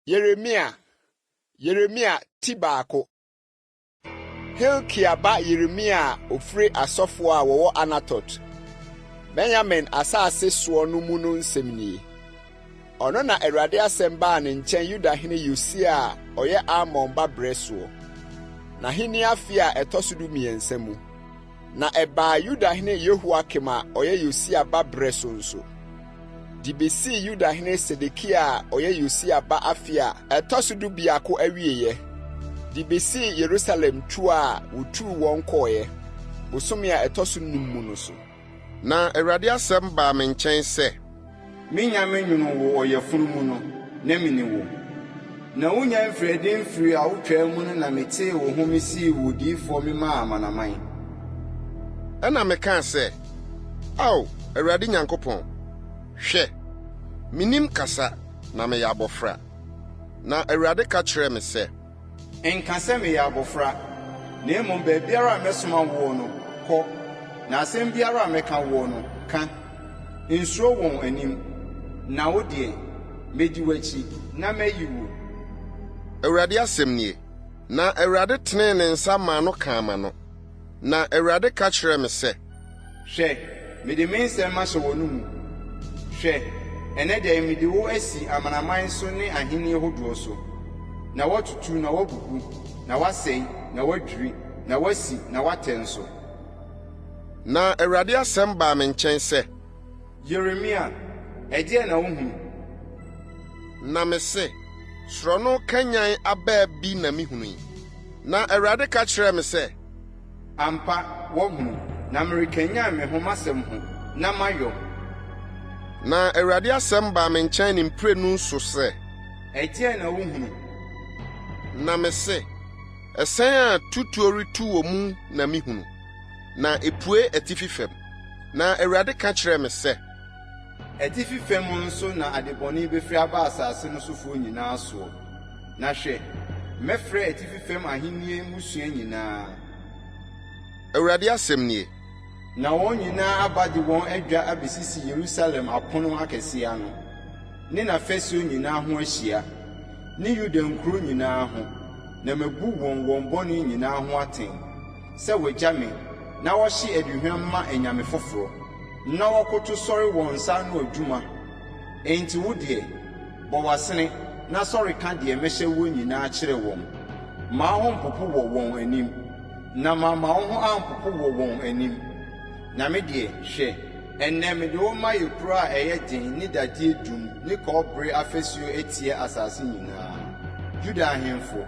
Yeremia ti baako. Hilkia ba Yeremia ofre asɔfo a wɔwɔ Anatot. Benjamin asaase soɔ no mu no nsɛm nie. Ɔno na Awurade asɛm baa ne nkyɛn Yudahene Yosia a ɔyɛ Amon ba bere soɔ. Na hene afe a ɛtɔ so 12 mu. Na ɛbaa Yudahene Yehoakim a ɔyɛ Yosia ba bere so nso. Di besi Yudahene Sedekia a ɔyɛ Yosia ba afe a ɛtɔ so 12 awiei. Di besi Yerusalem tu a wotu wɔn kɔɔɛ. Bosome a ɛtɔ so 5 mu no so. Na Awurade asɛm baa me nkyɛn sɛ, Minya menwunu wo ɔyɛfunu mu no, na mini wo. Na wonya mfrɛde mfiri a wotwaa mu no na metee wo ho mesii wo Odiyifo me maa amanaman. Ɛna mekaa sɛ, Ao, Awurade Nyankopɔn, hwɛ, minim kasa na meyɛ abɔfra. Na Awurade ka kyerɛ me sɛ, Nka sɛ meyɛ abɔfra, na mmom baabiara a mɛsoma wo no, kɔ, na asɛm biara a mɛka wo no, ka. Nsuro wɔn anim, na wo deɛ, medi w'akyi, na mayi wo. Awurade asɛm nie, na Awurade tenee ne nsa maa no kaama no. Na Awurade ka kyerɛ me sɛ, Hwɛ, mede me nsɛm ahyɛ wɔ no mu. Hwɛ, ɛnɛ deɛ mede wo asi amanaman so ne ahenni hodoɔ so. Na wɔtutu na wɔbubu, na wɔasɛe, na wɔadwiri, na wɔasi, na wɔatɛ nso. Na Awurade asɛm baa me nkyɛn sɛ, Yeremia, ɛdeɛ na wohu? Na me se, soro no kanyan abaa bi na mihunu yi. Na Awurade ka kyerɛ me sɛ, Ampa, wɔhunu, na merekanyan me ho masɛm ho, na mayɔ. Na Awurade asɛm baa me nkyɛn ne mprenu so sɛ, ɛdeɛ na wohunu? Na me se, ɛsɛn a tutuo retu wɔ mu na mihunu, na epue atifi fam. Na Awurade ka kyerɛ me sɛ, atifi fam nso na adebɔne befiri aba asaase no sofoɔ nyinaa soɔ. Na hwɛ, mɛfrɛ atifi fam ahenni mmusua nyinaa. Awurade asɛm nie. Na wɔn nyinaa aba de wɔn adwa abesisi Yerusalem apono akɛse ano, ne n'afasuo nyinaa ho ahyia, ne Yuda nkuro nyinaa ho, na mabu wɔn bɔne nyinaa ho aten, sɛ wɔagya me, na wɔhye aduhwam ma anyame foforo, na wɔkoto sɔre wɔn nsa no adwuma. Enti wo deɛ, bɔ w'asene, na sɔre ka deɛ mɛhyɛ wo nyinaa kyerɛ wɔn. Ma ho mpopo wɔ wɔn anim, na ma wo ho ampopo wɔ wɔn anim. Na me deɛ, hwɛ, ɛnnɛ mede wo ma yɛ kuro a ɛyɛ den ne dadeɛ dum ne kɔɔbere afasuo atie asase nyinaa. Yuda ahemfo,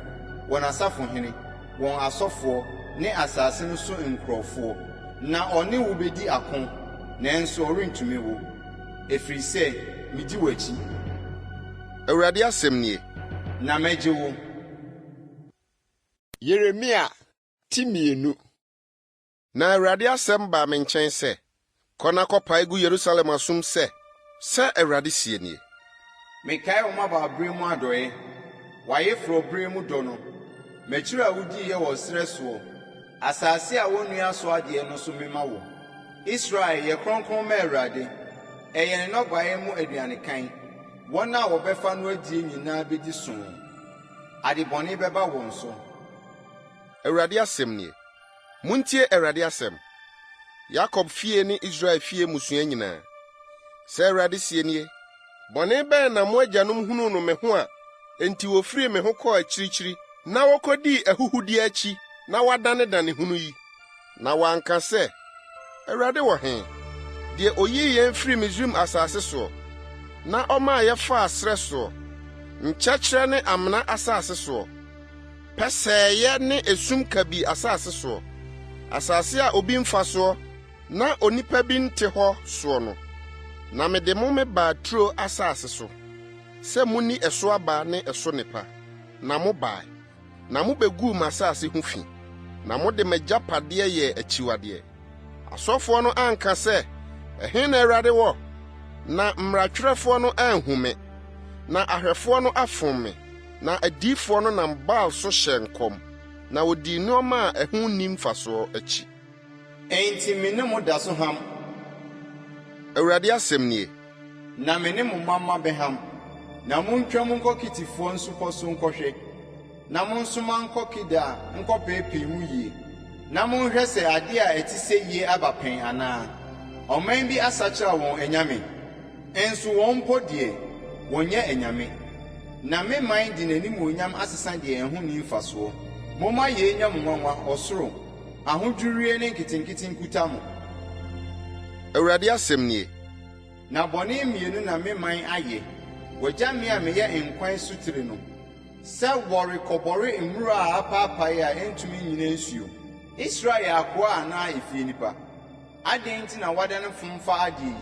wɔn asafohene, wɔn asɔfoɔ, ne asase no so nkurɔfoɔ, na ɔne wo bedi ako, nanso ɔrentumi wo, ɛfiri sɛ medi w'akyi. Awurade asɛm nie. Na mɛgye wo. Yeremia ti 2. Na Awurade asɛm baa me nkyɛn sɛ, kɔ na kɔpae gu Yerusalem asom sɛ Awurade sie nie. Mekae wo mmabaabrɛ mu adɔe, w'ayeforo bere mu dɔ no, makyiri a wodiiɛ wɔ serɛ soɔ, asase a wonnua so adeɛ no so mema wo. Israel yɛ kronkron ma Awurade, ɛyɛ ne nnɔbaeɛ mu aduanekan. Wɔn a wɔbɛfa no adie nyinaa bedi soo, adebɔne bɛba wɔn so. Awurade asɛm nie. Muntie Awurade asɛm. Yakob fie ne Israel fie musua nyinaa. Sɛ Awurade sie nie, bɔne bɛn na mo agyanom hunu no me ho a, enti wofiri me ho kɔɔ akyirikyiri, na wɔkɔdii ahuhudi akyi, na wadanedane hunu yi. Na wanka sɛ, Awurade wɔ he? Deɛ oyii yɛn firi Misraim asase soɔ, na ɔmaa yɛfaa serɛ soɔ, nkyɛkyerɛ ne amena asase soɔ, pɛsɛɛyɛ ne esum kabi asase soɔ, asase a obi mfa soɔ, na onipa bi nte hɔ soɔ no. Na mede mo me baa turo asase so, sɛ muni ɛso aba ne ɛso nepa, na mo baa, na mo beguu m'asase ho fi, na mode m'agyapadeɛ yɛ akyiwadeɛ. Asɔfoɔ no anka sɛ, ɛhe na Awurade wɔ? Na mmarakyerɛfoɔ no anhu me, na ahwɛfoɔ no afom me, na adiyifoɔ no nam Baal so hyɛ nkɔm, na wodii nneɔma a ɛho nni mfasoɔ akyi. Enti me ne mo da so ham. Awurade asɛm nie. Na me ne mo mama bɛham. na montwa mo nkɔkitifoɔ nsopɔ so nkɔhwɛ, na monsoma nkɔkida nkɔpeepee mu yie, na monhwɛ sɛ ade a ɛte sɛ yie aba pɛn anaa. Ɔman bi asakyera wɔn anyame, nso wɔn mpo deɛ wɔnyɛ anyame. Na me man de n'animonyam asesa deɛ ɛho nni mfasoɔ. Momma yei nya mo nwanwa ɔsoro, ahodwiriwie ne nketenkete nkuta mo. Awurade asɛm nie. Na bɔne mmienu na me man ayɛ. Wɔgya me a meyɛ nkwan sotire no, sɛ wɔrekɔbɔre mmura a apaapae a ɛntumi nyina nsuo. Israel yɛ akoa anaa efie nipa. Adɛn nti na wɔadane fomfa adeɛ yi?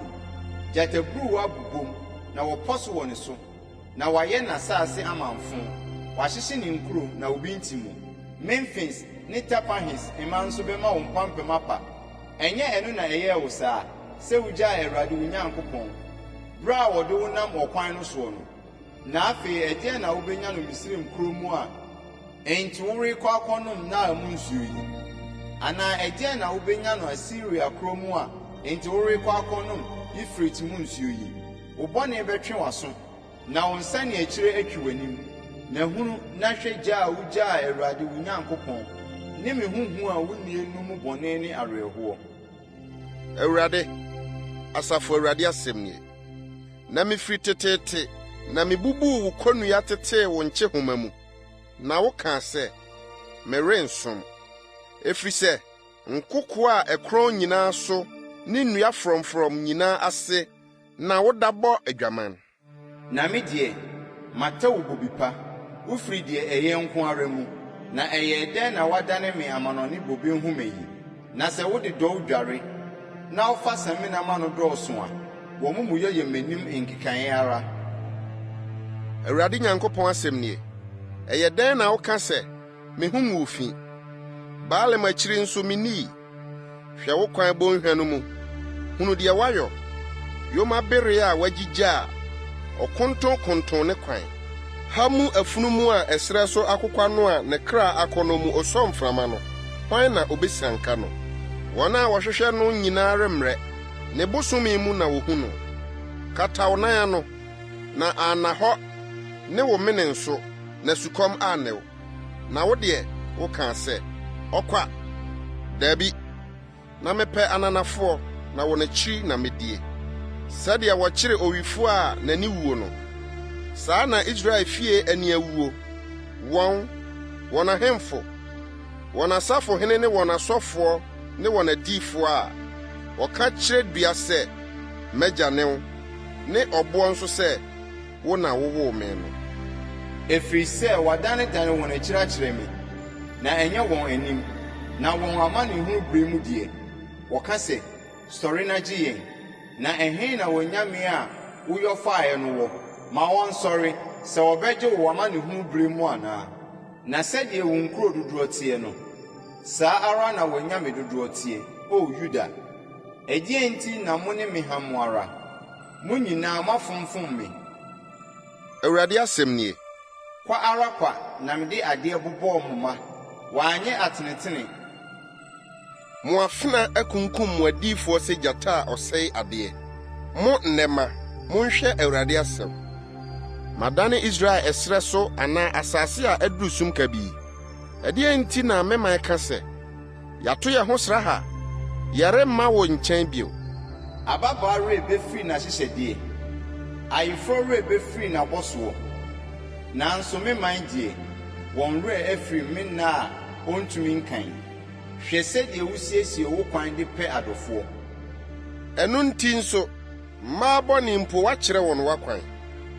Gyataburuwa abobom, na wɔpɔ so wɔ ne so, na wɔayɛ n'asase amanfo. Wɔahyehyɛ ne nkuro na obi nti mu. Memphis ne Tapahis mma nso bɛma wo mpampam apa. Ɛnyɛ ɛno na ɛyɛɛ wo saa, sɛ wogyaa Awurade wo Nyankopɔn bere a wɔde wo nam ɔkwan no soɔ no. Na afei ɛdeɛn na wobɛnya no Misraim kuro mu a enti worekɔ akɔnom na mu nsuo yi? Anaa ɛdeɛn na wobɛnya no Asiria kuro mu a enti worekɔ akɔnom Ifrit mu nsuo yi? Wo bɔne bɛtwe w'aso, na wo nsa ne akyire atwi w'anim. Na hunu na hwɛ gya a wogyaa Awurade wo Nyankopɔn, ne me huhu a wonnie no mu bɔne ne awerɛhoɔ. Awurade, asafo Awurade asɛm nie. Na mefiri teteete, na mebubu wo kɔnnua tetee wo nkye homa mu. Na wokaa sɛ, merensom. Efisɛ, nkoko a ɛkorɔn nyinaa so ne nnua frɔmfrɔm nyinaa ase na wodabɔ adwaman. Na me deɛ, mata wo bobi pa, wofiri deɛ ɛyɛ nko ara mu, na ɛyɛ dɛn na wadane me amanɔne bobe nhoma yi? Na sɛ wode dɔw dware, na wofa samina ma no dɔɔso a, wɔn mu yɛ m'anim nkekae ara. Awurade Nyankopɔn asɛm nie. Ɛyɛ dɛn na woka sɛ, mehum wo fi? Baalem akyiri nso minii. Hwɛ wo kwan bɔnhwa no mu. Hunu deɛ wayɔ. Yoma bere a wagyigya a, ɔkontonkonton ne kwan. Ha mu afunumu a ɛsrɛ so akokwa no a ne kra akɔ no mu osɔ mframa no. Hwan na obesianka no? Wɔn a wɔhwehwɛ no nyinaa remmerɛ. Ne bosome mu na wohu no. Kata wo nan ano, na ana hɔ ne wo mene nso, na sukɔm anew. Na wo deɛ, wokaa sɛ, ɔkwa. Dabi, na mepɛ ananafoɔ, na wɔn akyi na medie. Sɛdeɛ wɔkyere owifo a n'ani wuo no, saa na Israel fie ani awuo. Wɔn ahemfo, wɔn asafohene ne wɔn asɔfoɔ ne wɔn adiyifoɔ a wɔka kyerɛ dua sɛ, mɛgya ne wo, ne ɔbɔɔ nso sɛ, wo na wowoo me no. Ɛfiri sɛ wɔadanedane wɔn akyiri akyerɛ me, na ɛnyɛ wɔn anim, na wɔn amanehunu bere mu deɛ, wɔka sɛ, sɔre na gye yɛn. Na ɛhe na wɔnyame a woyɔ faeɛ no wɔ? Ma wɔnsɔre sɛ wɔbɛgye wo amanehunu bere mu anaa. Na sɛdeɛ wo nkuro dodoɔ teɛ no, saa ara na wɔnyame dodoɔ teɛ, o Yuda. Ɛdeɛn nti na mo ne me ha mo ara? Mo nyinaa moafomfom me. Awurade asɛm nie. Kwa ara kwa na mede adeɛ bobɔɔ mo ma, wɔanyɛ atenetene. Mo afena akunkum mo adiyifoɔ sɛ gyata a ɔsɛe adeɛ. Mo nnɛma, monhwɛ Awurade asɛm. Madane Israel ɛsrɛ so anaa asase a aduru sum kabii. Ɛdeɛn nti na meman ka sɛ, yɛato yɛn ho sra ha, yɛremma wo nkyɛn bio. Ababaa rebɛfiri n'ahyehyɛdeɛ, ayeforo rebɛfiri n'abɔsoɔ. Nanso me man deɛ, wɔn werɛ afiri me nna a ontumi nkan. Hwɛ sɛdeɛ wosiesie wo kwan de pɛ adɔfoɔ. Ɛno nti nso, mmaa bɔne mpo wakyerɛ wɔn wakwan.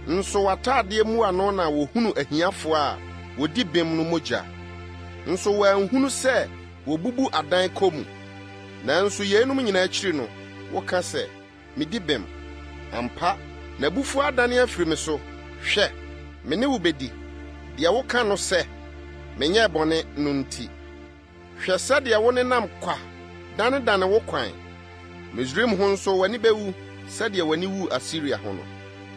Nso w'ataadeɛ mu ano na wohunu ahiafoɔ a wodi bem no mogya. Nso wɔanhunu sɛ wobubu adan kɔ mu. Nanso yeinom nyinaa akyiri no, woka sɛ, medi bem. Ampa, n'abufuo adane afiri me so. Hwɛ, me ne wo bedi. Deɛ woka no sɛ, menyɛ bɔne no nti. Hwɛ sɛdeɛ wo nenam kwa, dane wo kwan. Misraim ho nso w'ani bɛwu sɛdeɛ w'ani wu Asiria ho no.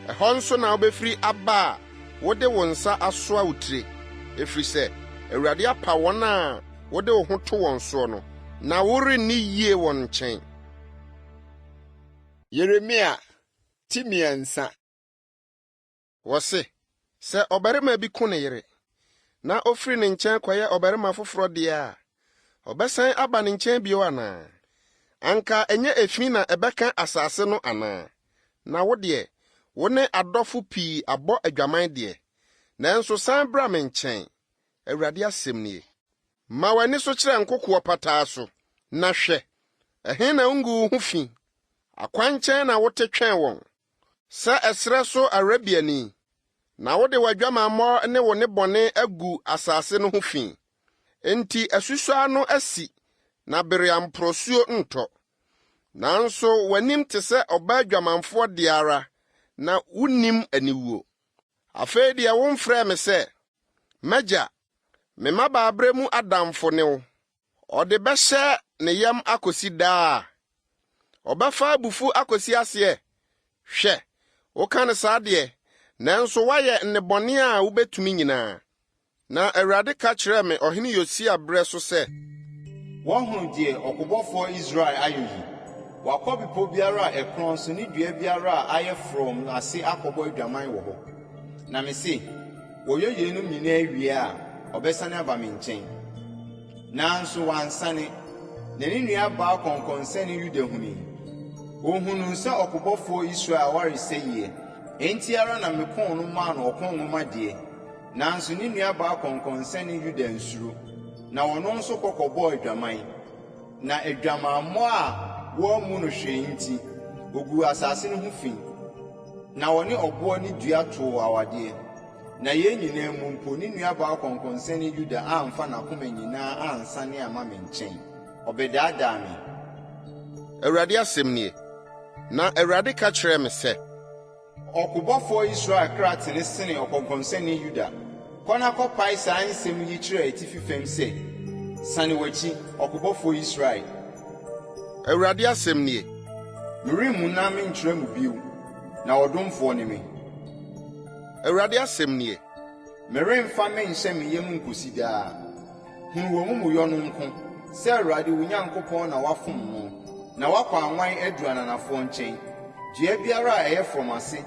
Ɛhɔ nso na wobɛfiri aba a wode wo nsa asoa wo tire. Ɛfiri sɛ, Awurade apa wɔn a wode wo ho to wɔn soɔ no, na worenni yie wɔn nkyɛn. Yeremia, ti mmiɛnsa. Wɔse, sɛ ɔbarima bi ku ne yere, na ofiri ne nkyɛn kɔyɛ ɔbarima foforɔ deɛ a, ɔbɛsan aba ne nkyɛn bio anaa? Anka ɛnyɛ efi na ɛbɛka asaase no anaa? Na wo deɛ, wo ne adɔfo pii abɔ adwaman deɛ, nanso san bra me nkyɛn. Awurade asɛm nie. Ma w'ani so kyerɛ nkokoɔ pataa so, na hwɛ, ɛhe na wungu wo ho fi? Akwankyɛn na wote twɛn wɔn, sɛ ɛsrɛ so Arabiani, na wode w'adwamammɔ ne wo ne bɔne agu asase no ho fi. Enti asusua no asi, na bere amporɔsuo ntɔ. Nanso w'anim te sɛ ɔbaa adwamanfoɔ de ara, na wunnim aniwuo. Afei deɛ womfrɛ me sɛ, M'agya, me mmabaabrɛ mu adamfo ne wo. Ɔde bɛhyɛ ne yam akosi daa. Ɔbɛfa abufu akosi aseɛ. Hwɛ, woka ne saa deɛ, nanso woayɛ nnebɔne a wobɛtumi nyinaa. Na Awurade ka kyerɛɛ me ɔhene Yosia berɛ so sɛ, wɔhunu deɛ ɔkobɔfoɔ Israel ayɛ yi. Wakɔ bepɔ biara a ɛkorɔn so ne dua biara a ayɛ from ase akɔbɔ adwaman wɔ hɔ. Na me se, wɔyɛ yeinom nyinaa wie a, ɔbɛsane aba me nkyɛn. Nanso wansane, na ne nua baa kɔnkɔnsɛne Yuda huni. Ohunu sɛ ɔkobɔfoɔ Israel waresɛ yie. Enti ara na mekɔn no maa no ɔkɔn nwoma deɛ. Nanso ne nua baa kɔnkɔnsɛne Yuda nsuro, na ɔno nso kɔkɔbɔɔ adwaman. Na adwamammɔ a wɔmmu no hwee nti, ogu asase no ho fi. Na wɔne ɔboɔ ne dua too awadeɛ. Na yɛn nyinaa mu mpo ne nua baa kɔnkɔnsɛne Yuda amfa n'akoma nyinaa ansane ama me nkyɛn. Ɔbɛdaadaa me. Awurade asɛm nie. Na Awurade ka kyerɛɛ me sɛ, ɔkobɔfoɔ Israel kratene sene ɔkɔnkɔnsɛne Yuda. Kɔ na kɔpae saa nsɛm yi kyerɛ atifi fam sɛ, sane w'akyi, ɔkobɔfoɔ Israel. Awurade asɛm nie. Meremmu na menkyerɛ mu bio, na ɔdomfoɔ ne me. Awurade asɛm nie. Meremfa menhyɛ me yam nkosi daa. Hunu wɔ mumuyɔ no nko, sɛ Awurade wo Nyankopɔn na wafom no, na wakɔ anwan adu ananafoɔ nkyɛn. Dua biara a ɛyɛ from ase,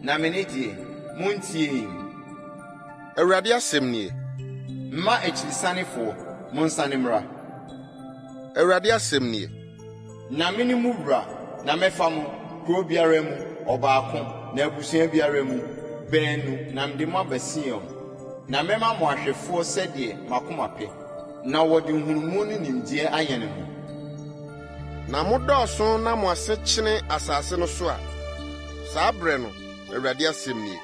na me ne deɛ, montie. Awurade asɛm nie. Mma akyirisanefoɔ, monsane mmra. Awurade asɛm nie. Na me ne mu wura, na mɛfa mo, kuro biara mu, ɔbaako, na abusua biara mu, baanu, na mede mo aba Sion. Na mɛma mo ahwɛfoɔ sɛdeɛ makoma pɛ, na wɔde nhunumu ne nimdeɛ ayɛ ne ho. Na modɔɔso na mo ase kyene asase no so a, saa berɛ no, Awurade asɛm nie.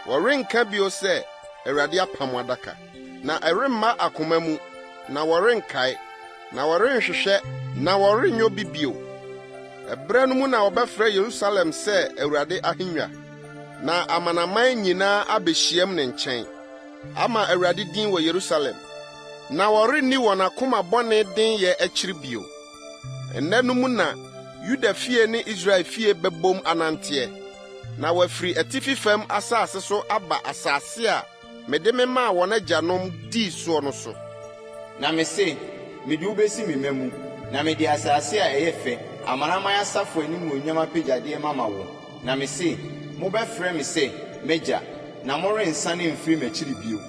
Wɔrenka bio sɛ Awurade apam adaka, na ɛremma akoma mu, na wɔrenkae, na wɔrenhwehwɛ, na wɔrenyɔ bi bio. Ɛberɛ no mu na wɔbɛfrɛ Yerusalem sɛ Awurade ahengua, na amanaman nyinaa abehyiam ne nkyɛn, ama Awurade din wɔ Yerusalem, na wɔrenni wɔn akoma bɔne den yɛ akyiri bio. Ɛnnɛ no mu na Yuda fie ne Israel fie bɛbom ananteɛ, na wɔafiri atifi fam asase so aba asase a mede me maa wɔn agyanom dii soɔ no so. Na me se, mede wobɛsi me mma mu, na mede asase a ɛyɛ fɛ, amanaman asafo anim onyam apagyadeɛ mama wo. Na me se, mobɛfrɛ me sɛ, M'agya, na morensane mfiri m'akyiri bio.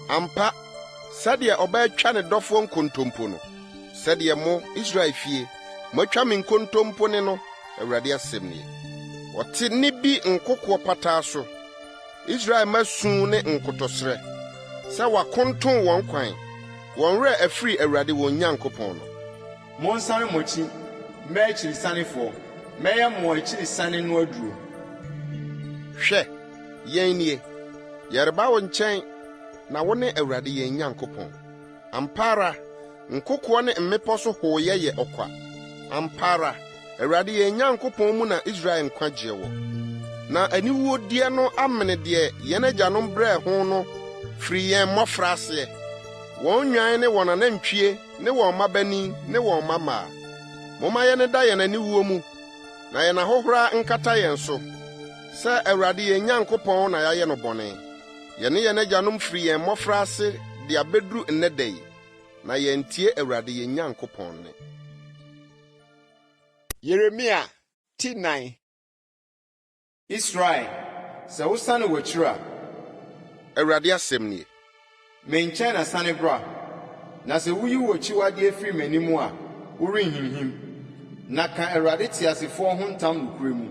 Ampa, sɛdeɛ ɔbɛatwa ne dɔfoɔ nkontompo no, sɛdeɛ mo Israel fie, moatwa me nkontompo ne no, Awurade asɛm nie. Wɔte ne bi nkokoɔ pataa so, Israel masu ne nkotosrɛ, sɛ wakonton wɔn kwan, wɔn werɛ afiri Awurade wɔn Nyankopɔn no. Monsane mo akyi, mɛ akyirisanefoɔ, mɛyɛ mo akyirisane no aduro. Hwɛ, yɛn nie, yɛreba wo nkyɛn, na wo ne Awurade yɛn Nyankopɔn. Ampa ara, nkokoɔ ne mmepɔ so hooyɛ yɛ ɔkwa. Ampa ara, Awurade yɛn Nyankopɔn mu na Israel nkwagyeɛ wɔ. Na aniwuodie no amene deɛ yɛn agyanom brɛɛ ho no firi yɛn mmɔfraseɛ. Wɔn nwan ne wɔn anantwie ne wɔn mmabani ne wɔn mmamaa. Momma yɛn da yɛn aniwuo mu, na yɛn ahohora nkata yɛn so. Sɛ Awurade yɛn Nyankopɔn na yɛayɛ no bɔne. Yɛne yɛn agyanom firi yɛn mmɔfraase de abɛduru nnɛ da yi, na yɛntie Awurade yɛn Nyankopɔn ne. Yeremia 9. Israel, sɛ wosane w'akyiri a, Awurade asɛm nie. me nkyɛn na sane bra. Na sɛ woyi w'akyiwade afiri m'anim a, worenhinhim. Na ka Awurade teasefoɔ ho ntam nokorɛ mu,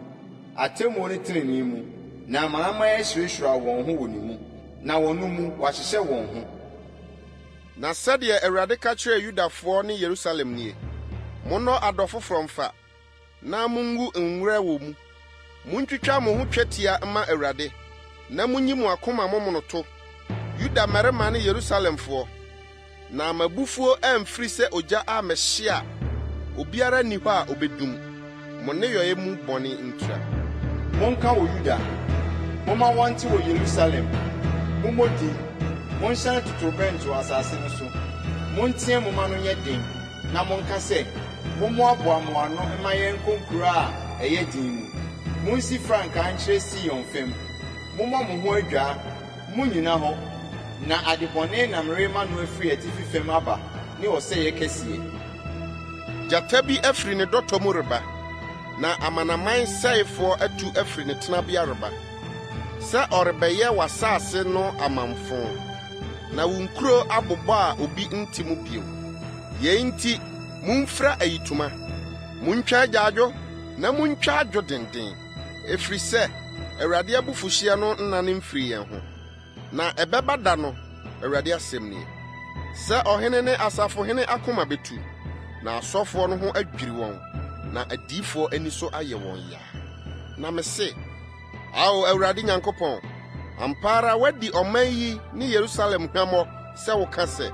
atemmuo ne tenenee mu, na amanaman ahyirɛhyira wɔn ho wɔ ne mu, na wɔn mu wɔahyehyɛ wɔn ho. Na sɛdeɛ Awurade ka kyerɛɛ Yudafoɔ ne Yerusalem nie, monnɔ adɔ foforɔ mfa, na mungu nwura wɔ mu. Muntwitwa mo ho twetia mma Awurade, na munyi mo akoma momonoto, Yuda mmarima ne Yerusalemfoɔ. Na mabufuo amfiri sɛ ogya amɛhye a obiara nni hɔ a obedum. Mo nneyɔe mu bɔne ntura. Monka wɔ Yuda, momma wɔnte wɔ Yerusalem. Mommɔ din, monhyɛne totorobɛnto wɔ asase no so. Monteɛ moma no nyɛ den, na monka sɛ, mommoaboa mo ano mma yɛnkɔ nkuro a ɛyɛ den mu. Monsi frankaa nkyerɛ Sion fam. Momma mo ho adwaa, monnyina hɔ. Na adebɔne na mmerema no afiri atifi fam aba ne ɔsɛe kɛseɛ. Gyata bi afiri ne dɔtɔ mu reba, na amanaman sɛefoɔ atu afiri ne tenabea reba. Sɛ ɔrebɛyɛ w'asase no amamfo, na wo nkuro abobɔ a obi nti mu bio. Yɛn nti, mumfira ayitoma, muntwa agyaadwo, na muntwa adwo denden, ɛfiri sɛ Awurade abufuhyeɛ no nnane mfiri yɛn ho. Na ɛbɛba da no, Awurade asɛm nie, sɛ ɔhene ne asafohene akoma betu, na asɔfoɔ no ho adwiri wɔn, na adiyifoɔ ani so ayɛ wɔn yaa. Na mese, Ao Awurade Nyankopɔn, ampa ara wadi ɔman yi ne Yerusalem hwammɔ sɛ woka sɛ,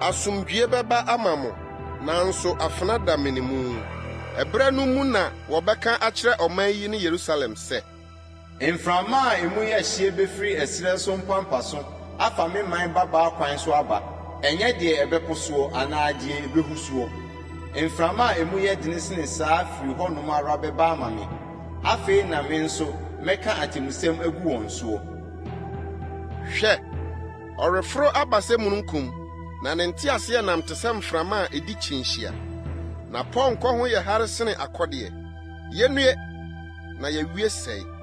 asomdwie bɛba ama mo, nanso afena da mene mu. Ɛberɛ no mu na wɔbɛka akyerɛ ɔman yi ne Yerusalem sɛ, Mframa a emu yɛ hyie befiri ɛserɛ so mpampa so afa me man babaa kwan so aba. Ɛnyɛ deɛ ɛbɛpo soɔ anaa deɛ ɛbɛhu soɔ. Mframa a emu yɛ dene sene saa firi hɔnom ara bɛba ama me. Afei na me nso mɛka atemusɛm agu wɔn soɔ. Hwɛ, ɔreforo aba sɛ mununkum, na ne nteaseɛ nam te sɛ mframa a edi kyinhyia. Na pɔnkɔ ho yɛ hare sene akɔdeɛ. Yennue, na yɛwie sɛe.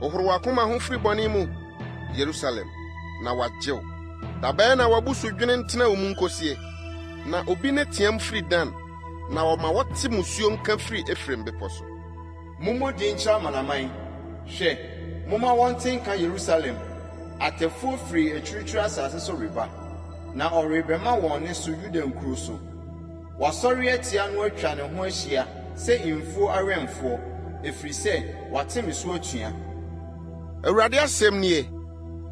Ohoro w'akoma ho firi bɔne mu, Yerusalem, na wagyew. Dabɛyɛ na wabu so dwene ntena wo mu nkosie, na obi ne team firi Dan, na ɔma wɔte musuo nka firi Efraim bepɔ so. Mommɔ din kyerɛ amanaman. Hwɛ, momma wɔnte nka Yerusalem. Atɛfoɔ firi akyirikyiri asase so reba, na ɔrebɛma wɔn ne so Yuda nkuro so. Wasɔre atia no atwa ne ho ahyia sɛ mfuo awɛmfoɔ, ɛfiri sɛ wate me so atua. Awurade asɛm nie,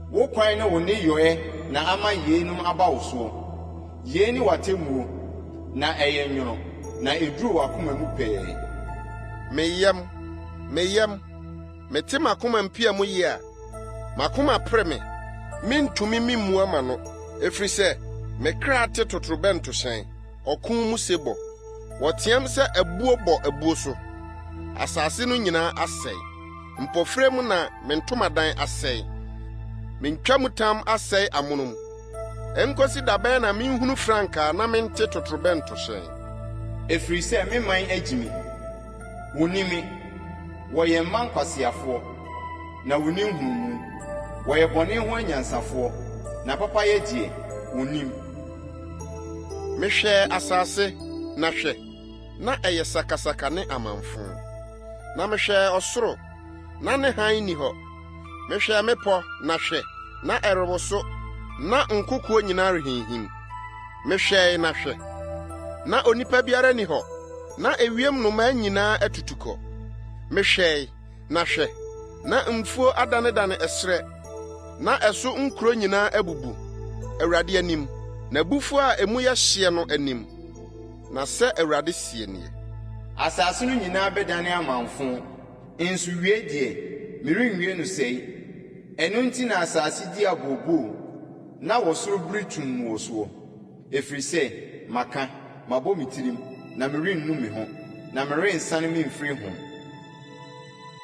wo kwan ne wo nneyɔe na ama yeinom aba wo soɔ. Yei ne w'atemmuo, na ɛyɛ nwono, na eduru w'akoma mu pɛɛ. Meyam, mete m'akoma mpia mu yie a, m'akoma pere me, mentumi mimmua ma no, ɛfiri sɛ mekra te totorobɛnto hyɛn, ɔko mu sebɔ. Wɔteam sɛ abuo bɔ abuo so. Asase no nyinaa asɛe. Mpɔfrɛ mu na me ntomadan asɛe. Mentwa mu tam asɛe amono mu. Enkosi dabɛn na menhunu frankaa na mente totorobɛnto hyɛn. Ɛfiri sɛ me man agyi me. Wonni me. Wɔyɛ mma nkwaseafoɔ, na wonni nhunumu. Wɔyɛ bɔne ho anyansafoɔ, na papayɛ deɛ wonnim. Mehwɛ asase na hwɛ, na ɛyɛ sakasaka ne amanfo. Na mehwɛ ɔsoro, na ne hann ni hɔ. Mehwɛ mepɔ na hwɛ, na ɛrewo so, na nkokoɔ nyinaa rehinhim. Mehwɛ na hwɛ, na onipa biara ni hɔ, na ewiem nnomaa nyinaa atutu kɔ. Mehwɛ na hwɛ, na mfuo adanedane ɛserɛ, na ɛso nkuro nyinaa abubu. Awurade anim, na bufuo a emu yɛ hye no anim. Na sɛ Awurade sie nie, asase no nyinaa bɛdane amanfo, nso wie deɛ merenwie no sɛe. Ɛno nti na asase di abooboo, na wɔsoro bere tum wɔ soɔ. Ɛfiri sɛ maka, mabɔ me tirim, na merennu me ho, na merensane me mfiri ho.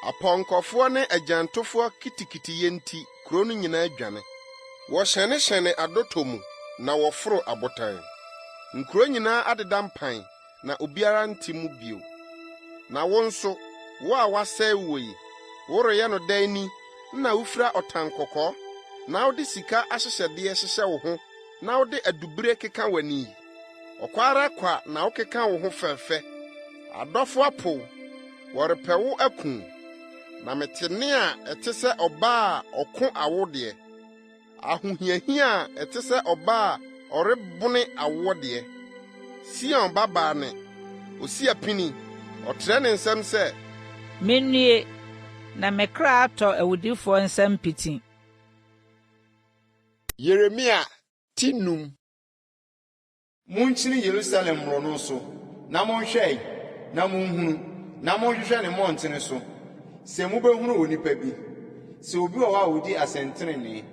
Apɔnkɔfoɔ ne agyantofoɔ kitikiti yɛ nti kuro no nyinaa dwane. Wɔhyɛne adotɔ mu, na wɔforo abotan. Nkuro nyinaa adeda mpan, na obiara nte mu bio. Na wo nso, wo a wasɛe wo yi, woreyɛ no dan ni, na wufira ɔtan kɔkɔ, na wode sika ahyehyɛdeɛ hyehyɛ wo ho, na wode adubire keka w'ani. Ɔkwara kwa na wokeka wo ho fɛfɛ. Adɔfo apo, wɔrepɛ wo akum. Na mete ne a ɛte sɛ ɔbaa a ɔko awodeɛ. Ahohiahia a ɛte sɛ ɔbaa a ɔrebone awodeɛ. Sion babaa ne Osia pini, ɔtrɛ ne nsɛm sɛ, Mennue, na me kra atɔ awudifoɔ nsɛm piti. Yeremia tinum. Munkyini Yerusalem mmorɔno so, na monhwɛ, na monhunu, na monhwehwɛ ne mmɔntene so. Sɛ mubɛhunu onipa bi, sɛ obi wɔ hɔ a odi asɛntenenee,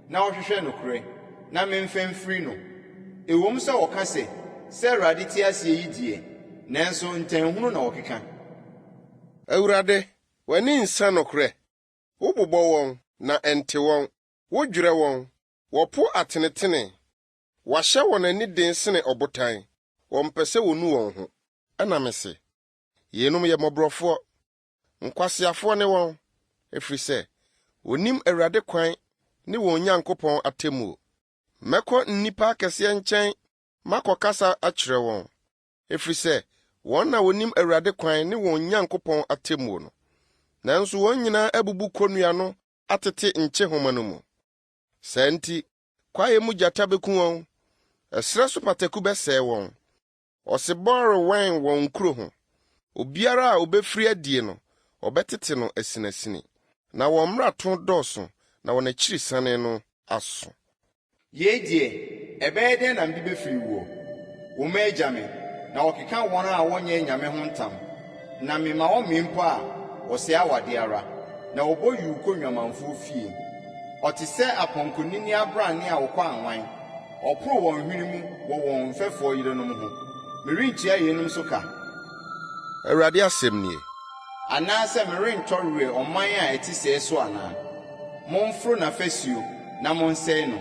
na ɔhwehwɛ nokorɛ, na memfɛmfiri no. Ewom sɛ wɔka sɛ Awurade te ase yi die, nanso ntanhunu na wɔkeka. Awurade, w'ani nsa nokorɛ. Wobobɔ wɔn, na ɛnte wɔn. Wodwerɛ wɔn, wɔpo atenetene. Wahyɛ wɔn ani den sene ɔbotan. Wɔmpɛ sɛ wonu wɔn ho. Ɛna mese, yeinom yɛ mmɔborɔfoɔ. Nkwaseafoɔ ne wɔn, efisɛ wonim Awurade kwan ne wɔn Nyankopɔn atemmuo. Mɛkɔ nnipa akɛseɛ nkyɛn makɔkasa akyerɛ wɔn, efisɛ wɔn na wonim Awurade kwan ne wɔn Nyankopɔn atemmuo no. Nanso wɔn nyinaa abubu konnua no atete nkyehoma no mu. Saa nti, kwaeɛ mu gyata beku wɔn, ɛserɛ so pataku bɛsɛe wɔn. Ɔsebɔ rewɛn wɔn nkuro ho. Obiara a obɛfiri adie no, ɔbɛtete no asinasini. Na wɔn mmarato dɔɔso, na wɔn akyirisane no aso. Yei die, ɛbɛyɛ dɛn na mde bɛfiri wuo? Woma agya me, na wɔkeka wɔn a wɔnyɛ Nyame ho ntam. Na mema wɔn mpo a wɔsɛe awade ara, na wɔbɔ yiw kɔ nnwamanfoɔ fie. Ɔte sɛ apɔnkɔnini abrane a wɔkɔ anwan. Ɔporo wɔn hwene mu wɔ wɔn mfɛfoɔ yerenom ho. Merentua yeinom so ka. Awurade asɛm nie. Anaasɛ merentɔrewe ɔman a ɛte sɛɛ so anaa? Momforo n'afasuo, na monsɛe no.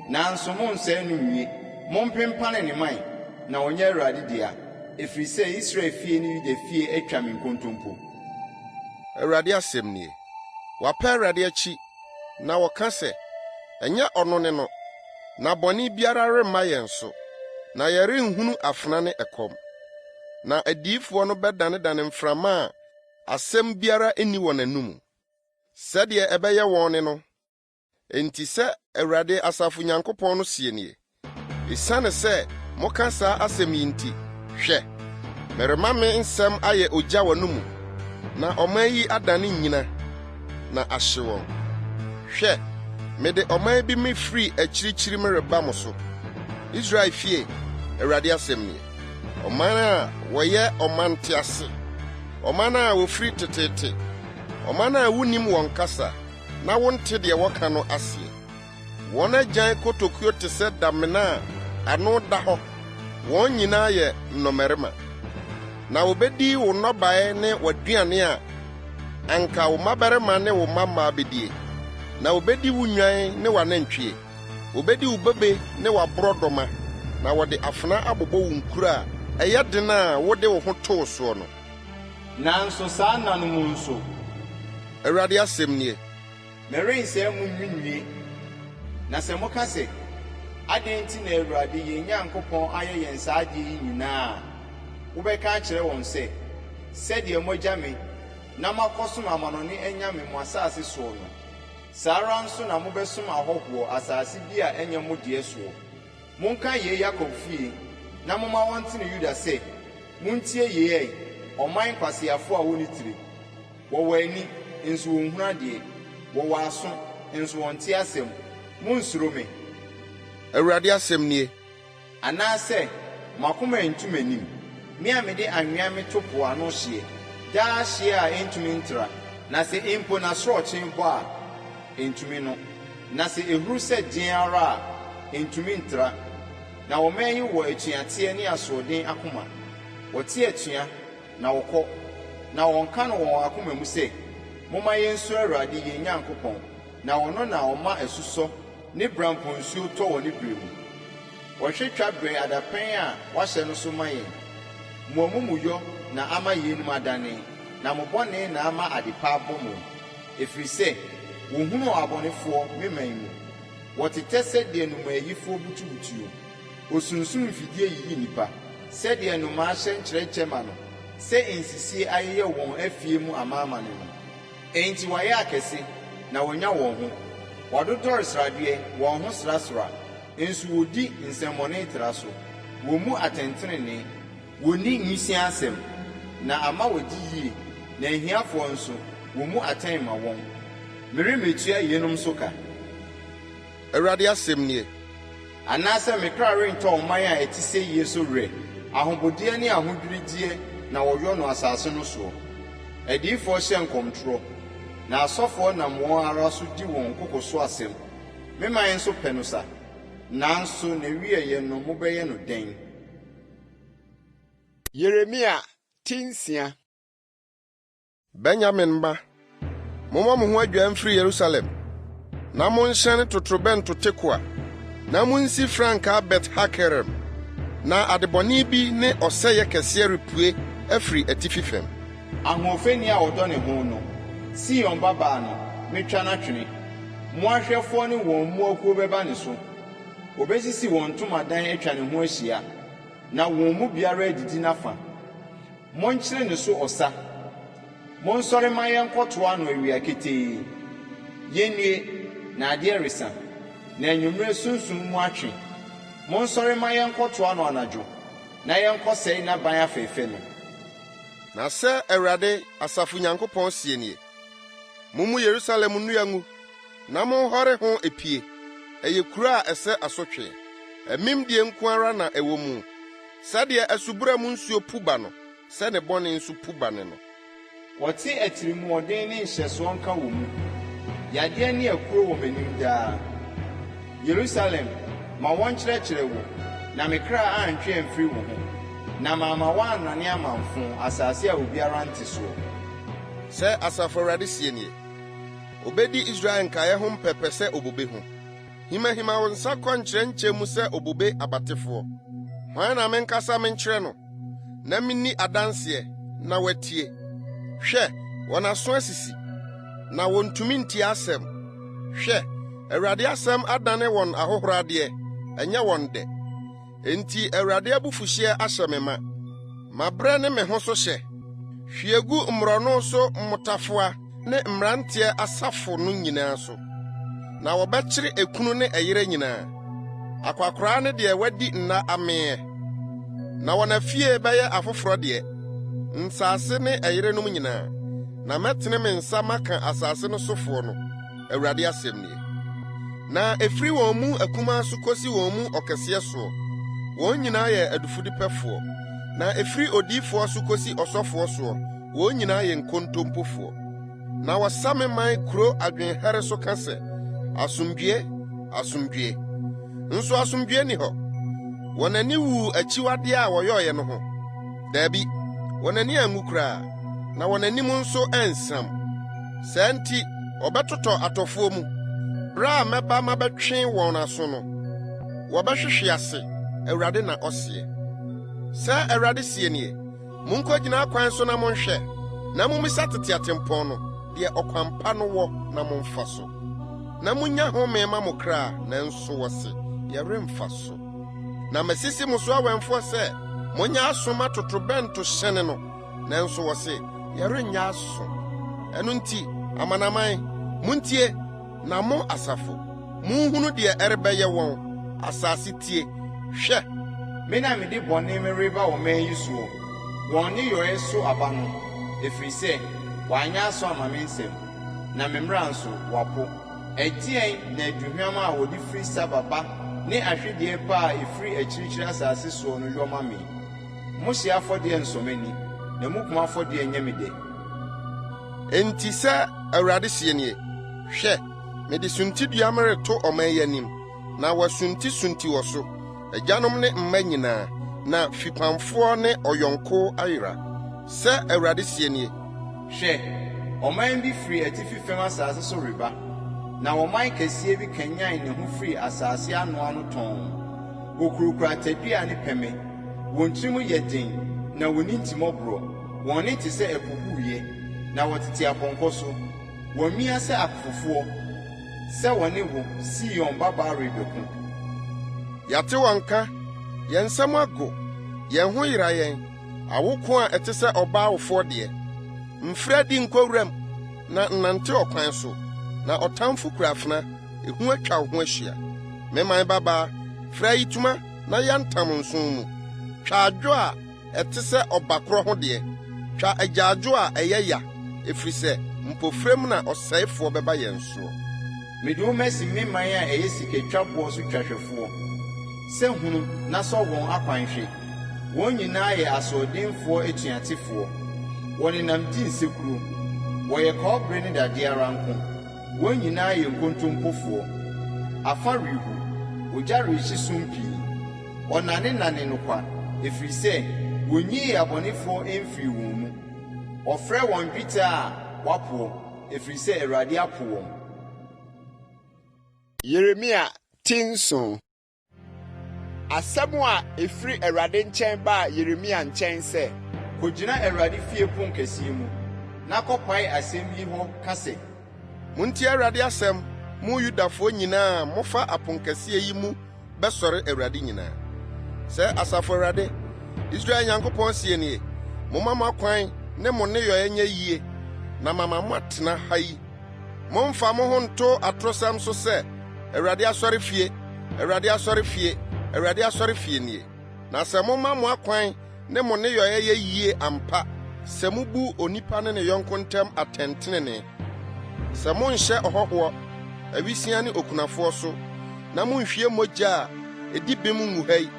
Nanso monsɛe no nwie. Mompempane ne man, na ɔnyɛ Awurade dea. Ɛfiri sɛ Israel fie ne Yuda fie atwa me nkontompo. Awurade asɛm nie. Wɔapɛ Awurade akyi, na wɔka sɛ, ɛnyɛ ɔno ne no. Na bɔne biara remma yɛn so, na yɛrenhunu afena ne ɛkɔm. Na adiyifoɔ no bɛdanedane mframa a asɛm biara nni wɔn anum. Sɛdeɛ ɛbɛyɛ wɔn ne no. Enti sɛ Awurade Asafo Nyankopɔn no sie nie. Esiane sɛ moka saa asɛm yi nti, hwɛ, merema me nsɛm ayɛ ogya wɔ no mu, na ɔman yi adane nyina, na ahye wɔn. Hwɛ, mede ɔman bi me firi akyirikyiri me reba mo so. Israel fie, Awurade asɛm nie. Ɔman a wɔyɛ ɔman te ase, ɔman a wofiri teteete, ɔman a wunim wɔn kasa, na wonte deɛ wɔka no aseɛ. Wɔn agyan kotokuo te sɛ damena a ano da hɔ. Wɔn nyinaa yɛ nnɔmmarima. Na wobedi wo nnɔbae ne w'aduane a anka wo mmabarima ne wo mmammaa bedie. Na wobedi wo nnwan ne w'anantwie. Wobedi wo bebe ne w'aborɔdɔma. Na wɔde afena abobɔ wo nkuro a ɛyɛ den a wode wo ho too soɔ no. Nanso saa nna no mu nso, Awurade asɛm nie. merensɛe mo nwie. Na sɛ moka sɛ, adɛn nti na Awurade yɛn Nyankopɔn ayɛ yɛn saa adeɛ yi nyinaa a, wobɛka akyerɛ wɔn sɛ, sɛdeɛ moagya me, na moakɔsom amanɔne anyame mo asase soɔ no, saa ara nso na mobɛsom ahɔhoɔ asase bi a ɛnyɛ mo deɛ soɔ. Monka yei Yakob fie, na momma wɔntene Yuda sɛ, muntie yei, ɔman nkwaseafoɔ a wɔne tiri. Wɔwɔ ani, nso wɔnhunu adeɛ. Wɔwɔ aso, nso wɔnte asɛm. Monsuro me. Awurade asɛm nie. Anaasɛ, makoma ntum anim. Me a mede anwea me to po ano hyeɛ. Daa hyeɛ a ɛntumi ntra. Na sɛ mpo na sorɔkye bɔ a, ɛntumi no. Na sɛ ehuru sɛ den ara a, ɛntumi ntra. Na wɔman yi wɔ atuateɛ ne asoɔden akoma. Wɔte atua, na wɔkɔ. Na wɔnka no wɔn akoma mu sɛ, momma yɛnsuro Awurade yɛn Nyankopɔn. Na ɔno na ɔma asusɔ ne bramponsuo tɔ wɔ ne bere mu. Wɔhwɛ twabere adapɛn a wahyɛ no so ma yɛn. Mo amumuyɔ na ama yɛnum adane, na mo bɔne na ama adepa abɔ mo. Ɛfiri sɛ, wohunu abɔnefoɔ meman mu. Wɔtetɛ sɛdeɛ nnomayɛyifoɔ butubutuo. Osunsun mfidie yiyi nipa. Sɛdeɛ nnomaa hyɛ nkyerɛkyerɛ ma no. Sɛ nsisie ayeyɛ wɔn afie mu amaamane no. Enti wɔayɛ akɛse na wɔnya wɔn ho. Wɔdodɔre sradeɛ wɔn ho srasra. Nso wodi nsɛmmɔne tra so. Wɔn mu atɛntrenee. Wɔnni nwisia asɛm. Na ama wɔdi yie. Na ahiafoɔ nso wɔn mu atɛn ma wɔn. Meremetua yenom so ka. Awurade asɛm nie. Anaasɛ mekra rentɔ ɔman a ɛte sɛ yie so werɛ. Ahobodeɛ ne ahodwiridie na wɔyɔ no asase no soɔ. Adiyifoɔ hyɛ nkɔmtorɔ. Na asɔfoɔ nam wɔn ara so di wɔn koko so asɛm. Meman nso pɛ no sa. Nanso na wieyɛ no mobɛyɛ no dɛn. Yeremia 10:6. Benyamin ba, momma mo ho adwan mfiri Yerusalem, na monhyɛne totorobɛnto Tekoa, na monsi frankaa Bet-Hakerem, na adebɔne bi ne ɔsɛe kɛseɛ repue afiri atifi fam. Ahoɔfɛni a ɔdɔ ne ho no, Sion babaa no, metwa n'atwene. Mo ahwɛfoɔ ne wɔn mu akuo bɛba ne so. Obesisi wɔn ntomadan atwa ne ho ahyia, na wɔn mu biara adidi n'afa. Monkyere ne so ɔsa. Monsɔre ma yɛnkɔtoa no awia ketee. Yɛnnue, na adeɛ resa, na anwummere sunsum mu atwe. Monsɔre ma yɛnkɔtoa no anadwo, na yɛnkɔsɛe n'aban afɛɛfɛ no. Na sɛ Awurade Asafo Nyankopɔn sie nie, mommu Yerusalem nnua ngu, na monhɔre ho epie. Ɛyɛ kuro a ɛsɛ asotwe. Ɛmimdie nko ara na ɛwɔ mu. Sɛdeɛ asubura mu nsuo pu ba no, sɛ ne bɔne nso pu ba ne no. Wɔte atirimuɔden ne nhyɛsoɔ nka wɔ mu. Yadeɛ ne akuro wɔ m'anim daa. Yerusalem, ma wɔnkyerɛkyerɛ wo, na me kra antwe amfiri wo ho. Na mama woannane amanfo asase a obiara nte soɔ. Sɛ Asafo Awurade sie nie, obedi Israel nkaeɛ ho mpɛpɛ sɛ obobe ho. Himahima wo nsa kɔ nkyerɛnkyerɛ mu sɛ obobe abatefoɔ. Hwan na menkasa menkyerɛ no, na minni adanseɛ, na watie. Hwɛ, wɔn aso asisi, na wɔntumi ntie asɛm. Hwɛ, Awurade asɛm adane wɔn ahohoradeɛ, ɛnyɛ wɔn dɛ. Enti Awurade abufuhyeɛ ahyɛ me ma. Mabrɛ ne me ho so hyɛ. Hwiegu mmorɔno so mmotafoa ne mmeranteɛ asafo no nyinaa so. Na wɔbɛkyere ekunu ne ɛyere nyinaa. Akwakoraa ne deɛ wadi nna ameɛ. Na wɔn afie bɛyɛ afoforɔ deɛ. Nsase ne ɛyerenom nyinaa. Na mɛtene me nsa maka asase no sofoɔ no. Awurade asɛm nie. Na efiri wɔn mu akumaa so kosi wɔn mu ɔkɛseɛ soɔ. Wɔn nyinaa yɛ adufudipɛfoɔ. Na efiri odiyifoɔ so kosi ɔsɔfoɔ soɔ. Wɔn nyinaa yɛ nkontompofoɔ. Na wɔsame man kuro adwenhɛre so ka sɛ, asomdwie, asomdwie. Nso asomdwie ni hɔ. Wɔn ani wu akyiwadeɛ a wɔyɔɔyɛ no ho. Dabi, wɔn ani angu koraa, na wɔn anim nso ansam. Saa nti, wɔbɛtotɔ atɔfoɔ mu. Bere a mɛba mabɛtwe wɔn aso no, wɔbɛhwehwe ase, Awurade na ɔseɛ. Sɛ Awurade sie nie, monkɔgyina akwan so na monhwɛ, na mommisa tete atempɔn no, deɛ ɔkwan pa no wɔ na momfa so. Na munya home ma mo kra, nanso wɔse, yɛremfa so. Na masisi mo so awɛmfoɔ sɛ, monya asoma totorobɛnto hyɛne no, nanso wɔse, yɛrenya aso. Ɛno nti, amanaman, muntie, na mo asafo, munhunu deɛ ɛrebɛyɛ wɔn, asase tie. Hwɛ, me na mede bɔne mereba ɔman yi soɔ. Wɔn ne yɔe so aba no, efisɛ wɔanyɛ aso ama me nsɛm, na me mmara nso wɔapo. Ɛteɛn na aduhwam a wɔde firi Sababa ne ahwedeɛ pa a efiri akyirikyiri asase soɔ no yɔma me. Mo hye afɔdeɛ nsɔmani, na mo kuma afɔdeɛ nyɛ me dɛ. Enti sɛ Awurade sie nie, hwɛ, mede suntidua mereto ɔman yi anim, na wɔasunti wɔ so, agyanom ne mma nyinaa, na fipamfoɔ ne ɔyɔnko ayera. Sɛ Awurade sie nie, hwɛ, ɔman bi firi atifi fam asase so reba, na ɔman kɛseɛ bi kanyan ne ho firi asase anoa no tɔn. Wokurukura tadua ne pɛmɛ, wɔn tirim yɛ den, na wɔn ntimɔborɔ, wɔn ne te sɛ ɛpo buiɛ, na wɔtete apɔnkɔ so. wɔmia sɛ akofofoɔ sɛ wɔne wo Sion babaa rebɛko. Yɛate wɔn ka, yɛn nsɛm ago, yɛn ho yera yɛn, awoko a ɛte sɛ ɔbaawofoɔ deɛ. Mfra di nkɔwuram, na nnante ɔkwan so, na ɔtamfo kura afena, ehu atwa wo ho ahyia. Me man babaa, fra yi tuma na yɛntam nson mu. Twa adwo a ɛte sɛ ɔbakorɔ ho deɛ. Twa agyaadwo a ɛyɛ ya, efisɛ mpofrem na ɔsɛefoɔ bɛba yɛn soro. Mede wo masi me man a ɛyɛ sikatwaboɔ so twahwɛfoɔ sɛ hunu na sɔ wɔn akwanhwe. Wɔn nyinaa yɛ asoɔdenfoɔ atuatefoɔ. Wɔnenam di nsekuro. Wɔyɛ kɔbere ne dade ara nko. Wɔn nyinaa yɛ nkontompofoɔ. Afa rehu, ogya rehye som pii. Ɔnane nokwa, efisɛ wonyii abɔnefoɔ emfiri wɔn mu. Ɔfrɛ wɔn dwetɛ a wapo, efisɛ Awurade apo wɔn. Yeremia tinson. Asɛm a efiri Awurade nkyɛn baa Yeremia nkyɛn sɛ, kogyina Awurade fie pon kɛseɛ mu, na kɔpae asɛm yi hɔ ka sɛ, Montie Awurade asɛm, mo Yudafoɔ nyinaa mofa aponkɛseɛ yi mu bɛsɔre Awurade nyinaa. Sɛ Asafo Awurade, Israel Nyankopɔn sie nie, momma mo akwan ne mo nneyɔe nyɛ yie, na mama mo atena ha yi. Momfa mo ho nto atorosɛm so sɛ, Awurade asɔre fie, Awurade asɔre fie, Awurade asɔre fie nie. Na sɛ momma mo akwan ne mo nneyɔe yɛ yie ampa, sɛ mubu onipa ne ne yɔnko ntam atɛntenene, sɛ monhyɛ ɔhɔhoɔ, awisia ne okunafoɔ so, na monhwie mogya a edi bem ngu ha yi,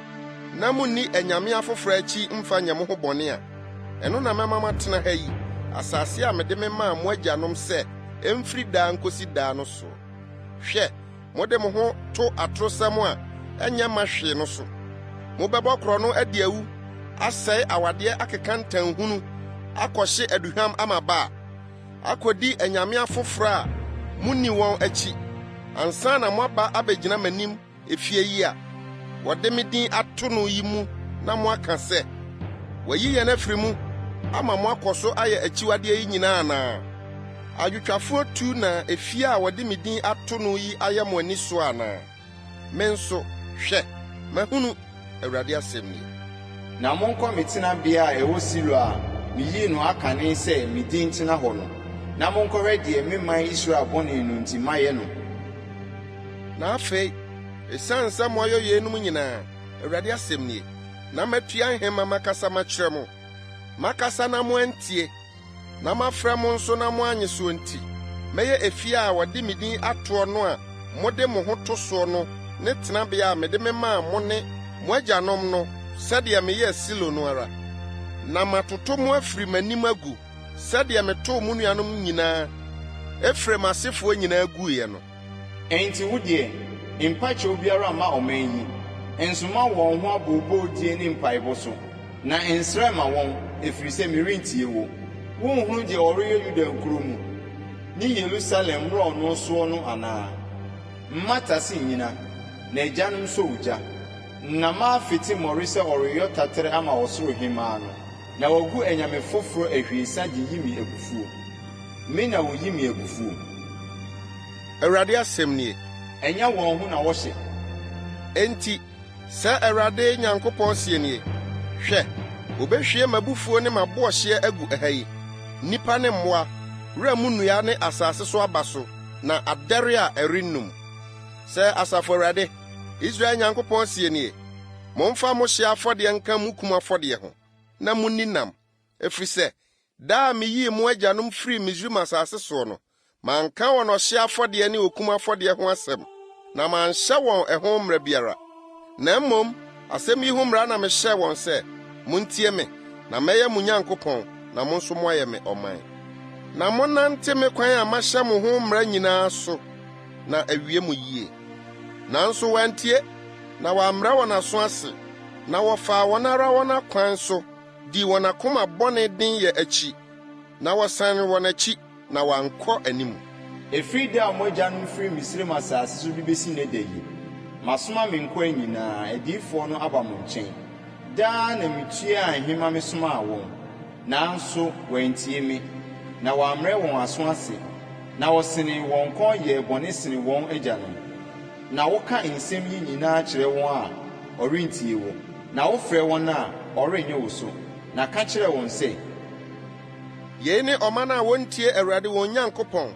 na munni anyame afoforo akyi mfa nyɛ mo ho bɔne a, ɛno na mɛma matena ha yi, asase a mede me maa mo agyanom sɛ ɛmfiri daa nkosi daa no so. Hwɛ, mode mo ho to atorosɛm a ɛnyɛ ma hwee no so. Mobɛbɔ korɔ no adi awu, asɛe awadeɛ akeka ntanhunu, akɔhye aduhwam ama ba a, akɔdi anyame afoforo a munni wɔn akyi, ansa na moaba abɛgyina m'anim efie yi a wɔde me din ato no yi mu, na moaka sɛ, wɔayi yɛn afiri mu ama mo akɔ so ayɛ akyiwadeɛ yi nyinaa anaa? Adwotwafoɔ tu na efie a wɔde me din ato no yi ayɛ mo ani so anaa? Me nso, hwɛ, mahunu Awurade asɛm nie. Na monkɔ me tenabea a ɛwɔ Silo a miyii no akane sɛ me din tena hɔ no, na monkɔhwɛ deɛ me man Israel bɔne no nti mayɛ no. Na afei, esiane sɛ moayɛ yeinom nyinaa, Awurade asɛm nie, na matua nhema makasa makyerɛ mo. Makasa na mo antie, na mafrɛ mo nso na mo anye so nti, mɛyɛ efie a wɔde me din atoɔ no a mode mo ho to soɔ no ne tenabea a mede me maa mo ne mo agyanom no, sɛdeɛ meyɛɛ Silo no ara. Na matoto mo afiri m'anim agu, sɛdeɛ metoo mo nuanom nyinaa, Efraim asefoɔ nyinaa guiɛ no. Enti wo deɛ, mpakyɛw biara ma ɔman yi, nsoma wɔn ho aboobɔɔdie ne mpaebɔ so, na nsrɛ ma wɔn, efisɛ merentie wo. Wonhunu deɛ ɔreyɛ Yuda nkuro mu, ne Yerusalem mmrɛ ɔno soɔ no anaa? Mmata se nyina, na agyanom nso ogya. Na maafete mmɔre sɛ ɔreyɔ tatere ama ɔsoro hemaa no, na wagu anyame foforo ahwiesa de yi me abufuo. Me na woyi me abufuo. Awurade asɛm nie. Ɛnyɛ wɔn ho na wɔhyɛ. Enti, sɛ Awurade Nyankopɔn sie nie, hwɛ, wobɛhwie m'abufuo ne m'aboɔhyeɛ agu ɛha yi. Nnipa ne mmoa, wura mu nnua ne asase so aba so, na adɛre a ɛrennum. Sɛ Asafo Awurade, Israel Nyankopɔn sie nie, momfa mo hye afɔdeɛ nka mo kum afɔdeɛ ho, na munni nam, efisɛ daa miyii mo agyanom firi Misraim asase soɔ no, manka wɔn ɔhye afɔdeɛ ne okum afɔdeɛ ho asɛm, na manhyɛ wɔn ɛho mmara biara. Na mmom, asɛm yi ho mmara na mehyɛ wɔn sɛ, muntie me, na mɛyɛ mo Nyankopɔn, na mo nso moayɛ me ɔman. Na monante me kwan a mahyɛ mo ho mmara nyinaa so, na awie mo yie. Nanso wantie, na wammra wɔn aso ase, na wɔfaa wɔn ara wɔn akwan so, di wɔn akoma bɔne den yɛ akyi, na wɔsan wɔn akyi, na wankɔ anim. Efiri da a mo agyanom firi Misraim asase so de besi ne da yi, masoma me nkoa nyinaa, adiyifoɔ no aba mo nkyɛn. Daa na metua ahema me somaa wɔn, nanso wɔantie me, na wammrɛ wɔn aso ase. na wɔsene wɔn kɔn yɛ bɔne sene wɔn agyanom. Na woka nsɛm yi nyinaa kyerɛ wɔn a ɔrentie wo, na wofrɛ wɔn a ɔrenyɛ wo so, na ka kyerɛ wɔn sɛ, yei ne ɔman a wontie Awurade wɔn Nyankopɔn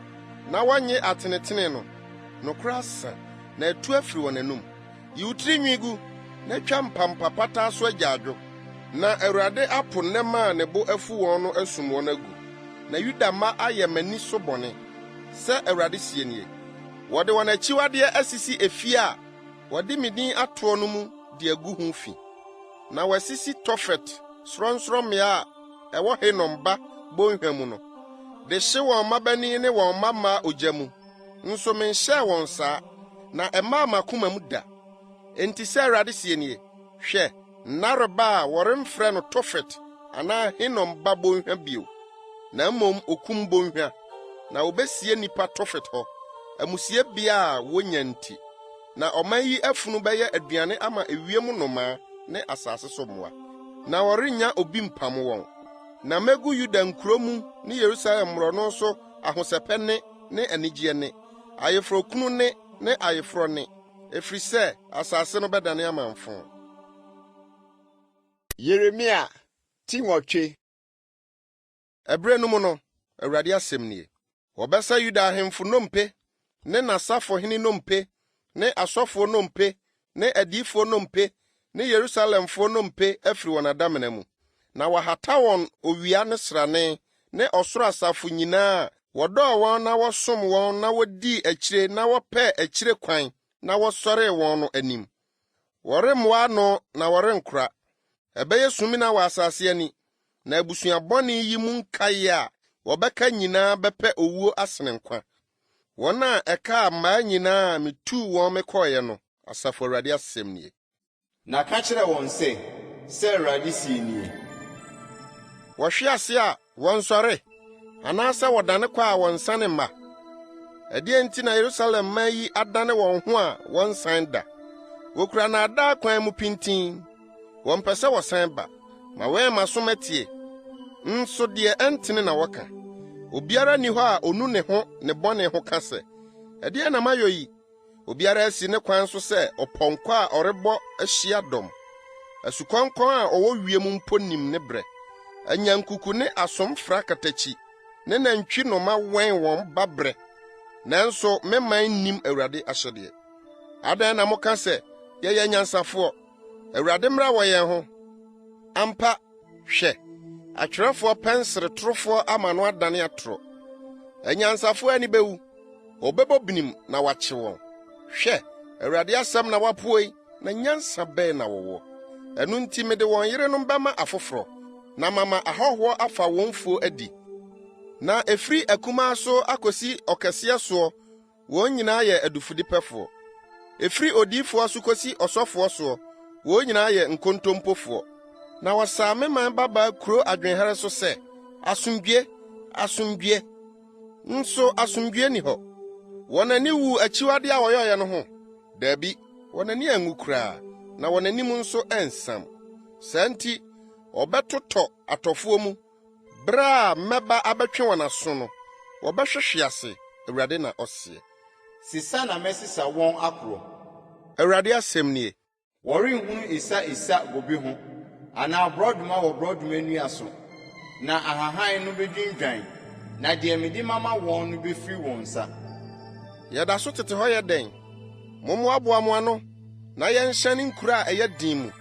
na wɔnye atenetene no. Nokora asa na atu afiri wɔn anum. Yi wo tirinwi gu na twa mpampa pata so agyaadwo. Na Awurade apo nnɛma a ne bo afu wɔn no asum wɔn agu. Na Yuda mma ayɛ m'ani so bɔne. Sɛ Awurade sie nie, wɔde wɔn akyiwadeɛ asisi efie a wɔde me din atoɔ no mu de agu ho fi. Na wɔasisi Tofet sorɔnsorɔmmea a ɛwɔ Henom ba bɔnhwa mu no, de hye wɔn mmabani ne wɔn mmammaa ogya mu. Nso menhyɛɛ wɔn saa, na ɛmaa m'akoma mu da. Enti sɛ Awurade sie nie, hwɛ, nna reba a wɔremfrɛ no Tofet anaa Henom ba bɔnhwa bio, na mmom okum bɔnhwa, na wobesie nipa Tofet hɔ, amusie bea a wonya nti. Na ɔman yi afunu bɛyɛ aduane ama ewiem nnomaa ne asase so mmoa, na wɔrenya obi mpam wɔn. Na megu Yuda nkuro mu ne Yerusalem mmorɔno so ahosɛpɛ ne anigye ne, ayeforokunu ne ayeforo ne, efisɛ asase no bɛdane amanfo. Yeremia Timotwe. Ɛbere no mu no, Awurade asɛm nie. Wɔbɛsa Yuda ahemfo nompe, ne n'asafohene nompe, ne asɔfo nompe, ne adiyifo nompe, ne Yerusalemfo nompe afiri wɔn adamena mu. Na wɔahata wɔn owia ne srane, ne ɔsoro asafo nyinaa. Wɔdɔɔ wɔn na wɔsom wɔn na wodii akyire na wɔpɛɛ akyire kwan na wɔsɔree wɔn no anim. Wɔremmoa no na wɔrenkora. Ɛbɛyɛ sumina wɔ asase ani, na abusua bɔne yi mu nkae a wɔbɛka nyinaa bɛpɛ owuo asene nkwa. Wɔn a ɛkaa mmaa nyinaa metuu wɔn mekɔɔeɛ no, Asafo Awurade asɛm nie. Na ka kyerɛ wɔn sɛ Awurade sie nie. Wɔhwe ase a wɔnsɔre, anaasɛ wɔdane kɔ a wɔnsane mma. Ɛdeɛ nti na Yerusalem mma yi adane wɔn ho a wɔnsan da. Wokura nnaadaa kwan mu pintin. Wɔmpɛ sɛ wɔsan ba, ma wɔɛma so matie. Nso deɛ ɛntene na wɔka. Obiara ni hɔ a onu ne ho ne bɔne ho ka sɛ, ɛdeɛ na mayɔ yi? Obiara asi ne kwan so sɛ ɔpɔnkɔ a ɔrebɔ ahyia dɔm. Asukɔnkɔn a ɔwɔ wiem mpo nim ne brɛ. Anyankuku ne asomfra katakyi, ne nantwi noma wɛn wɔn ba brɛ. Nanso memman nim Awurade ahyɛdeɛ. Adɛn na moka sɛ, yɛyɛ nyansafoɔ? Awurade mmra wɔ yɛn ho. Ampa, hwɛ, atwerɛfoɔ pɛnseretorofoɔ ama no adane atoro. Anyansafoɔ ani bɛwu, ɔbɛbɔ binim na wakye wɔn. Hwɛ, Awurade asɛm na wapoe, na nyansa bɛn na wɔwɔ. Ɛno nti mede wɔn yerenom bɛma afoforɔ, na mama ahɔhoɔ afa wɔn fuo adi. Na efiri akumaa so akosi ɔkɛseɛ soɔ, wɔn nyinaa yɛ adufudipɛfoɔ. Efiri odiyifoɔ so kosi ɔsɔfoɔ soɔ, wɔn nyinaa yɛ nkontompofoɔ. Na wɔsaa me man babaa kuro adwenhere so sɛ, asomdwie, asomdwie. Nso asomdwie ni hɔ. Wɔn ani wu akyiwade a wɔyɛɛ no ho. Dabi, wɔn ani angu koraa, na wɔn anim nso ansam. Saa nti, ɔbɛtotɔ atɔfoɔ mu. Bere a mmɛba abɛtwe wɔn aso no, wɔbɛhwehwe ase, Awurade na ɔseɛ. Sisa na mɛsesa wɔn akoro. Awurade asɛm nie. Wɔrenhunu isa bobe ho, anaa borɔdoma wɔ borɔdoma nnua so. Na ahahan no bedwindwan, na deɛ mede mama wɔn no befiri wɔn nsa. Yɛda so tete hɔ yɛ dɛn. Mommoaboa mo ano, na yɛnhyɛne nkuro a ɛyɛ den mu,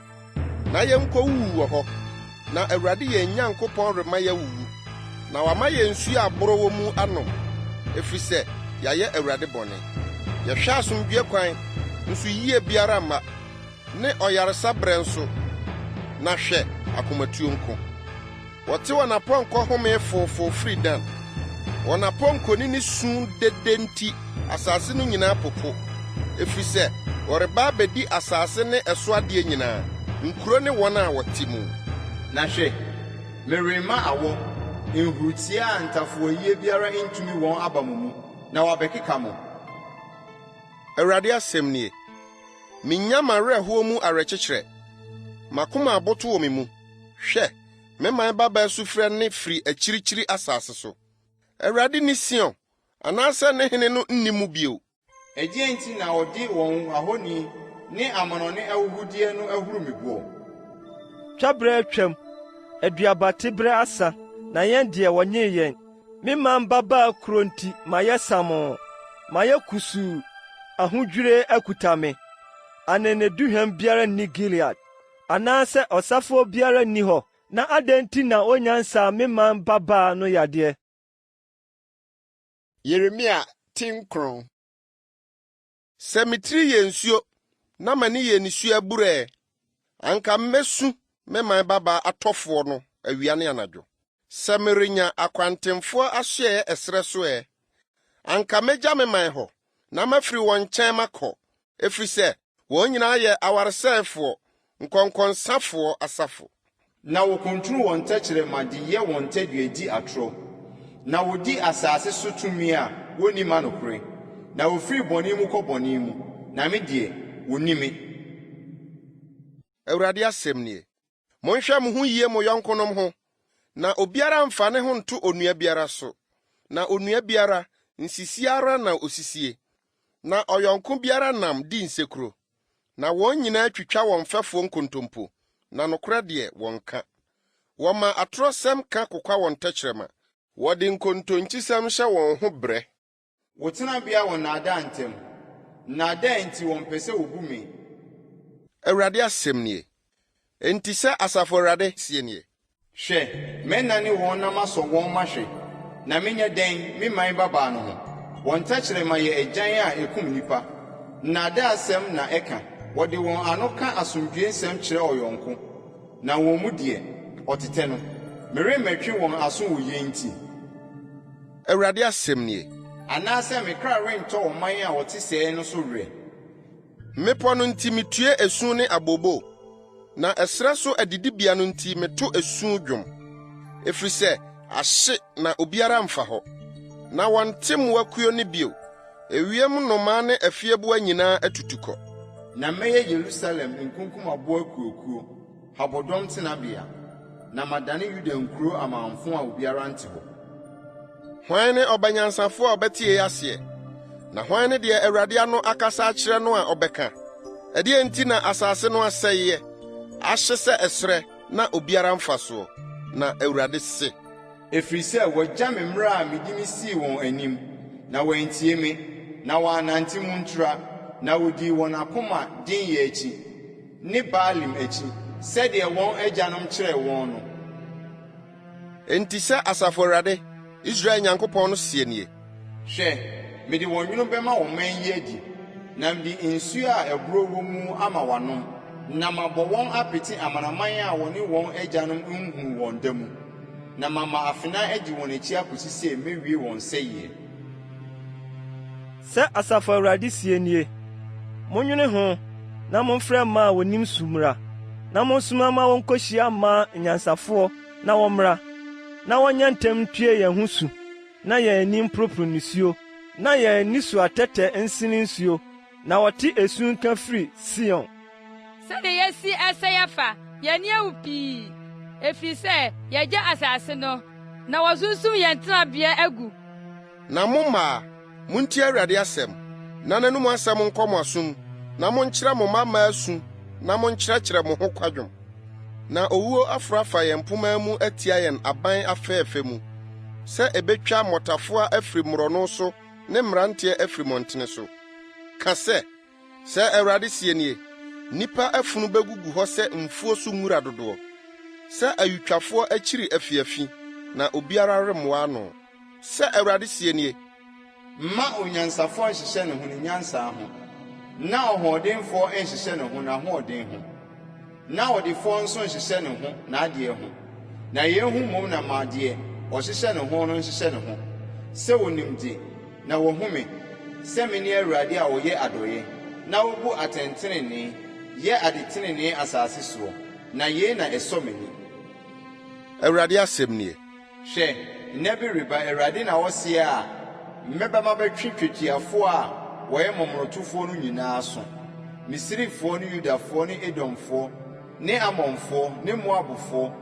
na yɛnkɔwuwu wɔ hɔ. Na Awurade yɛn Nyankopɔn rema yɛwuwu, na wama yɛn nsu a aboro wɔ mu anom, efisɛ yɛayɛ Awurade bɔne. Yɛhwɛ asomdwie kwan, nso yiye biara mma, ne ɔyaresa brɛ nso, na hwɛ akomatuo nko. Wɔte wɔn apɔnkɔ home foofoo firi Dan. Wɔn apɔnkɔni ne su dede nti asase no nyinaa popo, efisɛ wɔreba abɛdi asase ne ɛso adeɛ nyinaa, nkuro ne wɔn a wɔte mu. Na hwɛ, merema awɔ, nhurutia a ntafoɔyie biara ntumi wɔn aba mo mu, na wɔabɛkeka mo. Awurade asɛm nie. Minya m'awerɛhoɔ mu awerɛkyekyerɛ. Makoma aboto wɔ me mu. Hwɛ, me man babaa sufrɛ ne firi akyirikyiri asase so. Awurade ni Sion, anaasɛ ne hene no nni mu bio. Ɛdeɛn nti na ɔde wɔn ahoni ne amanɔne ahuhudeɛ no ahuru me boɔ? Twabere atwam, aduabate bere asa, na yɛn deɛ wɔnyee yɛn. Me man babaa kuro nti mayɛ samoo, mayɛ kusuu, ahodwire akuta me. Ananaduhwam biara nni Gilead, anaasɛ ɔsafo biara nni hɔ. Na adɛn nti na onyansa me man babaa no yadeɛ? Yeremia tinkron. Sɛ mitiri yɛ nsuo, na m'ani yɛ nisuo aburɛ, anka mmesu me man babaa atɔfoɔ no awia ne anadwo. Sɛ merenya akwantemfoɔ ahyɛ ɛsrɛ so anka megya me man hɔ, na mafiri wɔn nkyɛn makɔ, efisɛ wɔn nyinaa yɛ awaresɛefoɔ, nkɔnkɔnsafoɔ asafo. Na wɔkuntunu wɔn tɛkyerɛma de yɛ wɔn tadua di atorɔ. Na wodi asaase so tumi a wonni ma nokorɛ. Na wofiri bɔne mu kɔ bɔne mu, na me deɛ wonni me. Awurade asɛm nie. Monhwɛ mo ho yie mo yɔnkonom ho, na obiara mfa ne ho nto onua biara so. Na onua biara nsisi ara na osisie. Na ɔyɔnko biara nam di nsekuro. Na wɔn nyinaa twitwa wɔn fɛfoɔ nkontompo, na nokorɛ deɛ wɔnka. Wɔma atorɔsɛm ka kokwa wɔn tɛkyerɛma. Wɔde nkontonkyisɛm hyɛ wɔn ho brɛ. Wɔtenabea wɔ nnaadaa ntam. Nnaadaa nti wɔmpɛ sɛ wobu me. Awurade asɛm nie. Enti sɛ Asafo Awurade sie nie. Hwɛ, mɛnane wɔn na masɔ wɔn mahwɛ. Na menyɛ dɛn me man babaa no ho. Wɔn tɛkyerɛma yɛ agyan a ekum nipa. Nnaadaa asɛm na ɛka. Wɔde wɔn ano ka asomdwoe nsɛm kyerɛ ɔyɔnko. Na wɔn mu deɛ, ɔtetɛ no. Meremmɛtwe wɔn aso wɔ yɛn nti. Awurade asɛm nie. Anaasɛ me kra rentɔ ɔman a wɔte sɛɛ no so werɛ. Mmepɔ no nti mitue esu ne abobo, na ɛsrɛ so adidibea no nti meto esu dwom. Efisɛ ahye na obiara mfa hɔ. Na wɔnte mmoakuo ne bio. Ewiem nnomaa ne afieboa nyinaa atutukɔ. Na mɛyɛ Yerusalem nkunkum aboa kuokuo, habɔdɔm tenabea. Na madane Yuda nkuro amanfo a obiara nte hɔ. Hwan ne ɔbanyansafo a ɔbɛtie aseɛ? Na hwan ne deɛ Awurade ano akasa akyerɛ no a ɔbɛka? Ɛdeɛ nti na asase no asɛeɛ, ahye sɛ ɛsrɛ na obiara mfa soɔ. Na Awurade se, ɛfiri sɛ wɔagya me mmara a mede me sii wɔn anim, na wɔantie me, na wɔanante mu ntura, na wodii wɔn akoma den yɛ akyi, ne Baalim akyi, sɛdeɛ wɔn agyanom kyerɛɛ wɔn no. Enti sɛ Asafo Awurade, Israel Nyankopɔn no sie nie. Hwɛ, mede wɔn nwunu bɛma wɔn man yi adi, na mede nsuo a ɛboro wɔ mu ama wɔanom, na mabɔ wɔn apete amanaman a wɔne wɔn agyanom nhu wɔn da mu, na mama afena adi wɔn akyi akosi sɛ mewie wɔn sɛyɛ. Sɛ Asafo Awurade sie nie, monnwene ho, na momfrɛ mmaa a wonim sumra, na monsoma ma wɔnkɔhyia mmaa nyansafoɔ na wɔmmra, na wɔnyɛ ntɛm ntue yɛn ho su, na yɛn ani mporoporo nisuo, na yɛn ani so atɛtɛ nsene nsuo, na wɔte esu nka firi Sion. Sɛde yɛsi ɛsɛ yɛfa, yɛne awu pii, efisɛ yɛgye asase no, na wɔsunsum yɛn tenabea agu. Na mo mmaa, muntie Awurade asɛm, na n'anom asɛm nkɔ mo asom, na monkyerɛ mo mmammaa asu, na monkyerɛkyerɛ mo ho kwadwom. Na owuo aforo afa yɛn mpoma mu atia yɛn aban afɛɛfɛ mu, sɛ ebetwa mmɔtafoa afiri mmorɔno so ne mmeranteɛ afiri mmɔntene so. Ka sɛ Awurade sie nie, nnipa afunu begugu hɔ sɛ mfuo so nwura dodoɔ, sɛ ayutwafoɔ akyiri afiafi, na obiara remmoa ano. Sɛ Awurade sie nie, mma onyansafoɔ nhyehyɛ ne ho ne nyansa ho, na ɔhoɔdenfoɔ nhyehyɛ ne ho n'ahoɔden ho, na ɔdefoɔ nso nhyehyɛ ne ho n'adeɛ ho. Na yɛn ho mmom na maadeɛ ɔhyehyɛ ne ho no nhyehyɛ ne ho, sɛ wonim de, na wɔhome, sɛ me ne Awurade a wɔyɛ adɔeɛ, na wobu atɛntenenee, yɛ adetenenee asase soɔ, na yei na ɛsɔ m'ani. Awurade asɛm nie. Hwɛ, nna bi reba, Awurade na wɔseɛ a mmɛbɛma bɛtwe twetiafoɔ a wɔyɛ mmɔmorotofoɔ no nyinaa so, Misirifoɔ ne Yudafoɔ ne Edomfoɔ ne Amonfoɔ ne Moabfoɔ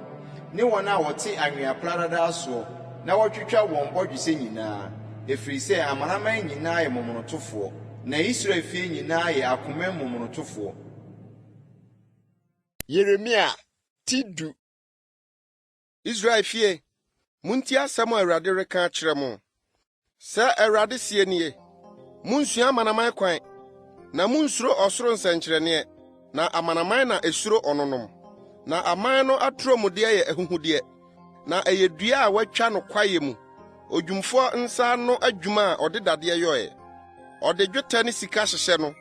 ne wɔn a wɔte anwea pradadaa soɔ, na wɔtwitwa wɔn bɔdwesɛ nyinaa. efisɛ amanaman nyinaa yɛ momonotofoɔ, na Israel fie nyinaa yɛ akoma momonotofoɔ. Yeremia tidu. Israel fie, muntie asɛm a Awurade reka akyerɛ mo. Sɛ Awurade sie nie, munsua amanaman kwan, na munsuro ɔsoro nsɛnkyerɛnneɛ, na amanaman na esuro ɔnonom. Na aman no atoromudeɛ yɛ ahuhudeɛ, na ɛyɛ dua a wɔatwa no kwaeɛ mu. Odwumfoɔ nsa no adwuma a ɔde dadeɛ yɔe. Ɔde dwetɛ ne sika hyehyɛ no,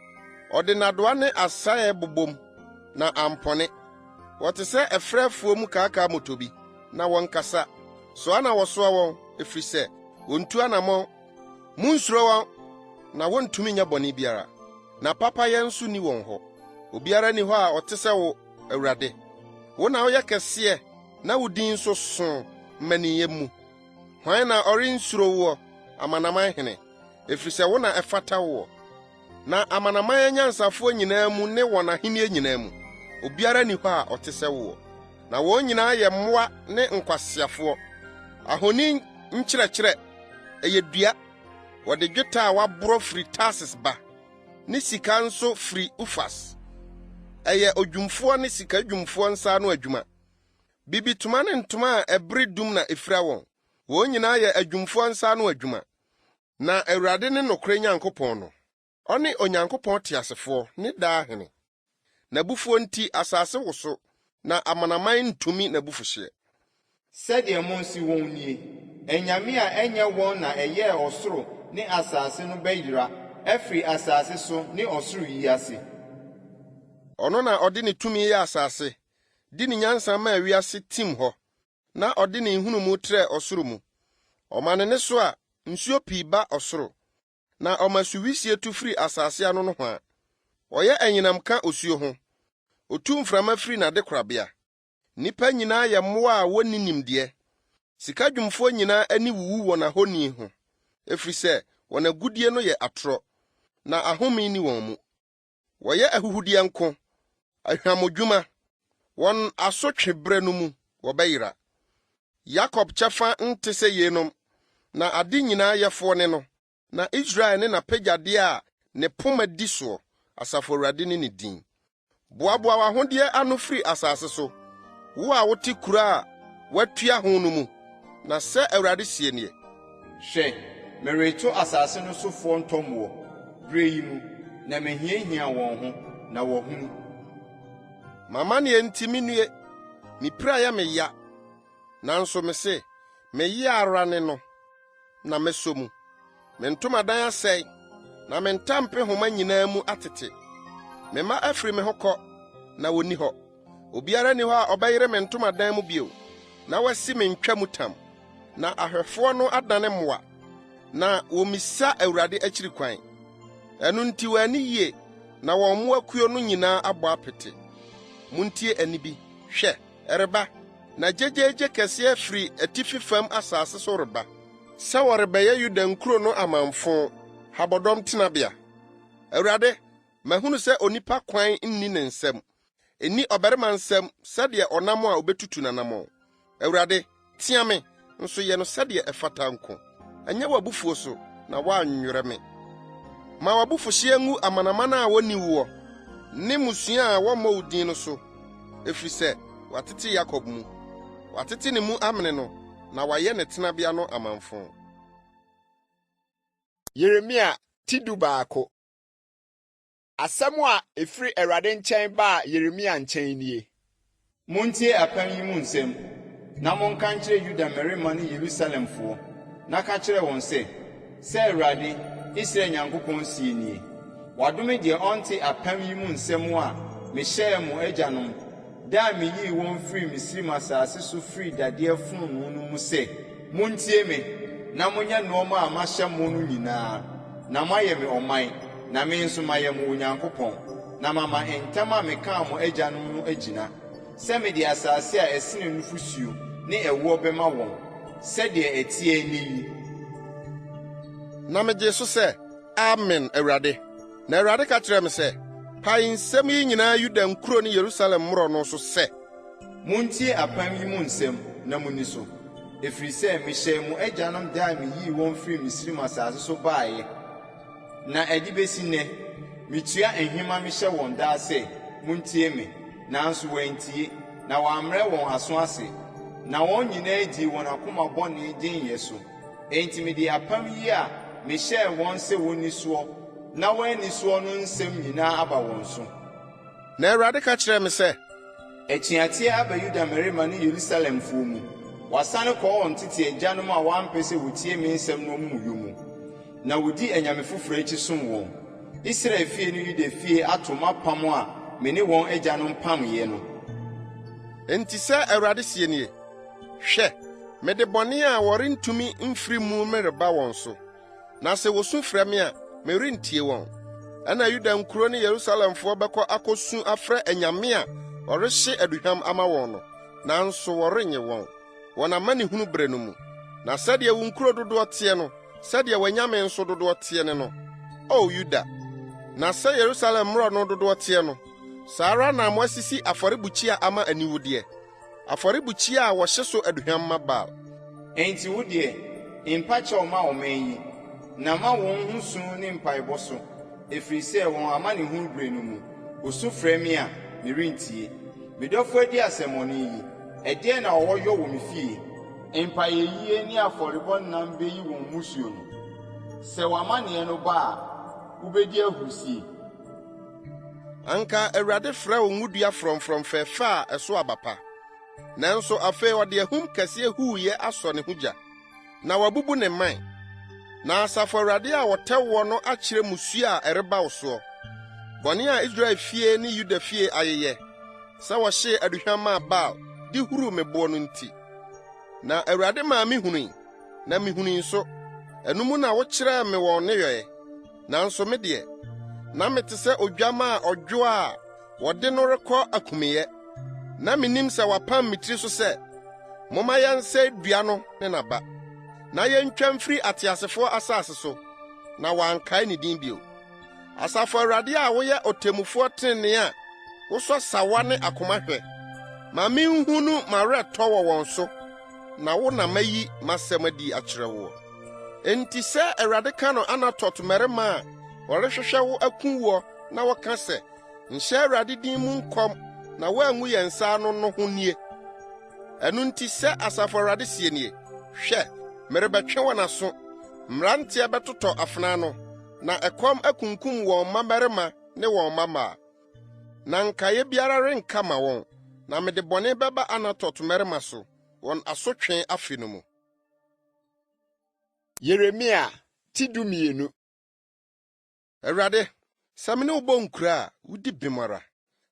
ɔde nadoa ne asae bobom, na ampɔne. Wɔte sɛ ɛfrɛfoɔ mu kaakaa motobi, na wɔnkasa. So ana wɔsoa wɔn, efisɛ wontu anammɔn. Munsuro wɔn, na wontumi nyɛ bɔne biara. Na papayɛ nso ni wɔn hɔ. Obiara ni hɔ a ɔte sɛ wo, Awurade. Wo na woyɛ kɛseɛ, na wo din nso so mmaniyɛ mu. Hwan na ɔrensuro wo, amanaman hene, efisɛ wo na ɛfata wo. Na amanaman anyansafoɔ nyinaa mu ne wɔn ahenni nyinaa mu, obiara ni hɔ a ɔte sɛ wo. Na wɔn nyinaa yɛ mmoa ne nkwaseafoɔ. Ahoni nkyerɛkyerɛ, ɛyɛ dua. Wɔde dwetɛ a waborɔ firi Tarsis ba, ne sika nso firi Ufas. Ɛyɛ odwumfoɔ ne sika dwumfoɔ nsa no adwuma. Bibituma ne ntoma a ɛbere dum na efira wɔn. Wɔn nyinaa yɛ adwumfoɔ nsa no adwuma. Na Awurade ne nokorɛ Nyankopɔn no, ɔne Onyankopɔn teasefoɔ ne daa hene. N'abufuo nti asase woso, na amanaman ntumi n'abufuhyeɛ. Sɛdeɛ monsi wɔn nie, anyame a ɛnyɛ wɔn na ɛyɛɛ ɔsoro ne asase no bɛyera ɛfiri asase so ne ɔsoro yiase. Ɔno na ɔde ne tumi yɛ asase, di ne nyansa maa wiase tim hɔ, na ɔde ne nhunumu trɛ ɔsoro mu. Ɔma ne so a nsuo pii ba ɔsoro, na ɔma suwisie tu firi asase ano no ho a. Ɔyɛ anyinam ka osuo ho, otu mframa firi n'adekorabea. Nnipa nyinaa yɛ mmoa a wonni nimdeɛ. Sika dwumfoɔ nyinaa ani wuwu wɔ n'ahoni ho, efisɛ wɔn agudie no yɛ atorɔ, na ahome ni wɔn mu. Wɔyɛ ahuhudeɛ nko, ahwamodwuma. Wɔn asotwe bere no mu wɔbɛyera. Yakob kyɛfa nte sɛ yenom, na ade nyinaa yɛfoɔ ne no. Na Israel ne n'apagyadeɛ a ne poma di soɔ, Asafo Awurade ne ne din. Boaboa w'ahodeɛ ano firi asase so, wo a wote kura a watua ho no mu. Na sɛ Awurade sie nie, hwɛ, mereto asase no sofoɔ ntɔmmoɔ bere yi mu, na mehiahia wɔn ho, na wɔhunu. Mama ne ntimi nnue, mipira ya meya, nanso me se, meya ara ne no, na meso mu. Me ntomadan asɛe, na me ntampe homa nyinaa mu atete. Me ma afiri me ho kɔ, na wonni hɔ. Obiara ni hɔ a ɔbɛyere me ntomadan mu bio, na wasi me ntwa mu tam. Na ahwɛfoɔ no adane mmoa, na womisa Awurade akyiri kwan. Ɛno nti wɔani yie, na wɔn mmoakuo no nyinaa abɔ apete. Muntie ani bi, hwɛ, ɛreba, na gyegyeegye kɛseɛ firi atifi fam asase so reba. Sɛ wɔrebɛyɛ Yuda nkuro no amanfo, habɔdɔm tenabea. Awurade, mahunu sɛ onipa kwan nni ne nsɛm, enni ɔbarima nsɛm sɛdeɛ ɔnam a obetutu nanam. Awurade, tia me, nso yɛ no sɛdeɛ ɛfata nko. Ɛnyɛ w'abufuo so, na woannwerɛ me. Ma w'abufuhyeɛ ngu amanaman a wonni woɔ, ne musua a wɔmmɔ wo din no so, efisɛ watete Yakob mu, watete ne mu amene no, na wayɛ ne tenabea no amanfo. Yeremia tidu baako. Asɛm a efiri Awurade nkyɛn baa Yeremia nkyɛn nie. Montie apam yi mu nsɛm, na monka nkyerɛ Yuda mmarima ne Yerusalemfoɔ, na ka kyerɛ wɔn sɛ Awurade, Israel Nyankopɔn sie nie. Wadome deɛ ɔnte apam yi mu nsɛm a mehyɛɛ mo agyanom, da a meyii wɔn firi Misrim asase so firi dadeɛ fononoo no mu sɛ, montie me, na monyɛ nneɛma a mahyɛ mo no nyinaa, na moayɛ me ɔman, na me nso mayɛ mo Onyankopɔn, na mama ntam a mekaa mo agyanom no agyina, sɛ mede asase a ɛsene nufusuo ne ɛwoɔ bɛma wɔn, sɛdeɛ ɛteɛ ne yi. Na megye so sɛ, Amen, Awurade. Na Awurade ka kyerɛ me sɛ, pae nsɛm yi nyinaa Yuda nkuro ne Yerusalem mmorɔ no so sɛ, montie apam yi mu nsɛm na munni so. efisɛ mehyɛ mo agyanom da a meyii wɔn firi Misrim asase so baeɛ, na ɛde besi nnɛ mitua nhema mehyɛ wɔn daa sɛ muntie me, nanso wɔantie, na wɔammrɛ wɔn aso ase, na wɔn nyinaa di wɔn akoma bɔne gyenyɛ so. Enti mede apam yi a mehyɛɛ wɔn sɛ wɔnni soɔ, na wɔanni soɔ no nsɛm nyinaa aba wɔn so. Na Awurade ka kyerɛɛ me sɛ, Atuateɛ aba Yuda mmarima ne Yerusalemfoɔ mu. Wɔasane kɔɔ wɔn tete agyanom a wɔampɛ sɛ wotie me nsɛm no mmuyɔ mu, na wodi anyame foforɔ akyi som wɔn. Israel fie ne Yuda fie ato m'apam a me ne wɔn agyanom pamyɛ no. enti sɛ Awurade sie nie, hwɛ, mede bɔne a wɔrentumi mfiri mu mereba wɔn so, na sɛ wosu frɛ me a merentie wɔn. Ɛna Yuda nkuro ne Yerusalemfoɔ bɛkɔ akɔsu afrɛ anyame a ɔrehye aduhwam ama wɔn no, nanso wɔrennye wɔn. Wɔn amanehunu bere no mu. Na sɛdeɛ wo nkuro dodoɔ teɛ no, sɛdeɛ w'anyame nso dodoɔ teɛ ne no, o Yuda. Na sɛ Yerusalem mmorɔ no dodoɔ teɛ no, saa ara na moasisi afɔrebukyia ama aniwudeɛ, afɔrebukyia a wɔhye so aduhwam ma Baal. Enti wo deɛ, mpa kyɛw ma ɔman yi, na ma wɔn ho su ne mpaebɔ so, efisɛ wɔn amanehunu bere no mu, wosu frɛ me a merentie. Medɔfo adi asɛmmɔne yi, ɛdeɛn na wɔyɔ wɔ me fie? Mpayɛyie ne afɔrebɔ nnam beyi wɔn musuo no. Sɛ w'amanneɛ no ba a, wobɛdi ahurusie. Anka Awurade frɛ wo ngudua frɔmfrɔm fɛɛfɛ a ɛso aba pa. Nanso afei ɔde ahum kɛseɛ huuyɛ asɔ ne ho gya, na wabubu ne mman. Na Asafo Awurade a wɔtɛw wɔ no akyerɛ musua a ɛreba wo soɔ. Bɔne a Israel fie ne Yuda fie ayeyɛ, sɛ wɔhyee aduhwam maa Baal de huru me boɔ no nti. Na Awurade maa me hunui, na mihunui nso. Ɛno mu na wokyerɛɛ me wɔn ne yɔe. Nanso me deɛ, na mete sɛ odwama a ɔdwo a wɔde no rekɔ akumeyɛ. Na minim sɛ wapam me tiri so sɛ, momma yɛnsɛ dua no ne n'aba, na yɛntwa mfiri ateasefoɔ asase so, na wɔankae ne din bio. Asafo Awurade a woyɛ otemmufoɔ trenee a wosɔ sawa ne akoma hwɛ, ma menhu no mawerɛtɔ wɔ wɔn so, na wo na mayi m'asɛm adi akyerɛ wo. Enti sɛ Awurade ka no Anatot mmarima a wɔrehwehwɛ wo akum wo na wɔka sɛ, nhyɛ Awurade din mu nkɔm na woangu yɛn nsa no ho nie. Ɛno nti sɛ Asafo Awurade sie nie, hwɛ, merebɛtwe wɔn aso, mmeranteɛ bɛtotɔ afena no, na ɛkɔm akunkum wɔn mmabarima ne wɔn mmabaa. Na nkaeɛ biara renka ma wɔn, na mede bɔne bɛba Anatot mmarima so, wɔn asotwe afe no mu. Yeremia ti 12. Awurade, sɛ me ne wo bɔ nkura a, wodi bem ara,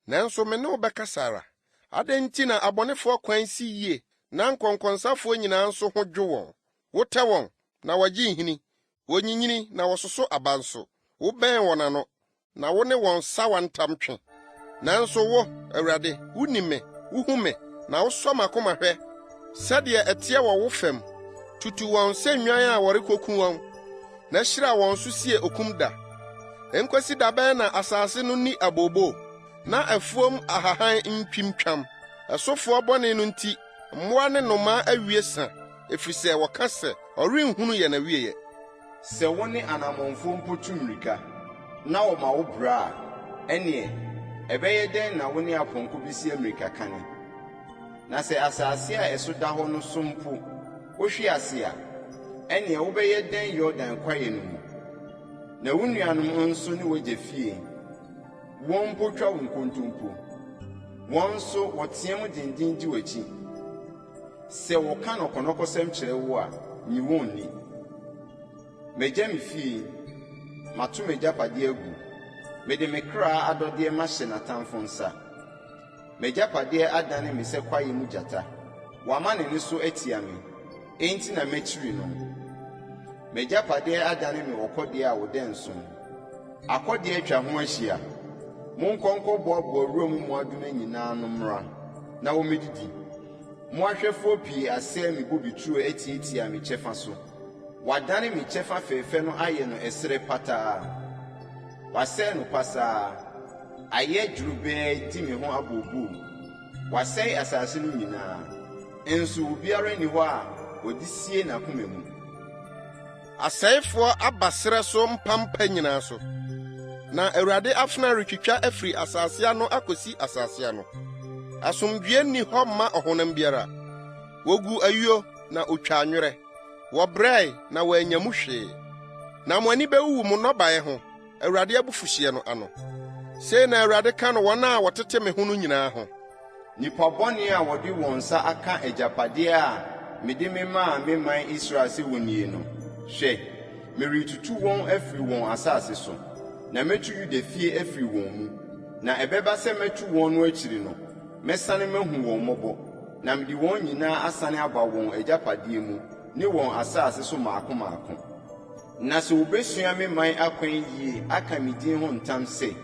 nanso me ne wo bɛkasa ara. Adɛn nti na abɔnefoɔ kwan si yie, na nkɔnkɔnsafoɔ nyinaa nso ho dwo wɔn? Wotɛ wɔn, na wɔgye nhini, wonyinyini na wɔsoso aba nso. Wobɛn wɔn ano, na wo ne wɔn sawa ntam twe. Nanso wo, Awurade, wunim me, wuhu me, na wosɔ m'akoma hwɛ. Sɛdeɛ ɛteɛ wɔ wo fam, tutu wɔn sɛ nnwan a wɔrekoku wɔn, na hyira wɔn so sie okum da. Enkwasi da bɛn na asase no ni abobo, na afuom ahahan ntwimtwam. Ɛsofoɔ bɔne no nti, mmoa ne nnomaa awie sa, efisɛ wɔka sɛ, ɔrenhunu yɛn awieɛ. Sɛ wo ne anammɔnfoɔ mpo tu mmirika, na wɔma wo bra a, ɛneɛ, ɛbɛyɛ dɛn na wo ne apɔnkɔ bɛsi mmirika kane? Na sɛ asase a ɛso da hɔ no so mpo, wohwe ase a, ɛneɛ wobɛyɛ dɛn Yordan kwaeɛ no mu? Na wo nuanom nso ne wagya fie, wɔn mpo twa wo nkontompo, wɔn nso wɔteɛ mu denden di w'akyi. Sɛ wɔka nɔkɔnɔkɔsɛm kyerɛ wo a, nyi wɔn nni. Magya me fie, mato m'agyapadeɛ agu, mede me kra adɔdeɛ mahyɛ n'atamfo nsa. M'agyapadeɛ adane me sɛ kwaeɛ mu gyata, wama n'ani so atia me, enti na mɛkyiri no. M'agyapadeɛ adane me ɔkɔdeɛ a wodɛ nson. Akɔdeɛ atwa ho ahyia, monkɔnkɔ boaboa wuram mmoadoma nyinaa no mmra, na wɔmmɛdidi. Mo ahwɛfoɔ pii asɛe me bobituro atiatia me kyɛfa so. Wadane me kyɛfa fɛɛfɛ no ayɛ no ɛsere pataa. Wasɛe no pasaa, ayɛ dworobɛɛ di me ho abooboo. Wasɛe asase no nyinaa, nso obiara nni hɔ a wɔde sie n'akoma mu. Asɛefoɔ aba serɛ so mpampa nyinaa so, na Awurade afena retwitwa afiri asase ano akosi asase ano. Asomdwoe nni hɔ mma ɔhonam biara. Wogu ayuo na otwa anwerɛ. Wɔbrɛe na wɔanya mu hwee. Na mo ani bɛwuwu mo nnɔbae ho, Awurade abufuhyeɛ no ano. Sei na Awurade ka no wɔn a wɔtete me ho no nyinaa ho. Nnipa bɔne a wɔde wɔn nsa aka agyapadeɛ a mede me maa me man Israel sɛ wɔnnie no. Hwɛ, meretutu wɔn afiri wɔn asase so, na metu Yuda fie afiri wɔn mu. Na ɛbɛba sɛ metu wɔn no akyiri no, mɛsane mahu wɔn mmɔbɔ, na mede wɔn nyinaa asane aba wɔn agyapadeɛ mu ne wɔn asase so maako maako. Na sɛ wobesua me man akwan yie aka me din ho ntam sɛ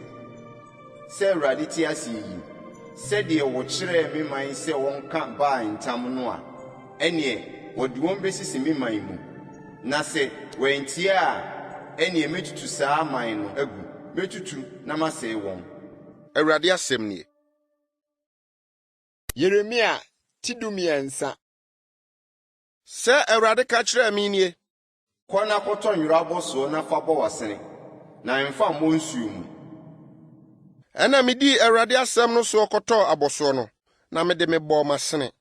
Awurade te ase yi, sɛdeɛ wɔkyerɛɛ me man sɛ wɔnka baa ntam no a, ɛneɛ wɔde wɔn besisi me man mu. Na sɛ wɔantie a, ɛneɛ metutu saa man no agu. Metutu na masɛe wɔn. Awurade asɛm nie. Yeremia tidumiɛnsa. Sɛ Awurade ka kyerɛɛ me nie, Kɔ na kɔtɔ nwera abɔsoɔ na fa bɔ w'asene, na mfa mmɔ nsuo mu. ɛna medii Awurade asɛm no so kɔtɔɔ abɔsoɔ no, na mede me bɔɔ m'asene.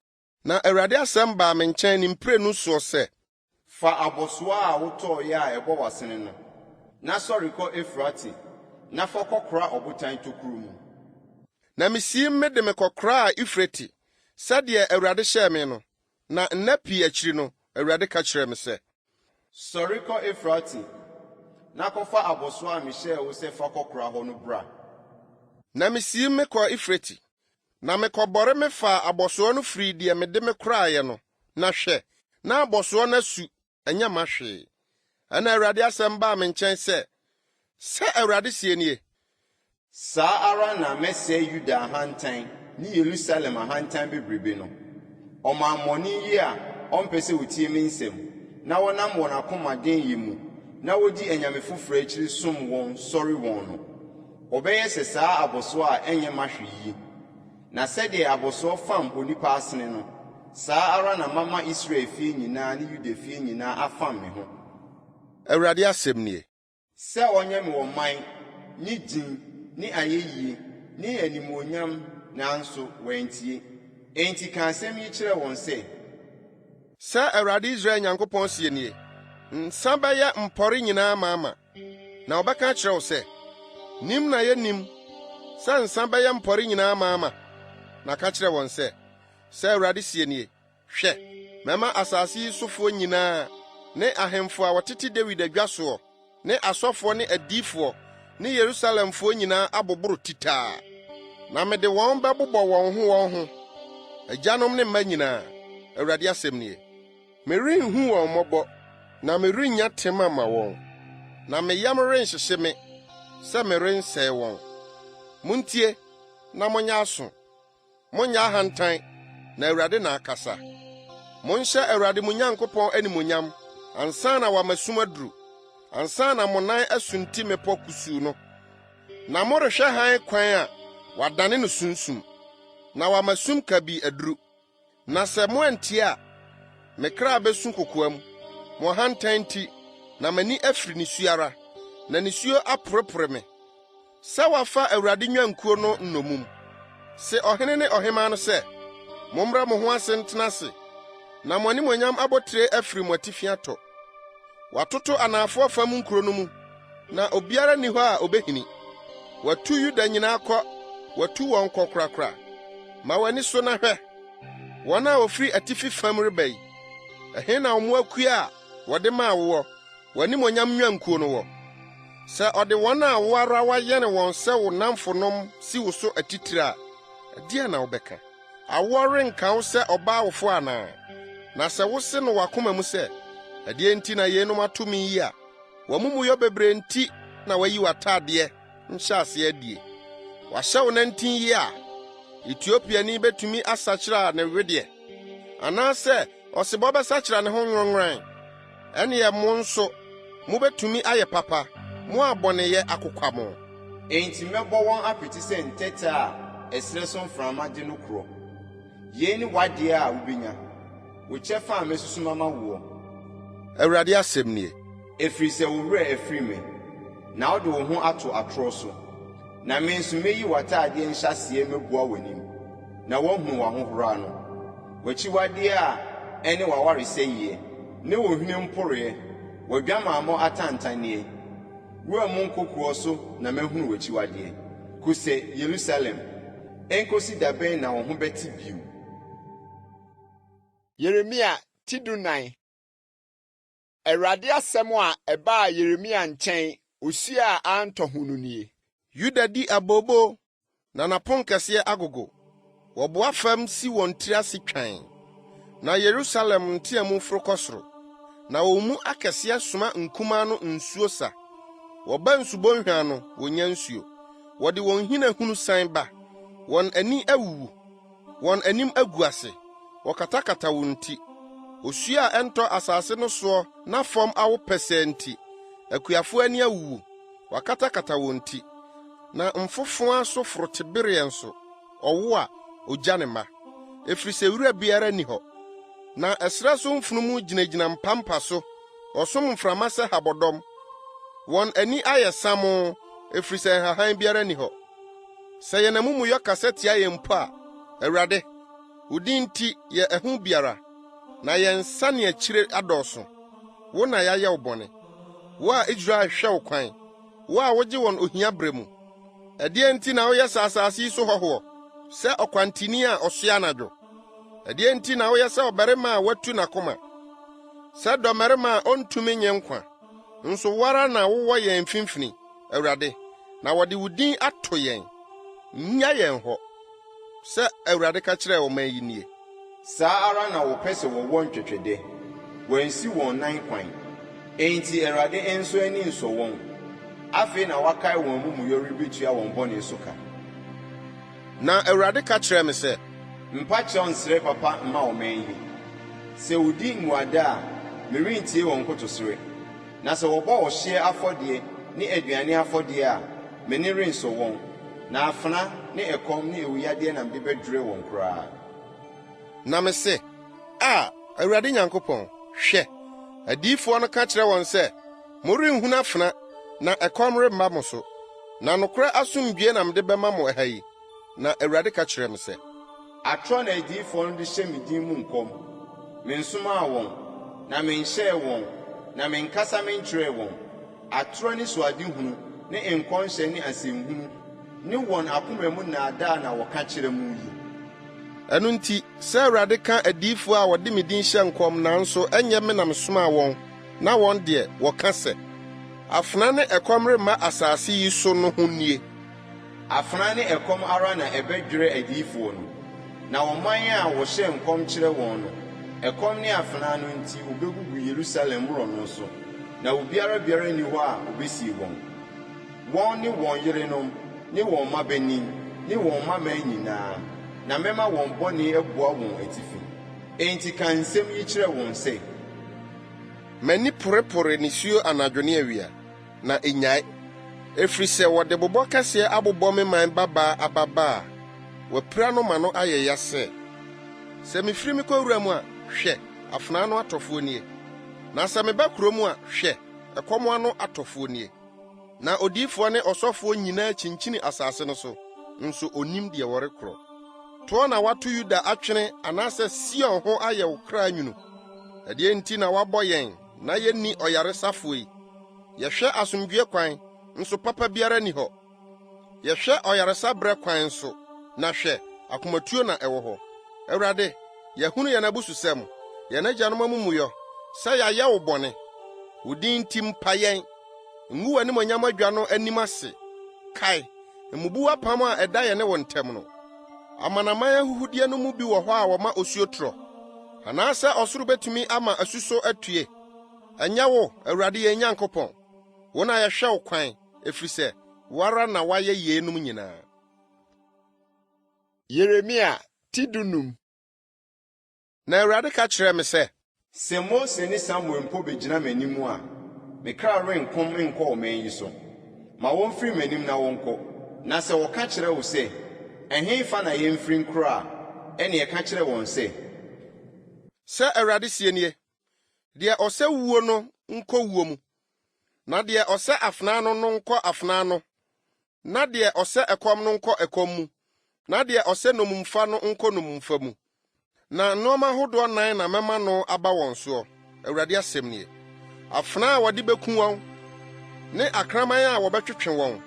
Na Awurade asɛm baa me nkyɛn ne mprenu soɔ sɛ, Fa abɔsoɔ a wotɔɔeɛ a ɛbɔ w'asene no, na sɔre kɔ Efrate, na fa kɔkora ɔbotan tokuro mu. na misii mede me kɔkoraa Efrate, sɛdeɛ Awurade hyɛɛ me no. Na nna pii akyiri no, Awurade ka kyerɛɛ me sɛ, Sɔre kɔ Efrate, na kɔfa abɔsoɔ a mehyɛɛ wo sɛ fa kɔkora hɔ no bra. na misii me kɔ Efrate, na mekɔbɔre me faa abɔsoɔ no firi deɛ mede me koraeɛ no. Na hwɛ, na abɔsoɔ no asu, ɛnyɛ ma hwee. Ɛna Awurade asɛm baa me nkyɛn sɛ Awurade sie nie, Saa ara na mɛsɛe Yuda ahantan ne Yerusalem ahantan bebrebe no. Ɔmammɔne yi a ɔmpɛ sɛ wotie me nsɛm, na wɔnam wɔn akomaden yi mu, na wodi anyame foforɔ akyiri som wɔn sɔre wɔn no. Wɔbɛyɛ sɛ saa abɔsoɔ a ɛnyɛ ma hwee yi. Na sɛdeɛ abɔsoɔ fam onipa asene no, saa ara na mama Israel fie nyinaa ne Yuda fie nyinaa afam me ho. Awurade asɛm nie. Sɛ ɔnyɛ me wɔ man, ne din, ne ayɛyie, ne animuonyam, nanso wɔantie. Enti ka asɛm yi kyerɛ wɔn sɛ Awurade Israel Nyankopɔn sie nie, nsa bɛyɛ mpɔre nyinaa maama. Na ɔbɛka kyerɛ wo sɛ, nim na yɛnim, sɛ nsa bɛyɛ mpɔre nyinaa maama. Na ka kyerɛ wɔn sɛ Awurade sie nie, hwɛ, mɛma asase yi sofoɔ nyinaa, ne ahemfo a wɔtete Dawid adwa soɔ, ne asɔfoɔ ne adiyifoɔ, ne Yerusalemfoɔ nyinaa aboboro titaa. Na mede wɔn bɛbobɔ wɔn ho, agyanom ne mma nyinaa. Awurade asɛm nie. Merenhu wɔn mmɔbɔ, na merennya tem ama wɔn. Na me yam renhyehye me, sɛ merensɛe wɔn. Muntie, na monyɛ aso. Monyɛ ahantan, na Awurade na akasa. Monhyɛ Awurade mo Nyankopɔn animuonyam, ansa na wamasum aduru, ansa na mo nan asunti mepɔ kusuu no. Na morehwɛ han kwan a wadane no sunsum, na wamasum kabi aduru. Na sɛ moantie a, me kra besu kokoam, mo hantan nti, na m'ani afiri ne ara, na ne suo aporepore me. Sɛ wafa Awurade nwankuo no nnomum, sɛ ɔhene ne ɔhema no sɛ, mommrɛ mo ho ase ntena ase, na mo animuonyam abotire afiri mo atifi atɔ. Watoto anaafo fam nkuro no mu, na obiara ni hɔ a obehini. Watu Yuda nyinaa kɔ, watu wɔn kɔ korakora. Ma w'ani so na hwɛ, wɔn a ofiri atifi fam reba yi. Ɛhe na ɔmo akua a wɔde maa wo, w'animonyam nwankuo no wɔ. Sɛ ɔde wɔn a wo ara wayɛne wɔn sɛ wo namfonom si wo so atitiri a, ɛdeɛ na wobɛka? Awo renka wo sɛ ɔbaawofo anaa? Na sɛ wose no wakoma mu sɛ, ɛdeɛ nti na yeinom ato me yi a, w'amumuyɔ bebree nti na wayi w'ataadeɛ nhyɛ ase adie. Wahyɛ wo nantin yi a, Etiopiani betumi asakyera ne wedeɛ, anaasɛ ɔsebɔ bɛsakyera ne ho nworonworan. Ɛneɛ mo nso, mubetumi ayɛ papa, mo abɔneyɛ akokwamo. Enti mɛbɔ wɔn apete sɛ ntɛtɛ a ɛsrɛ so mframa de no korɔ. Yei ne wadeɛ a wobenya. wo kyɛfa a mesusu mama wo. Awurade asɛm nie. Efisɛ wo werɛ afiri me, na wode wo ho ato atoro so. Na me nso meyi w'ataadeɛ nhyɛseɛ mebua w'anim, na wɔahu w'ahohora no. W'akyiwadeɛ a ɛne w'awaresɛ yie, ne wo hwene mporoeɛ, w'adwamammɔ atantanneɛ. Wura mu nkokoɔ so na mahunu w'akyiwadeɛ. Kosɛ Yerusalem, enkosi da bɛn na wo ho bɛte bio. Yeremia tidunan. Awurade asɛm a ɛbaa Yeremia nkyɛn osi a antɔ ho no nie. Yuda di abobo na napon kɛseɛ agogo. Wɔboa fam si wɔn tiri ase twan. Na Yerusalem nteamu foro kɔ soro. Na wɔn mu akɛseɛ soma nkuma no nsuo sa. Wɔba nsubɔnhwa no wonya nsuo. Wɔde wɔn hina hunu san ba. Wɔn ani awuwu. Wɔn anim agu ase. Wɔkatakata wɔn ti. Osu a ɛntɔ asase no soɔ na fam awo pɛsɛ nti. Akuafo ani awuwu. Wɔkatakata wɔn ti. Na mfofoa so forote bere nso. Ɔwo a ogya ne ma. Efisɛ wura biara ni hɔ. Na ɛsrɛ so mfunumu gyinagyina mpampa so. Ɔsom mframa sɛ habɔdɔm. Wɔn ani ayɛ samo. Efisɛ hahan biara ni hɔ. Sɛ yɛn amumuyɔ kasa tia yɛn mpo a, Awurade, wo din nti yɛ ɛho biara. Na yɛn nsa ne akyire adɔɔso. Wo na yɛayɛ wo bɔne. Wo a Israel hwɛ wo kwan. Wo a wogye wɔn ohia brɛ mu. Ɛdeɛ nti na woyɛ sɛ asase yi so hɔhoɔ, sɛ ɔkwantini a ɔsoa anadwo. Ɛdeɛ nti na woyɛ sɛ ɔbarima a watu n'akoma, sɛ dɔmmarima a ɔntumi nye nkwa. Nso wara na wowɔ yɛn mfimfini, Awurade, na wɔde wo din ato yɛn. Nya yɛn hɔ. Sɛ Awurade ka kyerɛ ɔman yi nie. Saa ara na wɔpɛ sɛ wɔwɔ ntwetwɛde. Wɔansi wɔn nan kwan. Enti Awurade nso ani nsɔ wɔn. Afei na wakae wɔn mumuyɔ rebetua wɔn bɔne so ka. Na Awurade ka kyerɛ me sɛ, mpa kyerɛw nsrɛ papa mma ɔman yi. Sɛ wodi mmuada a, merentie wɔn nkotosrɛ. Na sɛ wɔbɔ ɔhyeɛ afɔdeɛ ne aduane afɔdeɛ a, m'ani rensɔ wɔn. Na afena ne ɛkɔm ne ewuyadeɛ na mede bɛdwerɛ wɔn koraa. Na me se, Awurade Nyankopɔn, hwɛ, adiyifoɔ no ka kyerɛ wɔn sɛ, morenhunu afena na ɛkɔm remma mo so. Na nokora asomdwie na mede bɛma mo ɛha yi. Na Awurade ka kyerɛ me sɛ, atoro na adiyifoɔ no de hyɛ me din mu nkɔm. Mensomaa wɔn, na menhyɛɛ wɔn, na menkasa menkyerɛɛ wɔn. Atoro ne soadehunu ne nkɔmhyɛ ne asɛmhunu ne wɔn akoma mu nnaadaa na wɔka kyerɛ mu yi. Ɛno nti, sɛ Awurade ka adiyifoɔ a wɔde me din hyɛ nkɔm nanso ɛnyɛ me na mesomaa wɔn, na wɔn deɛ wɔka sɛ, afena ne ɛkɔm remma asase yi so no ho nie. Afena ne ɛkɔm ara na ɛbɛdwerɛ adiyifoɔ no. Na ɔman a wɔhyɛ nkɔm kyerɛ wɔn no, ɛkɔm ne afena no nti wɔbɛgugu Yerusalem mmorɔno so. Na obiara ni hɔ a obesie wɔn. Wɔn ne wɔn yerenom, ne wɔn mmabanin, ne wɔn mmaman nyinaa. Na mɛma wɔn bɔne aboa wɔn atifi. Enti ka nsɛm yi kyerɛ wɔn sɛ, m'ani porepore nisuo anadwo ne awia, na enyae. Efisɛ wɔde bobɔ kɛseɛ abobɔ me man babaa ababaa. Wɔapira no ma no ayɛ yasɛ. Sɛ mefiri me kɔwura mu a, hwɛ, afena no atɔfoɔ nie. Na sɛ meba kuro mu a, hwɛ, ɛkɔm ano atɔfoɔ nie. Na odiyifoɔ ne ɔsɔfoɔ nyinaa kyinkyini asase no so, nso onim deɛ wɔrekorɔ. Toɔ na wato Yuda atwene anaasɛ Sion ho ayɛ wo kra nwunu. Ɛdeɛ nti na wabɔ yɛn, na yɛnni ɔyaresafoɔ yi. Yɛhwɛ asomdwie kwan, nso papa biara ni hɔ. Yɛhwɛ ɔyaresa brɛ kwan nso, na hwɛ, akomatuo na ɛwɔ hɔ. Awurade, yɛhunu yɛn abususɛm, yɛn agyanom amumuyɔ, sɛ yɛayɛ wo bɔne. Wo din nti mpa yɛn. Ngu w'animonyam adwa no anim ase. Kae, mmubu apam a ɛda yɛne wo ntam no. Amanaman ahuhudeɛ no mu bi wɔ hɔ a wɔma osuo trɔ. Anaasɛ ɔsoro betumi ama asuso atue. Ɛnyɛ wo, Awurade yɛn Nyankopɔn. Wo na yɛhwɛ wo kwan, efisɛ wara na wayɛ yeinom nyinaa. Yeremia tidunum. Na Awurade ka kyerɛ me sɛ, sɛ Mose ne Samuel mpo begyina m'anim a, me kra renkom nkɔ ɔman yi so. Ma wɔmfiri m'anim na wɔnkɔ. Na sɛ wɔka kyerɛ wo sɛ, ɛhe fa na yɛmfiri nkora a, ɛne ɛka kyerɛ wɔn sɛ, Sɛ Awurade sie nie, deɛ ɔsɛ wuo no nkɔ wuo mu, na deɛ ɔsɛ afenaa no nkɔ afenaa no, na deɛ ɔsɛ ɛkɔm no nkɔ ɛkɔm mu, na deɛ ɔsɛ nomumfa no nkɔ nomumfa mu. Na nneɛma ahodoɔ 9 na mɛma no aba wɔn soɔ, Awurade asɛm nie. Afenaa a wɔde beku wɔn, ne akraman a wɔbɛtwetwe wɔn,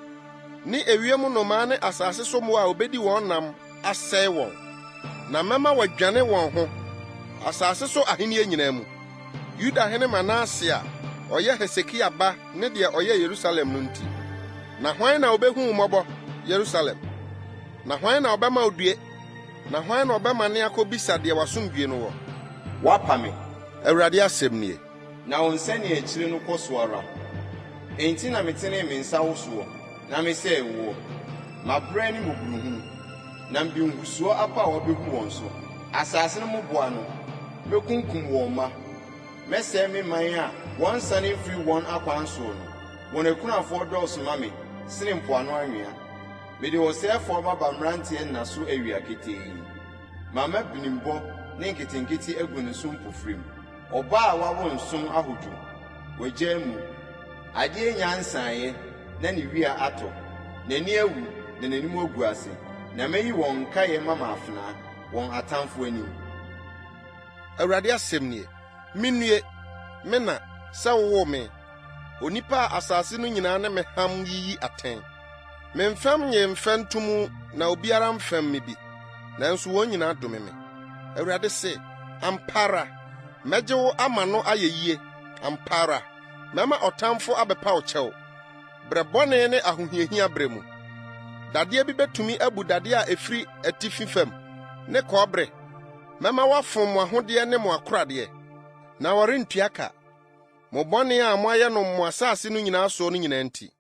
ne ewiem nnomaa ne asase so mmoa a obedi wɔn nam asɛe wɔn. Na mɛma wɔadwane wɔn ho asase so ahenni nyinaa mu. Yuda hene Manase a ɔyɛ Hesekia ba ne deɛ ɔyɛ Yerusalem no nti. Na hwan na obehu mmɔbɔ, Yerusalem? Na hwan na ɔbɛma odue? Na hwan na ɔbɛma ne akɔbisa deɛ wasomdue no wɔ? Wapa me, Awurade asɛm nie. na wo nsa ne akyiri no kɔ so ara. Enti na metene me nsa wo soɔ, na mesɛ ewoɔ. Mabrɛ ne mmɔborɔhunu, na mde nhusuo apa a wɔbɛhu wɔn so. Asase no mmoboa no, mekunkum wɔn mma. Mɛsɛe me man a wɔnsane mfiri wɔn akwan so no. Wɔn akunafoɔ dɔɔso ma me, sene mpoano anwea. Mede ɔsɛefoɔ baba mmeranteɛ nna so awia ketee. Mama binimbɔ ne nketenkete agu ne so mpofirim. Ɔbaa a wawo nsom ahodwo, wagyaa mu. Adeɛ nya nsaeɛ, na ne wia atɔ. N'ani awu, na n'anim agu ase. Na mayi wɔn nkaeɛ mama afenaa, wɔn atamfo anim. Awurade asɛm nie. Minnue, me na, sɛ wowoo me. Onipa a asase no nyinaa ne me ham yiyi atɛn. Memfam nye mfa ntomu, na obiara mfam me bi. Nanso wɔn nyinaa dome me. Awurade se, ampara, mɛgye wo ama no ayɛ yie. Ampara, mɛma ɔtamfo abɛpa wo kyɛw. Brɛ bɔne ne ahohiahia brɛ mu. Dadeɛ bi betumi abu dadeɛ a efiri atifi fam, ne kɔɔbere. Mɛma wafom mo ahodeɛ ne mo akoradeɛ, na wɔrentua ka. Mo bɔne a moayɛ no mo asase no nyinaa soɔ no nyinaa nti.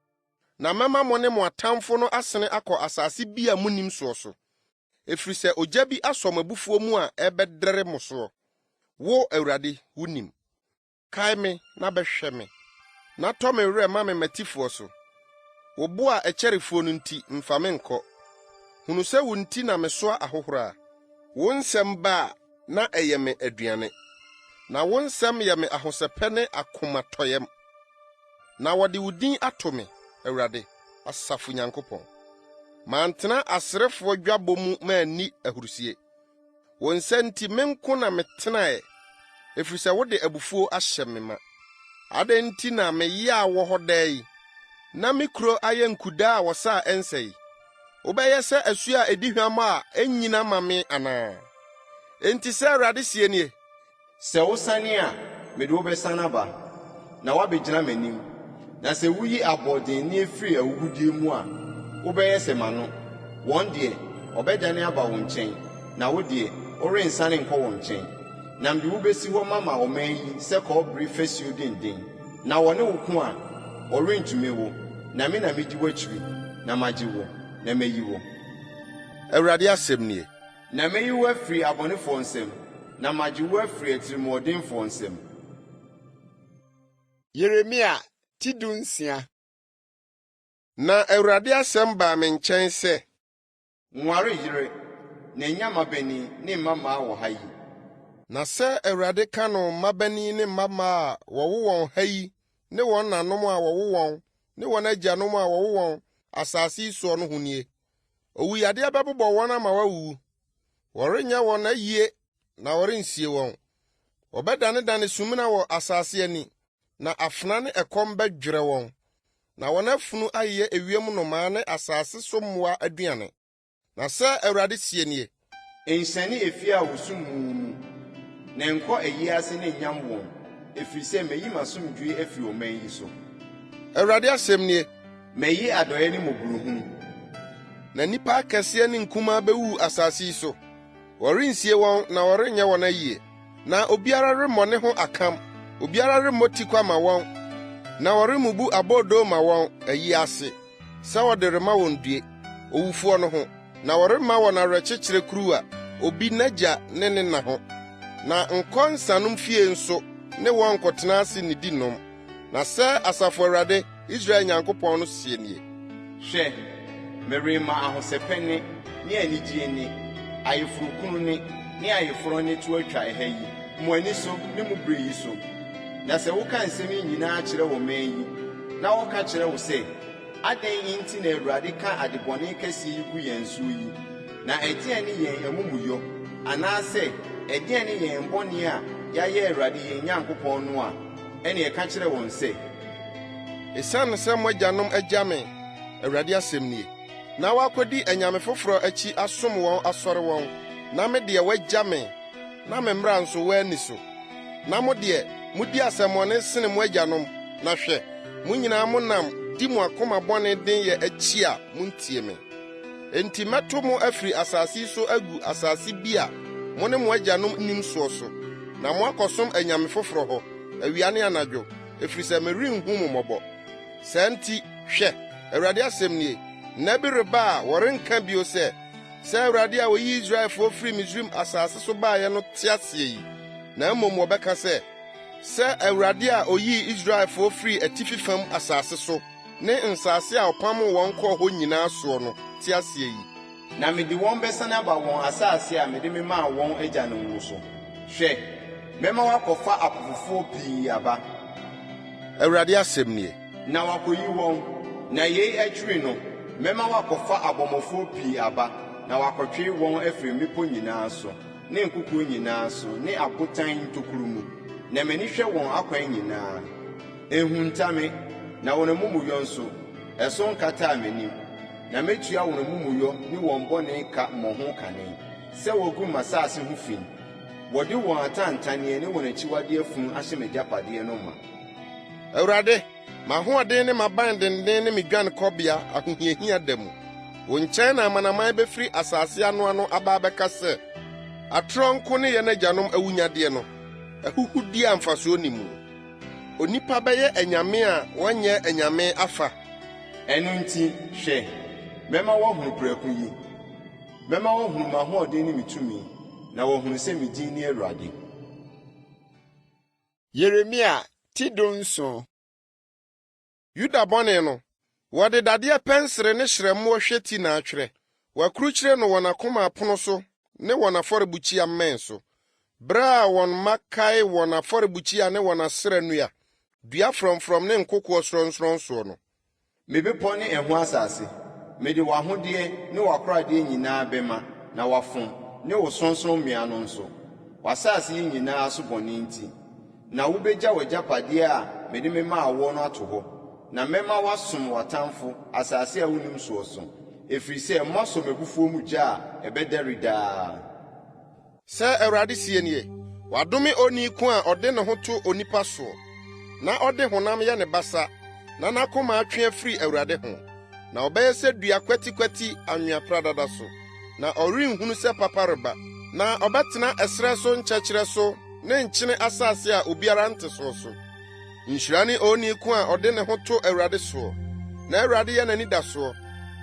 Na mɛma mo ne mo atamfo no asene akɔ asase bi a munim soɔ so. Efiri sɛ ogya bi asɔ mo abufuo mu a ɛbɛdrere mo soɔ. Wo Awurade wunim. Kae me na bɛhwɛ me, na tɔ me werɛ ma me matifoɔ so. Wo bo a ɛkyɛrefoɔ no nti mfa me nkɔ. Hunu sɛ wo nti na mesoa ahohora a. Wo nsɛm ba a na ɛyɛ me aduane. Na wo nsɛm yɛ me ahosɛpɛ ne akomatɔyɛm. Na wɔde wo din ato me, Awurade, Asafo Nyankopɔn. Mantena aserefoɔ dwabɔ mu manni ahurusie. Wo nsa nti me nko na metenae, efiri sɛ wode abufuo ahyɛ me ma. Adɛn nti na meyɛ a wɔ hɔ daa yi, na me kuro ayɛ nkudaa a wɔsa a ɛnsɛe? Wobɛyɛ sɛ asu a edi hwam a ennyina ma me anaa? Enti sɛ Awurade sie nie, Sɛ wosane a, mede wo bɛsan aba, na woabɛgyina m'anim. Na sɛ wuyi abɔdennen efiri awugudie mu a, wobɛyɛ sɛ m'ano. Wɔn deɛ, ɔbɛdane aba wo nkyɛn, na wo deɛ, worensane nkɔ wɔn nkyɛn. Na mede wo besi hɔ mama ɔman yi sɛ kɔɔbere fasuo denden. Na wɔne wo ko a, ɔrentumi wo. Na me na medi w'akyiri, na magye wo, na mayi wo. Awurade asɛm nie. Na mayi wo afiri abɔnefoɔ nsam, na magye wo afiri atirimɔdenfoɔ nsam. Yeremia tidu 9. Na Awurade asɛm baa me nkyɛn sɛ, Nware yere, na nya mmabani ne mmammaa wɔ ha yi. na sɛ Awurade ka no mmabani ne mmammaa a wɔwo wɔn ha yi ne wɔn nanom a wɔwo wɔn ne wɔn agyanom a wɔwo wɔn asase yi soɔ no ho nie. Owuyadeɛ bɛbobɔ wɔn ama wɔawuwu. Wɔrenyɛ wɔn ayie, na wɔrensie wɔn. Wɔbɛdanedane sumina wɔ asase ani, na afena ne ɛkɔm bɛdwerɛ wɔn. Na wɔn afunu ayɛ ewiem nnomaa ne asase so mmoa aduane. Na sɛ Awurade sie nie, Nhyɛne efi a wosum mu, na nkɔ ayiase ne nyam wɔn, efiri sɛ mayi m'asomdwoe afiri ɔman yi so. Awurade asɛm nie, Mayi adɔeɛ ne mmɔborɔhunu. na nnipa akɛseɛ ne nkumaa bɛwu asase yi so. Wɔrensie wɔn na wɔrenyɛ wɔn ayie. Na obiara remmɔ ne ho akam, obiara remmɔ tikwa ma wɔn, na wɔremmubu abɔdoo ma wɔn ayi ase, sɛ wɔde rema wɔn due, owufoɔ no ho, na wɔremma wɔn awerɛkyekyerɛ kuruwa, obi n'agya ne ne na ho. Na nkɔ nsanom fie nso ne wɔn nkɔtena ase nidi nom. Na sɛ Asafo Awurade, Israel Nyankopɔn no sie nie. Hwɛ, merema ahosɛpɛ ne anigye ne, ayeforokunu ne ayeforo ne to atwa ɛha yi. mo ani so ne mo bere yi so. Na sɛ woka nsɛm yi nyinaa kyerɛ wɔ man yi, na wɔka kyerɛ wo sɛ, adɛn nti na Awurade ka adebɔne kɛse yi gu yɛn so yi, na ɛdeɛn ne yɛn amumuyɔ, anaasɛ ɛdeɛn ne yɛn bɔne a yɛayɛ Awurade yɛn Nyankopɔn no a, ɛne ɛka kyerɛ wɔn sɛ, esiane sɛ mo agyanom agya me, Awurade asɛm nie, na wɔakɔdi anyame foforɔ akyi asom wɔn asɔre wɔn, na me deɛ wɔagya me, na me mmara nso wɔanni so. Na mo deɛ mudi asɛmmɔne sene mo agyanom, na hwɛ, mo nyinaa monam di mo akoma bɔne den yɛ akyi a muntie me. Enti mɛto mo afiri asase yi so agu asase bi a mo ne mo agyanom nim soɔ so, na mo akɔsom anyame foforɔ hɔ, awia ne anadwo, efisɛ merenhu mo mmɔbɔ. Saa nti, hwɛ, Awurade asɛm nie, nna bi reba a wɔrenka bio sɛ Awurade a oyi Israelfoɔ firi Misraim asase so baeɛ no te aseɛ yi, na mmom wɔbɛka sɛ Awurade a oyi Israelfoɔ firi atifi fam asase so ne nsase a ɔpam wɔn kɔɔ hɔ nyinaa soɔ no te aseɛ yi. Na mede wɔn bɛsan aba wɔn asase a mede me maa wɔn agyanom no so. Hwɛ, mɛma wɔakɔfa apofofoɔ pii aba. Awurade asɛm nie. Na wɔakɔyi wɔn, na yei akyiri no, mɛma wɔakɔfa abɔmmɔfoɔ pii aba, na wɔakɔtwe wɔn afiri mmepɔ nyinaa so, ne nkukuo nyinaa so, ne abotan ntokuro mu, na m'ani hwɛ wɔn akwan nyinaa. Ehunta me, na wɔn amumuyɔ nso, ɛso nkataa m'anim. Na metua wɔn amumuyɔ ne wɔn bɔne ka mmɔho kane, sɛ wogu m'asase ho fi. Wɔde wɔn atantaneɛ ne wɔn akyiwadeɛ funu ahyɛ m'agyapadeɛ no ma. Awurade, m'ahoɔden ne m'aban denden ne me dwanekɔbea ahohiahia da mu. Wo nkyɛn na amanaman bɛfiri asase ano aba abɛka sɛ, atorɔ nko ne yɛn agyanom awunyadeɛ no, ahuhudi a mfasoɔ nni mu. Onipa bɛyɛ anyame a wɔnyɛ anyame afa. Ɛno nti, hwɛ, mɛma wɔhunu prɛko yi. Mɛma wɔhunu m'ahoɔden ne me tumi, na wɔhunu sɛ me din ne Awurade. Yeremia Tidonso. Yuda bɔne no, wɔde dadeɛ pɛnsere ne hyerɛmmoɔ hwɛti na atwerɛ. Wɔakurukyire no wɔn akoma apono so ne wɔn afɔrebukyia mmɛn so. Bere a wɔn mma kae wɔn afɔrebukyia ne wɔn asera nnua, dua frɔmfrɔm ne nkokoɔ sorɔnsorɔn soɔ no. Me bepɔ ne ɛho asase, mede w'ahodeɛ ne w'akoradeɛ nyinaa bɛma, na wafom ne wo sorɔnsorɔmmea no nso. W'asase yi nyinaa so bɔne nti. Na wobɛgya w'agyapadeɛ a mede me maa wo no ato hɔ. Na mɛma wasom w'atamfo asase a wonim soɔ so, ɛfiri sɛ moasɔ m'abufuo mu gya a ɛbɛdɛre daa. Sɛ Awurade sie nie, wadome oni ko a ɔde ne ho to onipa soɔ, na ɔde honam yɛ ne basa, na n'akoma atwe afiri Awurade ho. Na ɔbɛyɛ sɛ dua kwatikwati anwea pradada so, na ɔrenhunu sɛ papa reba, na ɔbɛtena ɛserɛ so nkyɛkyerɛ so ne nkyene asase a obiara nte soɔ so. Nhyira ne oni ko a ɔde ne ho to Awurade soɔ, na Awurade yɛ n'anidasoɔ,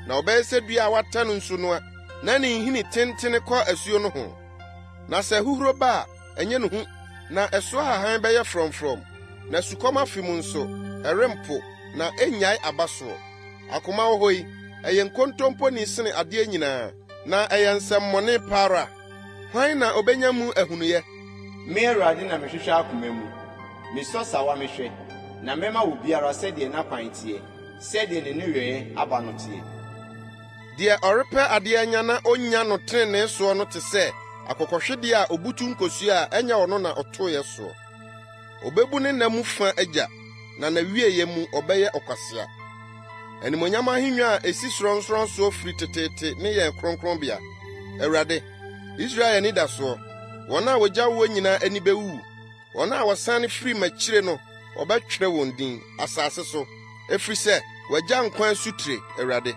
na ɔbɛyɛ sɛ dua a wata no nsu noa, na ne nhini tentene kɔ asuo no ho. Na sɛ huhuro ba a, ɛnyɛ ne hu, na ɛso ahahan bɛyɛ frɔmfrɔm, na sukɔm afi mu nso, ɛrempo, na ɛnnyae aba soɔ. Akoma wɔ hɔ yi, ɛyɛ nkontomponi sene adeɛ nyinaa, na ɛyɛ nsɛmmɔne pa ara. Hwan na obenya mu ahunuyɛ? Me Awurade na mehwehwɛ akoma mu. Mesɔ sawa mehwɛ, na mɛma wo biara sɛdeɛ n'akwan teɛ, sɛdeɛ ne nneyɛe aba no teɛ. Deɛ ɔrepɛ adeɛ anya na onnya no trenee soɔ no te sɛ akɔkɔhwedeɛ a obutu nkosua a ɛnyɛ ɔno na ɔtooyɛ soɔ. Obebu ne nna mu fa agya, na n'awieyɛ mu ɔbɛyɛ ɔkwasea. Animonyam ahennwa a esi sorɔnsorɔn soɔ firi teteete ne yɛn kronkronbea. Awurade, Israel anidasoɔ, wɔn a wogya wo nyinaa ani bɛwu. Wɔn a wɔsan firi makyire no, wɔbɛtwerɛ wɔn din asase so, ɛfiri sɛ wɔagya nkwa asutire. Awurade,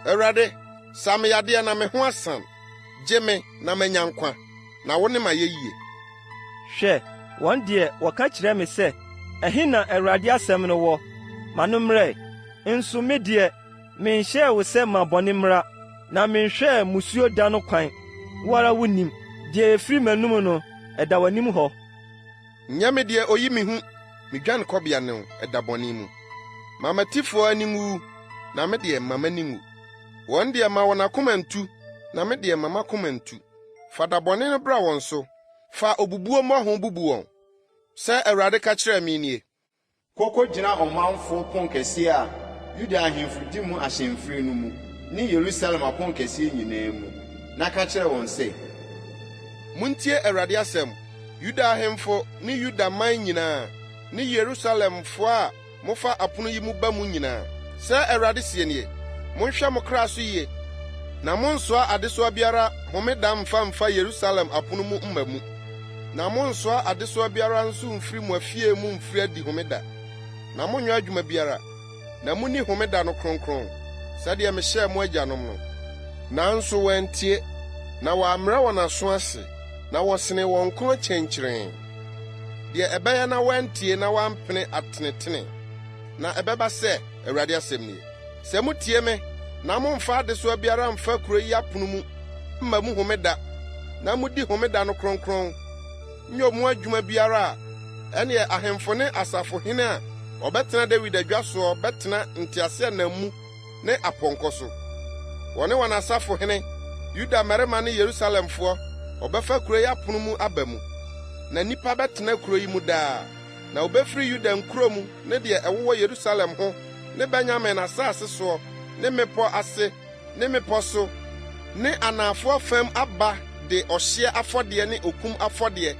Awurade, sa me yadeɛ na me ho asan, gye me na manya nkwa, na wo ne ma yɛ yie. Hwɛ, wɔn deɛ wɔka kyerɛ me sɛ, ɛhe na Awurade asɛm no wɔ? Ma no mmrɛ. Nso me deɛ, menhyɛɛ wo sɛ ma bɔne mmra, na menhwɛɛ musuo da no kwan. Wo ara wunim, deɛ efiri m'anom no, ɛda w'anim hɔ. Nyɛ me deɛ oyi me hu, me dwanekɔbea ne wo ɛda bɔne mu. Ma m'atifoɔ ani nwu, na me deɛ ma m'ani nwu. Wɔn deɛ ma wɔn akoma ntu, na me deɛ ma m'akoma ntu. Fa da bɔne no bra wɔn so, fa obubuo mmɔho bubu wɔn sɛ Awurade ka kyerɛ me nie. kɔkɔ gyina ɔmanfo pon kɛseɛ a Yuda ahemfo di mu ahyɛmfiri no mu ne Yerusalem apon kɛseɛ nyinaa mu na ka kyerɛ wɔn sɛ, Muntie Awurade asɛm, Yuda ahemfo ne Yuda man nyinaa ne Yerusalemfo a mofa apono yi mu ba mu nyinaa. Sɛ Awurade sie nie, monhwɛ mo kra so yie, na monsoa adesoa biara homeda mfa Yerusalem apono mu mma mu. Na monsoa adesoa biara nso mfiri mo afie mu mfiri adi homeda. Na monnyɛ adwuma biara, na munni homeda no kronkron, sɛdeɛ mehyɛɛ mo agyanom no. Nanso wɔantie, na wɔammrɛ wɔn aso ase, na wɔsene wɔn kɔn kyɛnkyerɛn. Deɛ ɛbɛyɛ na wɔantie na wɔampene atenetene. Na ɛbɛba sɛ, Awurade asɛm nie, sɛ mutie me, na momfa adesoa biara mfa kuro yi apono mu mma mu homeda, na mudi homeda no kronkron, nyɛ mo adwuma biara a, ɛneɛ ahemfo ne asafohene a ɔbɛtena Dawid adwa soɔ bɛtena nteaseɛnam mu ne apɔnkɔ so. Wɔne wɔn asafohene, Yuda mmarima ne Yerusalemfoɔ ɔbɛfa kuro yi apono mu aba mu. Na nnipa bɛtena kuro yi mu daa, na wɔbɛfiri Yuda nkuro mu ne deɛ ɛwowɔ Yerusalem ho ne Benyamin asase soɔ ne mmepɔ ase ne mmepɔ so ne anafoɔ fam aba de ɔhyeɛ afɔdeɛ ne okum afɔdeɛ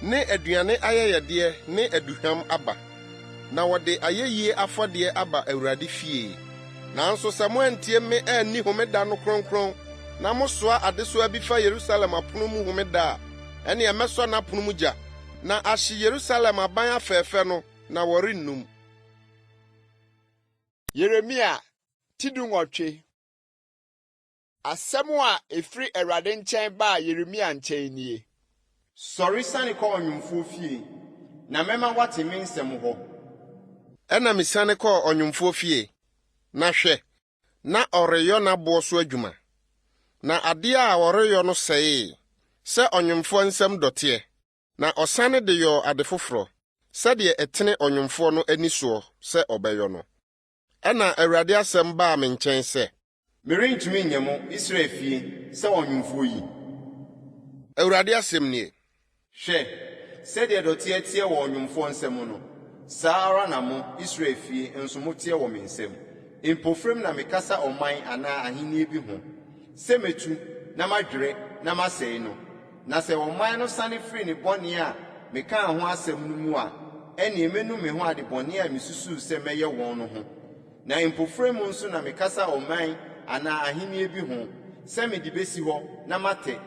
ne aduane ayɛyɛdeɛ ne aduhwam aba. Na wɔde ayɛyie afɔdeɛ aba Awurade fie. Nanso sɛ moantie me anni homeda no kronkron, na mosoa adesoa bi fa Yerusalem apono mu homeda a, ɛneɛ mɛsɔ n'apono mu gya, na ahye Yerusalem aban afɛɛfɛ no, na wɔrennum. Yeremia tidungɔtwe. Asɛm a efiri Awurade nkyɛn baa Yeremia nkyɛn nie. Sɔre sane kɔ ɔnwomfo fie, na mɛma wate me nsɛm hɔ. Ɛna mesane kɔɔ ɔnwomfoɔ fie, na hwɛ, na ɔreyɔ n'aboɔ so adwuma. Na adeɛ a ɔreyɔ no sɛee, sɛ ɔnwomfoɔ nsɛm dɔteɛ, na ɔsane de yɔ ade foforɔ, sɛdeɛ ɛtene ɔnwomfoɔ no ani soɔ sɛ ɔbɛyɔ no. Ɛna Awurade asɛm baa me nkyɛn sɛ, merentumi nyɛ mo Israel fie sɛ ɔnwomfoɔ yi. Awurade asɛm nie. Hwɛ, sɛdeɛ dɔteɛ teɛ wɔ ɔnwomfoɔ nsɛm no, saa ara na mo Israel fie nso moteɛ wɔ me nsɛm. Mpofrem na mekasa ɔman anaa ahenni bi ho, sɛ metu na madwere na masɛe no. Na sɛ ɔman no sane firi ne bɔne a mekaa ho asɛm no mu a, ɛneɛ menu me ho ade bɔne a mesusuu sɛ mɛyɛ wɔn no ho. Na mpofrem nso na mekasa ɔman anaa ahenni bi ho, sɛ mede besi hɔ na mate.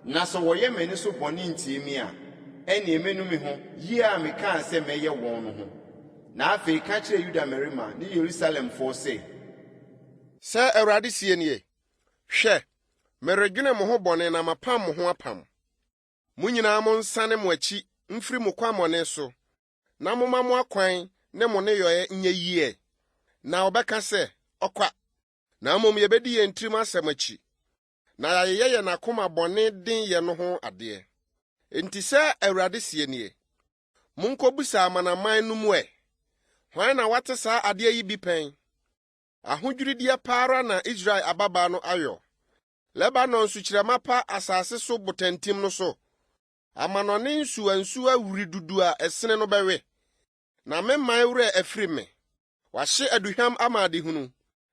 Na sɛ wɔyɛ m'ani so bɔne ntie mi a, ɛneɛ menu me ho yie a mekaa sɛ mɛyɛ wɔn no ho. Na afei ka kyerɛ Yuda mmarima ne Yerusalemfoɔ sɛ Awurade sie nie, hwɛ, meredwene mo ho bɔne na mapam mo ho apam. Mo nyinaa monsane mo akyi mfiri mo kwammɔne so, na moma mo akwan ne mo nneyɔe nyɛ yie. Na ɔbɛka sɛ, ɔkwa, na mmom yɛbɛdi yɛn tirim asɛm akyi, na yɛayɛyɛ n'akoma bɔne den yɛ no ho adeɛ. Enti sɛ Awurade sie nie, monkɔbusa amanaman no mu ɛ, hwan na wate saa adeɛ yi bi pɛn? Ahodwirideɛ pa ara na Israel ababaa no ayɔ. Lebanon sukyerɛma pa asase so botantim no so, amanɔne nsuwansuwa wuri dudu a ɛsene no bɛwe. Na me man werɛ afiri me, wahye aduhwam ama adehunu,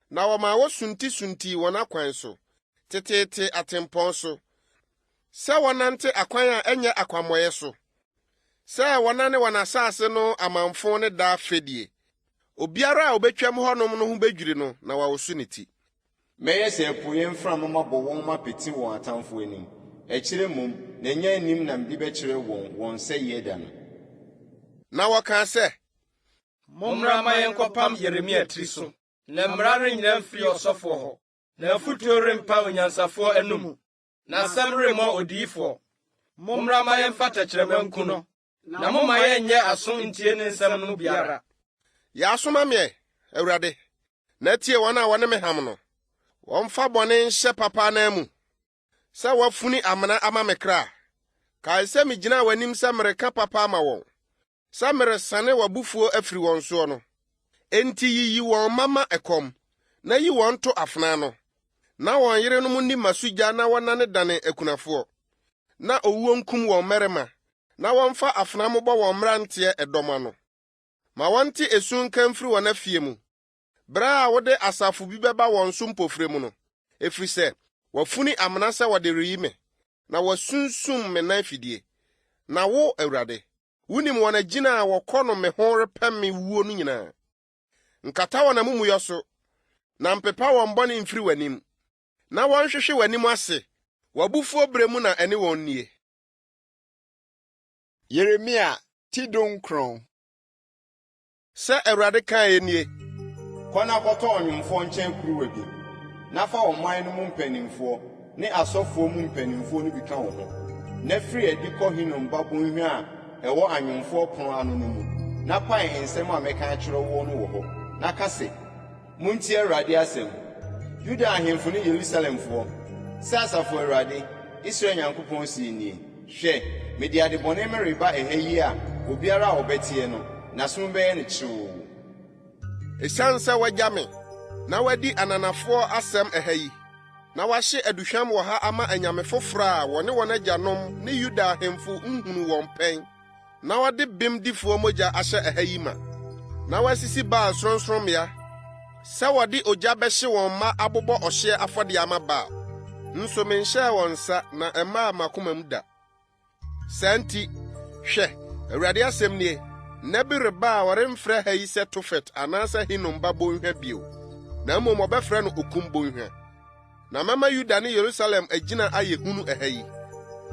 na wɔma wɔsunti wɔn akwan so, teteete atempɔn so, sɛ wɔnante akwan a ɛnyɛ akwammɔyɛ so, sɛ wɔnane wɔn asase no amanfo ne daa fɛdie. Obiara a obetwam hɔnom no ho bedwiri no, na wawosu ne ti. Mɛyɛ sɛ apueɛ mframa mabɔ wɔn mapete wɔn atamfo anim. Ɛkyerɛ mmom, na ɛnyɛ anim na mede bɛkyerɛ wɔn sɛ yie da no. Na wɔkaa sɛ, Mommra ma yɛnkɔpam Yeremia tiri so, na mmara no nyinaa mfiri ɔsɔfoɔ hɔ, na afotuo rempa onyansafoɔ anom, na asɛm remmɔ odiyifoɔ. Mommra ma yɛmfa tɛkyerɛma nku no, na momma yɛnyɛ aso ntie ne nsɛm no biara. Yɛasoma meɛ, Awurade, na tie wɔn a wɔne me ham no. Wɔmfa bɔne nhyɛ papa na mu, sɛ wɔafuni amena ama me kra. Kae sɛ migyina w'anim sɛ mereka papa ama wɔn, sɛ meresane w'abufuo afiri wɔn soɔ no. Enti yiyi wɔn mama ɛkɔm, na yi wɔn to afena no, na wɔn yerenom nni masugya na wɔnane dane akunafoɔ. na owuo nkum wɔn mmarima, na wɔmfa afenam bɔ wɔn mmeranteɛ ɛdɔm ano. Ma wɔnte esu nka mfiri wɔn afie mu. Bere a wode asafo bi bɛba wɔn so mpofire mu no, efisɛ wɔafuni amena sɛ wɔde reyi me, na wɔasunsum me nan fidie. Na wo, Awurade, wunim wɔn agyina a wɔkɔ no me ho repɛ me wuo no nyinaa. Nkata wɔn amumuyɔ so, na mpepa wɔn bɔne mfiri w'anim. Na wɔnhwehwe w'anim ase, w'abufuo bere mu na ɛne wɔn nie. Yeremia Tidonkron. Sɛ Awurade kae nie, kɔ na kɔtɔ ɔnwomfoɔ nkyɛn kuruwa bi, na fa ɔman no mu mpanimfoɔ ne asɔfoɔ mu mpanimfoɔ no bi ka wo ho, na firi adi kɔ Hinom babonhwa a ɛwɔ anwomfoɔ pono ano no mu, na pae nsɛm a mɛka akyerɛ wo no wɔ hɔ, na ka se, muntie Awurade asɛm, Yuda ahemfo ne Yerusalemfoɔ, sɛ Asafo Awurade, Israel Nyankopɔn sie nie, hwɛ, mede ade bɔne mereba ɛha yi a obiara a ɔbɛteɛ no, n'asom bɛyɛ no kyeroo. esiane sɛ wɔagya me, na wɔadi ananafoɔ asɛm ɛha yi, na wɔahye aduhwam wɔ ha ama anyame foforɔ a wɔne wɔn agyanom ne Yuda ahemfo nhunu wɔn pɛn, na wɔde bemdifoɔ mogya ahyɛ ɛha yi ma, na wɔasisi Baal sorɔnsorɔmmea, sɛ wɔde ogya bɛhye wɔn mma abobɔ ɔhyeɛ afɔde ama Baal. Nso menhyɛɛ wɔn nsa na ɛmaa m'akoma mu da. Saa nti, hwɛ, Awurade asɛm nie, nna bi reba a wɔremfrɛ ha yi sɛ Tofet anaasɛ Hinom babonhwa bio, na mmom wɔbɛfrɛ no Okum Bonhwa. Na mama Yuda ne Yerusalem agyina ayɛ hunu ɛha yi,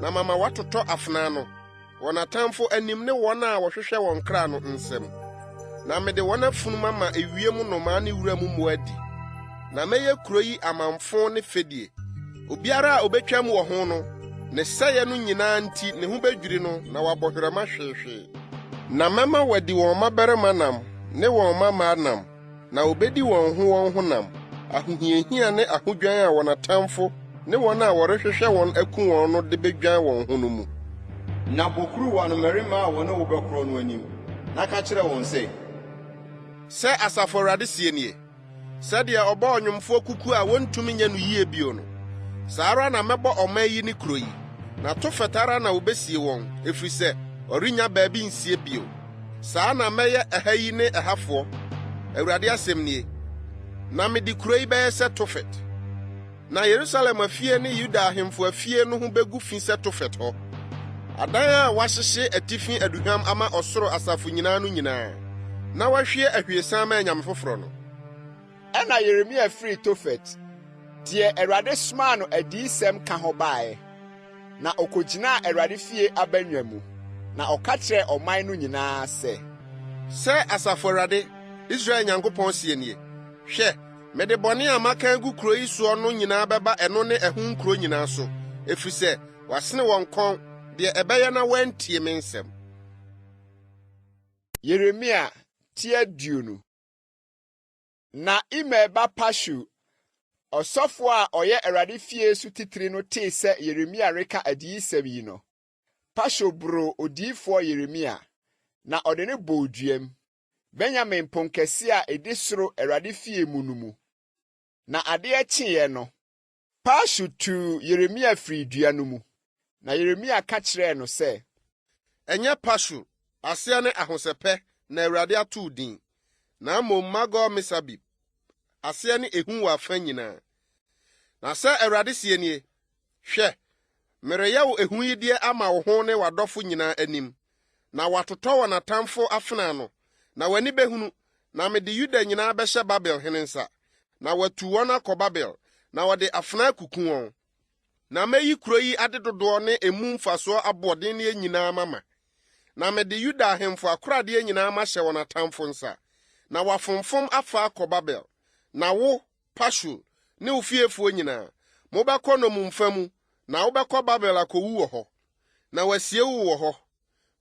na mama watotɔ afenaa no, wɔn atamfo anim ne wɔn a wɔhwehwɛ wɔn kra no nsɛm. Na mede wɔn afunum ama ewiem nnomaa ne wura mu mmoa adi. Na mɛyɛ kuro yi amanfo ne fedie. Obiara a obetwam wɔ ho no, ne sɛeɛ no nyinaa nti ne ho bedwiri no na wabɔ hwerɛma hweehwee. Na mɛma wɔadi wɔn mmabarima nam ne wɔn mmammaa nam, na obedi wɔn ho nam, ahohiahia ne ahodwan a wɔn atamfo ne wɔn a wɔrehwehwɛ wɔn akum wɔn no de bedwan wɔn ho no mu. Na bokuruwa no mmarima a wɔne wo bɛkorɔ no anim, na ka kyerɛ wɔn sɛ Asafo Awurade sie nie, sɛdeɛ ɔbɔɔ nnwomfoɔ kuku a wontumi nyɛ no yie bio no, saa ara na mɛbɔ ɔman yi ne kuro yi, na Tofet ara na wobesie wɔn, efisɛ ɔrenya baabi nsie bio. Saa na mɛyɛ ɛha yi ne ɛhafoɔ, Awurade asɛm nie, na mede kuro yi bɛyɛ sɛ Tofet. Na Yerusalem afie ne Yuda ahemfo afie no ho begu fi sɛ Tofet hɔ. Adan a wɔahyehye atifi aduhwam ama ɔsoro asafo nyinaa no nyinaa, na wɔahwie ahwiesa ma anyame foforɔ no. Ɛna Yeremia firi Tofet, deɛ Awurade somaa no adiyisɛm ka hɔ baeɛ, na okogyinaa Awurade fie abannwa mu, na ɔka kyerɛɛ ɔman no nyinaa sɛ Asafo Awurade, Israel Nyankopɔn sie nie, hwɛ, mede bɔne a maka agu kuro yi soɔ no nyinaa bɛba ɛno ne ɛho nkuro nyinaa so, efisɛ wɔasene wɔn kɔn deɛ ɛbɛyɛ na wɔantie me nsɛm. Yeremia Tiaduonu. Na Imer ba Pashu, ɔsɔfo a ɔyɛ Awurade fie so titiri no tee sɛ Yeremia reka adiyisɛm yi no, Pashu boro Odiyifo Yeremia, na ɔde ne bɔɔ duam, Benyamin pon kɛse a ɛdi soro Awurade fie mu no mu. Na adeɛ kyeeɛ no, Pashu tuu Yeremia firi dua no mu, na Yeremia ka kyerɛɛ no sɛ, ɛnyɛ Pashu, aseɛ ne ahosɛpɛ na Awurade atoo din, na mmom Magor-Misabib, aseɛ ne ehu wɔ afa nyinaa. Na sɛ Awurade sie nie, hwɛ, mereyɛ wo ehu yi deɛ ama wo ho ne w'adɔfo nyinaa anim, na watotɔ wɔn atamfo afenaa no, na w'ani behunu, na mede Yuda nyinaa bɛhyɛ Babel hene nsa, na watu wɔn akɔ Babel, na wɔde afenaa kuku wɔn. Na mɛyi kuro yi ade dodoɔ ne emu mfasoɔ aboɔden ne nyinaa mama, na mede Yuda ahemfo akoradeɛ nyinaa mahyɛ wɔn atamfo nsa, na wafomfom afa akɔ Babel. Na wo, Pashu, ne wo fiefoɔ nyinaa, mobɛkɔ nnommumfa mu, na wobɛkɔ Babel akɔwu wɔ hɔ, na wasie wo wɔ hɔ,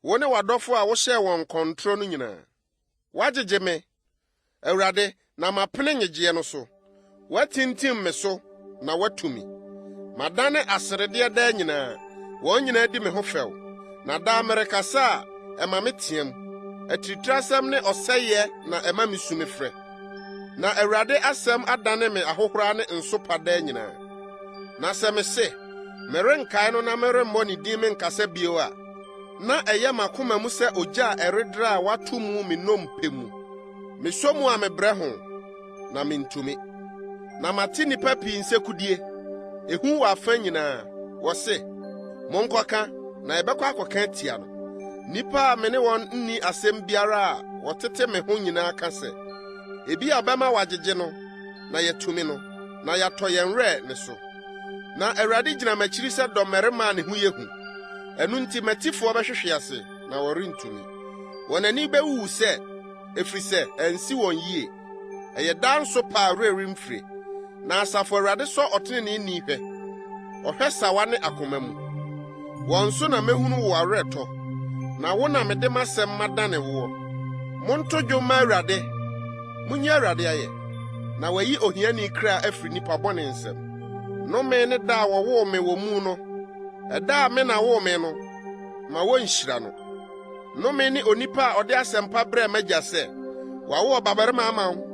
wo ne w'adɔfo a wohyɛɛ wɔn kɔntoro no nyinaa. Woagyegye me, Awurade, na mapene nyegyeɛ no so. Woatintim me so, na woatu me. Madane aseredeɛ daa nyinaa, wɔn nyinaa di me ho fɛw, na daa merekasa a ɛma me team, atiritirasɛm ne ɔsɛeɛ na ɛma me su me frɛ. Na Awurade asɛm adane me ahohora ne nsopa daa nyinaa. Na sɛ me se, merenkae no na meremmɔ ne din menkasa bio a, na ɛyɛ makoma mu sɛ ogya a ɛredra a wato mu me nnompe mu. Mesɔ mu a mebrɛ ho, na mentumi. Na mate nnipa pii nsɛkudie, ehu wɔ afa nyinaa, wɔse, monkɔka, na yɛbɛkɔ akɔka atia no. Nnipa a me ne wɔn nni asɛm biara a wɔtete me ho nyinaa ka sɛ, ebi a bɛma wagyegye no, na yɛtumi no, na yɛatɔ yɛn werɛ ne so. Na Awurade gyina m'akyiri sɛ dɔmmarima a ne ho yɛ hu. Ɛno nti matifoɔ bɛhwehwe ase, na wɔrentumi. Wɔn ani bɛwuwu sɛ, efisɛ ɛnsi wɔn yie. Ɛyɛ daa nso pa a werɛ remfiri. Na Asafo Awurade sɔ ɔtreneeni hwɛ. Ɔhwɛ sawa ne akoma mu. Wɔn so na mehunu wo awerɛtɔ. Na wo na mede m'asɛm madane woɔ. Monto dwom ma Awurade. Munyi Awurade ayɛ. Na wayi ohiani kra afiri nnipa bɔne nsɛm. Nnome ne da a wɔwoo me wɔ mu no. Ɛda a me na woo me no, ma wɔnhyira no. Nnome ne onipa a ɔde asɛmpa brɛ m'agya sɛ, wawo ɔbabarima ama wo.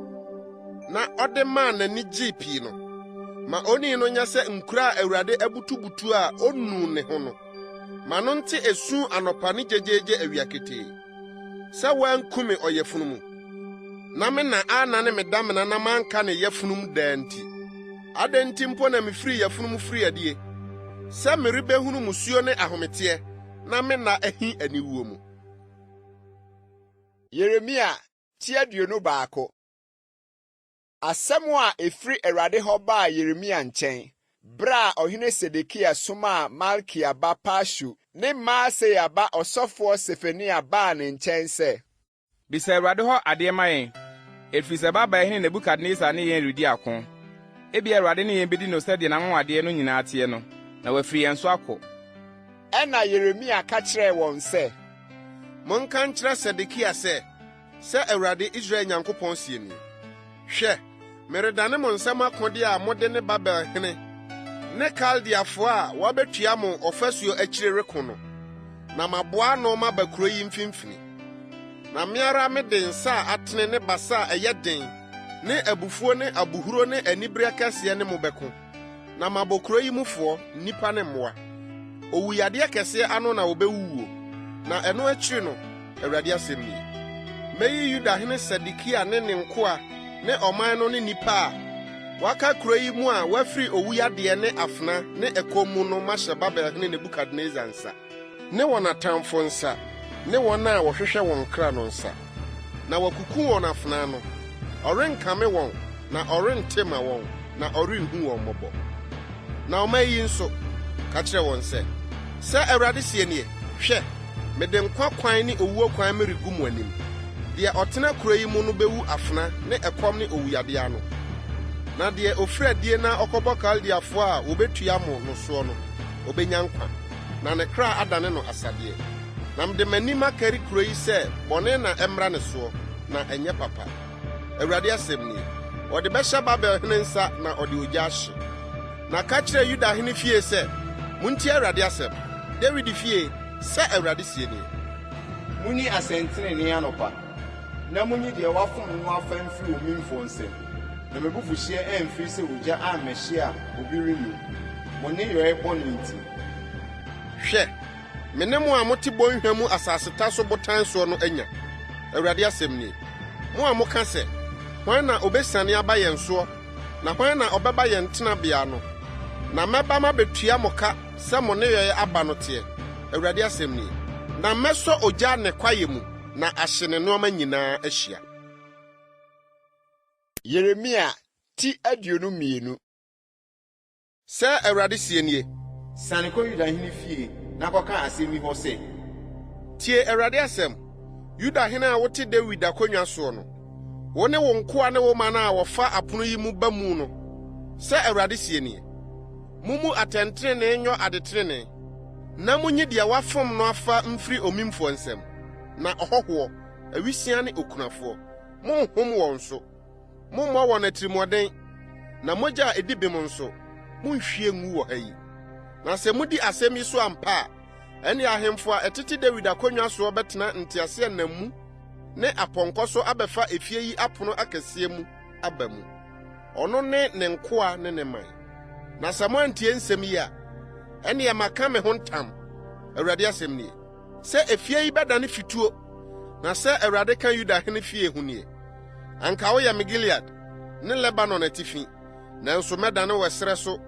Na ɔde maa n'ani gyee pii no. Ma oni no nyɛ sɛ nkura a Awurade abutubutu a onnu ne ho no. Ma no nte esu anɔpa ne gyegyeegye awia ketee. Sɛ wankume ɔyɛfunu mu. Na me na anane me damena na manka ne yɛfunum daa nti. Adɛn nti mpo na mefiri yɛfunum firi adie. Sɛ merebɛhunu musuo ne ahometeɛ, na me na ahi aniwuo mu. Yeremia ti aduonu baako. Asɛm a efiri Awurade hɔ baa Yeremia nkyɛn, bere a ɔhene Sedekia somaa Malkia ba Pashu ne Maaseia ba ɔsɔfoɔ Sefania baa ne nkyɛn sɛ, bisa Awurade hɔ adeɛ ma yɛn, efisɛ babaahene Nebukadnessar ne yɛn redi ako. Ebia Awurade ne yɛn bedi no sɛdeɛ n'anwonwadeɛ no nyinaa teɛ no, na wafiri yɛn so akɔ. Ɛna Yeremia ka kyerɛɛ wɔn sɛ, monka nkyerɛ Sedekia sɛ Awurade Israel Nyankopɔn sie ni. Hwɛ, meredane mo nsɛm akode a mode ne Babelhene ne Kaldeafoɔ a wɔabetua mo ɔfasuo akyire reko no, na maboa no maba kuro yi mfimfini. Na me ara mede nsa a atene ne basa a ɛyɛ den ne abufuo ne abuhuro ne anibere kɛseɛ ne mo bɛko. Na mabɔ kuro yi mufoɔ, nnipa ne mmoa. Owuyadeɛ kɛseɛ ano na wɔbɛwuo. Na ɛno akyiri no, Awurade asɛm ni. Meyi Yudahene Sedekia ne ne nkoa ne ɔman no ne nnipa a waka kuro yi mu a wafiri owuyadeɛ ne afena ne ɛkɔm mu no mahyɛ Babelhene Nebukadnessar nsa, ne wɔn atamfo nsa, ne wɔn a wɔhwehwɛ wɔn kra no nsa. Na wakuku wɔn afena no. Ɔrenkame wɔn, na ɔrente ma wɔn, na ɔrenhu wɔn mmɔbɔ. Na ɔma yi nso, ka kyerɛ wɔn sɛ Awurade sie nie, hwɛ, mede nkwa kwan ne owuo kwan meregu mu anim. Deɛ ɔtena kuro yi mu no bɛwu afena ne ɛkɔm ne owuyadeɛ ano. Na deɛ ofiri adie na ɔkɔbɔ Kaldeafoɔ a wobetua mo no soɔ no, obenya nkwa, na ne kra adane no asadeɛ. Na mede m'anim akari kuro yi sɛ bɔne na ɛmmra ne soɔ, na ɛnyɛ papa. Awurade asɛm nie, ɔde bɛhyɛ Babelhene nsa na ɔde ogya ahye. Na ka kyerɛ Yudahene fie sɛ, muntie Awurade asɛm. David fie, sɛ Awurade sie nie. Muni asɛntenenee anɔpa, na munyi deɛ wafom no afa mfiri omimfoɔ nsɛm. Na mebufuhyɛ ɛmfiri sɛ ogya ammɛhye a obi rennu. Mo ne yɛrɛ bɔ no nti. Hwɛ, me ne mo a mote bɔnhwa mu asaseta so botan soɔ no anya. Awurade asɛm nie. Mo a moka sɛ, hwan na obesiane aba yɛn soɔ, na hwan na ɔbɛba yɛn tenabea no? Na mɛba mabetua mo ka sɛ mo ne yɛrɛ aba no teɛ. Awurade asɛm nie. Na mɛsɔ ogya ne kwaeɛ mu, na ahye ne nneɛma nyinaa ahyia. Yeremia ti aduonu mmienu. Sɛ Awurade sie nie, Sane kɔ Yudahene fie na kɔka asɛm yi hɔ sɛ, tie Awurade asɛm. Yudahene a wote David akonnwa soɔ no, wo ne wo nkoa ne wo man a wɔfa apono yi mu ba mu no, sɛ Awurade sie nie. Mumu atɛntrenee nyɔ adetrenee, na munyi deɛ wafom no afa mfiri omimfoɔ nsɛm. Na ɔhɔhoɔ, awisia ne okunafoɔ, monhom wɔn so. Mommɔ wɔn atirimɔden, na mogya a edi bem nso, monhwie ngu wɔ ha yi. Na sɛ mudi asɛm yi so ampa a, ɛne ahemfo a ɛtete David akonnwa soɔ bɛtena nteaseɛnam mu ne apɔnkɔ so abɛfa efie yi apono akɛseɛ mu aba mu. Ɔno ne nkoa ne ne man. Na sɛ moantie nsɛm yi a, ɛne maka me ho ntam Awurade asɛm nie sɛ efie yi bɛdane fituo na sɛ Awurade ka Yuda hene fie ho nie anka woyɛ me Gilead ne Lebanon atifi nanso mɛdane wɔ serɛ so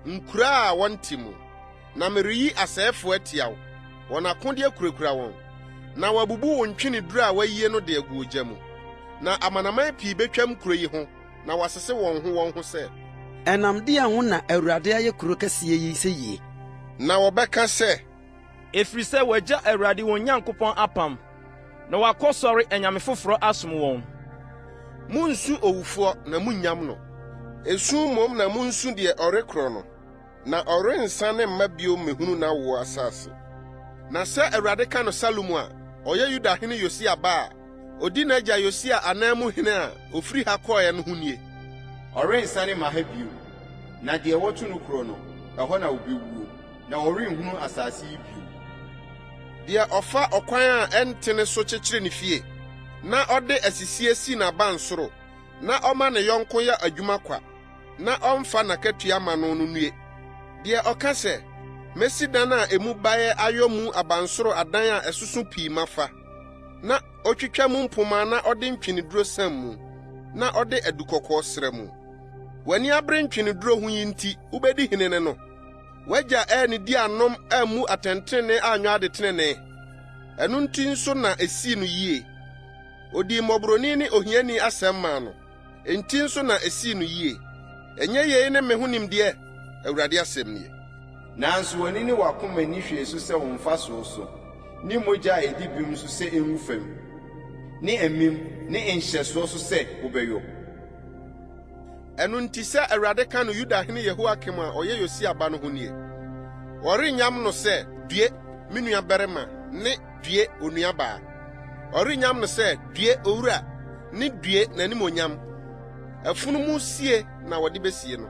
nkura a wɔnte mu na mereyi asɛefo atia wo wɔn akode akurakura wɔn na wabubu wo ntwene duru a wayie no de agu ogya mu na amanaman pii betwam kuro yi ho na wasese wɔn ho sɛ ɛnam de ho na Awurade ayɛ kuro kɛseɛ yi sɛ yie na wɔbɛka sɛ efisɛ wagya Awurade wɔn Nyankopɔn apam na wakɔsɔre anyame foforo asom wɔn. Munsu owufoɔ na munnyam no esu mmom na munsu deɛ ɔrekorɔ no na ɔrensa ne mma bio mehunu na wo asase na sɛ Awurade ka no Salomo a ɔyɛ Yuda hene Yosia ba a odi n'agya Yosia anan mu hene a ofiri ha kɔɔɛ no ho nie ɔrensa ne ma ha bio na deɛ wɔto no kuro no ɛhɔ na obewuo na ɔrenhunu asase yi bio deɛ ɔfa ɔkwan a ɛntene so kyekyere ne fie na ɔde asisie si n'abansoro na ɔma ne yɔnko yɛ adwuma kwa na ɔmfa n'akatua ma no nue deɛ ɔka sɛ mesi dan a emu baeɛ ayɔ mu abansoro adan a ɛsoso pii mafa na otwitwa mu mpoma na ɔde ntweneduro sam mu na ɔde adukɔkɔɔ srɛ mu w'ani abere ntweneduro ho yi nti wobɛdi hene ne no wagya ɛne di anom amu atɛntene anwa ade tenene ɛno nti nso na esi no yie odi mmɔborɔni ne ohiani asɛm maa no enti nso na esi no yie ɛnyɛ yei ne me ho nimdeɛ Awurade asɛm nie nanso w'ani ne wakoma ni hwee so sɛ wo mfa so ne mogya a edi bim so sɛ enwu fam ne emim ne nhyɛsoɔ so sɛ wobɛyɔ ɛno nti sɛ Awurade ka no Yuda hene Yehoakim a ɔyɛ Yosia ba no ho nie ɔrenyam no sɛ due me nua barima ne due onua baa ɔrenyam no sɛ due owura ne due n'animonyam afunumu sie na wɔde besie no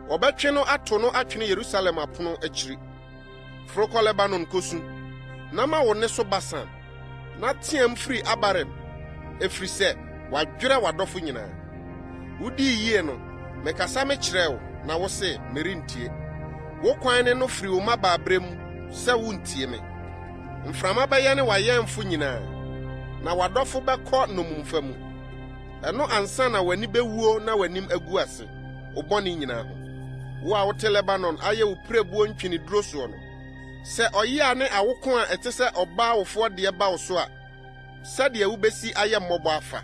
ɔbɛtwe no ato no atwene Yerusalem apono akyiri forokɔ Lebanon kosu na ma wo ne so Basan na team firi Abarem efisɛ wadwerɛ wadɔfo nyinaa wodi yie no mekasa mekyerɛ wo na wo se merentie wo kwan ne no firi wo mabaabrɛ mu sɛ wontie me mframa bɛyɛ ne wayɛmfo nyinaa na wadɔfo bɛkɔ nomumfa mu ɛno ansa na w'ani bɛwuo na w'anim agu ase wo bɔne nyinaa ho wo a wote Lebanon ayɛ wo prebuo ntweneduro soɔ no sɛ ɔyea ne awoko a ɛte sɛ ɔbaa wofoɔ deɛ ba wo so a sɛdeɛ wobesi ayɛ mmɔbɔ afa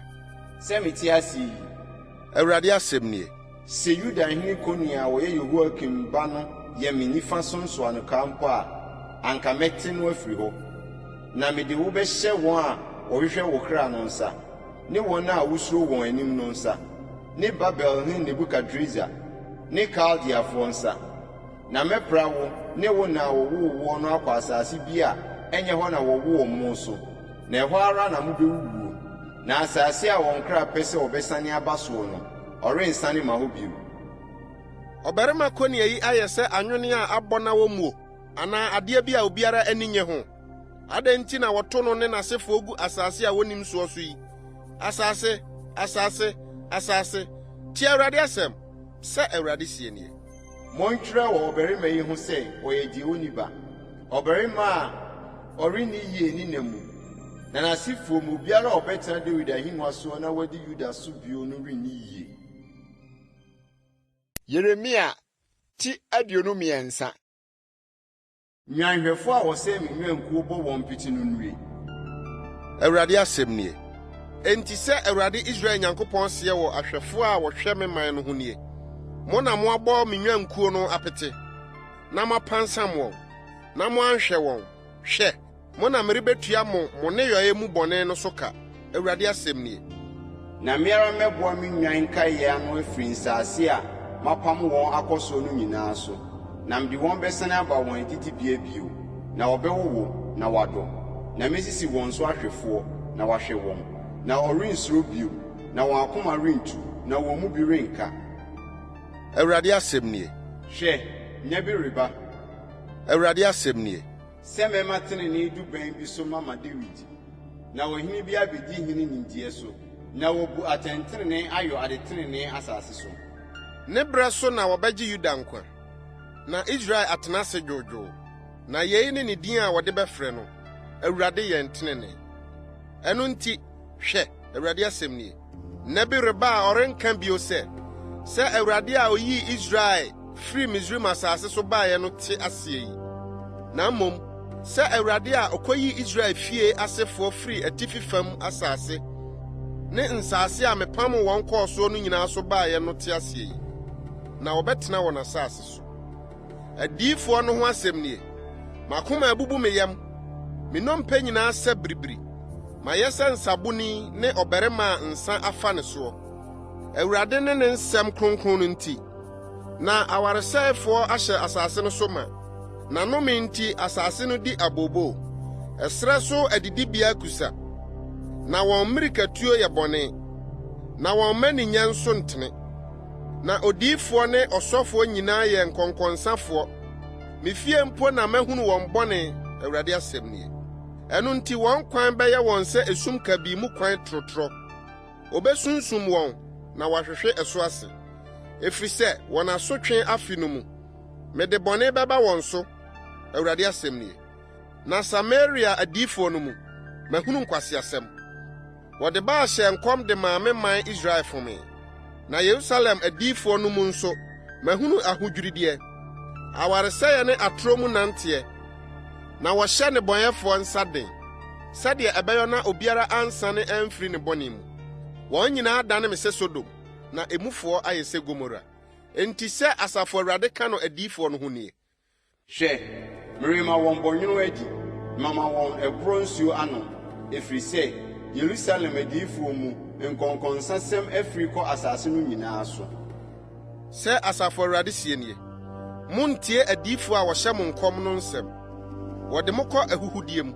sɛ mete ase yi Awurade asɛm nie sɛ Yuda hene koni a wɔyɛ Yehoakim ba no yɛ me nifa so nsoanoka mpo a anka mɛte no afiri hɔ na mede wo bɛhyɛ wɔn a wɔhwehwɛ wo kra no nsa ne wɔn a wosuro wɔn anim no nsa ne Babel ne Nebukadreza ne Kaldeafoɔ nsa na mɛpra wo ne wo na wɔwoo wo no akɔ asase bi a ɛnyɛ hɔ na wɔwoo mo so na ɛhɔ ara na mobɛwuo na asase a wɔn kra pɛ sɛ wɔbɛsane aba soɔ no ɔrensane ma hɔ bio ɔbarima kɔnia yi ayɛ sɛ anwene a abɔ na wɔ muo anaa adeɛ bi a obiara ani nye ho adɛn nti na wɔto no ne n'asefoɔ gu asase a wonim soɔ so yi asase asase tie Awurade asɛm sɛ Awurade sie nie montwerɛ wɔ ɔbarima yi ho sɛ ɔyɛ deɛ onni ba ɔbarima a ɔrenni yie ni na mu na n'asefoɔ mu obiara a ɔbɛtena Dawid ahengua soɔ na wadi Yuda so bio no renni yie Yeremia ti 23 nwanhwɛfo a wɔsɛ me nwankuo bɔ wɔn piti no nnue Awurade asɛm nie enti sɛ Awurade Israel Nyankopɔn seɛ wɔ ahwɛfo a wɔhwɛ me man no ho nie mo na moabɔ me nwankuo no apete na moapansam wɔn na moanhwɛ wɔn hwɛ mo na merebetua mo ne yɔe mu bɔne no so ka Awurade asɛm nie na meara mɛboa me nwan kaeɛ ano afiri nsase a mapam wɔn akɔsoɔ no nyinaa so na mede wɔn bɛsane aba wɔn adidibea bio na wɔbɛwowo na wadɔ na mesisi wɔn so ahwɛfoɔ na wahwɛ wɔn na ɔrensuro bio na wɔn akoma rentu na wɔn mu bi renka Awurade asɛm nie hwɛ nya bi reba Awurade asɛm nie sɛ mɛma tenenee dubɛn bi so mama Dawid na ɔhene bi abɛdi hene nimdeɛ so na wɔbu atɛntenenee ayɔ adetenenee asase so ne brɛ so na wɔbɛgye Yuda nkwa na Israel atena ase dwoodwoo. Na yei ne din a wɔde bɛfrɛ no, Awurade yɛ ntenene. Ɛno nti, hwɛ, Awurade asɛm nie. Nna bi reba a ɔrenka bio sɛ Awurade a oyii Israel firi Misraim asase so baeɛ no te aseɛ yi. Na mmom, sɛ Awurade a ɔkɔyii Israel fie asefoɔ firi atifi fam asase ne nsase a mepam wɔn kɔɔ so no nyinaa so baeɛ no te aseɛ yi. Na wɔbɛtena wɔn asase so. Adiyifoɔ no ho asɛm nie. Makoma abubu me yam. Me nnompe nyinaa sɛ biribiri. Mayɛ sɛ nsaboni ne ɔbarima a nsa afa ne soɔ. Awurade ne ne nsɛm kronkron no nti. Na awaresɛefoɔ ahyɛ asase no so ma. Na nnome nti asase no di abobo. Ɛsrɛ so adidibea kusa. Na wɔn mmirikatuo yɛ bɔne. Na wɔn mani nya nso ntene. Na odiyifoɔ ne ɔsɔfoɔ nyinaa yɛ nkɔnkɔnsafoɔ. Mefie mpo na mahunu wɔn bɔne, Awurade asɛm nie. Ɛno nti wɔn kwan bɛyɛ wɔn sɛ esum kabii mu kwan torotoro. Obesunsum wɔn na wahwehwe ɛso ase. Efisɛ wɔn asotwe afi no mu. Mede bɔne bɛba wɔn so, Awurade asɛm nie. Na Samaria adiyifoɔ no mu, mahunu nkwaseasɛm. Wɔde ba ahyɛ nkɔm de maa me man Israel fome. Na Yerusalem adiyifoɔ no mu nso, mahunu ahodwirideɛ. Awaresɛeɛ ne atoro mu nanteɛ. Na wɔhyɛ nnebɔnyɛfoɔ nsa den, sɛdeɛ ɛbɛyɛ na obiara ansane amfiri ne bɔne mu. Wɔn nyinaa dane me sɛ Sodom, na emufoɔ ayɛ sɛ Gomora. Enti sɛ Asafo Awurade ka no adiyifoɔ no ho nie. Hwɛ, merema wɔn bɔnwene adi, mama wɔn ɛboro nsuo ano, efisɛ Yerusalem adiyifoɔ mu nkɔnkɔnsasɛm afiri kɔ asase no nyinaa so. Sɛ Asafo Awurade sie nie. Montie adiyifoɔ a wɔhyɛ mo nkɔm no nsɛm. Wɔde mo kɔ ahuhudie mu.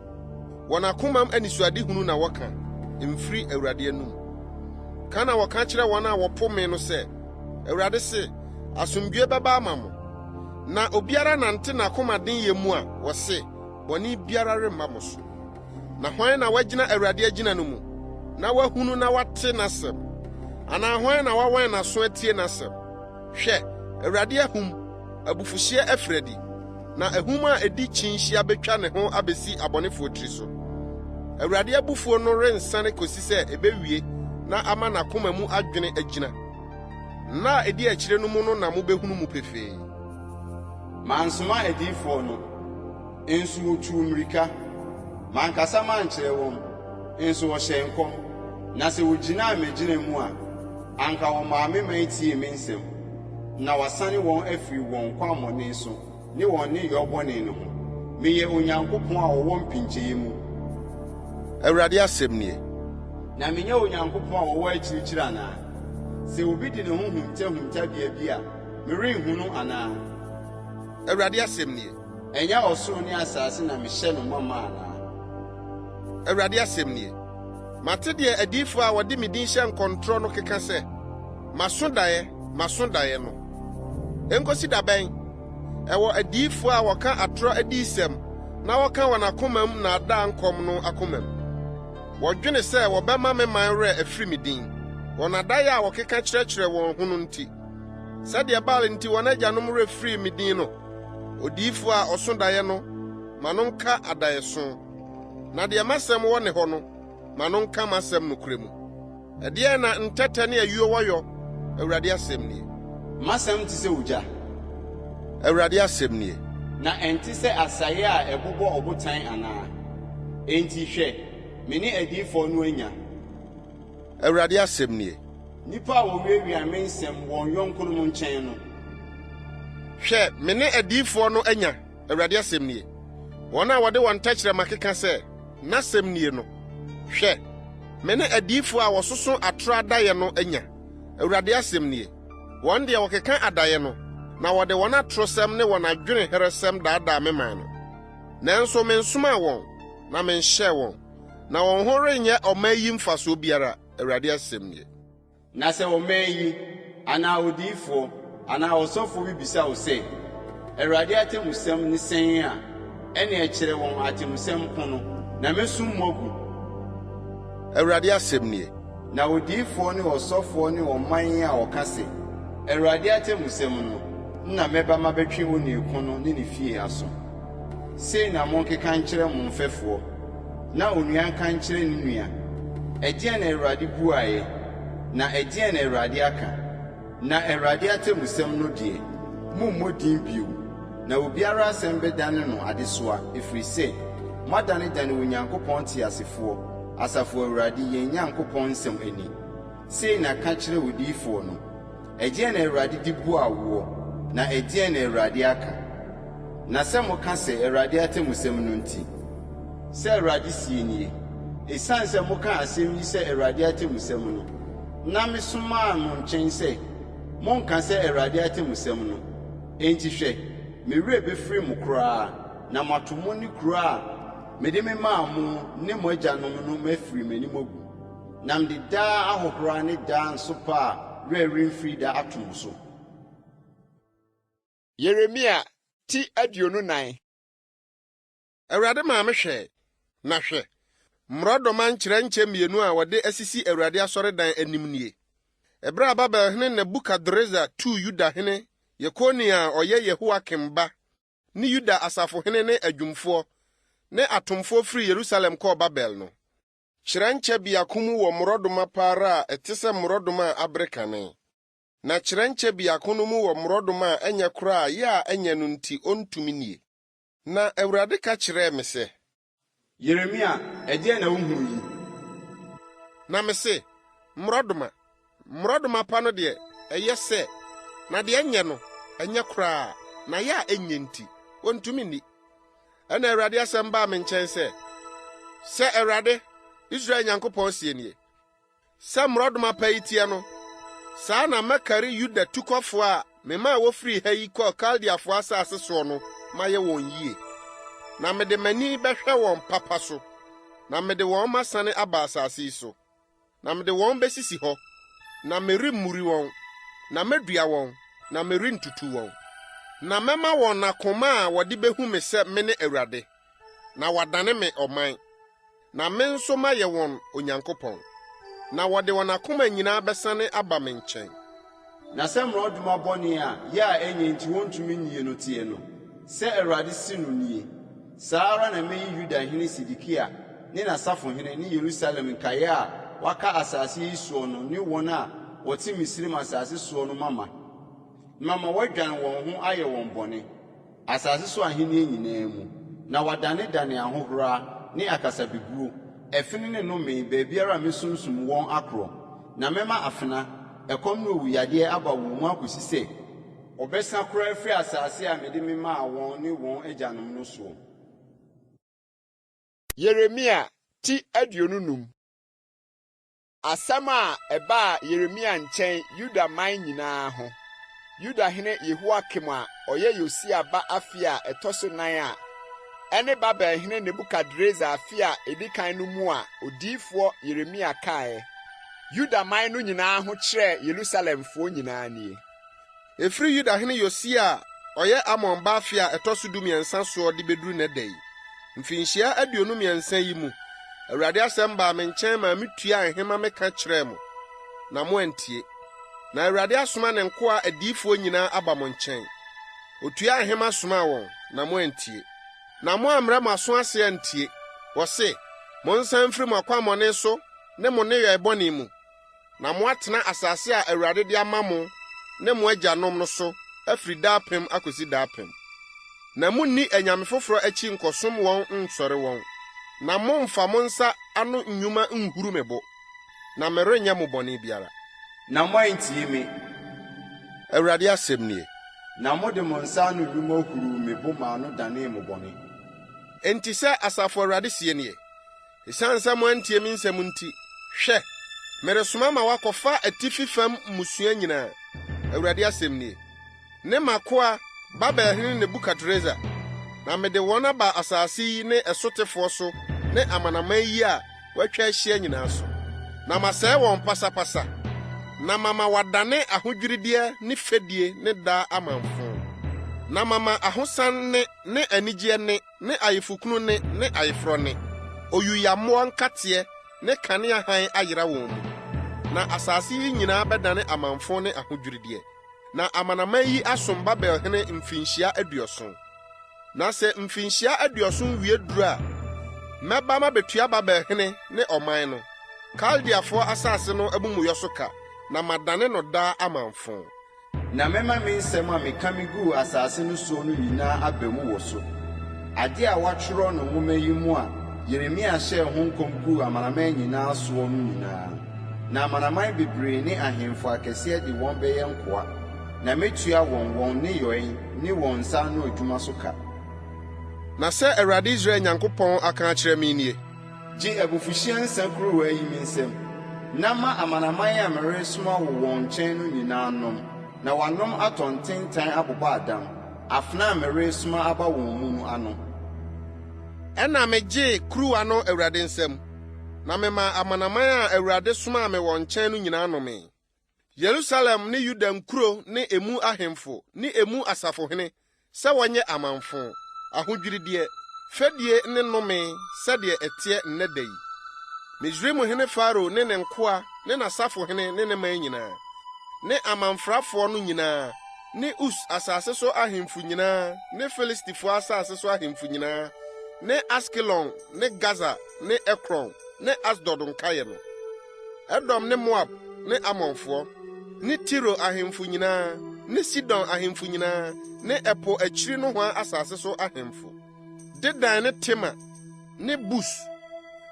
Wɔn akomam anisuadehunu na wɔka, mfiri Awurade anum. Ka na wɔka kyerɛ wɔn a wɔpo me no sɛ, Awurade se, asomdwoe bɛba ama mo. Na obiara nante n'akomaden yɛ mu a, wɔse, bɔne biara remma mo so. Na hwan na wagyina Awurade agyina no mu, na wahunu na wate n'asɛm? Anaa hwan na wawan n'aso atie n'asɛm? Hwɛ, Awurade ahum, abufuhyeɛ afiri adi. Na ahum a edi kyinhyia betwa ne ho abesi abɔnefoɔ tiri so. Awurade abufuo no rensane kosi sɛ ebewie na ama n'akoma mu adwene agyina. Na edi akyire no mu no na mubehunu mu pefee. Mansoma adiyifoɔ no, nso wotu mmirika. Mankasa mankyerɛ wɔn, nso wɔhyɛ nkɔm. Na sɛ wogyina megyina mu a, anka wɔn maame man tie me nsɛm. Na wasane wɔn afiri wɔn kwammɔne so. Ne wɔn ne yɔbɔne no ho. Meyɛ Onyankopɔn a wɔwɔ mpinkyɛe mu. Awurade asɛm nie. Na menyɛ Onyankopɔn a wɔwɔ akyirikyiri anaa? Sɛ obi de ne ho humtahumtabea bi a, merenhu no anaa? Awurade asɛm nie. Ɛnyɛ ɔsoro ne asase na mehyɛ no mama anaa? Awurade asɛm nie. Mate deɛ adiyifoɔ a wɔde me din hyɛ nkɔntorɔ no keka sɛ, maso daeɛ no. Enkosi da bɛn? Ɛwɔ adiyifoɔ a wɔka atorɔ adiyisɛm na wɔka wɔn akomam na ada nkɔm no akomam. Wɔdwene sɛ wɔbɛma me man werɛ afiri me din. Wɔn adaeɛ a wɔkeka kyerɛkyerɛ wɔn ho no nti. Sɛdeɛ Baal nti wɔn agyanom werɛ firi me din no, odiyifoɔ a ɔso daeɛ no, ma no nka adaeɛso. Na deɛ masɛm wɔ ne hɔ no, ma no nka m'asɛm nokorɛ mu. Ɛdeɛn na ntɛtɛ ne ayuo wɔyɔ? Awurade asɛm nie. Masɛm te sɛ ogya. Awurade asɛm nie. Na ɛnte sɛ asaeɛ a ɛbobɔ ɔbotan anaa? Enti hwɛ, me ne adiyifoɔ no anya. Awurade asɛm nie. Nnipa a wɔwiawia me nsɛm wɔn yɔnkonom nkyɛn no. Hwɛ, me ne adiyifoɔ no anya. Awurade asɛm nie. Wɔn a wɔde wɔn tɛkyerɛma keka sɛ, n'asɛm nie no. Hwɛ, me ne adiyifoɔ a wɔsoso atoro adaeɛ no anya. Awurade asɛm nie. Wɔn deɛ wɔkeka adaeɛ no, na wɔde wɔn atorosɛm ne wɔn adwene heresɛm daadaa me man no. Nanso mensomaa wɔn, na menhyɛɛ wɔn, na wɔn ho renyɛ ɔman yi mfasoɔ biara. Awurade asɛm nie. Na sɛ ɔman yi, anaa odiyifoɔ, anaa ɔsɔfo bi bisa wo sɛ, Awurade atemmusɛm ne sɛn a, ɛne ɛkyerɛ wɔn atemmusɛm ko no, na mesum mmɔgu. Awurade asɛm nie. Na odiyifoɔ ne ɔsɔfoɔ ne ɔman a ɔka sɛ, Awurade atemmusɛm no, na mɛba mabɛtwe onii no ne ne fie aso. Sei na monkeka nkyerɛ mo mfɛfoɔ, na onua nka nkyerɛ ne nua. Ɛdeɛn na Awurade buaeɛ, na ɛdeɛn na Awurade aka. Na Awurade atemmusɛm no deɛ, mommɔ din bio, na obiara asɛm bɛdane no adesoa, ɛfiri sɛ, moadanedane Onyankopɔn teasefoɔ, Asafo Awurade yɛn Nyankopɔn nsɛm ani. Sei na ka kyerɛ odiyifoɔ no, ɛdeɛn na Awurade de bua woɔ, na ɛdeɛn na Awurade aka. Na sɛ moka sɛ Awurade atemmusɛm no nti, sɛ Awurade sie nie, esiane sɛ moka asɛm yi sɛ Awurade atemmusɛm no, na mesomaa mo nkyɛn sɛ monka sɛ Awurade atemmusɛm no. Enti hwɛ, me werɛ bɛfiri mo koraa, na mato mo ne kuro a mede me maa mo ne mo agyanom no mafiri m'anim agu. Na mede daa ahohora ne daa nso pa a werɛ remfiri da ato mo so. Yeremia ti 29. Awurade maa me hwɛ, na hwɛ, mmorɔdɔma nkyerɛnkyɛ mmienu a wɔde asisi Awurade asɔredan anim nie. Ɛberɛ a Babelhene Nebukadreza tuu Yudahene Yekonia a ɔyɛ Yehoakim ba ne Yuda asafohene ne adwumfoɔ ne atomfoɔ firi Yerusalem kɔɔ Babel no. Kyerɛnkyɛ biako mu wɔ mmorɔdɔma paara a ɛte sɛ mmorɔdɔma a abere kane. Na kyerɛnkyɛ biako no mu wɔ mmorɔdɔma a ɛnyɛ koraa yɛ a ɛnyɛ no nti ontumi nie. Na Awurade ka kyerɛɛ me sɛ, Yeremia, ɛdeɛn na wuhu yi? Na me se, mmorɔdɔma pa no deɛ ɛyɛ sɛ, na deɛ ɛnyɛ no ɛnyɛ koraa, na yɛ a ɛnyɛ nti ontumi ni. Ɛna Awurade asɛm baa me nkyɛn sɛ Awurade, Israel Nyankopɔn sie nie, sɛ mmorɔdɔma pa yi tie no, saa na mɛkari Yuda tukɔfoɔ a mema a wofiri ha yi kɔɔ Kaldeafoɔ asase soɔ no mayɛ wɔn yie. Na mede m'ani bɛhwɛ wɔn papa so, na mede wɔn masane aba asase yi so. Na mede wɔn besisi hɔ, na meremmuri wɔn, na medua wɔn, na merentutu wɔn. Na mɛma wɔn akoma a wɔde behu me sɛ me ne Awurade, na wɔadane me ɔman, na me nso mayɛ wɔn Onyankopɔn. Na wɔde wɔn akoma nyinaa bɛsane aba me nkyɛn. Na sɛ mmorɔdɔma bɔne a yɛ a ɛnyɛ nti wontumi nyie no tie no, sɛ Awurade si no nie, saa ara na meyi Yudahene Sedekia ne n'asafohene ne Yerusalem nkaeɛ a waka asase yi soɔ no ne wɔn a wɔte Misraim asase soɔ no mama. Mama wɔadwane wɔn ho ayɛ wɔn bɔne, asase so ahenni nyinaa mu, na wɔadanedane ahohora ne akasabebuo, ɛfene ne nnome baabiara a mesunsum wɔn akorɔ. Na mɛma afena, ɛkɔm ne owuyadeɛ aba wɔn mu akosi sɛ, ɔbɛsa koraa afiri asase a mede me maa wɔn ne wɔn agyanom no soɔ. Yeremia ti 25. Asɛm a ɛbaa Yeremia nkyɛn Yuda man nyinaa ho. Yudahene Yehoakim a ɔyɛ Yosia ba afe a ɛtɔ so 9 a ɛne Babelhene Nebukadreza afe a edi kan no mu a Odiyifo Yeremia kae. Yuda man no nyinaa ho kyerɛ Yerusalemfoɔ nyinaa nie. Efiri Yudahene Yosia a ɔyɛ Amon ba afe a ɛtɔ so 12 soɔ de beduru ne da yi. Mfinhyia 29 yi mu, Awurade asɛm baa me nkyɛn ma metua nhema meka kyerɛɛ mo, na mo antie. Na Awurade asoma ne nkoa adiyifoɔ nyinaa aba mo nkyɛn. Otua nhema soma wɔn, na mo antie. Na mo amrɛ mo aso ase antie. Wɔse, monsan mfiri mo akwammɔne so ne mo nneyɛe bɔne mu, na mo atena asase a Awurade de ama mo ne mo agyanom no so afiri daapem akosi daapem. Na munni anyame foforo akyi nkɔsom wɔn nsɔre wɔn. Na momfa mo nsa ano nnwuma nhuru me bo, na merenyɛ mo bɔne biara. Na moantie me, Awurade asɛm nie. na mode mo nsa ano nnwuma huru me bo ma no danee mo bɔne. Enti sɛ Asafo Awurade sie nie, esiane sɛ moantie me nsɛm nti, hwɛ, meresoma ma wakɔfa atifi fam mmusua nyinaa. Awurade asɛm nie. Ne makoa Babelhene Nebukadreza, na mede wɔn aba asase yi ne ɛsotefoɔ so ne amanaman yi a wɔatwa ahyia nyinaa so. Na masɛe wɔn pasapasa, na mama wadane ahodwirideɛ ne fɛdie ne daa amanfo. Na mama ahosan ne anigyeɛ ne ayefokunu ne ayeforo ne, oyuyammoɔ nkateɛ ne kanea han ayera wɔn mu. Na asase yi nyinaa bɛdane amanfo ne ahodwirideɛ. na amanaman yi asom Babel hene mfinhyia 70. Na sɛ mfinhyia 70 wie duru a, mɛba mabetua Babel hene ne ɔman no, Kaldeafoɔ asase no abumuyɔ so ka, na madane no daa amanfo. Na mɛma me nsɛm a meka me guu asase no so no nyinaa aba mu wɔ so. Ade a wɔatwerɛ no nwoma yi mu a Yeremia hyɛɛ ho nkɔm guu amanaman nyinaa soɔ no nyinaa. Na amanaman bebree ne ahemfo akɛseɛ de wɔn bɛyɛ nkoa. Na metua wɔn ne yɔen ne wɔn nsa ano adwuma so ka. Na sɛ Awurade Israel Nyankopɔn aka akyerɛ me nie, gye abufuhyia nsa kuruwa yi me nsɛm, na ma amanaman a meresoma wo wɔn nkyɛn no nyinaa nom, na wɔanom atɔ ntentan abobɔ adam, afena a meresoma aba wɔn mu no ano. ɛna megye kuruwa no Awurade nsɛm, na mema amanaman a Awurade somaa me wɔn nkyɛn no nyinaa nome. Yerusalem ne Yuda nkuro ne emu ahemfo ne emu asafohene sɛ wɔnyɛ amanfo, ahodwirideɛ, fɛdie ne nnome sɛdeɛ ɛteɛ nnɛ da yi. Misraim hene Faro ne ne nkoa ne n'asafohene ne ne man nyinaa, ne amanfrafoɔ no nyinaa, ne Us asase so ahemfo nyinaa, ne Filistifoɔ asase so ahemfo nyinaa, ne Askelon ne Gaza ne Ekron ne Asdod nkaeɛ no, Edom ne Moab ne Amonfoɔ, ne Tiro ahemfo nyinaa, ne Sidon ahemfo nyinaa, ne ɛpo akyiri no hɔ asase so ahemfo, Dedan ne Tema ne Bus,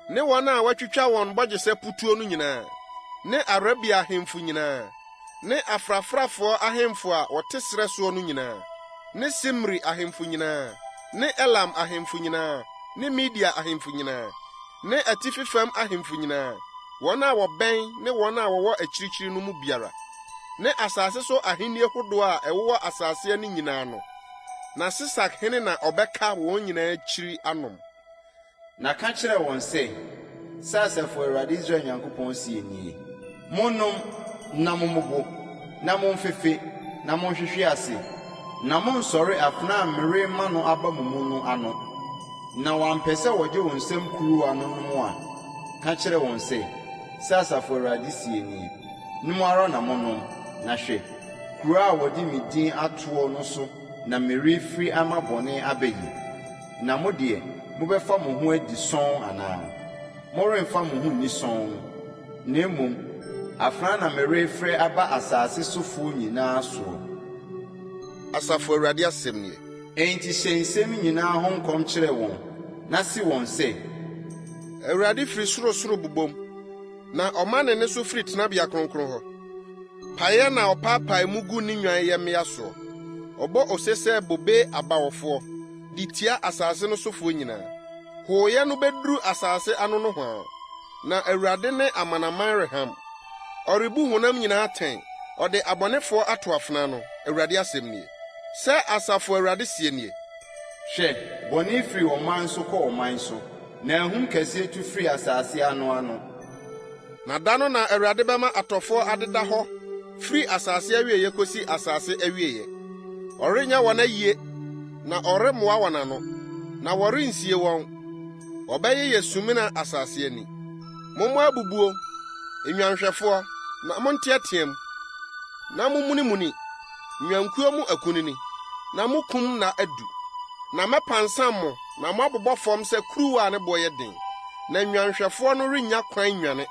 ne wɔn a wɔatwitwa wɔn bɔgye sɛ putuo no nyinaa, ne Arabia ahemfo nyinaa, ne afrafrafoɔ ahemfo a wɔte serɛ soɔ no nyinaa, ne Simri ahemfo nyinaa, ne Elam ahemfo nyinaa, ne Media ahemfo nyinaa, ne atifi fam ahemfo nyinaa, wɔn a wɔbɛn ne wɔn a wɔwɔ akyirikyiri no mu biara, ne asase so ahenni ahodoɔ a ɛwowɔ asase ani nyinaa no. Na Sisak hene na ɔbɛka wɔn nyinaa kyiri anom. Na ka kyerɛ wɔn sɛ Asafo Awurade Israel Nyankopɔn sie nie. Monnom na mommobo, na momfefe, na monhwehwe ase, na monsɔre afena a merema no aba mo mu no ano. Na wɔampɛ sɛ wɔgye wɔn nsɛm kuruwa no nom a, ka kyerɛ wɔn sɛ Asafo Awurade sie nie. Nom ara na monnom, na hwɛ, kuro a wɔde me din atoɔ no so na merefiri ama bɔne abayi. Na mo deɛ, mobɛfa mo ho adi sɔn anaa? Moremfa mo ho nni sɔn, na mmom, afena na merefiri aba asase sofoɔ nyinaa soɔ. Asafo Awurade asɛm nie. Enti hyɛ nsɛm nyinaa ho nkɔm kyerɛ wɔn, na si wɔn sɛ, Awurade firi sorosoro bobom, na ɔma ne so firi tenabea kronkron hɔ. Paeɛ na ɔpaapae mu gu ne nnwan yɛmmea soɔ. Ɔbɔ ose sɛ bobe abawɔfoɔ, de tia asase no sofoɔ nyinaa. Hooyɛ no beduru asase ano no hɔ, na Awurade ne amanaman reham. Ɔrebu honam nyinaa atɛn, ɔde abɔnefoɔ ato afena no. Awurade asɛm nie. Sɛ Asafo Awurade sie nie. Hwɛ, bɔne firi ɔman so kɔ ɔman so, na ahum kɛseɛ tu firi asase ano. Na da no na Awurade bɛma atɔfoɔ adeda hɔ, firi asase awiei kosi asase awiei. Ɔrenya wɔn ayie, na ɔremmoa wɔn ano, na wɔrensie wɔn. Ɔbɛyɛ sumina asase ani. Mommɔ abubuo, enwanhwɛfoɔ, na monteateam, na momunimuni, nwankuo mu akunini, na mokum na adu. Na mɛpansam mo, na moabobɔ fam sɛ kuruwa ne boɔ yɛ den, na nwanhwɛfoɔ no rennya kwan nwane,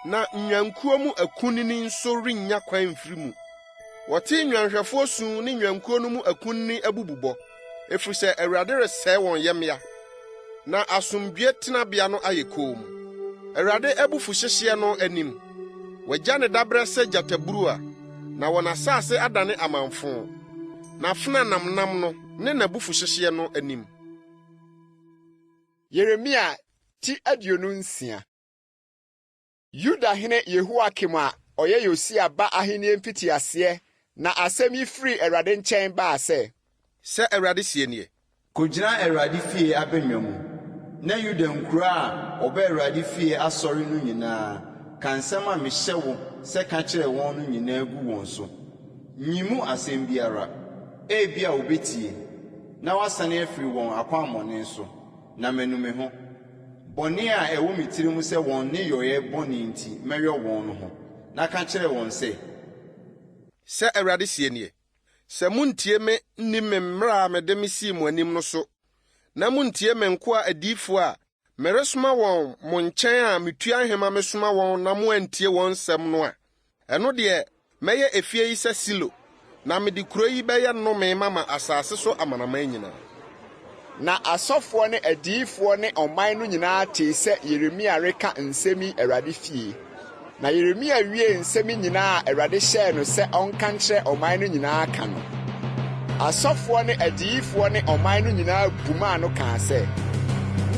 na nwankuo mu akunini nso rennya kwan mfiri mu. Wɔte nwanhwɛfoɔ su ne nwankuo no mu akunini abububɔ, efisɛ Awurade resɛe wɔn yɛmmea, na asomdwie tenabea no ayɛ koom. Awurade abufu hyehyeɛ no anim, wɔagya ne dabrɛ sɛ gyataburuwa, na wɔn asase adane amanfo, na afena namnam no ne n'abufu hyehyeɛ no anim. Yeremia ti 26. Yuda hene Yehoakim a ɔyɛ Yosia ba ahenni mfitiaseɛ, na asɛm yi firi Awurade nkyɛn baa sɛ Awurade sie nie. Kogyina Awurade fie abɛnwa mu, na Yuda nkuro a ɔbɛ Awurade fie asɔre no nyinaa, ka nsɛm a mehyɛ wo sɛ ka kyerɛ wɔn no nyinaa gu wɔn so. Nyi mu asɛm biara, ebia wobetie, na wasane afiri wɔn akwammɔne so, na manu me ho. Bɔne a ɛwɔ me tirim sɛ wɔn ne yɔyɛ bɔne nti mɛyɛ wɔn no ho, na ka kyerɛ wɔn sɛ, sɛ Awurade sie nie. Sɛ muntie me nni me mmara a mede me sii mo anim no so, na muntie me nkoa adiyifo a meresoma wɔn mo nkyɛn a metua ahema mesoma wɔn na mo antie wɔn nsɛm no a, ɛno deɛ mɛyɛ efie yi sɛ Silo, na mede kuro yi bɛyɛ nnome mama asaase so amanaman nyinaa. Na asɔfoɔ ne adiyifoɔ ne ɔman no nyinaa tee sɛ Yeremia reka nsɛm yi Awurade fie. Na Yeremia wie nsɛm nyinaa a Awurade hyɛɛ no sɛ ɔnka nkyerɛ ɔman no nyinaa ka no. Asɔfoɔ ne adiyifoɔ ne ɔman no nyinaa bumaa no kaa sɛ,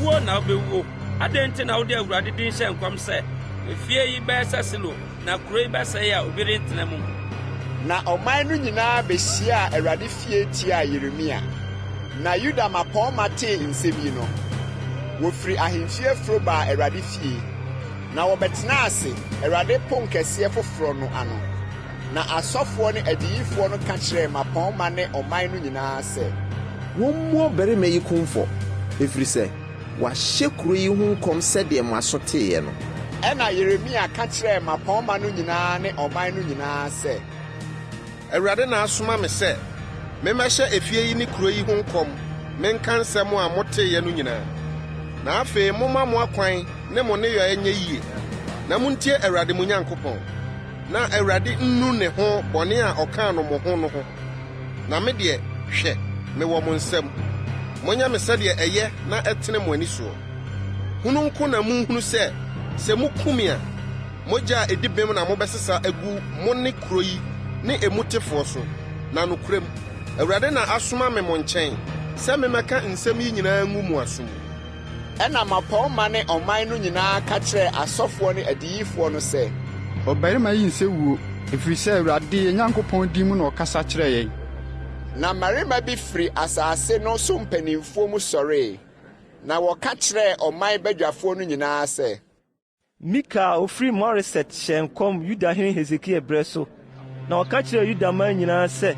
wuo na wobɛwuo. Adɛn nti na wode Awurade din hyɛ nkɔm sɛ efie yi bɛyɛ sɛ Silo, na kuro yi bɛsɛe a obi rentena mu? Na ɔman no nyinaa behyiaa Awurade fie tiaa Yeremia. Na Yuda mapɔnma tee nsɛm yi no, wofiri ahemfie foro baa Awurade fie. Na wɔbɛtena ase Awurade pon kɛseɛ foforɔ no ano. Na asɔfoɔ ne adiyifoɔ no ka kyerɛɛ mapɔnma ne ɔman no nyinaa sɛ, wɔmmuo barima yi kumfɔ, ɛfiri sɛ wahyɛ kuro yi ho nkɔm sɛdeɛ mo aso teeɛ no. Ɛna Yeremia ka kyerɛɛ mapɔnma no nyinaa ne ɔman no nyinaa sɛ, Awurade na asoma me sɛ memmɛhyɛ efie yi ne kuro yi ho nkɔm, menka nsɛm a moteeɛ no nyinaa. Na afei momma mo akwan ne mo nneyɔe nyɛ yiye, na muntie Awurade mo Nyankopɔn, na Awurade nnu ne ho bɔne a ɔkaa no mo ho no ho. Na me deɛ, hwɛ, mewɔ mo nsam. Monyɛ me sɛdeɛ ɛyɛ na ɛtene mo ani soɔ. Hunu nko na munhunu sɛ mukum a, mogya a ɛdi bem na mobɛsesa agu mo ne kuro yi ne emu tefoɔ so. Na nokorɛm, Awurade na asoma me mo nkyɛn sɛ memmɛka nsɛm yi nyinaa ngu mo asom. Ɛna mapɔnma ne ɔman no nyinaa ka kyerɛɛ asɔfoɔ ne adiyifoɔ no sɛ, ɔbarima yi nsɛ wuo, ɛfiri sɛ Awurade yɛn Nyankopɔn din mu na ɔkasa kyerɛɛ yɛn. Na mmarima bi firi asase no so mpanimfoɔ mu sɔree, na wɔka kyerɛɛ ɔman badwafoɔ no nyinaa sɛ, Mika a ofiri Moreset hyɛ nkɔm Yudahene Hesekia berɛ so, na ɔka kyerɛɛ Yudaman nyinaa sɛ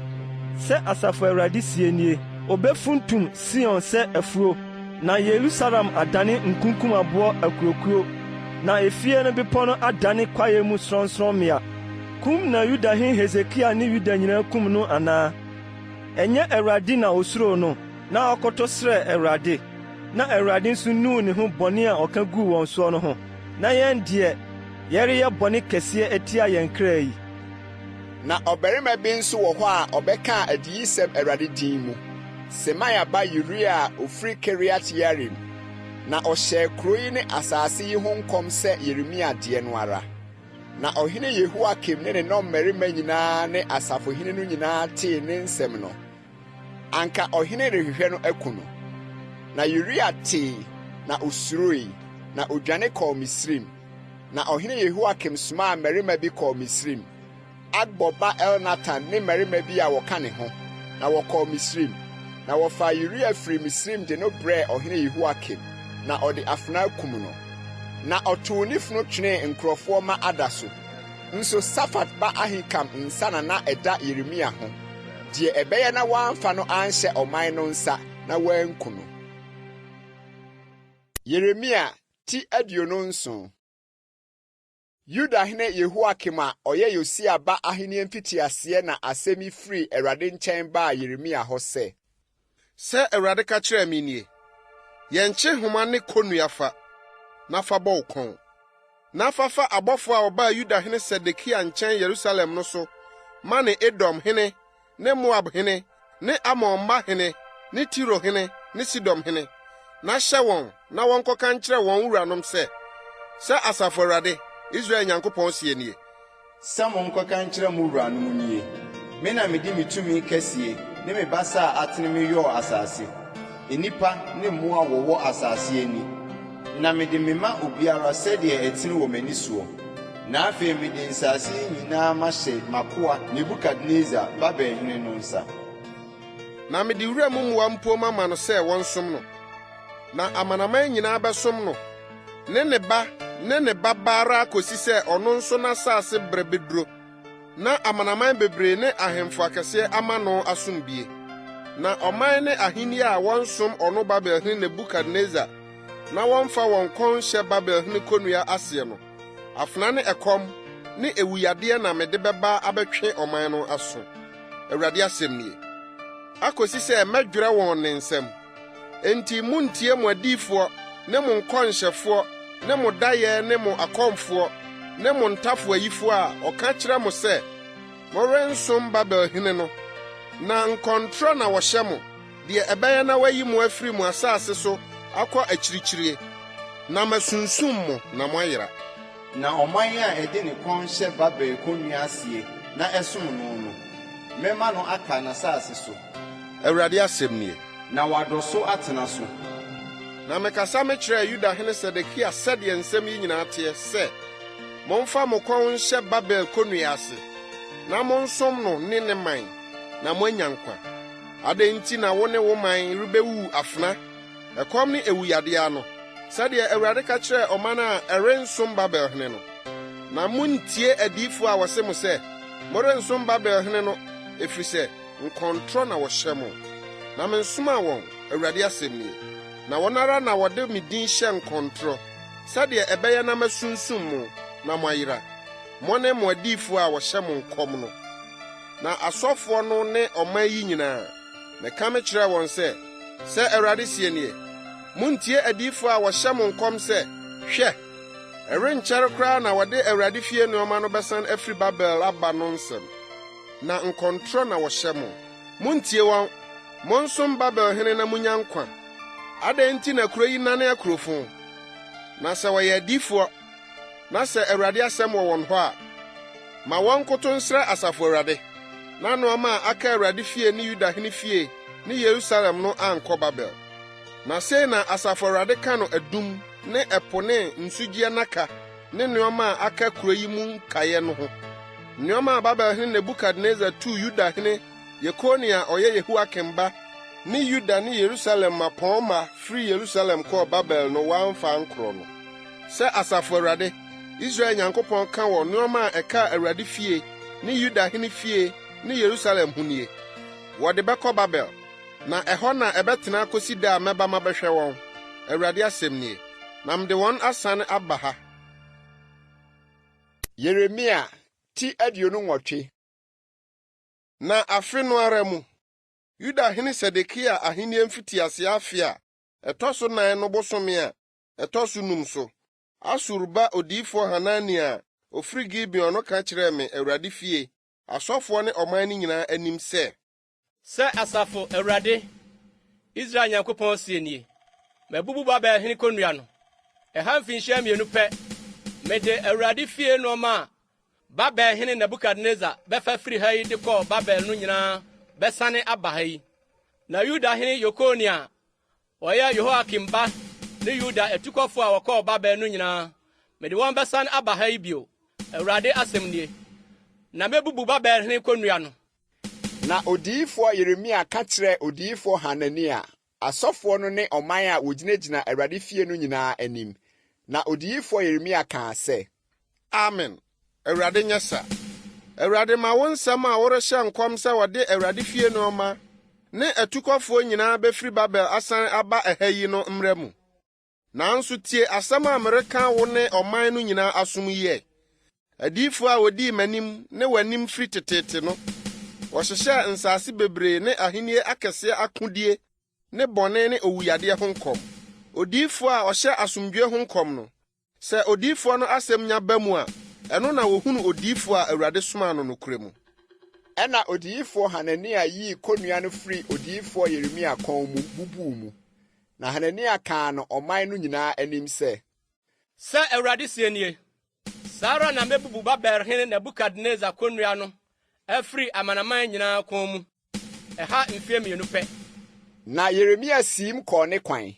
Asafo Awurade sie nie, obɛfuntum Sion sɛ afuo, na Yerusalem adane nkunkum aboɔ akurokuo, na efie no bepɔ no adane kwaeɛ mu sorɔnsorɔmmea. Kum na Yudahene Hesekia ne Yuda nyinaa kum no anaa? Ɛnyɛ Awurade na osuro no, na ɔkɔtɔ srɛ Awurade, na Awurade nso nuu ne ho bɔne a ɔka guu wɔn soɔ no ho. Na yɛn deɛ, yɛreyɛ bɔne kɛseɛ atia yɛn kra yi. Na ɔbarima bi nso wɔ hɔ a ɔbɛkaa adiyisɛm Awurade din mu, Semaia ba Uria a ofiri Kiriat Yearim. Na ɔhyɛɛ kuro yi ne asase yi ho nkɔm sɛ Yeremia deɛ no ara. Na ɔhene Yehoiakim ne ne nnɔmmarima nyinaa ne asafohene no nyinaa tee ne nsɛm no. Anka ɔhene rehwehwɛ no aku no. Na Uria tee, na osuroe, na odwane kɔɔ Misrim. Na ɔhene Yehoiakim somaa mmarima bi kɔɔ Misrim. Agbɔ ba Elnatan ne mmarima bi a wɔka ne ho, na wɔkɔɔ Misrim. Na wɔfaa Uria firi Misrim de no brɛɛ ɔhene Yehoiakim, na ɔde afena kum no. Na ɔtoo ne funu twenee nkurɔfoɔ ma ada so. Nso Safat ba Ahikam nsa na ɛda Yeremia ho, deɛ ɛbɛyɛ na wɔamfa no anhyɛ ɔman no nsa na wɔanku no. Yeremia ti 29. Yudahene Yehoiakim a ɔyɛ Yosia ba ahenni mfitiaseɛ na asɛm yi firi Awurade nkyɛn baa Yeremia hɔ sɛ Awurade ka kyerɛɛ me nie, yɛnkye homa ne konnua fa, na fa bɔ wo kɔn. Na fa abɔfo a wɔbaa Yudahene Sedekia nkyɛn Yerusalem no so, ma ne Edom hene, ne Moab hene, ne Amon mma hene, ne Tiro hene, ne Sidom hene. Na hyɛ wɔn, na wɔnkɔka nkyerɛ wɔn wuranom sɛ Asafo Awurade, Israel Nyankopɔn sie nie. Sɛ monkɔka nkyerɛ mo wuranom nie, me na mede me tumi kɛseɛ ne me basa a atene me yɔɔ asase, enipa ne mmoa wɔwɔ asase ani. Na mede me ma obiara sɛdeɛ ɛtene wɔ m'ani soɔ. Na afei mede nsase nyinaa mahyɛ makoa Nebukadnezar Babelhene no nsa. Na mede wura mu mmoa mpo mama no sɛ wɔnsom no. Na amanaman nyinaa bɛsom no, ne ne ba ne ne babaara kosi sɛ ɔno nso n'asase bere beduro. Na amanaman bebree ne ahemfo akɛseɛ ama no asom bie. Na ɔman ne ahenni a wɔnsom ɔno Babelhene Nebukadnezar, na wɔmfa wɔn kɔn hyɛ Babelhene konnua aseɛ no, afena ne ɛkɔm ne ewuyadeɛ na mede bɛba abɛtwe ɔman no aso. Awurade asɛm nie. Akosi sɛ mɛdwerɛ wɔn ne nsɛm. Enti muntie mo adiyifoɔ ne mo nkɔmhyɛfoɔ ne mo dayɛ ne mo akɔmfoɔ ne mo ntafo ayifoɔ a ɔka kyerɛ mo sɛ morensom Babelhene no, na nkɔntrɔ na wɔhyɛ mo, deɛ ɛbɛyɛ na wayi mo afiri mo asaase so akɔ akyirikyiri, na masunsum mo na moayera. Na ɔman a ɛde ne kɔn hyɛ Babel konnua asie na ɛsom no no, mɛma no aka n'asase so. Awurade asɛm nie. Na wadɔ so atena so. Na mekasa mekyerɛ Yudahene Sedekia sɛdeɛ nsɛm yi nyinaa teɛ sɛ, momfa mo kɔn nhyɛ Babel konnua ase, na monsom no ne ne man, na moanya nkwa. Adɛn nti na wo ne wo man rebɛwu afena, ɛkɔm ne ewuyadeɛ ano, sɛdeɛ Awurade ka kyerɛ ɔman a ɛrensom Babelhene no. Na muntie adiyifo a wɔse mo sɛ, morensom Babelhene no, efisɛ nkɔntrɔ na wɔhyɛ mo. Na mensomaa wɔn, Awurade asɛm nie. Na wɔn ara na wɔde me din hyɛ nkɔntrɔ, sɛdeɛ ɛbɛyɛ na masunsum mo, na moayera. Mo ne mo adiyifo a wɔhyɛ mo nkɔm no. Na asɔfoɔ no ne ɔman yi nyinaa, meka mekyerɛ wɔn sɛ Awurade sie nie, muntie adiyifo a wɔhyɛ mo nkɔm sɛ, hwɛ, ɛrenkyɛre koraa na wɔde Awurade fie nneɔma no bɛsan afiri Babel aba no nsɛm. Na nkɔntrɔ na wɔhyɛ mo. Muntie wɔn, monsom Babelhene na munya nkwa. Adɛn nti na kuro yi nane akurofo? Na sɛ wɔyɛ adiyifoɔ, na sɛ Awurade asɛm wɔ wɔn hɔ a, ma wɔn koto nsrɛ Asafo Awurade, na nneɔma a aka Awurade fie ne Yudahene fie ne Yerusalem no ankɔ Babel. Na sei na Asafo Awurade ka no adum ne ɛpo ne nsugyeɛ naka ne nneɔma a aka kuro yi mu nkaeɛ no ho. Nneɔma a Babelhene Nebukadnezar tuu Yudahene Yekonia ɔyɛ Yehoakim ba ne Yuda ne Yerusalem mapɔn ma firi Yerusalem kɔɔ Babel no wɔamfa nkorɔ no. Sɛ Asafo Awurade, Israel Nyankopɔn ka wɔ nneɔma a ɛka Awurade fie ne Yudahene fie ne Yerusalem ho nie. Wɔde bɛkɔ Babel, na ɛhɔ na ɛbɛtena kosi da a mɛba mabɛhwɛ wɔn. Awurade asɛm nie. Na mede wɔn asane aba ha. Yeremia ti 28. Na afe no ara mu, Yudahene Sedekia ahenni mfitiase afe a ɛtɔ so 9 no bosome a ɛtɔ so 5 so, Asur ba Odiyifo Hanania ofiri Gibeon no ka kyerɛɛ me Awurade fie, asɔfoɔ ne ɔman no nyinaa anim sɛ Asafo Awurade, Israel Nyankopɔn sie nie, mabubu Babelhene konnua no. Ɛha mfinhyia 2 pɛ, mede Awurade fie nneɔma a Babelhene Nebukadnezar bɛfa firi ha yi de kɔɔ Babel no nyinaa bɛsane aba ha yi. Na Yudahene Yekonia ɔyɛ Yehoakim ba ne Yuda atukɔfo a wɔkɔɔ Babel no nyinaa, mede wɔn bɛsane aba ha yi bio. Awurade asɛm nie. Na mebubu Babelhene konnua no. Na Odiyifo Yeremia ka kyerɛ Odiyifo Hanania, asɔfoɔ no ne ɔman a wogyinagyina Awurade fie no nyinaa anim. Na Odiyifo Yeremia kaa sɛ, Amen. Awurade nyɛ sa. Awurade ma wo nsɛm a worehyɛ nkɔm sɛ wɔde Awurade fie nneɔma ne atukɔfoɔ nyinaa bɛfiri Babel asan aba ɛha yi no mmrɛ mu. Nanso tie asɛm a mereka wo ne ɔman no nyinaa asom yie. Adiyifo a wodii m'anim ne w'anim firi teteete no, wɔhyehyɛ nsase bebree ne ahenni akɛseɛ akodie ne bɔne ne owuyadeɛ ho nkɔm. Odiyifo a ɔhyɛ asomdwoe ho nkɔm no, sɛ odiyifoɔ no asɛm nya ba mu a, ɛno na wohunu odiyifo a Awurade somaa no nokorɛ mu. Ɛna Odiyifo Hanania yii konnua no firi Odiyifo Yeremia kɔn mu bubuu mu. Na Hanania kaa no ɔman no nyinaa anim sɛ Awurade sie nie, saa ara na mebubu Babelhene Nebukadnezar konnua no afiri amanaman nyinaa kɔn mu. Ɛha mfie 2 pɛ. Na Yeremia siim kɔɔ ne kwan.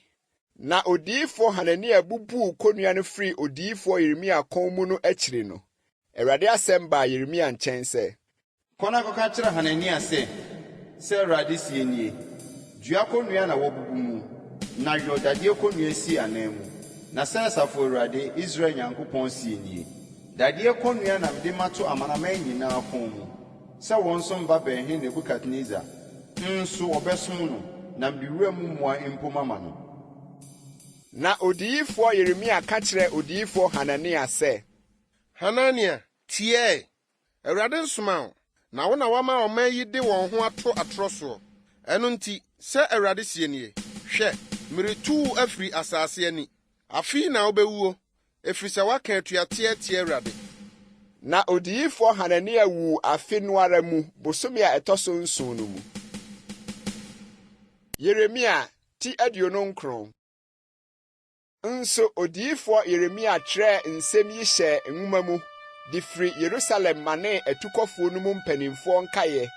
Na Odiyifo Hanania bubuu konnua no firi Odiyifo Yeremia kɔn mu no akyiri no, Awurade asɛm baa Yeremia nkyɛn sɛ, Kɔna kɔka kyerɛ Hanania sɛ Awurade sie nie, dua konnua na wɔbubu mu, na yɔ dadeɛ konnua si anan mu. Na sɛ Asafo Awurade, Israel Nyankopɔn sie nie, dadeɛ konnua na mede mato amanaman nyinaa kɔn mu, sɛ wɔn som Babelhene Nebukadnezar, nso ɔbɛsom no, na mede wura mu mmoa mpo mama no. Na Odiyifo Yeremia ka kyerɛ Odiyifo Hanania sɛ, Hanania, tie Awurade nsoma wo na wo na wama ɔman yi de wɔn ho ato atoro so ɛno nti sɛ Awurade sie nie hwɛ meretu afiri asaase ani afi na wobɛwuo efisɛ waka atuateɛ tie Awurade. Na Odiyifo Yeremia wu afe no ara mu bosome a ɛtɔ so 9 no mu. Yeremia ti 29. Nso Odiyifo Yeremia kyerɛ nsɛm yi hyɛ nwoma mu de firi Yerusalem ma ne atukɔfoɔ no mu mpanimfoɔ nkaeɛ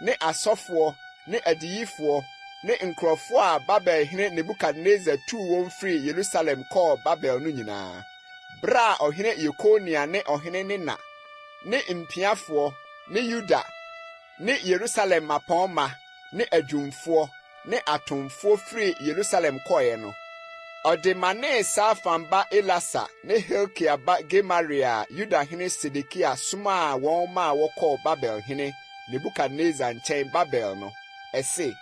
ne asɔfoɔ ne adiyifoɔ ne nkurɔfoɔ a Babelhene Nebukadnezar tuu wɔn firi Yerusalem kɔɔ Babel no nyinaa. Bra ɔhene Yekonia ne ɔhene Nina ne mpiafoɔ ne Yuda ne Yerusalem mapɔnma ne adwumfoɔ ne atomfoɔ firi Yerusalem kɔɔɛ no. Ɔde mane Safan ba Elasa ne Hilkia ba Gemaria Yudahene Sedekia soma wɔn ma wɔkɔɔ Babelhene Nebukadnezar nkyɛn Babel no. Ɛse,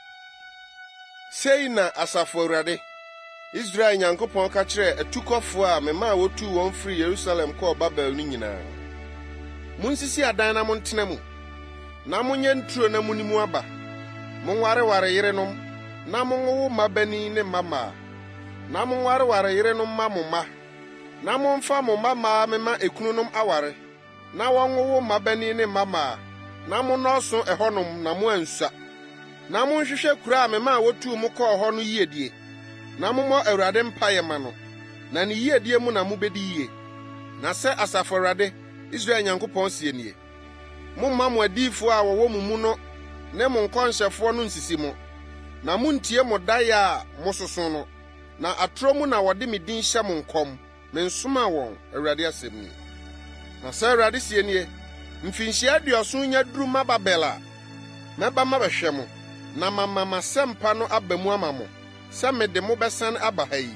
sei na asafo Awurade Israel Nyankopɔn ka kyerɛ atukɔfoɔ a mema wotu wɔn firi Yerusalem kɔɔ Babel no nyinaa. Munsisi adan na montena mu, na monyɛ nturo na munimu aba. Monwareware yerenom, na monwowo mmabani ne mmammaa. Na monwareware yerenom ma mo mma. Na momfa mo mmammaa mema ekununom aware. Na wɔnwowo mmabani ne mmammaa. Na monnɔɔso ɛhɔnom na moansua. Na monhwehwɛ kura a mema wotu mo kɔɔ hɔ no yiedie. Na mommɔ Awurade mpaeɛ ma no, na ne yiedie mu na mubedi yie. Na sɛ asafo Awurade Israel Nyankopɔn sie nie, momma mo adiyifo a wɔwɔ mo mu no ne mo nkɔnhyɛfoɔ no nsisi mo, na muntie mo daeɛ a mososo no, na atoro mu na wɔde me din hyɛ mo nkɔm, mensoma wɔn Awurade asɛm nie. Na sɛ Awurade sie nie, mfinhyia 70 nya duru ma Babel a, mɛba mabɛhwɛ mo, na mama masɛmpa no aba mu ama mo, sɛ mede mo bɛsan aba ha yi.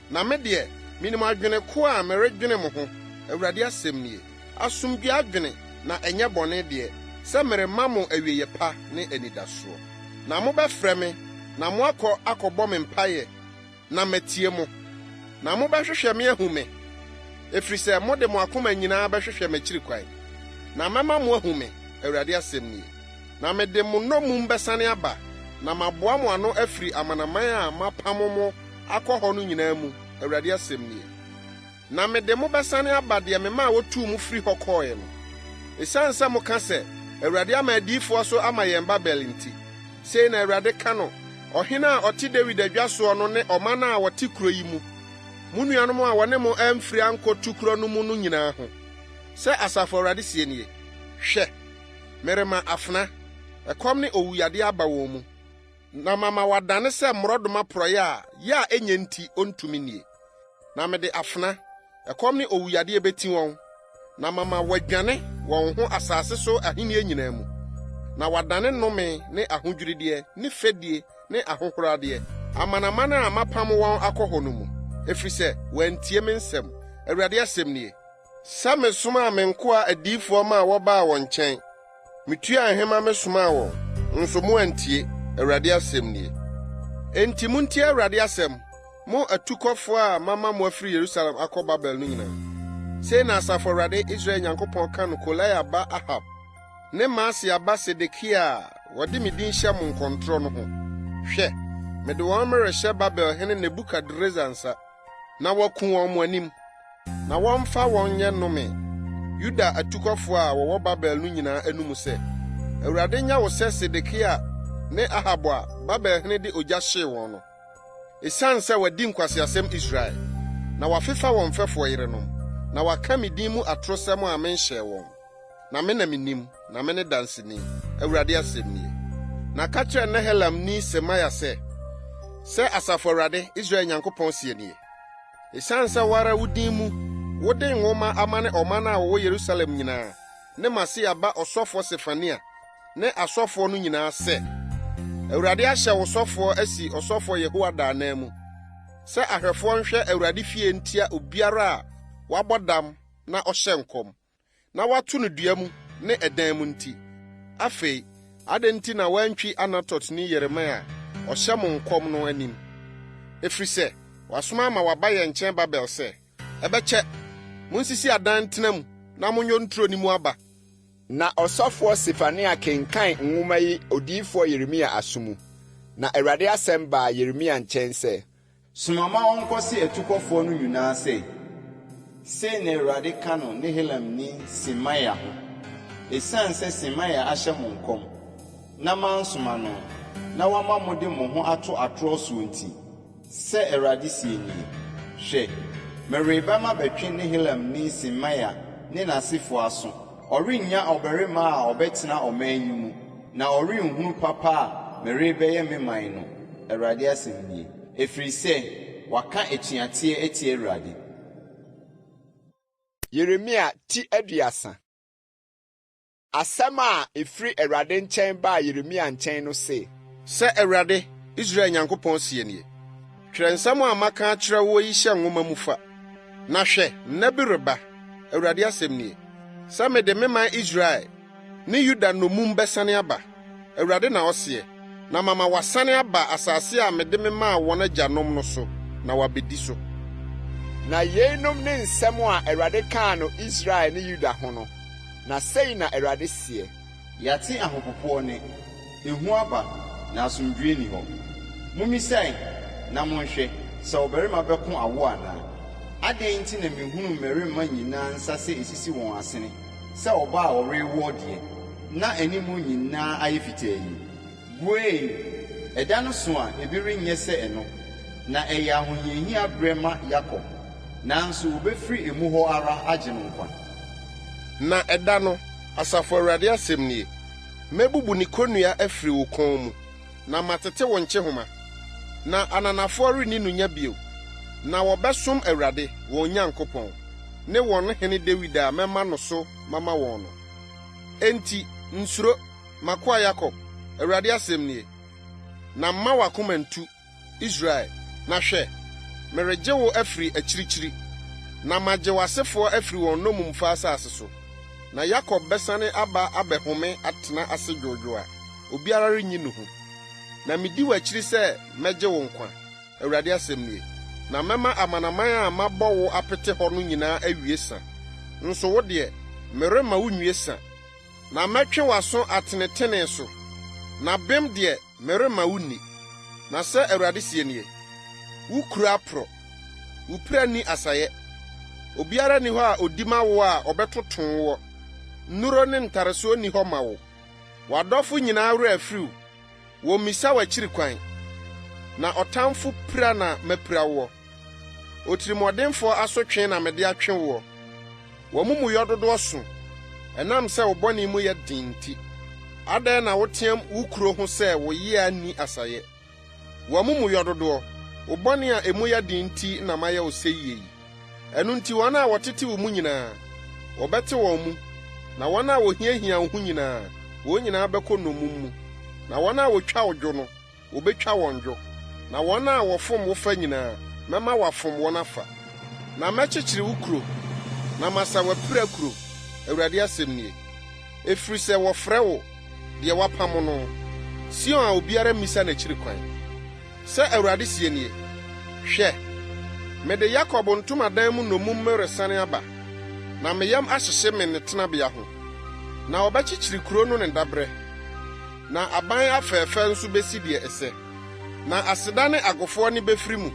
Na me deɛ, minim adwene ko a meredwene mo ho, Awurade asɛm nie. Asomdwe adwene na ɛnyɛ bɔne deɛ, sɛ merema mo awiei pa ne anidasoɔ. Na mobɛfrɛ me, na akɔbɔ me mpaeɛ, na matie mo. Na mobɛhwehwɛ me ahu me, efisɛ mode mo akoma nyinaa bɛhwehwɛ m'akyiri kwan. Na mɛma mo ahu me, Awurade asɛm nie. Na mede mo nnomum bɛsane aba, na maboa mo ano afiri amanaman a mapam mo akɔ hɔ no nyinaa mu, Awurade asɛm nie. Na mede mo bɛsane aba deɛ mema wotuu mo firi hɔ kɔɔɛ no. Esiane sɛ moka sɛ, Awurade ama adiyifoɔ so ama yɛn Babel nti, sei na Awurade ka no, ɔhene a ɔte Dawid adwa soɔ no ne ɔman a wɔte kuro yi mu, mo nuanom a wɔne mo amfiri ankɔtu kuro no mu no nyinaa ho. Sɛ asafo Awurade sie nie, hwɛ, merema afena, ɛkɔm ne owuyade aba wɔn mu, na mama wadane sɛ mmorɔdoma porɔeɛ a yɛ a ɛnyɛ nti ontumi nie. Na mede afena, ɛkɔm ne owuyade ebeti wɔn, na mama wadwane wɔn ho asase so ahenni nyinaa mu. Na wadane nnome ne ahodwirideɛ ne fɛdie ne ahohoradeɛ amanaman a mapam wɔn akɔ hɔ no mu, efisɛ wɔantie me nsɛm, Awurade asɛm nie. Sɛ mesoma me nkoa adiyifoɔ ma a wɔbaa wɔn nkyɛn, metua ahema mesoma wɔn, nso mo antie, Awurade asɛm nie. Enti muntie Awurade asɛm, mo atukɔfoɔ a mama mo afiri Yerusalem akɔ Babel no nyinaa. Sei na asafo Awurade Israel Nyankopɔn ka no Kolaia ba Ahab ne Maasia ba Sedekia a wɔde me din hyɛ mo nkɔntorɔ no ho. Hwɛ, mede wɔn merehyɛ Babelhene Nebukadnezar nsa, na wɔku wɔn mo anim, na wɔmfa wɔn nyɛ nnome Yuda atukɔfoɔ a wɔwɔ Babel no nyinaa anum sɛ, Awurade nya wo sɛ Sedekia ne Ahab a Babelhene de ogya hyee wɔn no. Esiane sɛ wɔadi nkwaseasɛm Israel, na wɔafefa wɔn mfɛfoɔ yerenom, na wɔaka me din mu atorosɛm a menhyɛɛ wɔn. Na me na menim, na me ne danseni, Awurade asɛm nie. Na ka kyerɛ Nehelamni Semaia sɛ asafo Awurade Israel Nyankopɔn sie nie. Esiane sɛ wara wo din mu, wode nwoma ama ne ɔman a wɔwɔ Yerusalem nyinaa, ne Maasia ba ɔsɔfoɔ Sefania, ne asɔfoɔ no nyinaa sɛ, Awurade ahyɛ wo sɔfoɔ asi ɔsɔfoɔ Yehoiada anan mu, sɛ ahwɛfoɔ nhwɛ Awurade fie ntia obiara a wabɔ dam na ɔhyɛ nkɔm, na watu no dua mu ne ɛdan mu nti. Afei, adɛn nti na wantwi Anatotni Yeremia a ɔhyɛ mo nkɔm no anim? Efisɛ, wasoma ama waba yɛn nkyɛn Babel sɛ, ɛbɛkyɛ, munsisi adan tena mu, na monyɔ nturo ni mu aba. Na ɔsɔfoɔ Sefania kenkan nwoma yi Odiyifo Yeremia asomu. Na Awurade asɛm baa Yeremia nkyɛn sɛ, Somama wɔnkɔse atukɔfoɔ no nyinaa sɛ, sei na Awurade ka no Nehelamni Semaia ho. Esiane sɛ Semaia ahyɛ mo nkɔm, na mansoma no, na wama mo de mo ho ato atorɔ so nti, sɛ Awurade sie nie. Hwɛ, rebɛba bɛtwe Nehelamni Semaia ne n'asefo aso. Ɔrennya ɔbarima a ɔbɛtena ɔman yi mu, na ɔrenhunu papa a merebɛyɛ me man no. Awurade asɛm nie. Efisɛ waka atuateɛ atie Awurade. Yeremia ti aduasa. Asɛm a efiri Awurade nkyɛn baa Yeremia nkyɛn no se, sɛ Awurade, Israel Nyankopɔn sie nie. Twerɛ nsɛm a maka akyerɛ wo yi hyɛ nwoma mu fa. Na hwɛ, nna bi reba, Awurade asɛm nie. Sɛ mede me man Israel ne Yuda nomum bɛsane aba, Awurade na ɔseɛ, na mama wasane aba asase a mede me maa wɔn agyanom no so, na wabedi so. Na yeinom ne nsɛm a Awurade kaa no Israel ne Yuda ho no. Na sei na Awurade seɛ, Yɛate ahopopoɔ ne, ehu aba, na asomdwoe ni hɔ. Mummisae, na monhwɛ, sɛ ɔbarima bɛko awo anaa. Adɛn nti na mehunu mmarima nyinaa nsa sɛ esisi wɔn asene, sɛ ɔbaa a ɔrewo deɛ, na anim nyinaa ayɛ fitaa yi. Buei, ɛda no so a ebi renyɛ sɛ ɛno, na ɛyɛ ahohiahia berɛ ma Yakob, nanso wobɛfiri emu hɔ ara agye no nkwa. Na ɛda no, Asafo Awurade asɛm nie, mɛbubu ne konnua afiri wo kɔn mu, na matete wo nkyehoma, na ananafoɔ renni no nya bio, na wɔbɛsom Awurade, wɔn Nyankopɔn, ne wɔn hene Dawid a mɛma no so mama wɔn no. Enti, nsuro, makoa Yakob, Awurade asɛm nie, na mma w'akoma ntu, Israel, na hwɛ, meregye wo afiri akyirikyiri, na magye w'asefoɔ afiri wɔn nnommumfa asase so. Na Yakob bɛsane aba abɛhome atena ase dwoodwoo a obiara renyi no ho. Na medi w'akyiri sɛ mɛgye wo nkwa, Awurade asɛm nie, na mɛma amanaman a mabɔ wo apete hɔ no nyinaa awie sa. Nso wo deɛ, merema wo nwie sa. Na mɛtwe w'aso atenetene so, na bem deɛ merema wo ni. Na sɛ Awurade sie nie, wo kuro aporɔ, wo pira ni asayɛ. Obiara ni hɔ a odi ma wo a ɔbɛtoto wo. Nnuro ne ntaresoɔ ni hɔ ma wo. W'adɔfo nyinaa werɛ afiriw, wɔmmisa w'akyiri kwan. Na ɔtamfo pira na mapira wo. Otirimɔdenfoɔ asotwe na mede atwe wo. Wɔmomuyɔ dodoɔ so, ɛnam sɛ wo bɔne mu yɛ den nti. Adɛn na woteam wo kuro ho sɛ wo yea ni asayɛ? Wɔmomuyɔ dodoɔ, wo bɔne a emu yɛ den nti na mayɛ wo sɛ yie yi. Ɛno nti wɔn a wɔtete wo mu nyinaa, wɔbɛte wɔn mu, na wɔn a wohiahia wo ho nyinaa, wɔn nyinaa bɛkɔ nnommum mu. Na wɔn a wotwa wo dwo no, wobɛtwa wɔn dwo. Na wɔn a wɔfom wo fa nyinaa, mɛma wɔafom wɔn afa. Na mɛkyekyere wo kuro, na masa w'apira kuro, Awurade asɛm nie. Efiri sɛ wɔfrɛ wo, deɛ wapam no, Sion a obiara mmisa n'akyiri kwan. Sɛ Awurade sie nie, hwɛ, mede Yakob ntomadan mu nnommum resane aba, na meyam ahyehye me ne tenabea ho. Na wɔbɛkyekyere kuro no ne dabrɛ, na aban afɛɛfɛ nso besi deɛ ɛsɛ. Na aseda ne agofoɔ ne bɛfiri mu,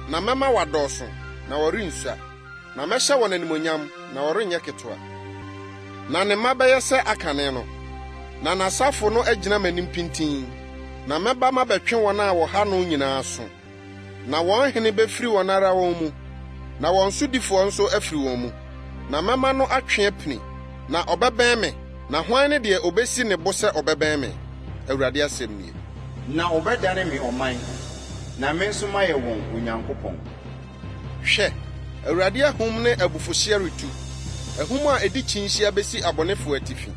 na mɛma wɔadɔɔso, na wɔrensua. Na mɛhyɛ wɔn animonyam, na wɔrenyɛ ketewa. Na ne mma bɛyɛ sɛ akane no, na n'asafo no agyina m'anim pintin. Na mɛba mabɛtwe wɔn a wɔha no nyinaa so. Na wɔn hene bɛfiri wɔn ara wɔn mu, na wɔn sodifoɔ nso afiri wɔn mu. Na mɛma no atwe apini, na ɔbɛbɛn me, na hwan ne deɛ obesi ne bo sɛ ɔbɛbɛn me? Awurade asɛm nie. Na ɔbɛdane me ɔman, na me nso mayɛ wɔn Onyankopɔn. Hwɛ, Awurade ahum ne abufuhyeɛ retu, ahum a edi kyinhyia besi abɔnefoɔ atifi.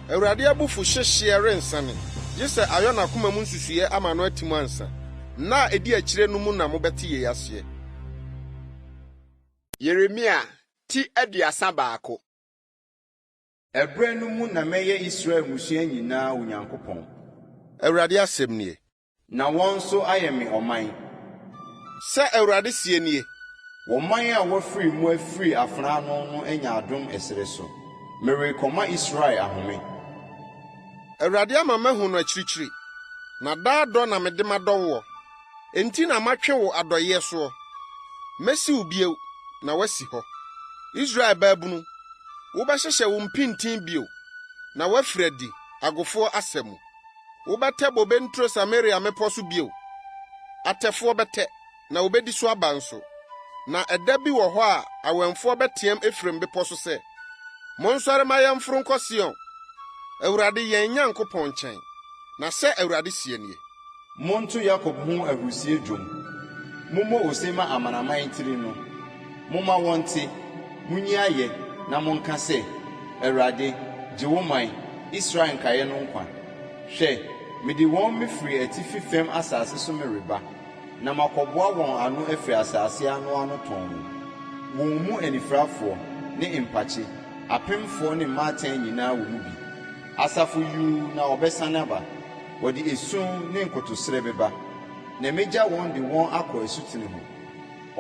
Awurade abufuhyehyɛ rensane, gye sɛ ayɔ n'akoma mu nsusuiɛ ama no atim ansa. Na edi akyire no mu na mobɛte yɛ aseɛ. Yeremia ti aduasa baako. Ɛberɛ no mu na mɛyɛ Israel mmusua nyinaa Onyankopɔn. Awurade asɛm nie. Na wɔn nso ayɛ me ɔman. Sɛ Awurade sie nie, Wɔman a wɔafiri mu afiri afena no anya adom ɛsere so. Merekɔma Israel ahome. Awurade ama mahu no akyirikyiri, na daa dɔ na mede madɔ wo. Enti na matwe wo adɔyɛ so. Mesi wo bio, na wasi hɔ. Israel baabunu, wobɛhyehyɛ wo mpintin bio, na wafiri adi agofoɔ asɛm. Wobɛtɛ bobe nturo Samaria mmepɔ so bio. Atɛfoɔ bɛtɛ, na wobɛdi so aba nso. Na ɛda bi wɔ hɔ a awɛmfoɔ bɛteɛm Efraim bepɔ so sɛ, monsɔre ma yɛmforo nkɔ Sion, Awurade yɛn Nyankopɔn nkyɛn. Na sɛ Awurade sie nie, monto Yakob ho ahurusie dwom. Mommɔ ose ma amanaman tiri no. Momma wɔn te, munyi ayɛ, na monka sɛ, Awurade, gye wo man, Israel nkaeɛ no nkwa. Hwɛ, mede wɔn mefiri atifi fam asase so mereba, na makɔboa wɔn ano afiri asase ano tɔn. Wɔn mu anifirafoɔ ne mpakye, apemfoɔ ne mmaatan nyinaa wɔ mu bi. Asafo yuu na ɔbɛsan aba, wɔde esum ne nkotosrɛ bɛba, na megya wɔn de wɔn akɔ asutene ho.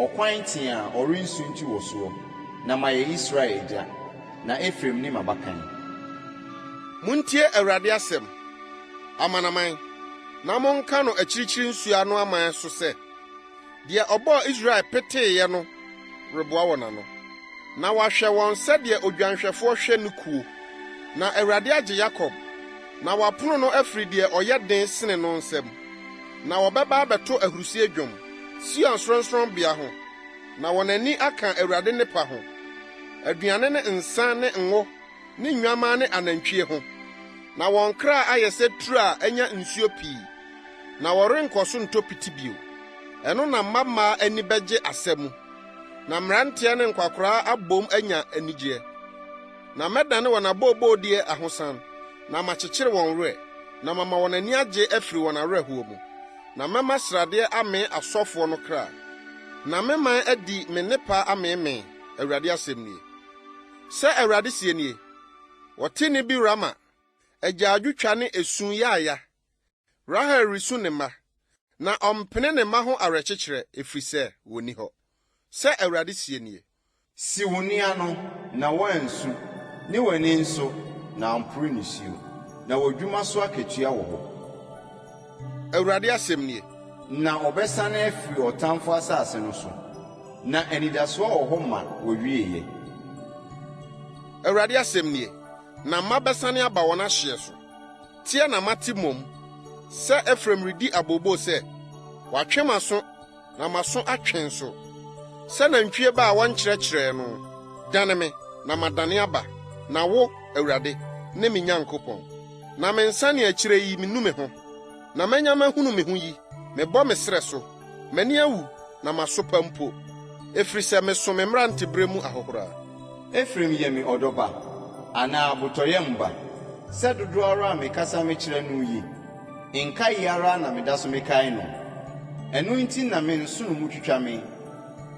Ɔkwan tea a ɔrensu nti wɔ soɔ, na mayɛ Israel agya, na Efraim ne m'abakan. Muntie Awurade asɛm, amanaman, na monka no akyirikyiri nsua no aman so sɛ, deɛ ɔbɔɔ Israel peteeɛ no reboa wɔn ano, na wahwɛ wɔn sɛdeɛ odwanhwɛfoɔ hwɛ no kuo. Na Awurade agye Yakob, na wapono no afiri deɛ ɔyɛ den sene no nsam. Na wɔbɛba abɛto ahurusie dwom Sion sorɔnsorɔnbea ho, na wɔn ani aka Awurade nnepa ho, aduane ne nsa ne ngo ne nnwammaa ne anantwie ho. Na wɔn kra ayɛ sɛ turo a anya nsuo pii, na wɔrenkɔ so ntɔ piti bio. Ɛno na mmammaa ani bɛgye asɛm, na mmeranteɛ ne nkwakoraa abom anya anigyeɛ. Na mɛdane wɔn abooboodeɛ ahosan, na makyekyere wɔn werɛ, na mama wɔn ani agye afiri wɔn awerɛhoɔ mu. Na mɛma sradeɛ amee asɔfoɔ no kra, na meman adi me nnepa ameemee, Awurade asɛm nie. Sɛ Awurade sie nie, wɔte ne bi Rama, agyaadwotwa ne esu yaaya. Rahel resu ne mma, na ɔmpene ne mma ho awerɛkyekyerɛ, ɛfiri sɛ wonni hɔ. Sɛ Awurade sie nie, si wo nua no, na wɔansu, ne w'ani nso, na amporo nisuo, na wɔdwuma so akatua wɔ hɔ. Awurade asɛm nie. Na ɔbɛsane afiri ɔtamfo asase no so, na anidasoɔ wɔ hɔ ma wɔwieyɛ. Awurade asɛm nie. Na mma bɛsane aba wɔn ahyeɛ so. Tie na mate mmom, sɛ Efraim redi abobo sɛ, watwe m'aso, na m'aso atwe nso. Sɛ nantwie ba a wɔnkyerɛkyerɛɛ no, dane me, na madane aba, na wo, Awurade, ne me Nyankopɔn. Na me nsa ne akyirɛ yi menu me ho, na mɛnya mahunu me ho yi, mebɔ me serɛ so, m'ani awu, na m'aso pa mpo, ɛfiri sɛ meso me mmerantebere mu ahohora. Efraim yɛ me ɔdɔba, anaa abotɔyɛmba, sɛ dodoɔ ara a mekasa mekyerɛ no yi, nka yi ara na meda so mekae no. Ɛno nti na me nso no mu twitwa me,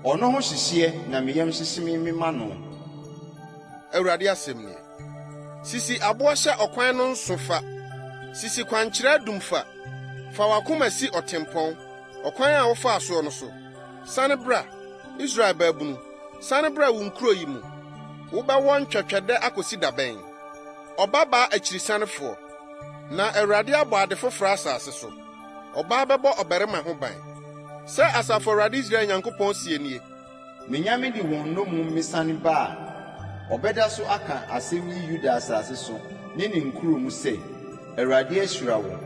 ɔno ho hyehyeɛ na meyam hyehye me ma no. Awurade asɛm nie. Sisi aboɔ hyɛ ɔkwan no nso fa, sisi kwankyerɛ adum fa, fa wakoma si ɔtempɔn, ɔkwan a wofaa soɔ no so. Sane bra, Israel baabunu, sane bra wo nkuro yi mu. Wobɛwɔ ntwɛtwɛdɛ akosi dabɛn, ɔbabaa akyirisanefoɔ, na Awurade abɔ ade foforɔ asase so. Ɔbaa bɛbɔ ɔbarima ho ban. Sɛ Asafo Awurade Israel Nyankopɔn sie nie, menya me de wɔn nomum mesane ba a, ɔbɛda so aka asɛm yi Yuda asase so ne ne nkuro mu sɛ, Awurade ahyira wo,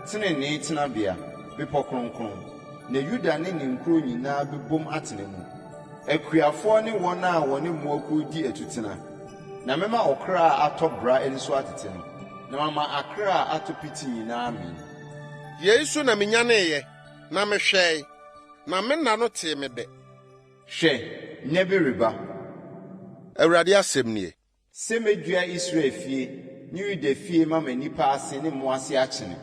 tenenee tenabea, bepɔ kronkron, na Yuda ne ne nkuro nyinaa bɛbom atena mu. Akuafoɔ ne wɔn a wɔne mmoakuo di atutena, na mema ɔkra a atɔ bra nso atete no, na mama akra a atɔ piti nyinaa me. Yei so na menyaneeɛ, na mehwɛe, na me nna no tee me de. Hwɛ, nya bere ba. Awurade asɛm nie. Sɛ medua Israel fie ne Yuda fie ma m'anipa ase ne mo ase akyene,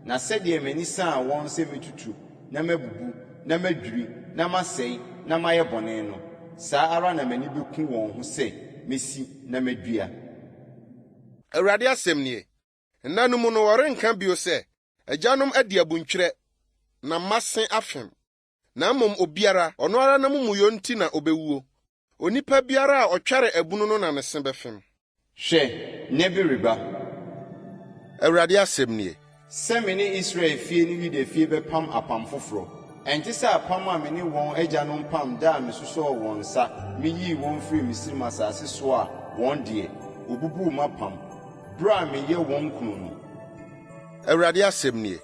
na sɛdeɛ m'ani saa wɔn sɛ metutu, na mabubu, na madwiri, na masɛe, na mayɛ bɔne no, saa ara na m'ani bɛku wɔn ho sɛ mesi na madua. Awurade asɛm nie. Nna no mu no wɔrenka bio sɛ, agyanom adi abuntwerɛ, na mmase afem. na mmom obiara ɔno ara na mumuyɔ nti na obewuo. Onipa biara a ɔtware abunu no na ne se bɛfem. Hwɛ, ne bere ba. Awurade asɛm nie. Sɛ me ne Israel fie ne Yuda fie bɛpam apam foforo. Ɛnte sɛ apam a me ne wɔn agyanom pam da a mesosɔɔ wɔn nsa, meyii wɔn firi Misrim asase so a wɔn deɛ, obubuu m'apam, bere a meyɛ wɔn kunu no. Awurade asɛm nie.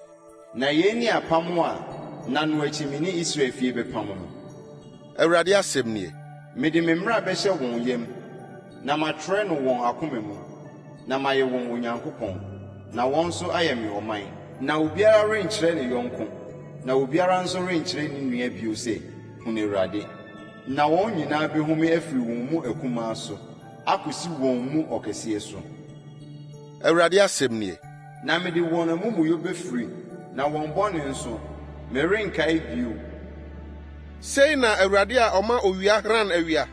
Na yɛn ni apam a na no akyi me ne Israel fie bɛpam no. Awurade asɛm nie. Mede me mmara bɛhyɛ wɔn yam, na matrɛ no wɔn akoma mu, na mayɛ wɔn Onyankopɔn, na wɔn nso ayɛ me ɔman. Na obiara renkyerɛ ne yɔnko, na obiara nso renkyerɛ ne nua bio sɛ, hu Awurade. Na wɔn nyinaa bɛhu me afiri wɔn mu akumaa so, akosi wɔn mu ɔkɛseɛ so. Awurade asɛm nie. Na mede wɔn amumuyɛ bɛfiri, na wɔn bɔne nso, merenkae bio. Sei na Awurade a ɔma owia hran awia,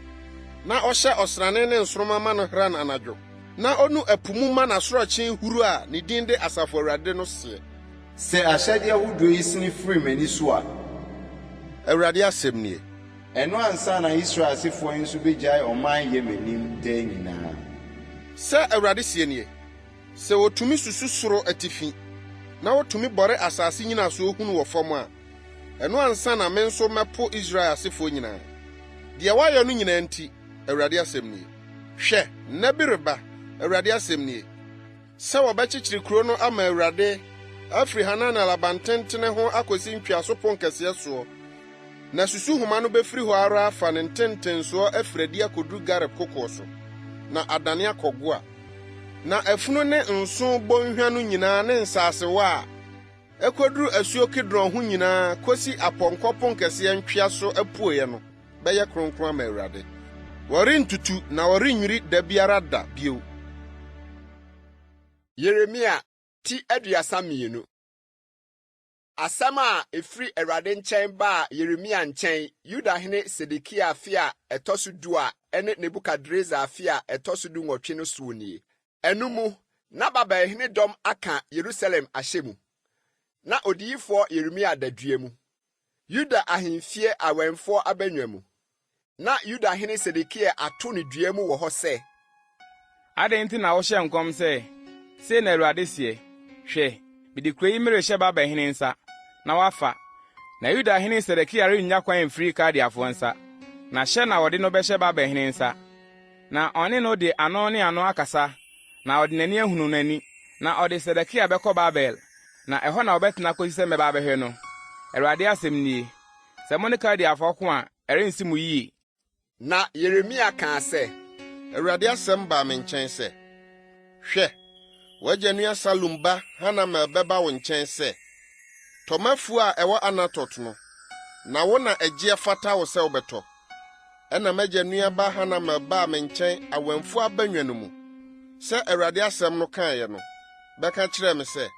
na ɔhyɛ ɔsrane ne nsoroma ma no hran anadwo, na onu ɛpo mu ma n'asorɔkye huru a ne din de Asafo Awurade no seɛ. Sɛ ahyɛde ahodoɔ yi sene firi m'ani so a, Awurade asɛm nie. ɛno ansa na Israel asefoɔ yi nso begyae ɔman yɛ m'anim daa nyinaa. Sɛ Awurade sie nie, sɛ wotumi susu soro atifi, na wotumi bɔre asase nyina so ohunu wɔ fam a, ɛno ansa na me nso mɛpo Israel asefoɔ nyinaa. Deɛ wayɛ no nyinaa nti, Awurade asɛm nie. Hwɛ, nna bi reba, Awurade asɛm nie. Sɛ wɔbɛkyekyere kuro no ama Awurade, afiri Hanana labantentene ho akosi ntwiaso pon kɛseɛ soɔ, na susuhoma no bɛfiri hɔ ara afa ne ntentensoɔ afiradi akoduru Gareb kokoɔ so, na adane akɔgoa. Na afunu ne nso bɔnhwa no nyinaa ne nsaasewa a ekoduru asuo Kidron ho nyinaa kosi apɔnkɔ pon kɛseɛ ntwea so apuoɛ no bɛyɛ kronkron ama Awurade. Wɔrentutu na wɔrenwiri da biara da bio. Yeremia ti 32. Asɛm a efiri Awurade nkyɛn baa Yeremia nkyɛn Yudahene Sedekia afe a ɛtɔ so 10 a ɛne Nebukadreza afe a ɛtɔ so 18 no so nie. Ɛno mu na Babilhene dɔm aka Yerusalem ahyɛ mu. Na Odiyifo Yeremia dadua mu. Yuda ahemfie awɛmfo abannwa mu. Na Yudahene Sedekia ato ne dua mu wɔ hɔ sɛ, adɛn nti na wohyɛ nkɔm sɛ, sei na Awurade sie, hwɛ, mede kuro yi merehyɛ Babilhene nsa, na wafa, na Yudahene Sedekia rennya kwan mfiri Kaldeafoɔ nsa, na hyɛ na wɔde no bɛhyɛ Babilhene nsa, na ɔne no de ano ne ano akasa, na ɔde n'ani ahunu n'ani, na ɔde Sedekia bɛkɔ Babel, na ɛhɔ na wɔbɛtena kosi sɛ mɛba abɛhwɛ no. Awurade asɛm nie, sɛ mo ne Kaldeafoɔ ko a, ɛrensi mo yiye. Na Yeremia kaa sɛ, Awurade asɛm baa me nkyɛn sɛ, hwɛ, w'agya nua Salum ba Hanamel bɛba wo nkyɛn sɛ, tɔmafuo a ɛwɔ Anatot no, na wo na agye fata wo sɛ wobɛtɔ. Ɛna m'agya nua ba Hanamel baa me nkyɛn awɛmfo abannwa no mu, sɛ Awurade asɛm no kaeɛ no, bɛka kyerɛɛ me sɛ,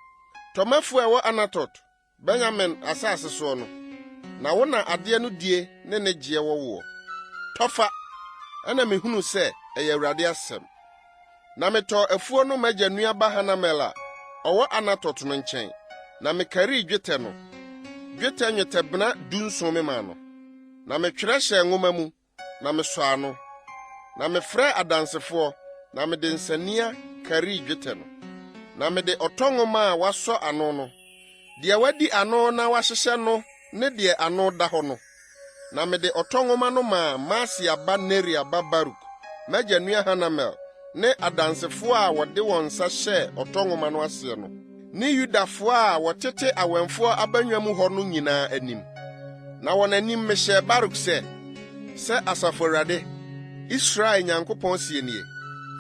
tɔmafuo a ɛwɔ Anatot, Benyamin asase soɔ no, na wo na adeɛ no die ne ne gyeɛ wɔwoɔ. Tɔfa, ɛna mehunu sɛ ɛyɛ Awurade asɛm. Na metɔ afuo no m'agya nua ba Hanamel a ɔwɔ Anatot no nkyɛn, na mekarii dwetɛ no. Dwetɛ nwetɛbena 17 me maa no. Na metwerɛ hyɛ nwoma mu, na mesɔ ano. Na mefrɛ adansefoɔ, na mede nsania karii dwetɛ no. Na mede ɔtɔ nwoma a wasɔ ano no, deɛ wadi ano na wahyehyɛ no ne deɛ ano da hɔ no. Na mede ɔtɔ nwoma no maa Maasia ba Neria ba Baruk, m'agya nua Hanamel, ne adansefoɔ a wɔde wɔn nsa hyɛ ɔtɔ nwoma no aseɛ no, ne Yudafoɔ a wɔtete awɛmfoɔ abannwa mu hɔ no nyinaa anim. Na wɔn anim mehyɛ Baruk sɛ Asafo Awurade, Israel Nyankopɔn sie nie,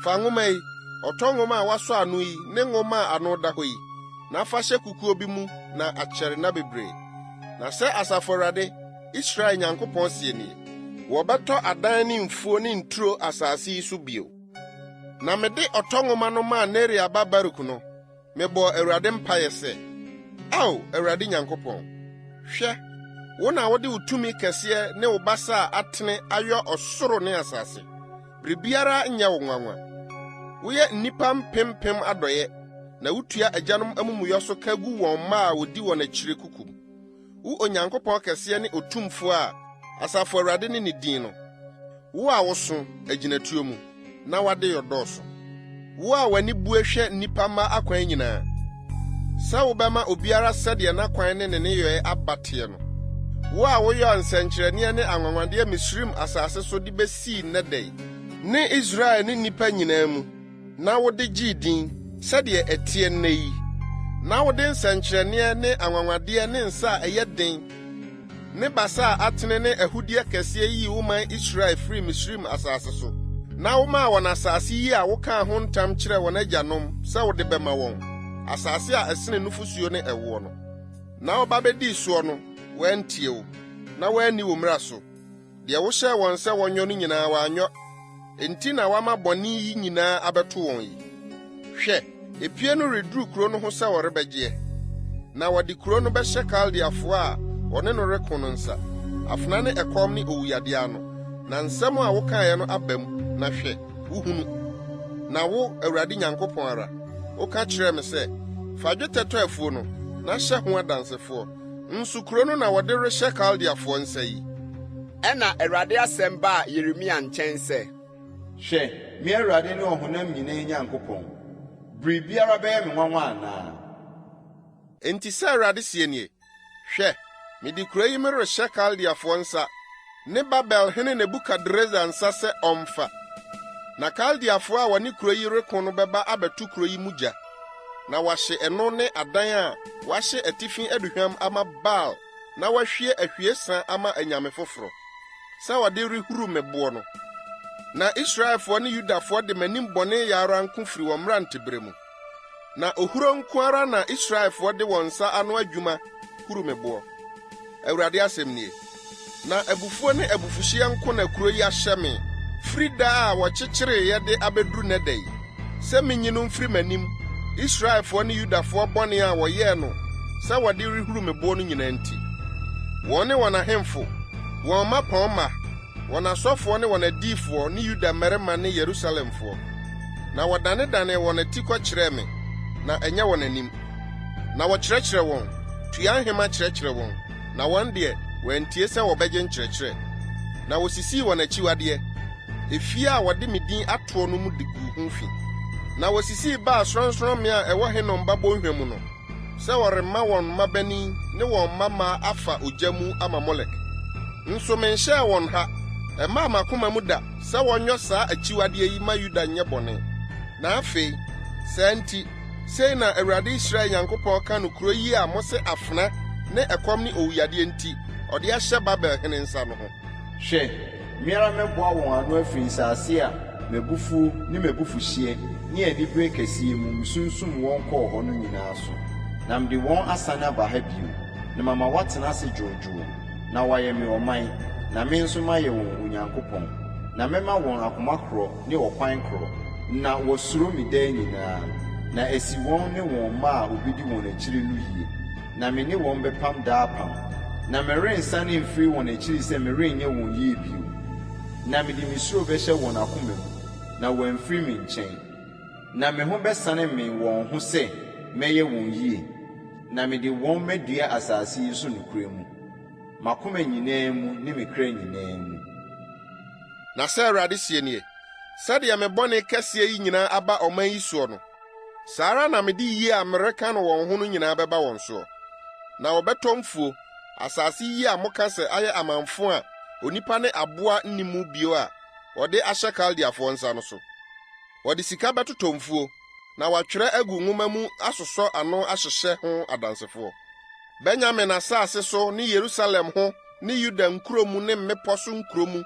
fa nwoma yi, ɔtɔ nwoma a wasɔ ano yi ne nwoma a ano da hɔ yi, na fa hyɛ kukuo bi mu na akyɛre na bebree. Na sɛ Asafo Awurade, Israel Nyankopɔn sie nie, wɔbɛtɔ adan ne mfuo ne nturo asase yi so bio. Na mede ɔtɔ nwoma no maa Neria ba Baruk no, mebɔ Awurade mpaeɛ sɛ, Ao, Awurade Nyankopɔn, hwɛ, wo na wode wo tumi kɛseɛ ne wo basa a atene ayɔ ɔsoro ne asase. Biribiara nyɛ wo nwanwa. Woyɛ nnipa mpempem adɔyɛ, na wotua agyanom amumuyɔ so ka gu wɔn mma a wodi wɔn akyire kukum. wo Onyankopɔn kɛseɛ ne otumfo a Asafo Awurade ne ne din no. Wo a woso agyinatuo mu na wade yɔdɔɔso. Wo a w'ani bu ehwɛ nnipa mma akwan nyinaa. Sɛ wobɛma obiara sɛdeɛ n'akwan ne ne nneyɛe abateɛ no. Wo a woyɛ nsɛnkyerɛnneɛ ne anwanwadeɛ Misraim asase so de besii nnɛdɛ ne Israel ne nnipa nyinaa mu, na wode gyee din sɛdeɛ ɛteɛ nnɛ yi. Na wode nsɛnkyerɛnneɛ ne anwanwadeɛ ne nsa a ɛyɛ den ne basa a atene ne ahudeɛ kɛseɛ yi wo man Israel firi Misraim asase so. Na womaa wɔn asase yi a wokaa ho ntam kyerɛ wɔn agyanom sɛ wode bɛma wɔn, asase a ɛsene nufusuo ne ɛwoɔ no. Na woba bedii soɔ no, wɔantie wo, na wɔanni wo mmara so. Deɛ wohyɛɛ wɔn sɛ wɔnyɔ no nyinaa wɔanyɔ. Enti na wama bɔne yi nyinaa abɛto wɔn yi. Hwɛ, epie no reduru kuro no ho sɛ wɔrebɛgyeɛ. Na wɔde kuro no bɛhyɛ Kaldeafoɔ a wɔne no reko no nsa. Afena ne ɛkɔm ne owuyade ano. Na nsɛm a wokaeɛ no aba mu, na hwɛ, wuhunu. Na wo, Awurade Nyankopɔn ara, woka kyerɛɛ me sɛ, fa dwetɛ tɔ afuo no, na hyɛ ho adansefoɔ. Nso kuro no na wɔde rehyɛ Kaldeafoɔ nsa yi. Ɛna Awurade asɛm baa Yeremia nkyɛn sɛ, hwɛ, me Awurade ne ɔhonam nyinaa Nyankopɔn. Biribiara bɛyɛ me nwanwa anaa? Enti sɛ Awurade sie nie, hwɛ, mede kuro yi merehyɛ Kaldeafoɔ nsa, ne Babelhene Nebukadnessar nsa sɛ ɔmfa. Na Kaldeafoɔ a wɔne kuro yi reko no bɛba abɛto kuro yi mu gya. Na wɔahye ɛno ne adan a wɔahye atifi aduhwam ama Baal, na wɔahwie ahwiesa ama anyame foforo, sɛ wɔde rehuru meboɔ no. Na Israelfoɔ ne Yudafoɔ de m'anim bɔne yɛara nko firi wɔn mmerantebere mu. Na ohuro nko ara na Israelfoɔ de wɔn nsa ano adwuma huru meboɔ. Awurade asɛm nie. Na abufuo ne abufuhyia nko na kuro yi ahyɛ me, firi daa a wɔkyekyeree yɛde abɛduru nnɛda yi, sɛ menyi no mfiri m'anim, Israelfoɔ ne Yudafoɔ bɔne a wɔyɛɛ no, sɛ wɔde rehuru meboɔ no nyinaa nti. Wɔn ne wɔn ahemfo, wɔn mmapɔnma, wɔn asɔfoɔ ne wɔn adiyifoɔ ne Yuda mmarima ne Yerusalemfoɔ. Na wɔdanedane wɔn ati kɔkyerɛɛ me, na ɛnyɛ wɔn anim. Na wɔkyerɛkyerɛ wɔn, tua nhema kyerɛkyerɛ wɔn, na wɔn deɛ wɔantie sɛ wɔbɛgye nkyerɛkyerɛ. Na wosisii wɔn akyiwadeɛ, efie a wɔde me din atoɔ no mu de gu ho fi. Na wosisii Baal sorɔnsorɔmmea a ɛwɔ Henom babɔnhwa mu no, sɛ wɔremma wɔn mmabani ne wɔn mmammaa afa ogya mu ama Molek. Nso menhyɛɛ wɔn ha, ɛmaa m'akoma mu da sɛ wɔnyɔ saa akyiwadeɛ yi ma Yuda nyɛ bɔne. Na afei, saa nti, sei na Awurade Israel Nyankopɔn ka no kuro yi a mo se afena ne ɛkɔm ne owuyadeɛ nti, ɔde ahyɛ Babelhene nsa no ho. Hwɛ, meara mɛboa wɔn ano afiri nsase a m'abufuw ne m'abufuhyeɛ ne anibere kɛseɛ mu musunsum wɔn kɔɔ hɔ no nyinaa so. Na mede wɔn asane aba ha bio, na mama wɔatena ase dwoodwoo, na wɔayɛ me ɔman, na me nso mayɛ wɔn Onyankopɔn. Na mɛma wɔn akoma korɔ ne ɔkwan korɔ, na wɔsuro me daa nyinaa. Na asi wɔn ne wɔn mma a obedi wɔn akyiri no yie, na me ne wɔn bɛpam daa pam. Na merensane mfiri wɔn akyiri sɛ merenyɛ wɔn yie bio. Na mede me suro bɛhyɛ wɔn akoma mu, na wɔamfiri me nkyɛn. Na me ho bɛsane me wɔn ho sɛ mɛyɛ wɔn yie, na mede wɔn mɛdua asase yi so nokorɛ mu, m'akoma nyinaa mu ne me kra nyinaa mu. Na sɛ Awurade sie nie, sɛdeɛ me bɔne kɛseɛ yi nyinaa aba ɔman yi soɔ no, saa ara na mede yie a mereka no wɔn ho no nyinaa bɛba wɔn soɔ. Na wɔbɛtɔ mfuo, asase yi a moka sɛ ayɛ amanfo a onipa ne aboa nni mu bio a wɔde ahyɛ Kaldeafoɔ nsa no so. Wɔde sika bɛtotɔ mfuo, na wɔatwerɛ agu nwoma mu asosɔ ano ahyehyɛ ho adansefoɔ. Benyamin asase so ne Yerusalem ho ne Yuda nkuromu ne mmepɔ so nkuromu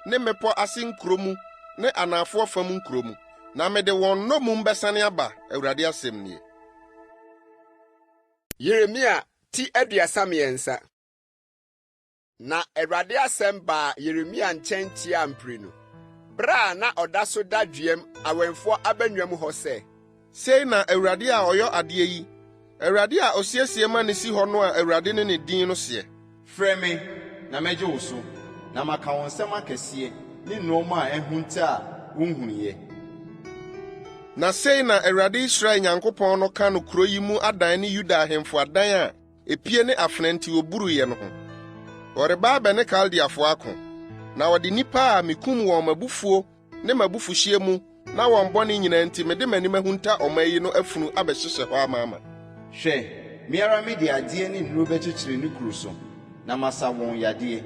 ne mmepɔ ase nkuromu ne anafoɔ fam nkuromu. Na mede wɔn nnomum bɛsane aba, Awurade asɛm nie. Yeremia ti 33. Na Awurade asɛm baa Yeremia nkyɛn tia mprenu. Bere a na ɔda so da dwuam awɛmfoɔ abanwam hɔ sɛ, sei na Awurade a ɔyɔ adeɛ yi, Awurade a osiesie ma ne si hɔ no a Awurade ne ne din no seɛ. Frɛ me, na mɛgye wo so, na maka wo nsɛm akɛseɛ ne nneɔma a ɛho nte a wonhunuiɛ. Na sei na Awurade Israel Nyankopɔn no ka no kuro yi mu adan ne Yuda ahemfo adan a epie ne afena nti oburuye no ho. Ɔreba abɛne Kaldeafo ako, na ɔde nipa a mikum wɔn mabufuo ne mabufuhyie mu na wɔn bɔne nyinaa nti mede m'anim ahunta ɔman yi no afunu abɛhyehyɛ hɔ amaama. Hwɛ, miara me de adeɛ ne nnuro bɛkyekyere ne kuro so, na masa wɔn yadeɛ,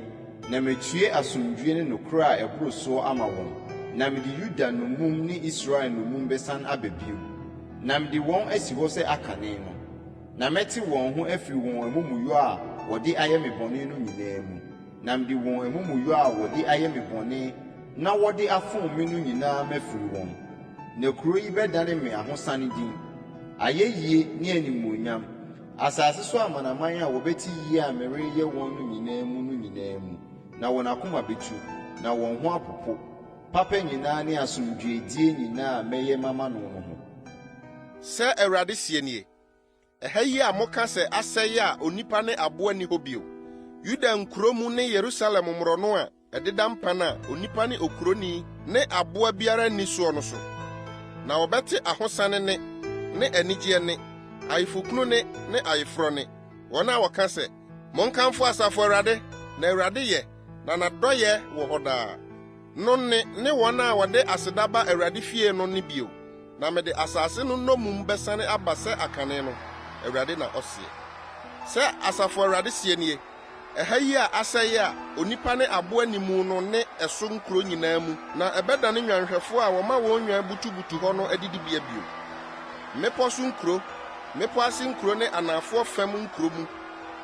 na metue asomdwie ne nokoro a ɛboro soɔ ama wɔn, na mede Yuda nomum ne Israel nomum bɛsan aba bio, na mede wɔn asi hɔ sɛ akane no, na mɛte wɔn ho afiri wɔn amumuyɔ a wɔde ayɛ me bɔne no nyinaa mu, na mede wɔn amumuyɔ a wɔde ayɛ me bɔne na wɔde afom me no nyinaa mafiri wɔn. Na kuro yi bɛdane me ahosane din, ayɛyie ne animuonyam, asase so amanaman a wɔbɛte yie a mereyɛ wɔn no nyinaa mu, na wɔn akoma bɛtu, na wɔn ho apopo, papa nyinaa ne asomdwoedie nyinaa a mɛyɛ mama no ho. Sɛ Awurade sie nie, ɛha yi a moka sɛ asɛe a onipa ne aboa ni hɔ bio, Yuda nkuro mu ne Yerusalem mmorɔno a ɛdeda mpan a onipa ne okuroni ne aboa biara nni soɔ no so, na wɔbɛte ahosane ne anigye ne ayefokunu ne ayeforɔ ne wɔn a wɔka sɛ monkamfo asafo Awurade, na Awurade yɛ, na n'adɔyɛ wɔ hɔ daa no ne wɔn a wɔde aseda ba Awurade fie no ne bio, na mede asase no nnomum bɛsane aba sɛ akane no, Awurade na ɔseɛ. Sɛ asafo Awurade sie nie, ɛha yi a asɛe a onipa ne aboa ni mu no ne ɛso nkuro nyinaa mu, na ɛbɛda ne nwanhwɛfo a wɔma wɔn nwan butubutu hɔ no adidibea bio. Mmepɔ so nkuro, mmepɔ ase nkuro ne anafoɔ fam nkuro mu,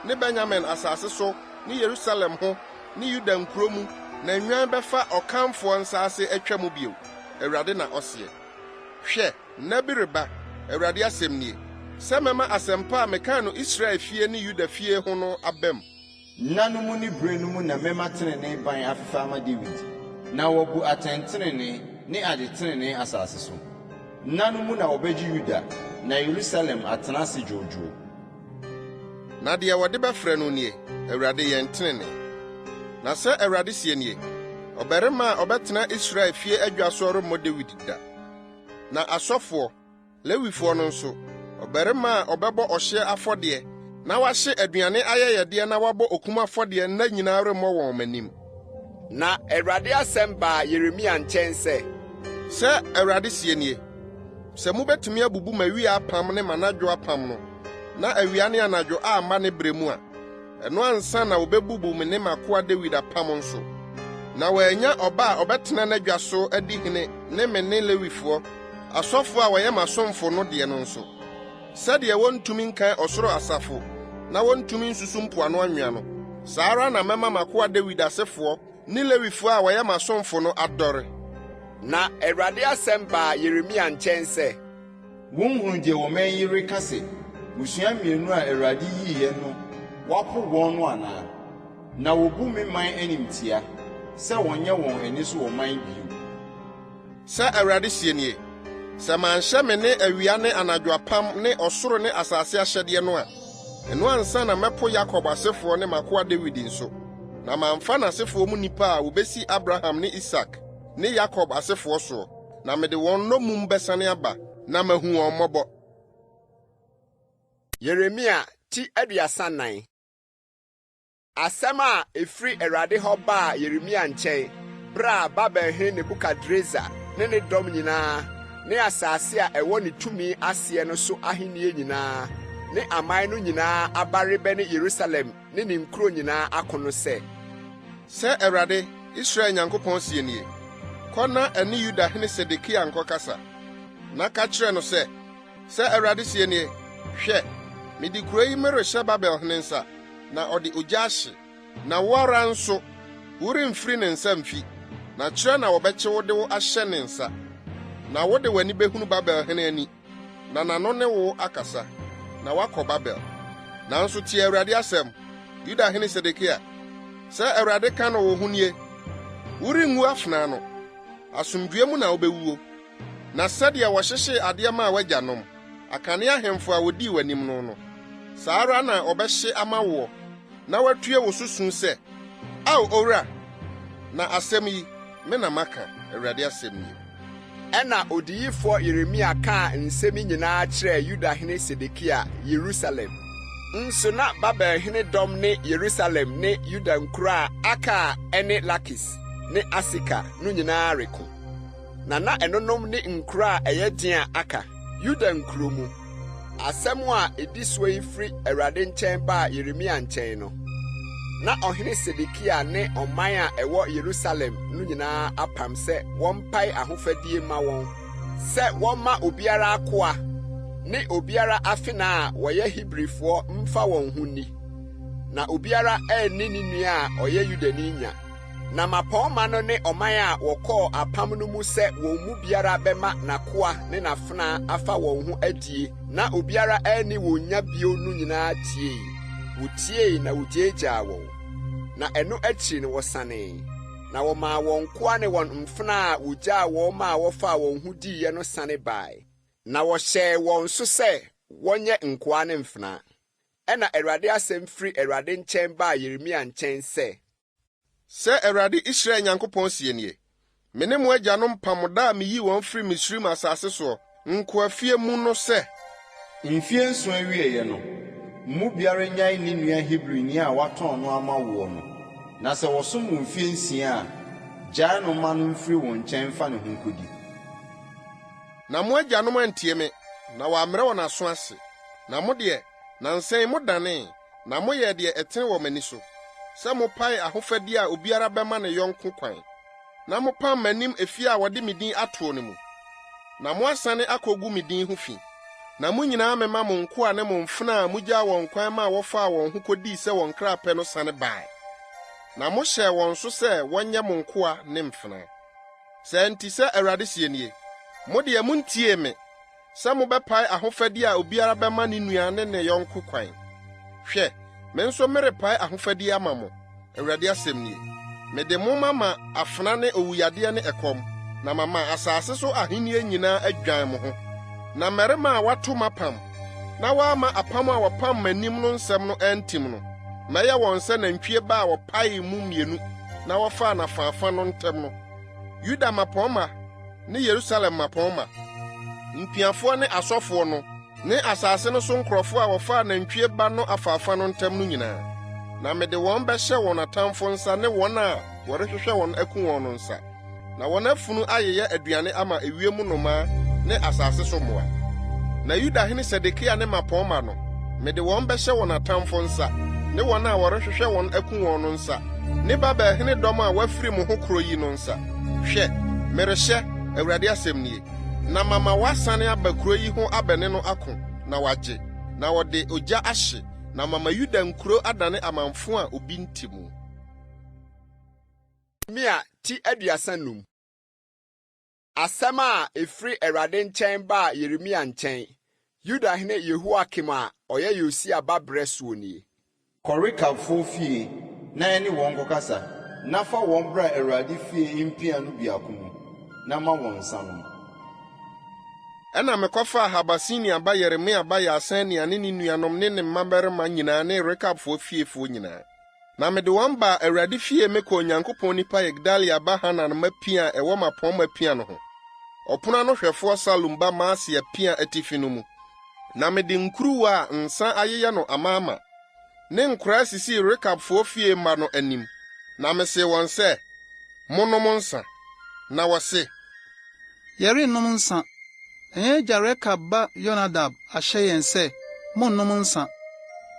ne Benyamin asase so, ne Yerusalem ho, ne Yuda nkuro mu, na nwan bɛfa ɔkamfoɔ nsa ase atwa mu bio, Awurade na ɔseɛ. Hwɛ, nna bi reba, Awurade asɛm nie, sɛ mɛma asɛmpa a mekaa no Israel fie ne Yuda fie ho no abam. Nna no mu ne bere no mu na mɛma tenenee ban afefa ama David, na wɔbu atɛntenenee ne adetenenee asase so. Nna no mu na wɔbɛgye Yuda, na Yerusalem atena ase dwoodwoo. Na deɛ wɔde bɛfrɛ no nie, Awurade yɛn tenenee. Na sɛ Awurade sie nie, ɔbarima a ɔbɛtena Israel fie adwa so remmɔ David da. Na asɔfoɔ, Lewifoɔ no nso, ɔbarima a ɔbɛbɔ ɔhyeɛ afɔdeɛ, na wahye aduane ayɛyɛdeɛ na wabɔ okum afɔdeɛ nna nyinaa remmɔ wɔn anim. Na Awurade asɛm baa Yeremia nkyɛn sɛ Awurade sie nie, sɛ mubɛtumi abubu m'awia apam ne m'anadwo apam no, na awia ne anadwo amma ne bere mu a, ɛno ansa na wɔbɛbubu me ne m'akoa David apam nso. Na wɔanya ɔba a ɔbɛtena n'adwa so adi hene ne me ne Lewifoɔ, asɔfo a wɔyɛ m'asomfo no deɛ no nso. Sɛdeɛ wɔntumi nkan ɔsoro asafo, na wɔntumi nsusu mpoano anwea no, saa ara na mɛma m'akoa David asefoɔ ne Lewifoɔ a wɔyɛ m'asomfo no adɔre. Na Awurade asɛm baa Yeremia nkyɛn sɛ, wonhunu deɛ wɔman yi reka sɛ, busua mmienu a Awurade yiye no, wapo wɔn no anaa? Na wobu me man animtia, sɛ wɔnyɛ wɔn ani so wɔ man bio. Sɛ Awurade sie nie, sɛ manhyɛ me ne awia ne anadwo apam ne ɔsoro ne asase ahyɛdeɛ no a, ɛno ansa na mɛpo Yakob asefoɔ ne m'akoa David nso, na mamfa n'asefoɔ mu nnipa a wobesi Abraham ne Isak ne Yakob asefoɔ soɔ, na mede wɔn nnomum bɛsane aba, na mahu wɔn mmɔbɔ. Yeremia ti 34. Asɛm a efiri Awurade hɔ baa Yeremia nkyɛn, bere a Babelhene Nebukadreza ne ne dɔm nyinaa, ne asase a ɛwɔ ne tumi aseɛ no so ahenni nyinaa, ne aman no nyinaa abareba ne Yerusalem ne ne nkuro nyinaa akono sɛ Awurade, Israel Nyankopɔn sie nie, kɔ na ɛne Yuda hene Sedekia nkɔkasa, na ka kyerɛ no sɛ Awurade sie nie, hwɛ, mede kuro yi merehyɛ Babelhene nsa, na ɔde ogya ahye, na wo ara nso woremfiri ne nsa mfi, na kyerɛ na wɔbɛkye wo de wo ahyɛ ne nsa. Na wode w'ani behunu Babelhene ani, na n'ano ne wo akasa, na wakɔ Babel. Nanso tie Awurade asɛm, Yuda hene Sedekia, sɛ Awurade ka no wo ho nie, worengu afena no, asomdwoe mu na wobɛwuo. Na sɛdeɛ wɔhyehyee adeɛ maa w'agyanom, akane ahemfo a wodii w'anim no, saa ara na ɔbɛhye ama wo, na watue wo susu sɛ, Ao owura, na asɛm yi, me na maka, Awurade asɛm nie. Ɛna Odiyifo Yeremia kaa nsɛm nyinaa kyerɛɛ Yuda hene Sedekia Yerusalem. nso na Babelhene dɔm ne Yerusalem ne Yuda nkuro a aka ene Lakis ne Asika no nyinaa reko. Na ɛnonom ne nkuro a ɛyɛ den a aka Yuda nkuro mu. Asɛm a edi so yi firi Awurade nkyɛn baa Yeremia nkyɛn no. Na ɔhene Sedekia ne ɔman a ɛwɔ Yerusalem no nyinaa apam sɛ wɔmpae ahofadie ma wɔn, sɛ wɔma obiara akoa ne obiara afena a wɔyɛ Hebrifoɔ mfa wɔn ho ni. Na obiara ɛnni ne nua a ɔyɛ Yudani nya. Na mapɔnma no ne ɔman a wɔkɔɔ apam no mu sɛ wɔn mu biara bɛma n'akoa ne n'afena afa wɔn ho adie, na obiara ɛnni wɔn nya bio no nyinaa tiei. Wotiei na wogyeegyaa wɔn. Na ɛno akyi no wɔsanee. Na wɔmaa wɔn koa ne wɔn mfena a wogyaa wɔn ma a wɔfaa wɔn ho diiɛ no sane bae. Na wɔhyɛɛ wɔn so sɛ wɔnyɛ nkoa ne mfena. Ɛna Awurade asɛm firi Awurade nkyɛn baa Yeremia nkyɛn sɛ, sɛ Awurade Israel Nyankopɔn sie nie, me ne mo agyanom pam da a miyii wɔn firi Misraim asase soɔ nkoafie mu no sɛ, mfie 7 wieɛ no, mu biara nyae ne nua Hebrini a watɔn no ama woɔ no. Na sɛ wɔsom wo mfie 6 a, gyae no ma no mfiri wɔn nkyɛn fa ne ho nkodi. Na mo agyanom antie me, na wɔammrɛ wɔn aso ase. Na mo deɛ, nansɛn mo danee, na moyɛ deɛ ɛtene wɔ m'ani so. Sɛ mopae ahofadi a obiara bɛma ne yɔnko kwan. Na mopam m'anim efi a wɔde me din atoo no mu. Na mo asane akɔgu me din ho fi. Na mo nyinaa mema mo nkoa ne mo mfena a mugyaa wɔn kwan ma wɔfaa wɔn ho kodii sɛ wɔn kra pɛ no sane bae. Na mohyɛɛ wɔn so sɛ wɔnyɛ mo nkoa ne mfena. Sɛ nti sɛ Awurade sie nie, mo deɛ muntie me, sɛ mobɛpae ahofadi a obiara bɛma ne nua ne ne yɔnko kwan. Hwɛ, me nso merepae ahofadi ama mo, Awurade asɛm nie. Mede mo mama afena ne owuyade ne ɛkɔm, na mama asase so ahenni nyinaa adwan mo ho. Na mmarima a wato mapam, na wɔama apam a wɔpam m'anim no nsɛm no antim no, mɛyɛ wɔn sɛ nantwie ba a wɔpaee mu 2 na wɔfaa n'afaafa no ntɛm no. Yuda mapɔnma ne Yerusalem mapɔnma, mpiafoɔ ne asɔfoɔ no, ne asase no so nkurɔfo a wɔfaa nantwie ba no afaafa no ntɛm no nyinaa. Na mede wɔn bɛhyɛ wɔn atamfo nsa ne wɔn a wɔrehwehwɛ wɔn akum wɔn no nsa. Na wɔn afunu ayeyɛ aduane ama ewiem nnomaa ne asase so mmoa. Na Yudahene Sedekia ne mapɔnma no, mede wɔn bɛhyɛ wɔn atamfo nsa ne wɔn a wɔrehwehwɛ wɔn akum wɔn no nsa, ne Babelhene dɔm a wɔafiri mo ho kuro yi no nsa. Hwɛ, merehyɛ, Awurade asɛm nie, na mama wɔasane aba kuro yi ho abɛne no ako, na wɔagye, na wɔde ogya ahye, na mama Yuda nkuro adane amanfo a obi nti mu. Yeremia ti 35. Asɛm a efiri Awurade nkyɛn baa Yeremia nkyɛn, Yudahene Yehoakim a ɔyɛ Yosia babrɛ soɔ nie. Kɔrekafo fie, na ɛne wɔn kɔkasa, na fa wɔn bra Awurade fie mpia no biako mu, na ma wɔn nsa no. Ɛna mekɔfa Habasini aba Yeremia ba Yasania ne ne nuanom ne ne mmabarima nyinaa ne Rekabfoɔ fiefoɔ nyinaa. Na mede wɔn ba Awurade fie mekɔ Onyankopɔn nipa Yigdalia ba Hanan mapia ɛwɔ mapɔnma pia no ho. Ɔpona no hwɛfoɔ Salum ba Maasia pia atifi no mu. Na mede nkuruwa a nsa ayeyɛ no amaama ne nkora sisi Rekabfoɔ fie ma no anim. Na mese wɔn sɛ, monom nsa. Na wɔse, yɛrennom nsa. Ɛnyɛ agya Rekab ba Yonadab ahyɛ yɛn sɛ, monnom nsa.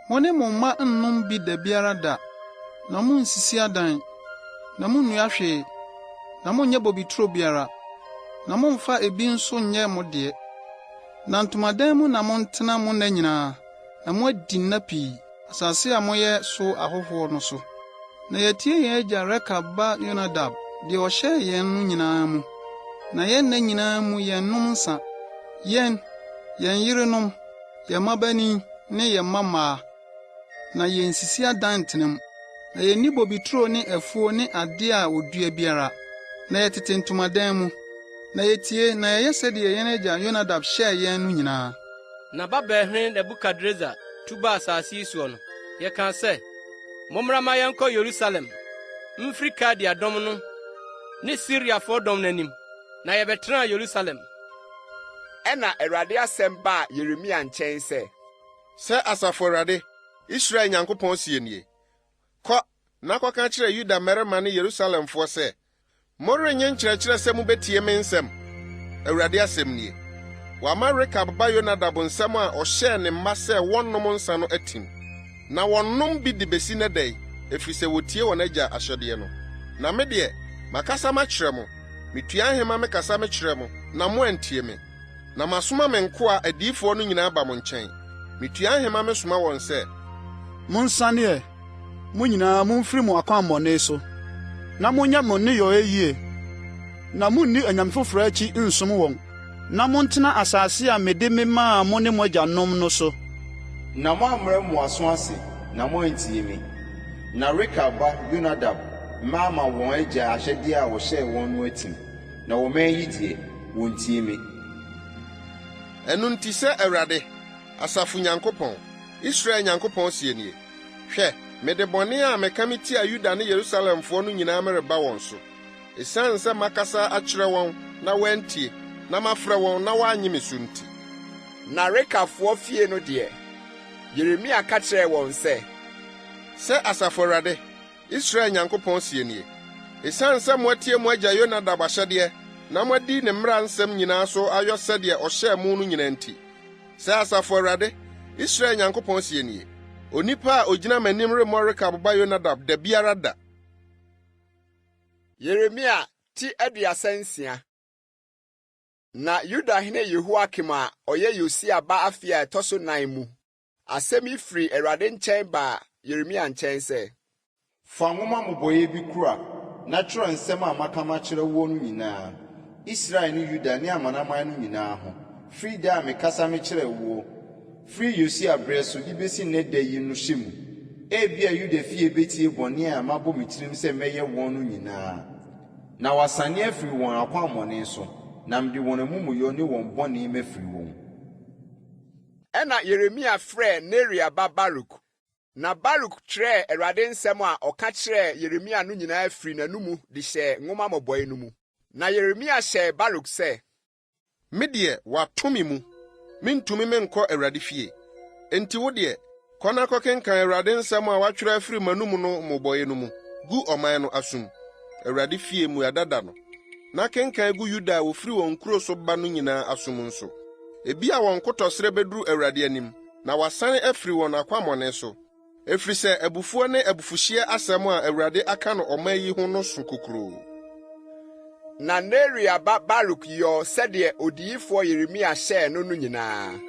Mo ne mo mma nnom bi da biara da, na monsisi adan, na monnua hwee, na monnyɛ bobituro biara, na momfa ebi nso nyɛ mo deɛ. Na ntomadan mu na montena mo nna nyinaa, na moadi nna pii, asase a moyɛ so ahohoɔ no so. Na yɛtie yɛn agya Rekab ba Yonadab, deɛ ɔhyɛ yɛn no nyinaa mu. Na yɛn nna nyinaa mu yɛnnom nsa. Yɛn yerenom, yɛn mmabani ne yɛn mmamaa, na yɛn sisi adan ntenam, na yɛnni bobituro ne afuo ne ade a odua biara, na yɛtete ntomadan mu, na yɛtie na yɛyɛ sɛdeɛ yɛn agya Yonadab hyɛɛ yɛn no nyinaa. Na Babelhene Nebukadreza tuba asase yi soɔ no, yɛka sɛ, mommra ma yɛnkɔ Yerusalem, mfiri Kaldia dɔm no ne Siriafoɔ dɔm n'anim, na yɛbɛtena Yerusalem. Ɛna Awurade asɛm baa Yeremia nkyɛn sɛ, sɛ Asafo Awurade, Israel Nyankopɔn sie nie. Kɔ na kɔka kyerɛ Yuda mmarima ne Yerusalemfoɔ sɛ, morenye nkyerɛkyerɛ sɛ mubetie me nsɛm. Awurade asɛm nie. Wama Rekab ba Yonadab nsɛm a ɔhyɛɛ ne mma sɛ wɔnnom nsa no atim. Na wɔnnom bi de besi ne dɛn, efisɛ wotie wɔn agya ahyɛdeɛ no. Na me deɛ, makasa makyerɛ mo. Mitua ahema mekasa mekyerɛ mo, na mo antie me. Na masoma me nkoa adiyifoɔ no nyinaa ba mo nkyɛn. Mitua ahema mesoma wɔn sɛ, monsaneɛ, mo nyinaa momfiri mo akwammɔne so, na monyɛ mo nneyɔe yie, na munni anyame foforo akyi nsom wɔn, na montena asase a mede me maa mo ne mo agyanom no so. Na moammrɛ mo aso ase, na moantie me. Na Rekab ba Yonadab mama wɔn agya ahyɛdeɛ a wɔhyɛɛ wɔn no atim, na wɔman yi deɛ, wontie me. Ɛno nti sɛ Awurade, Asafo Nyankopɔn, Israel Nyankopɔn sie nie. Hwɛ, mede bɔne a meka metia Yuda ne Yerusalemfoɔ no nyinaa mereba wɔn so. Esiane sɛ makasa akyerɛ wɔn na wɔantie, na mafrɛ wɔn na wɔannye me so nti. Na Rekabfoɔ fie no deɛ, Yeremia ka kyerɛɛ wɔn sɛ Asafo Awurade, Israel Nyankopɔn sie nie. Esiane sɛ moatie mo agya Yonadab ahyɛdeɛ, na moadi ne mmara nsɛm nyinaa so ayɔ sɛdeɛ ɔhyɛɛ mo no nyinaa nti. Sɛ Asafo Awurade, Israel Nyankopɔn sie nie. Onipa a ogyina m'anim remmɔ Rekab ba Yonadab da biara da. Yeremia ti 36. Na Yudahene Yehoakim a ɔyɛ Yosia ba afe a ɛtɔ so 9 mu, asɛm yi firi Awurade nkyɛn baa Yeremia nkyɛn sɛ, fa nwoma mmobɔeɛ bi kura, na kyerɛ nsɛm a maka makyerɛ wo no nyinaa, Israel ne Yuda ne amanaman no nyinaa ho, firi da a mekasa mekyerɛ wo, firi Yosia berɛ so de besi nnɛ da yi no hyɛ mu. Ebia Yuda fie betie bɔne a mabɔ me tirim sɛ mɛyɛ wɔn no nyinaa. Na wasane afiri wɔn akwammɔne so, na mede wɔn amumuyɔ ne wɔn bɔne mafiri wɔn. Ɛna Yeremia frɛ Neria ba Baruk. Na Baruk kyerɛɛ Awurade nsɛm a ɔka kyerɛɛ Yeremia no nyinaa firi n'anumu de hyɛ nwoma mmobɔe no mu. Na Yeremia hyɛɛ Baruk sɛ, me deɛ wato me mu, mentumi menkɔ Awurade fie. Enti wo deɛ, kɔ na kɔkenkan Awurade nsɛm a watwerɛ afiri m'anumu no mmobɔe no mu, gu ɔman no asom, Awurade fie mu adada no. Na kenkan gu Yuda a wofiri wɔn kuro so ba no nyinaa asom nso. Ebi a wɔn kotɔsrɛ beduru Awurade anim, na wasane afiri wɔn akwammɔne so. Efiri sɛ abufuo ne abufuhyeɛ asɛm a Awurade aka no ɔman yi ho no so kokuroo. Na Neria ba Baruk yɔ sɛdeɛ Odiyifo Yeremia hyɛɛ no nyinaa.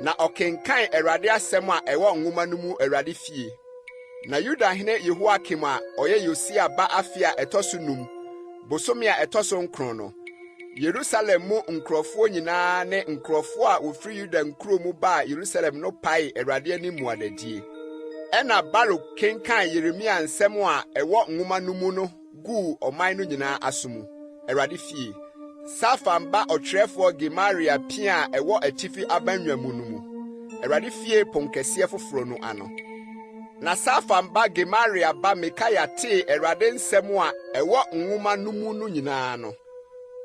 Na ɔkenkan Awurade asɛm a ɛwɔ nwoma no mu Awurade fie. Na Yudahene Yehoakim a ɔyɛ Yosia ba afe a ɛtɔ so 5, bosome a ɛtɔ so 9 no, Yerusalem mu nkurɔfoɔ nyinaa ne nkurɔfoɔ a wofiri Yuda nkuro mu baa Yerusalem no pae Awurade anim mmuadadie. Ɛna Baruk kenkan Yeremia nsɛm a ɛwɔ nwoma no mu no guu ɔman no nyinaa aso mu, Awurade fie. Safan ba ɔtwerɛfoɔ Gemaria pia a ɛwɔ atifi abannwa mu no mu, Awurade fie ponkɛseɛ foforo no ano. Na Safan ba Gemaria ba Mikaia tee Awurade nsɛm a ɛwɔ nwoma no mu no nyinaa no,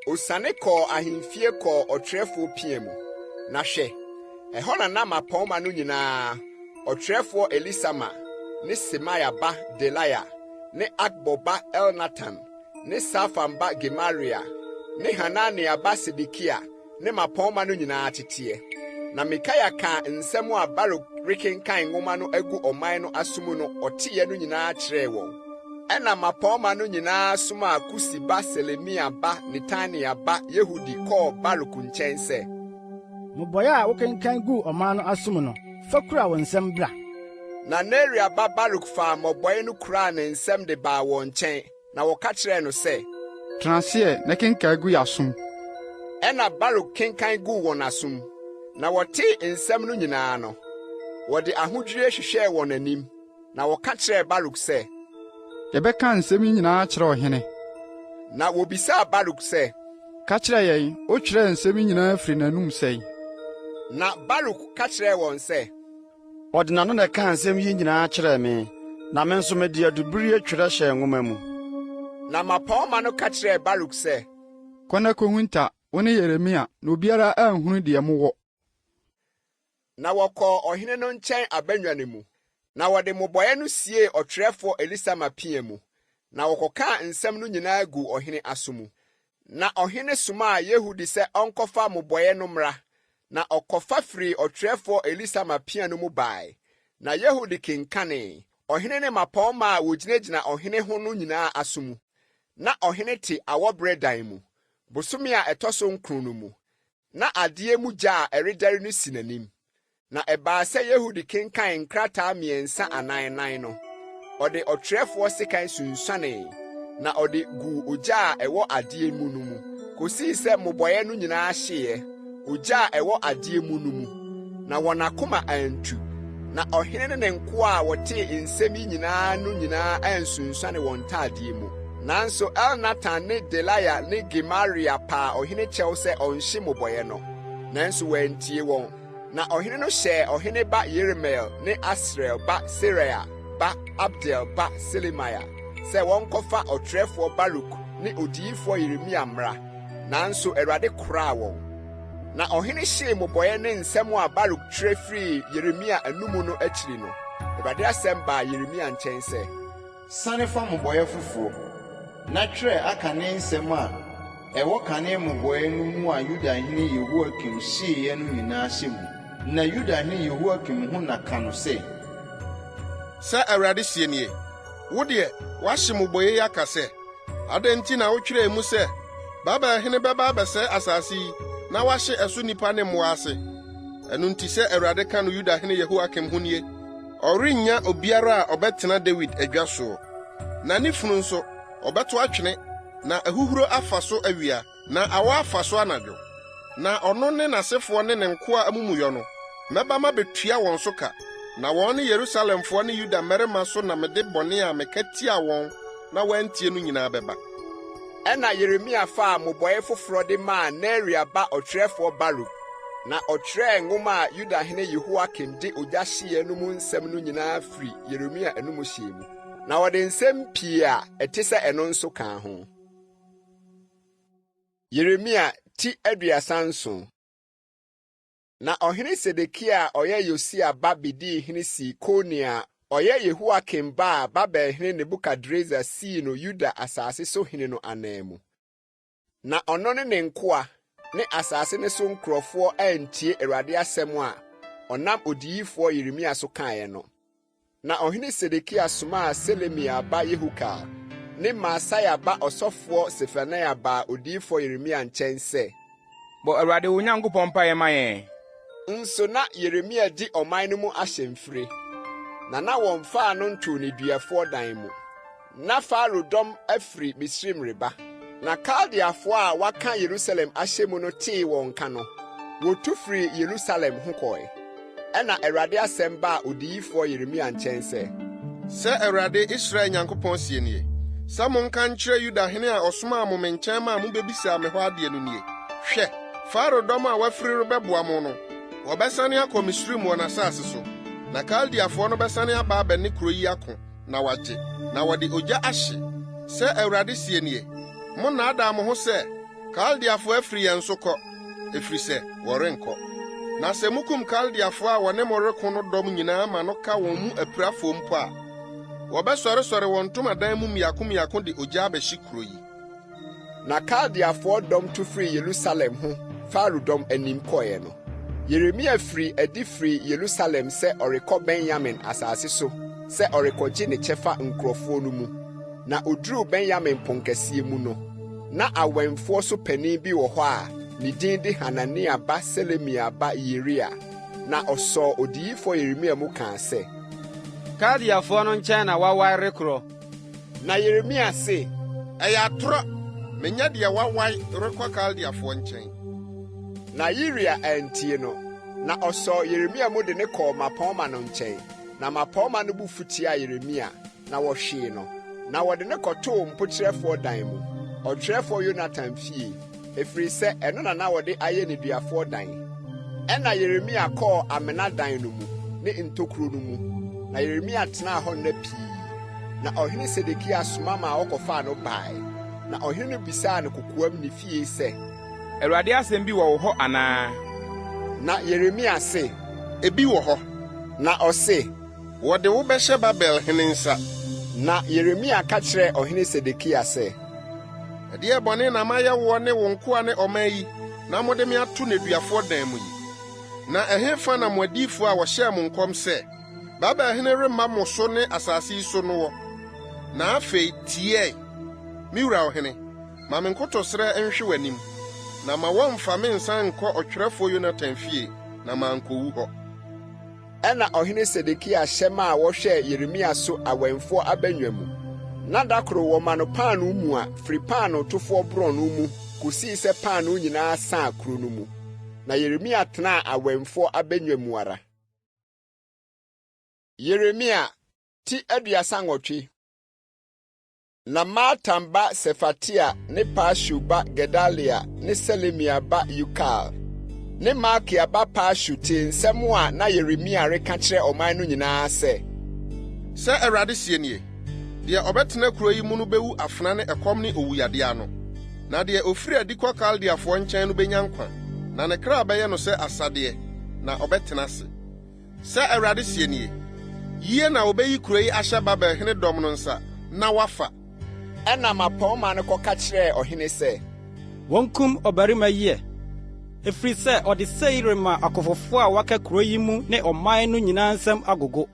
osane kɔɔ ahemfie kɔɔ ɔtwerɛfoɔ pia mu. Na hwɛ, ɛhɔ na na mapɔnma no nyinaa, ɔtwerɛfoɔ Elisama, ne Semaya ba Delaya, ne Akbor ba Elnatan, ne Safan ba Gemaria, ne Hanania ba Sedekia, ne mapɔnma no nyinaa teteɛ. Na Mikaia ka nsɛm a Baruk rekenkan nwoma no agu ɔman no asom no ɔteɛ no nyinaa kyerɛɛ wɔn. Ɛna mapɔnma no nyinaa soma Kosi ba Selemia ba Netania ba Yehudi kɔɔ Baruk nkyɛn sɛ, mmobɔeɛ a wokenkan gu ɔman no asom no, fa kura wɔn nsɛm bra. Na Neria ba Baruk faa mmobɔeɛ no kuraa ne nsɛm de baa wɔn nkyɛn, na wɔka kyerɛɛ no sɛ, tena aseɛ na kenkan gu yɛasom. Ɛna Baruk kenkan gu wɔn asom. Na wɔtee nsɛm no nyinaa no, wɔde ahodwire hwehwɛɛ wɔn anim, na wɔka kyerɛɛ Baruk sɛ, yɛbɛka nsɛm yi nyinaa kyerɛ ɔhene. Na wobisaa Baruk sɛ, ka kyerɛ yɛn, otwerɛ nsɛm yi nyinaa firi n'anum sɛe. Na Baruk ka kyerɛɛ wɔn sɛ, ɔde n'ano na ɛka nsɛm yi nyinaa kyerɛɛ me, na me nso mede adubiri atwerɛ hyɛɛ nwoma mu. Na mapɔnma no ka kyerɛɛ Baruk sɛ, kɔ na kohu nta, wo ne Yeremia, na obiara anhunu deɛ mowɔ. Na wɔkɔɔ ɔhene no nkyɛn abannwa no mu. Na wɔde mmobɔeɛ no sie ɔtwerɛfoɔ Elisama pia mu, na wɔkɔkaa nsɛm no nyinaa gu ɔhene aso mu. Na ɔhene somaa Yehudi sɛ ɔnkɔfa mmobɔeɛ no mmra, na ɔkɔfa firi ɔtwerɛfoɔ Elisama pia no mu bae. Na Yehudi kenkanee, ɔhene ne mmapɔmma a wogyinagyina ɔhene ho no nyinaa aso mu. Na ɔhene te awɔberɛ dan mu, bosome a ɛtɔ so 9 no mu. Na adeɛ mu gya a ɛredɛre no si n'anim. Na ɛbaa sɛ Yehudi kenkan nkrataa 3 anaa 4 no, ɔde ɔtwerɛfoɔ sekan sunsuanee, na ɔde gu ogya a ɛwɔ adeɛ mu no mu, kosii sɛ mmobɔeɛ no nyinaa hyeeɛ, ogya a ɛwɔ adeɛ mu no mu, na wɔn akoma antu. Na ɔhene ne nkoa a wɔtee nsɛm yi nyinaa ansunsuane wɔn ntaadeɛ mu. Nanso Elnatan ne Delaya ne Gemaria paa ɔhene kyɛw sɛ ɔnhye mmobɔeɛ no, nanso wɔantie wɔn. Na ɔhene no hyɛɛ ɔhene ba Yeremia ne Asriel ba Seraia ba Abdel ba Selemia sɛ wɔnkɔfa ɔtwerɛfoɔ Baruk ne Odiyifo Yeremia mmra, nanso Awurade koraa wɔn. Na ɔhene hyee mmobɔeɛ ne nsɛm a Baruk twerɛ firi Yeremia anumu no akyiri no, Awurade asɛm baa Yeremia nkyɛn sɛ, sane fa mmobɔeɛ foforɔ na twerɛ aka ne nsɛm a ɛwɔ kane mmobɔeɛ no mu a Yudahene Yehoiakim hyeeɛ no nyinaa hyɛ mu. Na Yudahene Yehoiakim ho na ka no sɛ Awurade sie nie, wo deɛ wahye mmobɔeɛ yi aka sɛ, adɛn nti na wotwerɛɛ mu sɛ Babelhene bɛba abɛsɛe asase yi na wahye ɛso nnipa ne mmoa ase? Ɛno nti sɛ Awurade ka no Yudahene Yehoiakim ho nie, ɔrennya obiara a ɔbɛtena Dawid adwa so, na ne funu nso ɔbɛto atwene, na ahuhuro afa so awia, na awɔ afa so anadwo. Na ɔno ne n'asefoɔ ne ne nkoa amumuyɔ no, mɛba mabetua wɔn so ka, na wɔn ne Yerusalemfoɔ ne Yuda mmarima so na mede bɔne a meka tia wɔn na wɔantie no nyinaa bɛba. Ɛna Yeremia faa mmobɔeɛ foforɔ de maa Neria ba ɔtwerɛfoɔ Baruk, na ɔtwerɛɛ nwoma a Yudahene Yehoiakim de ogya hyeeɛ no mu nsɛm no nyinaa firi Yeremia anum hyee mu. Na wɔde nsɛm pii a ɛte sɛ ɛno nso kaa ho. Yeremia ti 37. Na ɔhene Sedekia a ɔyɛ Yosia ba bidii hene sii Konia a ɔyɛ Yehoiakim ba a Babelhene Nebukadreza sii no Yuda asase so hene no anan mu. Na ɔno ne nkoa ne asase ne so nkurɔfoɔ antie Awurade asɛm a ɔnam Odiyifo Yeremia so kaeɛ no. Na ɔhene Sedekia somaa Selemia ba Yehukal ne Maaseia ba ɔsɔfoɔ Sefania ba Odiyifo Yeremia nkyɛn sɛ, bɔ Awurade wo Nyankopɔn mpaeɛ ma yɛn. Nso na Yeremia di ɔman no mu ahyɛmfire, na wɔmfaa no ntoo ne duafoɔ dan mu. Na Faro dɔm afiri Misrim reba, na Kaldeafoɔ a waka Yerusalem ahyɛ mu no tee wɔn ka no, wotu firi Yerusalem ho kɔe. Ɛna Awurade asɛm baa Odiyifo Yeremia nkyɛn sɛ Awurade Israel Nyankopɔn sie nie, sɛ monka nkyerɛ Yudahene a ɔsomaa mo me nkyɛn ma mobɛbisa me hɔ adeɛ no nie. Hwɛ, Faro dɔm a wafiri rebɛboa mo no, wɔbɛsane akɔ Misrim wɔ n'asase so, na Kaldeafoɔ no bɛsane aba abɛne kuro yi ako, na wagye, na wɔde ogya ahye. Sɛ Awurade sie nie, monnaadaa mo ho sɛ Kaldeafoɔ afiri yɛn so kɔ, efisɛ wɔrenkɔ. Na sɛ mukum Kaldeafoɔ a wɔne mo reko no dɔm nyinaa ma no ka wɔn mu apirafoɔ mpo a, wɔbɛsɔresɔre wɔn ntomadan mu mmiako de ogya abɛhye kuro yi. Na Kaldeafoɔ dɔm tu firi Yerusalem ho Faro dɔm anim kɔɛ no, Yeremia firi adi firi Yerusalem sɛ ɔrekɔ Benyamin asase so sɛ ɔrekɔgye ne kyɛfa nkurɔfoɔ no mu. Na oduruu Benyamin pɔnkɛseɛ mu no, na awɛmfoɔ so panin bi wɔ hɔ a ne din de Hanania ba Selemia ba Yeria. Na ɔsɔɔ Odiyifo Yeremia mu kaa sɛ, Kaldeafoɔ no nkyɛn na wawae rekorɔ. Na Yeremia se, ɛyɛ atorɔ, menya deɛ wawae rekɔ Kaldeafoɔ nkyɛn. Na Yeria antie no, na ɔsɔɔ Yeremia mu de ne kɔɔ mapɔmma no nkyɛn. Na mapɔmma no bu futia Yeremia, na wɔhwee no, na wɔde ne kɔtoo mpokyerɛfoɔ dan mu, ɔtwerɛfoɔ Yonatan fie, ɛfiri sɛ ɛno na wɔde ayɛ ne duafoɔ dan. Ɛna Yeremia kɔɔ amena dan no mu ne ntokuro no mu, na Yeremia tenaa hɔ nna pii. Na ɔhene Sedekia soma ma wɔkɔfaa no bae, na ɔhene no bisaa no kokoam ne fie sɛ, Awurade asɛm bi wɔ wo hɔ anaa? Na Yeremia se, ebi wɔ hɔ. Na ɔse, wɔde wo bɛhyɛ Babel hene nsa. Na Yeremia ka kyerɛɛ ɔhene Sedekia sɛ, ɛdeɛ bɔne na mayɛ wo ne wo nkoa ne ɔman yi, na mode me ato nneduafoɔ dan mu yi? Na ɛhefa na mo adiyifo a wɔhyɛɛ mo nkɔm sɛ, Babel hene remma mo so ne asase yi so no wɔ? Na afei tie, me wura ɔhene, ma me nkotosrɛ nhwe w'anim, na ma wɔmfa me nsan nkɔ ɔtwerɛfoɔ Yonatan fie, na mankɔwu hɔ. Ɛna ɔhene Sedekia hyɛ ma a wɔhwɛ Yeremia so awɛmfoɔ abannwa mu. Na da koro wɔma no paano mu a firi paano tofoɔ borɔno mu kosii sɛ paano nyinaa saa kuro no mu. Na Yeremia tenaa awɛmfoɔ abannwa mu ara. Yeremia ti 38. Na Matan ba Sefatia ne Pashu ba Gedalia ne Selemia ba Yukal ne Malkia ba Pashu te nsɛm a na Yeremia reka kyerɛ ɔman no nyinaa sɛ Awurade sie nie, deɛ ɔbɛtena kuro yi mu no bewu afena ne ɛkɔm ne owuyade ano, na deɛ ofiri adi kɔ Kaldeafoɔ nkyɛn no benya nkwa, na ne kra bɛyɛ no sɛ asadeɛ, na ɔbɛtena ase. Awurade sie nie, yiye na obeyi kuro yi ahyɛ Babel hene dɔm no nsa, na wafa. Ɛna mapɔwma no kɔka kyerɛɛ ɔhene sɛ, wɔnkum ɔbarima yie, efiri sɛ ɔde seire ma akɔfofoɔ a waka kuro yi mu ne ɔman no nyinaa nsɛm agogo,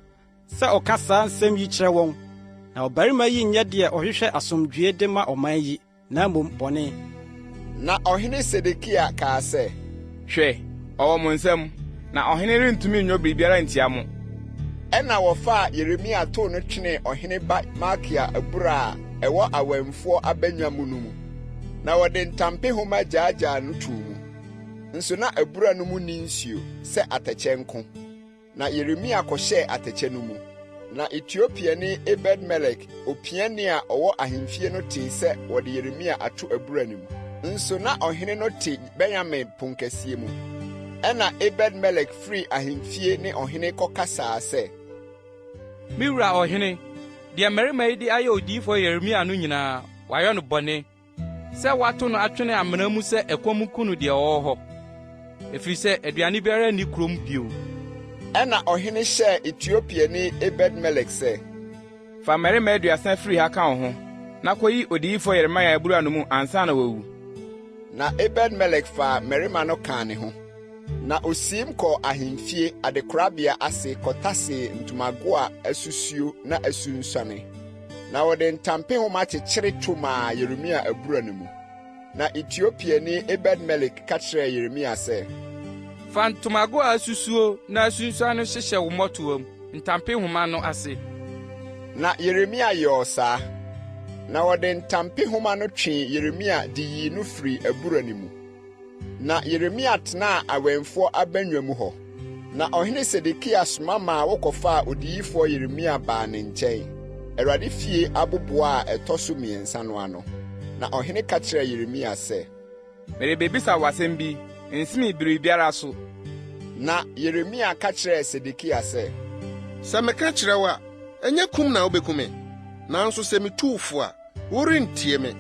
sɛ ɔka saa nsɛm yi kyerɛ wɔn. Na ɔbarima yi nyɛ deɛ ɔhwehwɛ asomdwoe de ma ɔman yi, na mmom bɔne. Na ɔhene Sedekia kaa sɛ, hwɛ, ɔwɔ mo nsɛm, na ɔhene rentumi nnwɔ biribiara ntia mo. Ɛna wɔfaa Yeremia too no twenee ɔhene ba Malkia abura a ɛwɔ awɛmfoɔ abannwa mu no mu. Na wɔde ntampehoma gyaagyaa no too mu. Nso na abura no mu ni nsuo sɛ atɛkyɛ nko. Na Yeremia kɔhyɛɛ atɛkyɛ no mu. Na Etiopiani Ebed-Melek opiani a ɔwɔ ahemfie no tee sɛ wɔde Yeremia ato abura no mu. Nso na ɔhene no te Benyamin ponkɛseɛ mu. Ɛna Ebed-Melek firi ahemfie ne ɔhene kɔkasaa sɛ, me wura ɔhene, deɛ mmarima yi de ayɛ Odiyifo Yeremia no nyinaa, wayɛ no bɔne, sɛ wato no atwene amena mu sɛ ɛkɔm ku no deɛ ɔwɔ hɔ, efiri sɛ aduane biara nni kurom bio. Ɛna ɔhene hyɛɛ Etiopiani Ebed-Melek sɛ, fa mmarima 30 firi ha ka wo ho, na kɔyi Odiyifo Yeremia abura no mu ansa na wawu. Na Ebed-Melek faa mmarima no kaa ne ho. Na osim kɔ ahemfie adekorabea ase kɔtase ntomago a asusuo na asunsuane. Na wɔde ntampehoma kyekyere to maa Yeremia abura no mu. Na Etiopiani Ebed-Melek ka kyerɛɛ Yeremia sɛ, fa ntomago a asusuo na asunsuane hyehyɛ wo mmɔtoam ntampehoma no ase. Na Yeremia yɛɛ saa. Na wɔde ntampehoma no twee Yeremia de yii no firi abura no mu. Na Yeremia tenaa awɛmfoɔ abannwa mu hɔ. Na ɔhene Sedekia soma maa wɔkɔfaa Odiyifo Yeremia baa ne nkyɛn, Awurade fie aboboa a ɛtɔ so 3 no ano. Na ɔhene ka kyerɛɛ Yeremia sɛ, merebebisa w'asɛm bi, nsimi biribiara so. Na Yeremia ka kyerɛɛ Sedekia sɛ, sɛ meka kyerɛ wo a, ɛnyɛ kum na wobɛkum me, nanso sɛ metu wo fo a, worentie me.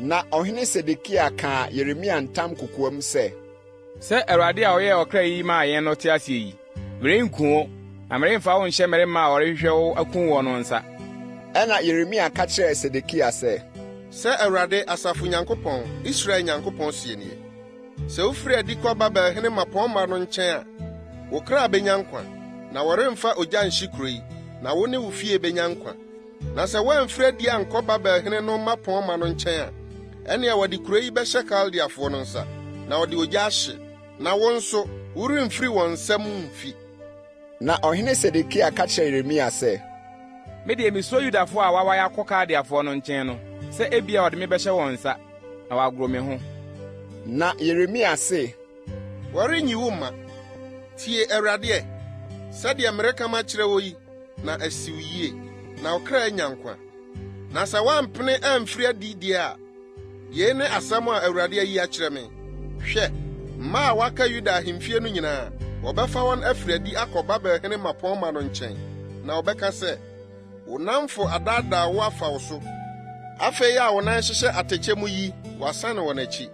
Na ɔhene Sedekia kaa Yeremia ntam kokoam sɛ, sɛ Awurade a ɔyɛ ɔkra yi maa yɛn no te ase yi, merenku wo, na meremfa wo nhyɛ mmarima a ɔrehwehwɛ wo akum wɔ no nsa. Ɛna Yeremia ka kyerɛɛ Sedekia sɛ, sɛ Awurade Asafo Nyankopɔn, Israel Nyankopɔn sie nie, sɛ wofiri adi kɔ Babel hene mapɔnma no nkyɛn a, wo kra benya nkwa, na wɔremfa ogya nhye kuro yi, na wo ne wo fie benya nkwa. Na sɛ woamfiri adi ankɔ Babel hene no mapɔnma no nkyɛn a, ɛnea wɔde kuro yi bɛhyɛ Kaldeafoɔ no nsa, na wɔde ogya ahye, na wo nso woremfiri wɔn nsam mfi. Na ɔhene Sedekia ka kyerɛ Yeremia sɛ, medeɛ misuro Yudafoɔ a wawae akɔ Kaldeafoɔ no nkyɛn no, sɛ ebia wɔde me bɛhyɛ wɔn nsa, na wɔagoro me ho. Na Yeremia se, wɔrenyi wo mma. Tie Awurade, sɛdeɛ mereka makyerɛ wo yi, na asi wo yie, na wo kra anya nkwa. Na sɛ woampene amfiri adi deɛ a, yei ne asɛm a Awurade ayi akyerɛ me. Hwɛ, mma a waka Yuda ahemfie no nyinaa, wɔbɛfa wɔn afiri adi akɔ Babel hene mapɔnma no nkyɛn, na wɔbɛka sɛ, wo namfo adaadaa wo afa wo so. Afei a wo nan hyehyɛ atɛkyɛ mu yi, wɔasane wɔn akyi.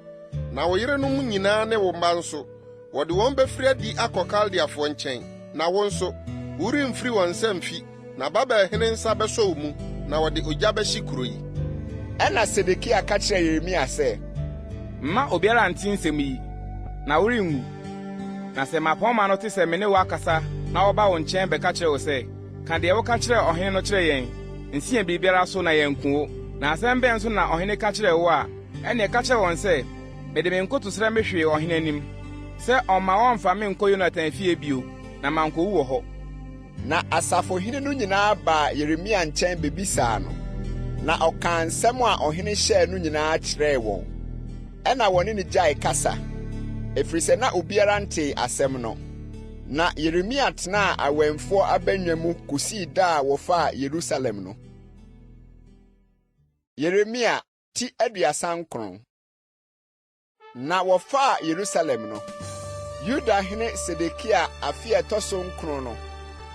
Na wo yerenom nyinaa ne wo mma nso, wɔde wɔn bɛfiri adi akɔ Kaldeafoɔ nkyɛn, na wo nso, worimfiri wɔn nsa mfi, na Babelhene nsa bɛsɔ wo mu, na wɔde ogya bɛhye kuro yi. Ɛna Sedekia ka kyerɛ Yeremia sɛ, mma obiara nte nsɛm yi, na worenwu. Na sɛ mapɔnma no te sɛ me ne wo akasa na wɔba wo nkyɛn bɛka kyerɛ wo sɛ, ka deɛ woka kyerɛ ɔhene no kyerɛ yɛn, nsia biribiara so na yɛnku wo. Na asɛm bɛn so na ɔhene ka kyerɛ wo a, ɛnea ka kyerɛ wɔn sɛ, mede me nkotosrɛ mehwee ɔhene anim, sɛ ɔmma wɔmfa me nkɔ Yonatan fie bio, na mankɔwu wɔ hɔ. Na asafohene no nyinaa baa Yeremia nkyɛn bebisaa no, na ɔkaa nsɛm a ɔhene hyɛɛ no nyinaa kyerɛɛ wɔn. Ɛna wɔne ne gyae kasa, efisɛ na obiara nte asɛm no. Na Yeremia tenaa awɛmfoɔ abannwa mu kosii da a wɔfaa Yerusalem no. Yeremia ti 39. Na wɔfaa Yerusalem no. Yudahene Sedekia afe a ɛtɔ so 9 no,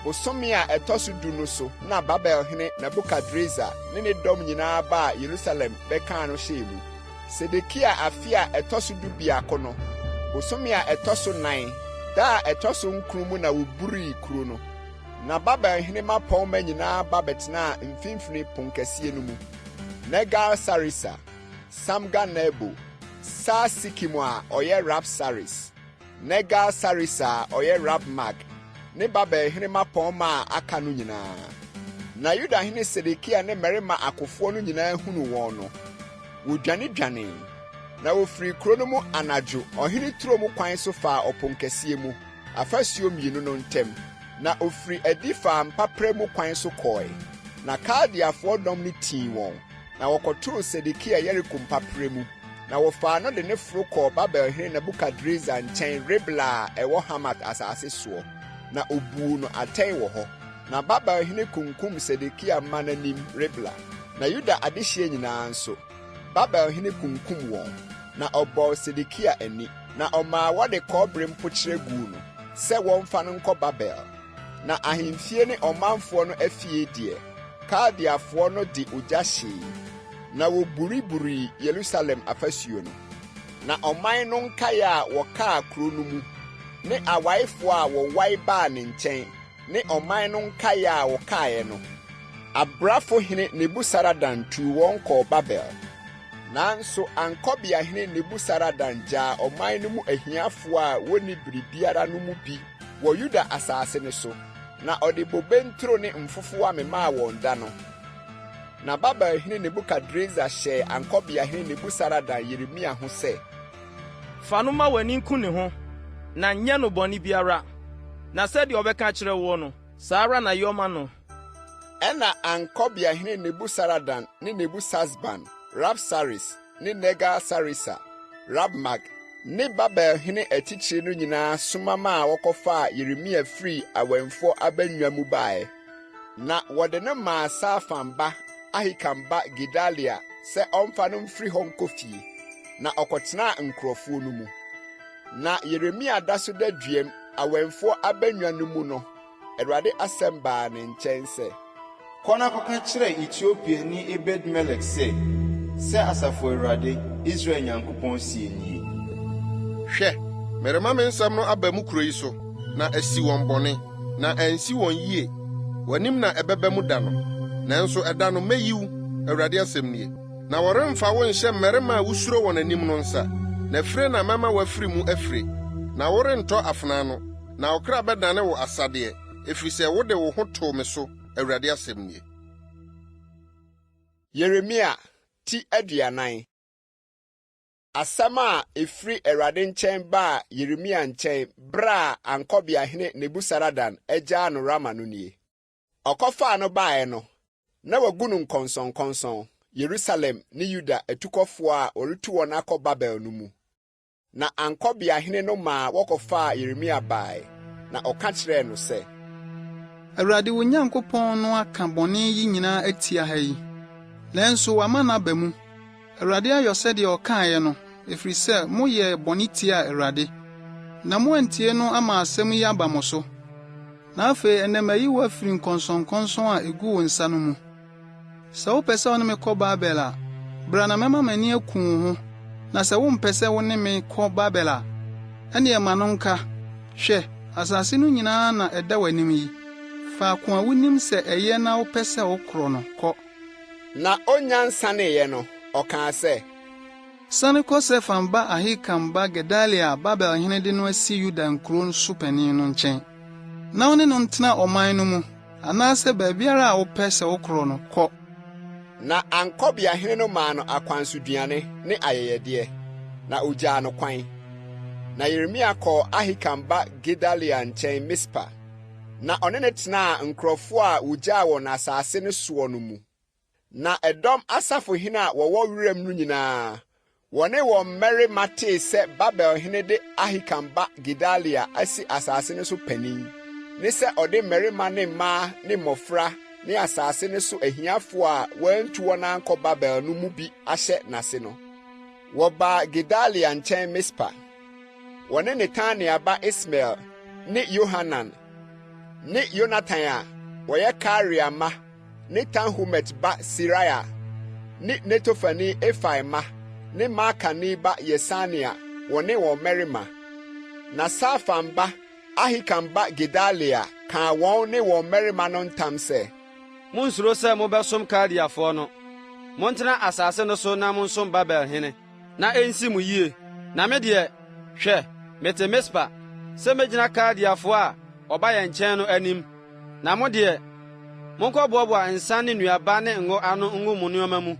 bosome a ɛtɔ so 10 no so, na Babelhene Nebukadreza ne ne dɔm nyinaa baa Yerusalem bɛkaa no hyɛɛ mu. Sedekia afe a ɛtɔ so 12 no, bosome a ɛtɔ so 9, da a ɛtɔ so 9 mu na woburii kuro no. Na Babelhene mapɔnma nyinaa ba bɛtenaa mfimfini pon kɛseɛ no mu. Negal-Sarisa, Samgar-Nebo, Sarsikim a ɔyɛ Rabsaris, Negal-Sarisa a ɔyɛ Rabmag, ne Babelhene mapɔnma a aka no nyinaa. Na Yudahene Sedekia ne mmarima akofoɔ no nyinaa hunu wɔn no, wodwane, na wofiri kuro no mu anadwo ɔhene turo mu kwan so faa ɔpon kɛseɛ mu, afasuo 2 no ntam, na ofiri adi faa mpaprɛ mu kwan so kɔe. Na Kaldeafoɔ dɔm no tii wɔn, na wɔkɔtoo Sedekia Yeriko mpaprɛ mu, na wɔfaa no de ne foro kɔɔ Babelhene Nebukadreza nkyɛn Ribla a ɛwɔ Hamat asase soɔ, na obuu no atɛn wɔ hɔ. Na Babelhene kunkum Sedekia mma n'anim Ribla, na Yuda adehyeɛ nyinaa nso Babelhene kunkum wɔn, na ɔbɔɔ Sedekia ani, na ɔmaa wɔde kɔbere mpokyerɛ guu no, sɛ wɔmfa no nkɔ Babel. Na ahemfie ne ɔmanfoɔ no afie deɛ, Kaldeafoɔ no de ogya hyee, na woburiburi Yerusalem afasuo no. Na ɔman no nkae a wɔkaa kuro no mu, ne awaefoɔ a wɔwae baa ne nkyɛn, ne ɔman no nkae a wɔkaeɛ no, abrafohene Nebusaradan tuu wɔn kɔɔ Babel. Nanso Ankɔbiahene Nebusaradan gyaa ɔman no mu ahiafoɔ a wonni biribiara no mu bi wɔ Yuda asase no so, na ɔde bobe nturo ne mfofoa memaa wɔn da no. Na Babelhene Nebukadreza hyɛɛ Ankɔbiahene Nebusaradan Yeremia ho sɛ, fa no ma w'ani nku ne ho, na nyɛ no bɔne biara, na sɛdeɛ ɔbɛka kyerɛ wo no, saa ara na yɔma no. Ɛna Ankɔbiahene Nebusaradan ne Nebusasban, Rabsaris ne Negal-Sarisa, Rabmag ne Babelhene atikyire no nyinaa soma ma a wɔkɔfaa Yeremia firi awɛmfoɔ abannwa mu bae. Na wɔde no maa Safan ba Ahikam ba Gedalia sɛ ɔmfa no mfiri hɔ nkɔ fie, na ɔkɔtenaa nkurɔfoɔ no mu. Na Yeremia da so da duam awɛmfoɔ abannwa no mu no, Awurade asɛm baa ne nkyɛn sɛ, kɔ na kɔka kyerɛ Etiopiani Ebed-Melek sɛ asafo Awurade, Israel Nyankopɔn sie nie. Hwɛ, merema me nsɛm no aba mu kuro yi so, na asi wɔn bɔne, na ansi wɔn yie. W'anim na ɛbɛba mu da no, nanso ɛda no meyiw, Awurade asɛm nie. Na wɔremfa wo nhyɛ mmarima a wusuro wɔn anim no nsa, na fire na mɛma wafiri mu afire. Na worentɔ afena no, na ɔkra bɛdane wo asadeɛ, efisɛ wode wo ho too me so, Awurade asɛm nie. Yeremia ti 40. Asɛm a efiri Awurade nkyɛn baa Yeremia nkyɛn bere a Ankɔbiahene Nebusaradan agyaa no Rama no nie. Ɔkɔfaa no baeɛ no, na wagu no nkɔnsɔnkɔnsɔn Yerusalem ne Yuda atukɔfoɔ a wɔretu wɔn akɔ Babel no mu. Na Ankɔbiahene no maa wɔkɔfaa Yeremia baeɛ, na ɔka kyerɛɛ no sɛ, Awurade wo Nyankopɔn no aka bɔne yi nyinaa atia ha yi, nanso wama no aba mu. Awurade ayɔ sɛdeɛ ɔkaeɛ no, ɛfiri sɛ moyɛ bɔne tia Awurade, na moantie no ama asɛm yi aba mo so. Na afei ɛnɛ mayi wo afiri nkɔnsɔnkɔnsɔn a egu wo nsa no mu. Sɛ wopɛ sɛ wo ne me kɔ Babel a, bra na mɛma m'ani aku wo ho, na sɛ wompɛ sɛ wo ne me kɔ Babel a, ɛne ɛma no nka. Hwɛ, asase no nyinaa na ɛda w'anim yi. faako a wonim sɛ ɛyɛ na wopɛ sɛ wokoro no kɔ. Na onya nsaneeɛ no, ɔkaa sɛ, sane kɔ Safan ba Ahikam ba Gedalia Babelhene de no asi Yuda nkuro so panin no nkyɛn. Na wo ne no ntena ɔman no mu, anaasɛ baabiara a wopɛ sɛ wokoro no kɔ. Na ankɔbeahene no maa no akwansoduane ne ayɛyɛdeɛ, na ogyaa no kwan. Na Yeremia kɔɔ Ahikam ba Gedalia nkyɛn Mispa, na ɔne ne tenaa nkurɔfo a wogyaa wɔn asase no soɔ no mu. Na ɛdɔm asafohene a wɔwɔ wuram no nyinaa, wɔne wɔn mmarima tee sɛ Babelhene de Ahikam ba Gedalia asi asase no so panin, ne sɛ ɔde mmarima ne mmaa ne mmɔfra ne asase no so ahiafoɔ a wɔantu wɔn ankɔ Babel no mu bi ahyɛ n'ase no. Wɔbaa Gedalia nkyɛn Mispa. Wɔne Netania ba Ismael ne Yohanan ne Yonatan a wɔyɛ Karea ma ne Tanhumet ba Siraya ne Netofani Efai ma ne Makani ba Yesania wɔne wɔn mmarima. Na Safan ba Ahikam ba Gedalia kaa wɔn ne wɔn mmarima no ntam sɛ, monsuro sɛ mobɛsom Kaldeafoɔ no. Montena asase no so na monsom Babelhene, na ensi mu yie. Na me deɛ, hwɛ, mete Mispa, sɛ megyina Kaldeafoɔ a ɔba yɛn nkyɛn no anim. Na mo deɛ, monkɔboaboa nsa ne nnuaba ne ngo ano ngu mo nneɛma mu,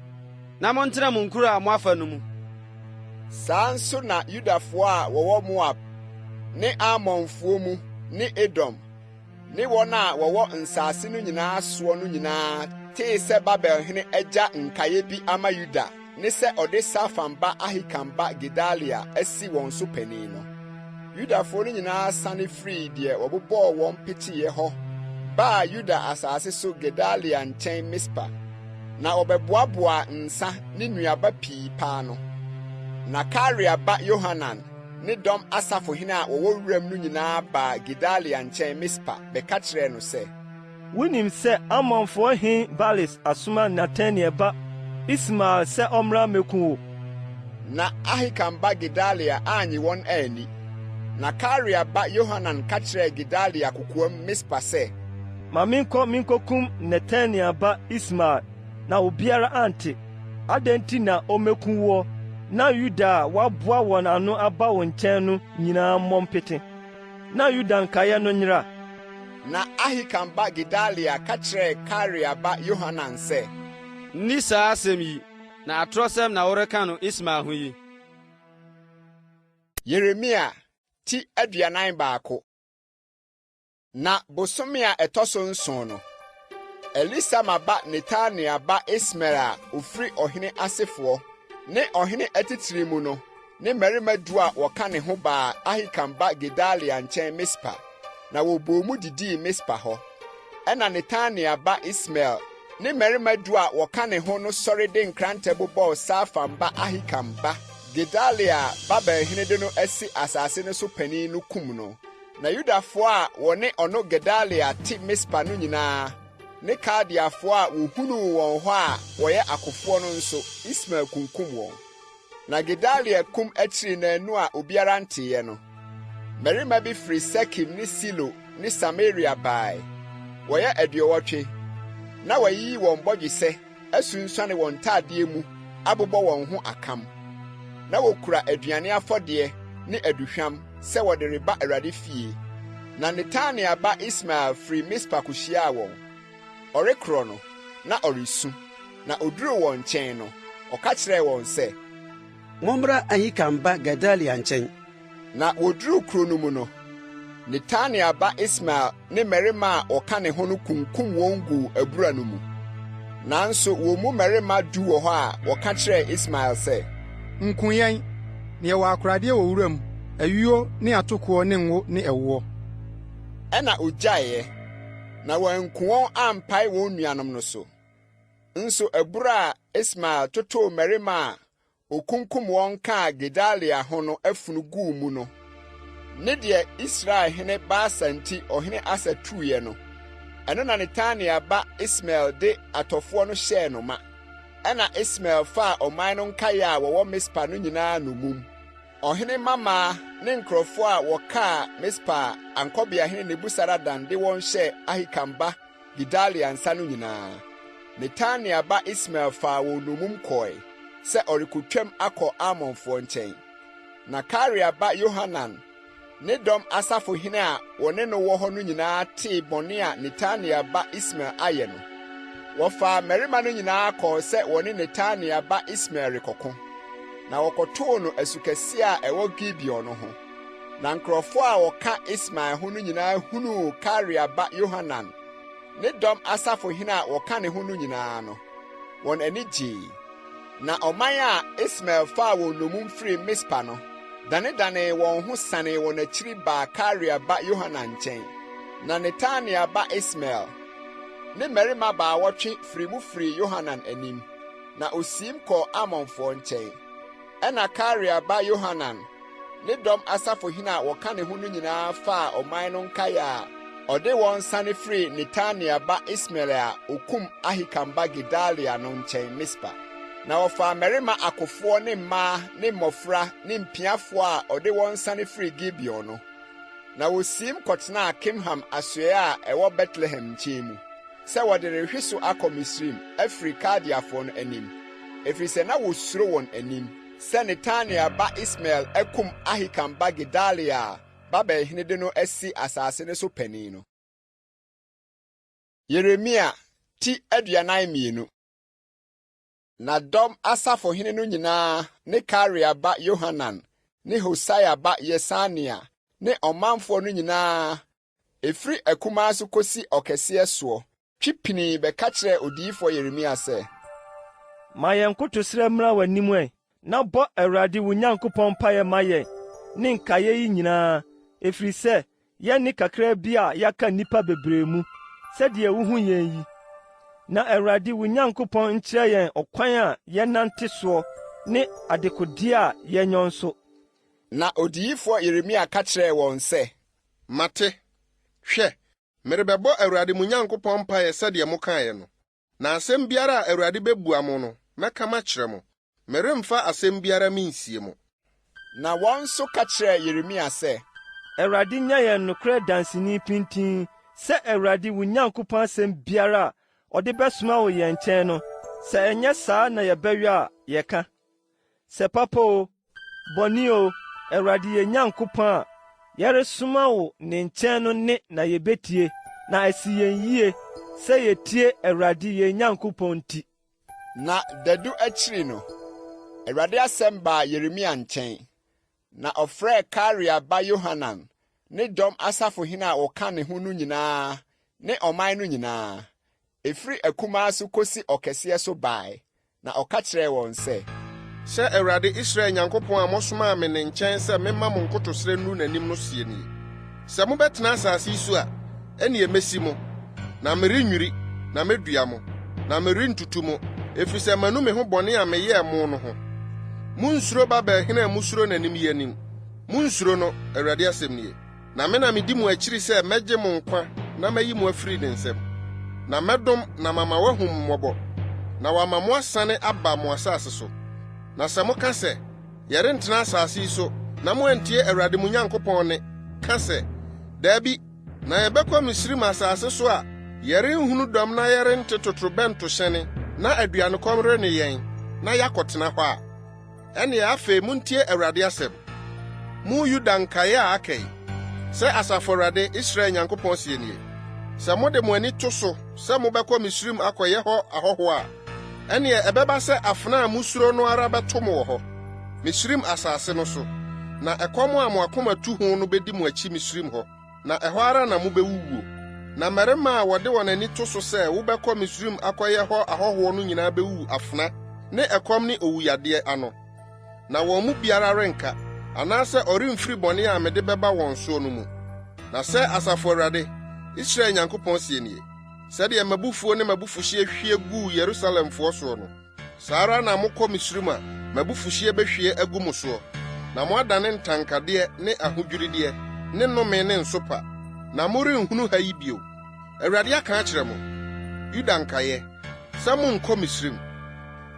na montena mo nkuro a moafa no mu. Saa nso na Yudafoɔ a wɔwɔ Moab ne Amonfoɔ mu ne Edom ne wɔn a wɔwɔ nsase no nyinaa soɔ no nyinaa tee sɛ Babelhene agya nkaeɛ bi ama Yuda ne sɛ ɔde Safan ba Ahikam ba Gedalia asi wɔn so panin no. Yudafoɔ no nyinaa sane firi deɛ wɔbobɔɔ wɔn peteeɛ hɔ baa Yuda asase so Gedalia nkyɛn Mispa, na ɔbɛboaboa nsa ne nnuaba pii paa no. Na Karea ba Yohanan ne dɔm asafohene a wɔwɔ wuram no nyinaa baa Gedalia nkyɛn Mispa bɛka kyerɛɛ no sɛ, wonim sɛ Amonfoɔ hen Balis asoma Netania ba Ismael sɛ ɔmmra mmɛku wo. Na Ahikam ba Gedalia anyi wɔn ani. Na Karea ba Yohanan ka kyerɛɛ Gedalia kokoam Mispa sɛ, ma menkɔkum Netania ba Ismael, na obiara ante. Adɛn nti na ɔmmɛku wo? Na Yuda a waboa wɔn ano aba wo nkyɛn no nyinaa mmɔ mpete. Na Yuda nkaeɛ no nyera. Na Ahikam ba Gedalia ka kyerɛɛ Karea ba Yohanan sɛ, nni saa asɛm yi, na atorɔsɛm na woreka no Ismael ho yi. Yeremia ti 41. Na bosome a ɛtɔ so 7 no, Elisama ba Netania ba Ismael a ofiri ɔhene asefoɔ ne ɔhene atitiri mu no ne mmarima du a wɔka ne ho baa Ahikam ba Gedalia nkyɛn Mispa, na wɔbɔɔ mu didii Mispa hɔ. Ɛna Netania ba Ismael ne mmarima du a wɔka ne ho no sɔre de nkrantɛ bobɔɔ Safan ba Ahikam ba Gedalia Babelhene de no asi asase no so panin no kum no. Na Yudafoɔ a wɔne ɔno Gedalia te Mispa no nyinaa ne Kaldeafoɔ a wohunuu wɔn hɔ a wɔyɛ akofoɔ no nso Ismael kunkum wɔn. Na Gedalia kum akyiri nanu a obiara nteeɛ no, mmarima bi firi Sekim ne Silo ne Samaria bae. Wɔyɛ 80. Na wɔayiyi wɔn bɔgyesɛ asunsuane wɔn ntadeɛ mu abobɔ wɔn ho akam. Na wokura aduane afɔdeɛ ne aduhwam sɛ wɔde reba Awurade fie. Na Netania ba Ismael firi Mispa kohyiaa wɔn. Ɔrekorɔ no, na ɔresu. Na oduru wɔn nkyɛn no, ɔka kyerɛɛ wɔn sɛ, mommra Ahikam ba Gedalia nkyɛn. Na woduru kuro no mu no, Netania ba Ismael ne mmarima a ɔka ne ho no kunkum wɔn gu abura no mu. Nanso wɔn mu mmarima du wɔ hɔ a wɔka kyerɛɛ Ismael sɛ, nku yɛn, na yɛwɔ akoradeɛ wɔ wuram, ayuo ne atokoɔ ne ngo ne ɛwoɔ. Ɛna ogyaeɛ, na wɔanku wɔn ampae wɔn nuanom no so. Nso abura a Ismael totoo mmarima a okunkum wɔn kaa Gedalia ho no afunu guu mu no, ne deɛ Israel hene Baasa nti ɔhene Asa tuiɛ no, ɛno na Netania ba Ismael de atɔfoɔ no hyɛɛ no ma. Ɛna Ismael faa ɔman no nkaeɛ a wɔwɔ Mispa no nyinaa nomum. ɔhene mama ne nkurɔfo a wɔkaa Mispa ankɔbeahene Nebusaradan de wɔn hyɛ Ahikam ba Gedalia nsa no nyinaa. Netania ba Ismael faa wɔn nomum kɔe sɛ ɔrekotwam akɔ Amonfoɔ nkyɛn. Na Karea ba Yohanan ne dɔm asafohene a wɔne no wɔ hɔ no nyinaa tee bɔne a Netania ba Ismael ayɛ no. Wɔfaa mmarima no nyinaa kɔɔ sɛ wɔne Netania ba Ismael rekɔko. Na wɔkɔtoo no asukɛse a ɛwɔ Gibeon no ho. Na nkurɔfo a wɔka Ismael ho no nyinaa hunuu Karea ba Yohanan ne dɔm asafohene a wɔka ne ho no nyinaa no, wɔn ani gyee. Na ɔman a Ismael faa wɔn nomum firi Mispa no, danedane wɔn ho sanee wɔn akyiri baa Karea ba Yohanan nkyɛn. Na Netania ba Ismael ne mmarima baawɔtwe firi mu firi Yohanan anim, na osiim kɔɔ Amonfoɔ nkyɛn. Ɛna Karea ba Yohanan ne dɔm asafohene a wɔka ne ho no nyinaa faa ɔman no nkae a ɔde wɔn sane firi Netania ba Ismael a okum Ahikam ba Gedalia no nkyɛn Mispa. Na wɔfaa mmarima akofoɔ ne mmaa ne mmɔfra ne mpiafoɔ a ɔde wɔn sane firi Gibeon no. Na wosiim kɔtenaa Kimham asoɛ a ɛwɔ Bethlehem nkyɛn mu, sɛ wɔde rehwe so akɔ Misrim afiri Kaldeafoɔ no anim, efisɛ na wosuro wɔn anim, sɛ Netania ba Ismael akum Ahikam ba Gedalia a Babelhene de no asi asase no so panin no. Yeremia ti 42. Na dɔm asafohene no nyinaa ne Karea ba Yohanan ne Hosea ba Yesania ne ɔmanfoɔ no nyinaa efiri akumaa so kosi ɔkɛseɛ soɔ twipini bɛka kyerɛ Odiyifo Yeremia sɛ, ma yɛn nkotosrɛ mmra w'anim ɛ, na bɔ Awurade wo Nyankopɔn mpaeɛ ma yɛn ne nkaeɛ yi nyinaa, efiri sɛ yɛnni kakra bi a yɛaka nnipa bebree mu, sɛdeɛ wuhu yɛn yi. Na Awurade wo Nyankopɔn nkyerɛ yɛn ɔkwan a yɛnante soɔ ne adekodeɛ a yɛnyɔ nso. Na Odiyifo Yeremia ka kyerɛɛ wɔn sɛ, Mate, hwɛ, merebɛbɔ Awurade mo Nyankopɔn mpaeɛ sɛdeɛ mokaeɛ no. Na asɛm biara a Awurade bɛbua mo no, mɛka makyerɛ mo. Meremfa asɛm biara mensie mo. Na wɔn nso ka kyerɛɛ Yeremia sɛ, Awurade nyɛ yɛn nokorɛ danseni pintin sɛ Awurade wo Nyankopɔn asɛm biara a ɔde bɛsoma wo yɛn nkyɛn no, sɛ ɛnyɛ saa na yɛbɛwe a yɛka. Sɛ papa o, bɔne o, Awurade yɛ Nyankopɔn a yɛresoma wo ne nkyɛn no ne na yɛbetie, na asi yɛn yie sɛ yɛtie Awurade yɛn Nyankopɔn nti. Na dadu akyiri no, Awurade asɛm baa Yeremia nkyɛn. Na ɔfrɛɛ Karea ba Yohanan ne dɔm asafohene a wɔka ne ho no nyinaa ne ɔman no nyinaa, efiri akumaa so kosi ɔkɛseɛ so bae. Na ɔka kyerɛɛ wɔn sɛ, Sɛ Awurade Israel Nyankopɔn a mosomaa me ne nkyɛn sɛ memma mo nkotosrɛ nnu n'anim no sie nie. Sɛ mobɛtena asase yi so a, ɛne mesi mo, na merennwiri, na medua mo, na merentutu mo, efisɛ manu me ho bɔne a meyɛɛ mo no ho. Munsuro Babelhene a musuro n'anim yi anim. Munsuro no, Awurade asɛm nie. Na me na medi mo akyiri sɛ mɛgye mo nkwa na mayi mo afiri ne nsɛm. Na mɛdom na mama wahum mmɔbɔ, na wama mo asane aba mo asase so. Na sɛ moka sɛ, yɛrentena asase yi so, na moantie Awurade mo Nyankopɔn ne, ka sɛ, daabi, na yɛbɛkɔ Misrim asase so a, yɛrenhunu dɔm na yɛrente totorobɛnto hyɛne, na aduanekɔm rene yɛn, na yɛakɔtena hɔ a. Ɛne afei muntie Awurade asɛm. Mu Yuda nkae a aka yi, sɛ Asafo Awurade Israel Nyankopɔn sie nie. Sɛ mode mo ani to so sɛ mobɛkɔ Misrim akɔyɛ hɔ ahɔho a, ɛne ɛbɛba sɛ afena a musuro no ara bɛto mo wɔ hɔ, Misrim asase no so, na ɛkɔm a mo akoma tu ho no bedi mo akyi Misrim hɔ, na ɛhɔ ara na mobɛwuwuo. Na mmarima a wɔde wɔn ani to so sɛ wobɛkɔ Misrim akɔyɛ hɔ ahɔhoɔ no nyinaa bɛwu afena ne ɛkɔm ne owuyadeɛ ano. Na wɔn mu biara renka, anaasɛ ɔremfiri bɔne a mede bɛba wɔn soɔ no mu. Na sɛ Asafo Awurade Israel Nyankopɔn sie nie, sɛdeɛ mabufuo ne mabufuhye hwie guu Yerusalemfoɔ soɔ no, saa ara na mokɔ Misrim a mabufuhye bɛhwie agu mo soɔ, na moadane ntankadeɛ ne ahodwirideɛ ne nnome ne nsopa, na morenhunu ha yi bio. Awurade aka akyerɛ mo, Yuda nkaeɛ, sɛ monkɔ Misrim,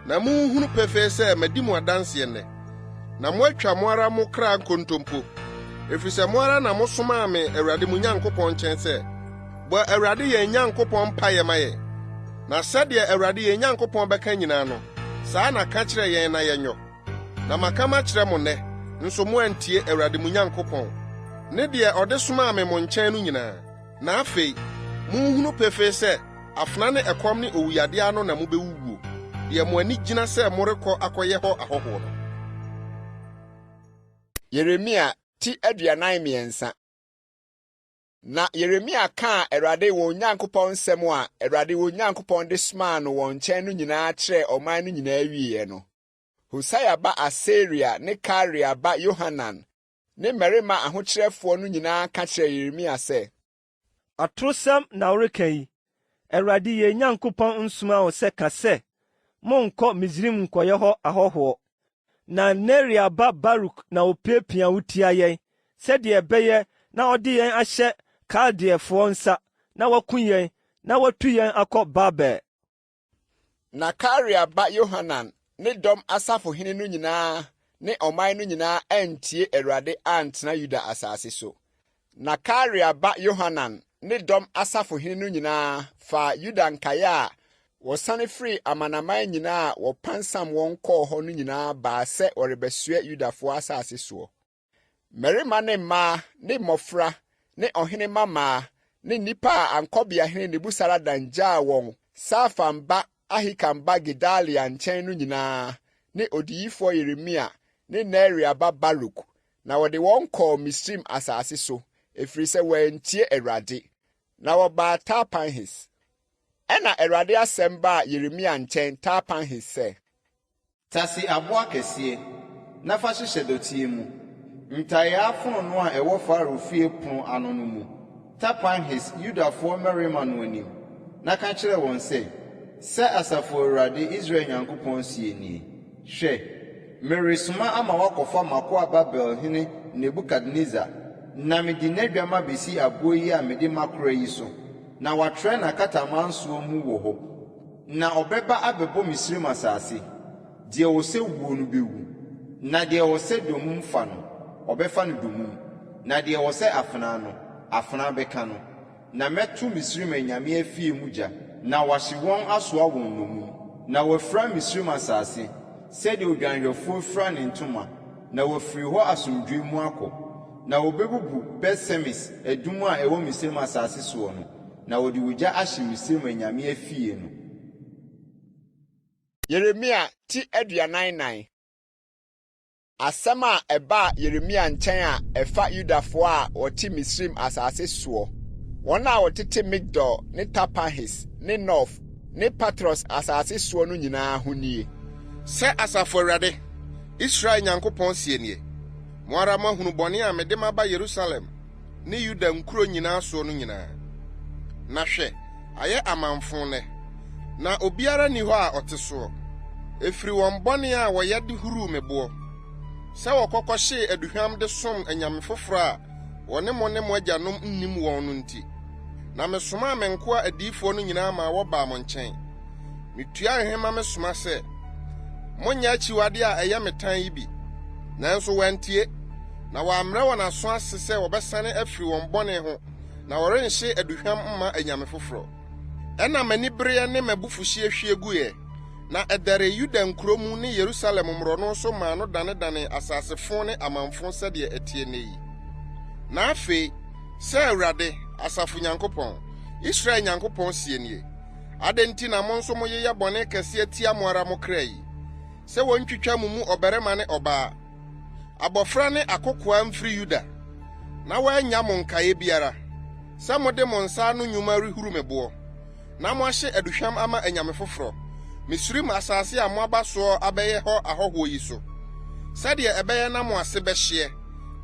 na munhunu pefee sɛ madi mo adanseɛ nnɛ. na moatwa mo ara mo kra nkontompo. Efisɛ mo ara na mosomaa me Awurade mo Nyankopɔn nkyɛn sɛ, bɔ Awurade yɛn Nyankopɔn mpaeɛ ma yɛn. Na sɛdeɛ Awurade yɛn Nyankopɔn bɛka nyinaa no, saa na ka kyerɛ yɛn na yɛnyɔ. Na maka makyerɛ mo nnɛ, nso mo antie Awurade mo Nyankopɔn. Ne deɛ ɔde somaa me mo nkyɛn no nyinaa. Na afei, munhunu pefee sɛ afena ne ɛkɔm ne owuyade ano na mobɛwuwuo. Deɛ mo ani gyina sɛ morekɔ akɔyɛ hɔ ahɔhoɔ no. Yeremia ti 49. Na Yeremia kaa Awurade wɔn Nyankopɔn nsɛm a Awurade wɔn Nyankopɔn de somaa no wɔn nkyɛn no nyinaa kyerɛ ɔman no nyinaa wieɛ no. Hosea ba Asaria ne Karia ba Yohanan ne mmarima ahokyerɛfoɔ no nyinaa ka kyerɛ Yeremia sɛ, Atorosɛm na woreka yi, Awurade yɛn Nyankopɔn nsoma wo sɛ ka sɛ, monkɔ Misraim nkɔyɛ hɔ ahɔhoɔ. Na Neria ba Baruk na opiapia wo tia yɛn, sɛdeɛ ɛbɛyɛ na ɔde yɛn ahyɛ Kaldeefoɔ nsa, na waku yɛn, na watu yɛn akɔ Babel. Na Karia ba Yohanan ne dɔm asafohene no nyinaa ne ɔman no nyinaa antie Awurade antena Yuda asase so. Na Karia ba Yohanan ne dɔm asafohene no nyinaa fa Yuda nkae a wɔsane firi amanaman nyinaa a wɔpansam wɔn kɔɔ hɔ no nyinaa baa sɛ wɔrebɛsoɛ Yudafoɔ asase soɔ. Mmarima ne mmaa ne mmɔfra ne ɔhene mamaa ne nnipa a ankɔbeahene Nebusaradan gyaa wɔn Safan ba Ahikam ba Gedalia nkyɛn no nyinaa ne Odiyifo Yeremia ne Neria ba Baruk, na wɔde wɔn kɔɔ Misraim asase so, ɛfiri sɛ wɔantie Awurade, na wɔbaa Tapanhes. Ɛna Awurade asɛm baa Yeremia nkyɛn Tapanhes sɛ, Tase aboa kɛseɛ, na fa hyehyɛ dɔteɛ mu. Ntayaa fononoo a ɛwɔ Farao fie pono ano no mu. Tapanhes Yudafoɔ mmarima no anim, na ka kyerɛ wɔn sɛ Asafo Awurade Israel Nyankopɔn sie nie. Hwɛ, meresoma ama wakɔfa makoa Babel hene Nebukadnezar, na mede n'aduama besi aboɔ yi a mede makora yi so, na watrɛ n'akatamansoɔ mu wɔ hɔ. Na ɔbɛba abɛbɔ Misraim asase. Deɛ wɔsɛ wuo no bɛwu, na deɛ wɔsɛ domum fa no, ɔbɛfa no domum, na deɛ wɔsɛ afena no, afena bɛka no. Na mɛto Misraim anyame afie mu gya, na wahye wɔn asoa wɔn nomum. Na wɔafira Misraim asase, sɛdeɛ odwanhwɛfoɔ fira ne ntoma, na wɔafiri hɔ asomdwoe mu akɔ. Na wɔbɛbubu Bet-Semes adum a ɛwɔ Misraim asase soɔ no, na wɔde ogya ahye Misraim anyame afie no. Yeremia ti 49. Asɛm a ɛbaa Yeremia nkyɛn a ɛfa Yudafoɔ a wɔte Misraim asase soɔ, wɔn a wɔtete Migdol ne Tapanhes ne Nof ne Patros asase soɔ no nyinaa ho nie. Sɛ Asafo Awurade, Israel Nyankopɔn sie nie, mo ara moahunu bɔne a mede maba Yerusalem ne Yuda nkuro nyinaa soɔ no nyinaa. Na hwɛ, ayɛ amanfo nɛ, na obiara ni hɔ a ɔte soɔ. Efiri wɔn bɔne a wɔyɛ de huruu me boɔ, sɛ wɔkɔkɔhyee aduhwam de som anyame foforɔ a wɔne mo ne mo agyanom nnim wɔn no nti. Na mesomaa me nkoa adiyifoɔ no nyinaa ma wɔbaa mo nkyɛn. Metua nhema me soma sɛ, monyɛ akyiwade a ɛyɛ me tan yi bi, nanso wɔantie, na wɔammrɛ wɔn aso ase sɛ wɔbɛsane afiri wɔn bɔne ho, na wɔrenhye aduhwam mma anyame foforɔ. Ɛna m'anibereɛ ne m'abufuhye ahwie guɛ, na ɛdɛre Yuda nkuro mu ne Yerusalem mmorɔno so maa no dane asasefo ne amanfo sɛdeɛ ɛteɛ ne yi. Na afei, sɛ Awurade, Asafo Nyankopɔn, Israel Nyankopɔn sie nie, adɛn nti na mo nso moyeyɛ bɔne kɛseɛ tia mo ara mo kra yi, sɛ wɔntwitwa mo mu ɔbarima ne ɔbaa, abɔfra ne akokoaa mfiri Yuda, na wɔanya mo nkae biara, sɛ mode mo nsa no nnwuma rehuru me boɔ, na moahye aduhwam ama anyame foforɔ, Misraim asase a moaba soɔ abɛyɛ hɔ ahɔhoɔ yi so, sɛdeɛ ɛbɛyɛ na mo ase bɛhyeɛ,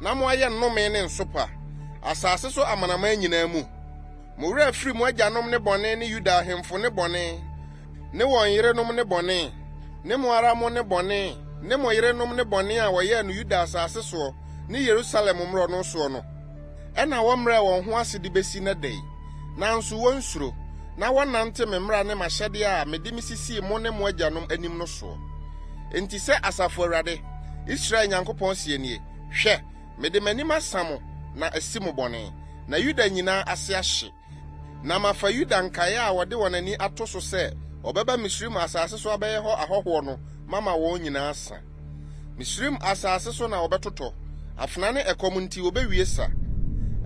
na moayɛ nnome ne nsopa, asase so amanaman nyinaa mu. Mo werɛ afiri mo agyanom ne bɔne ne Yuda ahemfo ne bɔne, ne wɔn yerenom ne bɔne, ne mo ara mo ne bɔne, ne mo yerenom ne bɔne a wɔyɛɛ no Yuda asase soɔ ne Yerusalem mmorɔno soɔ no. Ɛna wɔmmrɛ wɔn ho ase de besi na dɛn, nanso wɔnsuro, na wɔnante me mmara ne mahyɛdeɛ a mede me sisii mo ne mo agyanom anim no soɔ. Enti sɛ Asafo Awurade, Israel Nyankopɔn sie nie, hwɛ, mede m'anim asam na asi mo bɔne, na Yuda nyinaa ase ahye. Na mafa Yuda nkae a wɔde wɔn ani ato so sɛ ɔbɛba Misraim asase so abɛyɛ hɔ ahɔhoɔ no mama wɔn nyinaa sa. Misraim asase so na wɔbɛtotɔ, afena ne ɛkɔm nti wɔbɛwie sa.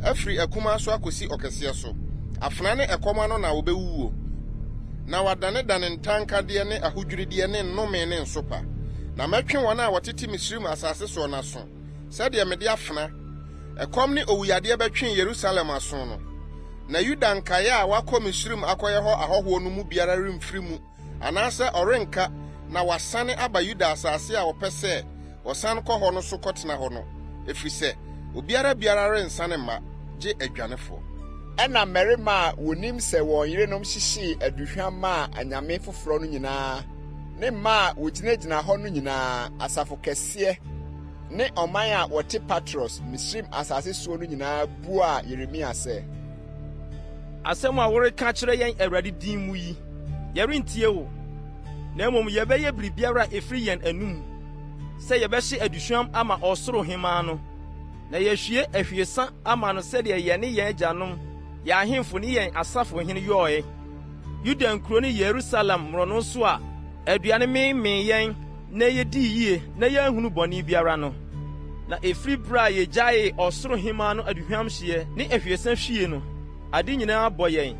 Afiri akuma so akosi ɔkɛseɛ so, afena ne ɛkɔm ano na wɔbɛwuo. Na wadane ntankadeɛ ne ahodwirideɛ ne nnome ne nsopa. Na mɛtwe wɔn a wɔtete Misraim asase so na so, sɛdeɛ mede afena, ɛkɔm ne owuyadeɛ bɛtwe Yerusalem aso no. Na Yuda nkae a wakɔ Misraim akɔyɛ hɔ ahɔhoɔ no mu biara remfiri mu, anaasɛ ɔrenka, na wasane aba Yuda asase a wɔpɛ sɛ ɔsan kɔ hɔ no so kɔtena hɔ no, efisɛ obiara rensane mma, gye adwanefoɔ. Ɛna mmarima a wonim sɛ wɔn yerenom hyehyee aduhwam maa anyame foforɔ no nyinaa, ne mmaa a wogyinagyina hɔ no nyinaa, asafo kɛseɛ ne ɔman a wɔte Patros Misraim asase so no nyinaa buaa Yeremia sɛ, asɛm a woreka kyerɛ yɛn Awurade din mu yi, yɛrentie wo, na mmom yɛbɛyɛ biribiara efiri yɛn anum, sɛ yɛbɛhye aduhwam ama ɔsoro hemmaa no, na yɛhwie ahwiesa ama no sɛdeɛ yɛne yɛn agyanom, yɛn ahemfo ne yɛn asafo hene yɔɔe. Yuda nkuro ne Yerusalem mmorɔno so a aduane mee yɛn na yɛdii yie na yɛanhunu bɔne biara no. Na efiri bere a yɛgyaee ɔsoro hemmaa no aduhwam hyeɛ ne ahwiesa hwie no, ade nyinaa bɔ yɛn,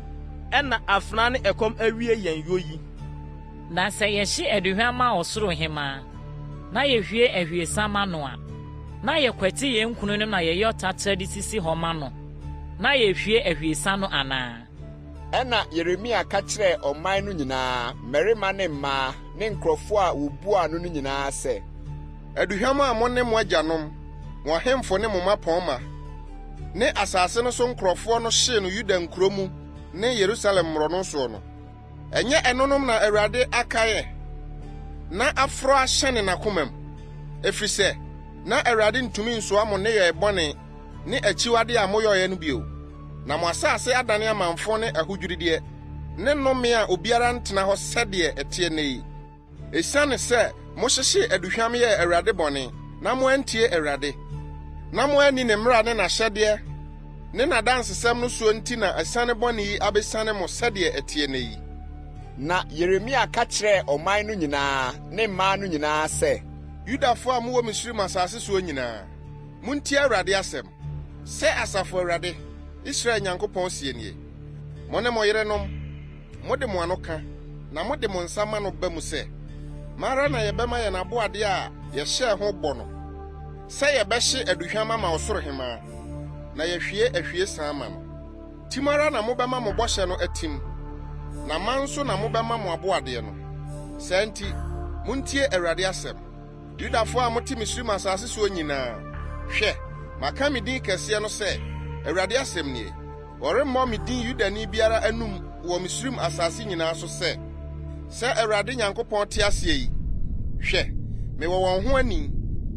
ɛna afena ne ɛkɔm awie yɛn yɔ yi. Na sɛ yɛhye aduhwam ma ɔsoro hemmaa, na yɛhwie ahwiesa ma no a, na yɛkwati yɛn kunu no na yɛyɛ ɔtatra de sisi hɔ ma no, na yɛhwie ahwiesa no anaa? Ɛna Yeremia ka kyerɛɛ ɔman no nyinaa, mmarima ne mmaa ne nkurɔfoɔ a wobuaa no nyinaa sɛ, aduhwam a mo ne mo agyanom, mo ahemfo ne mo mmapɔnma ne asase no so nkurɔfoɔ no hyee no Yuda nkuro mu ne Yerusalem mmorɔno so no, ɛnyɛ ɛnonom na Awurade akaeɛ na aforo ahyɛ ne n'akoma mu, efisɛ na Awurade ntumi nsoa mo ne yɛ bɔne ne akyiwade a moyɔɔyɛ no bio. Na mo asase adane amanfo ne ahodwirideɛ ne nnome a obiara ntena hɔ sɛdeɛ ɛteɛ ne yi. Esiane sɛ mohyehyee aduhwam yɛɛ Awurade bɔne, na moantie Awurade, na moanni ne mmara ne n'ahyɛdeɛ ne n'adansesɛm no so nti na asiane bɔne yi abesiane mo sɛdeɛ ɛteɛ ne yi. Na Yeremia ka kyerɛɛ ɔman no nyinaa ne mmaa no nyinaa sɛ, Yudafoɔ a mowɔ Misraim asase so nyinaa, muntie Awurade asɛm. Sɛ asafo Awurade, Israel Nyankopɔn sie nie, mo ne mo yerenom, mode mo ano ka, na mode mo nsa ma no ba mu sɛ, mara na yɛbɛma yɛn aboadeɛ a yɛhyɛɛ ho bɔ no, sɛ yɛbɛhye aduhwam ama ɔsoro hemmaa, na yɛhwie ahwiesa ama no. Tim ara na mobɛma mo bɔhyɛ no atim, na ma nso na mobɛma mo aboadeɛ no. Saa nti, muntie Awurade asɛm. Yudafoɔ a mote Misraim asase so nyinaa, hwɛ, maka me din kɛseɛ no sɛ, Awurade asɛm nie, wɔremmɔ me din Yudani biara anum wɔ Misraim asase nyinaa so sɛ Awurade Nyankopɔn te aseɛ yi, hwɛ, mewɔ wɔn ho ani,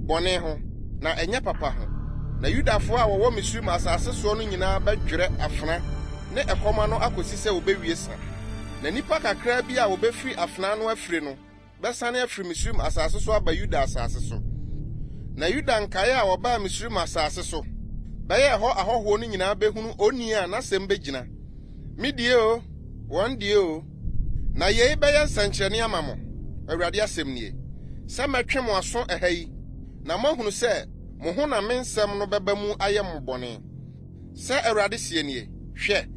bɔne ho, na ɛnyɛ papa ho. Na Yudafoɔ a wɔwɔ Misraim asase so no nyinaa bɛdwerɛ afena ne ɛkɔm no akosi sɛ wɔbɛwie sa. Na nnipa kakraa bi a wɔbɛfiri afena no afiri no bɛsane afiri Misraim asase so aba Yuda asase so. Na Yuda nkae a wɔbaa Misraim asase so bɛyɛ hɔ ahɔhoɔ no nyinaa bɛhunu oni a n'asɛm bɛgyina. Midie o, wɔn die o. Na yei bɛyɛ nsɛnkyerɛnne ama mo, Awurade asɛm nie, sɛ mɛtwe mo aso ɛha yi, na moahunu sɛ mo ho na me nsɛm no bɛba mu ayɛ mo bɔne. Sɛ Awurade sie nie, hwɛ,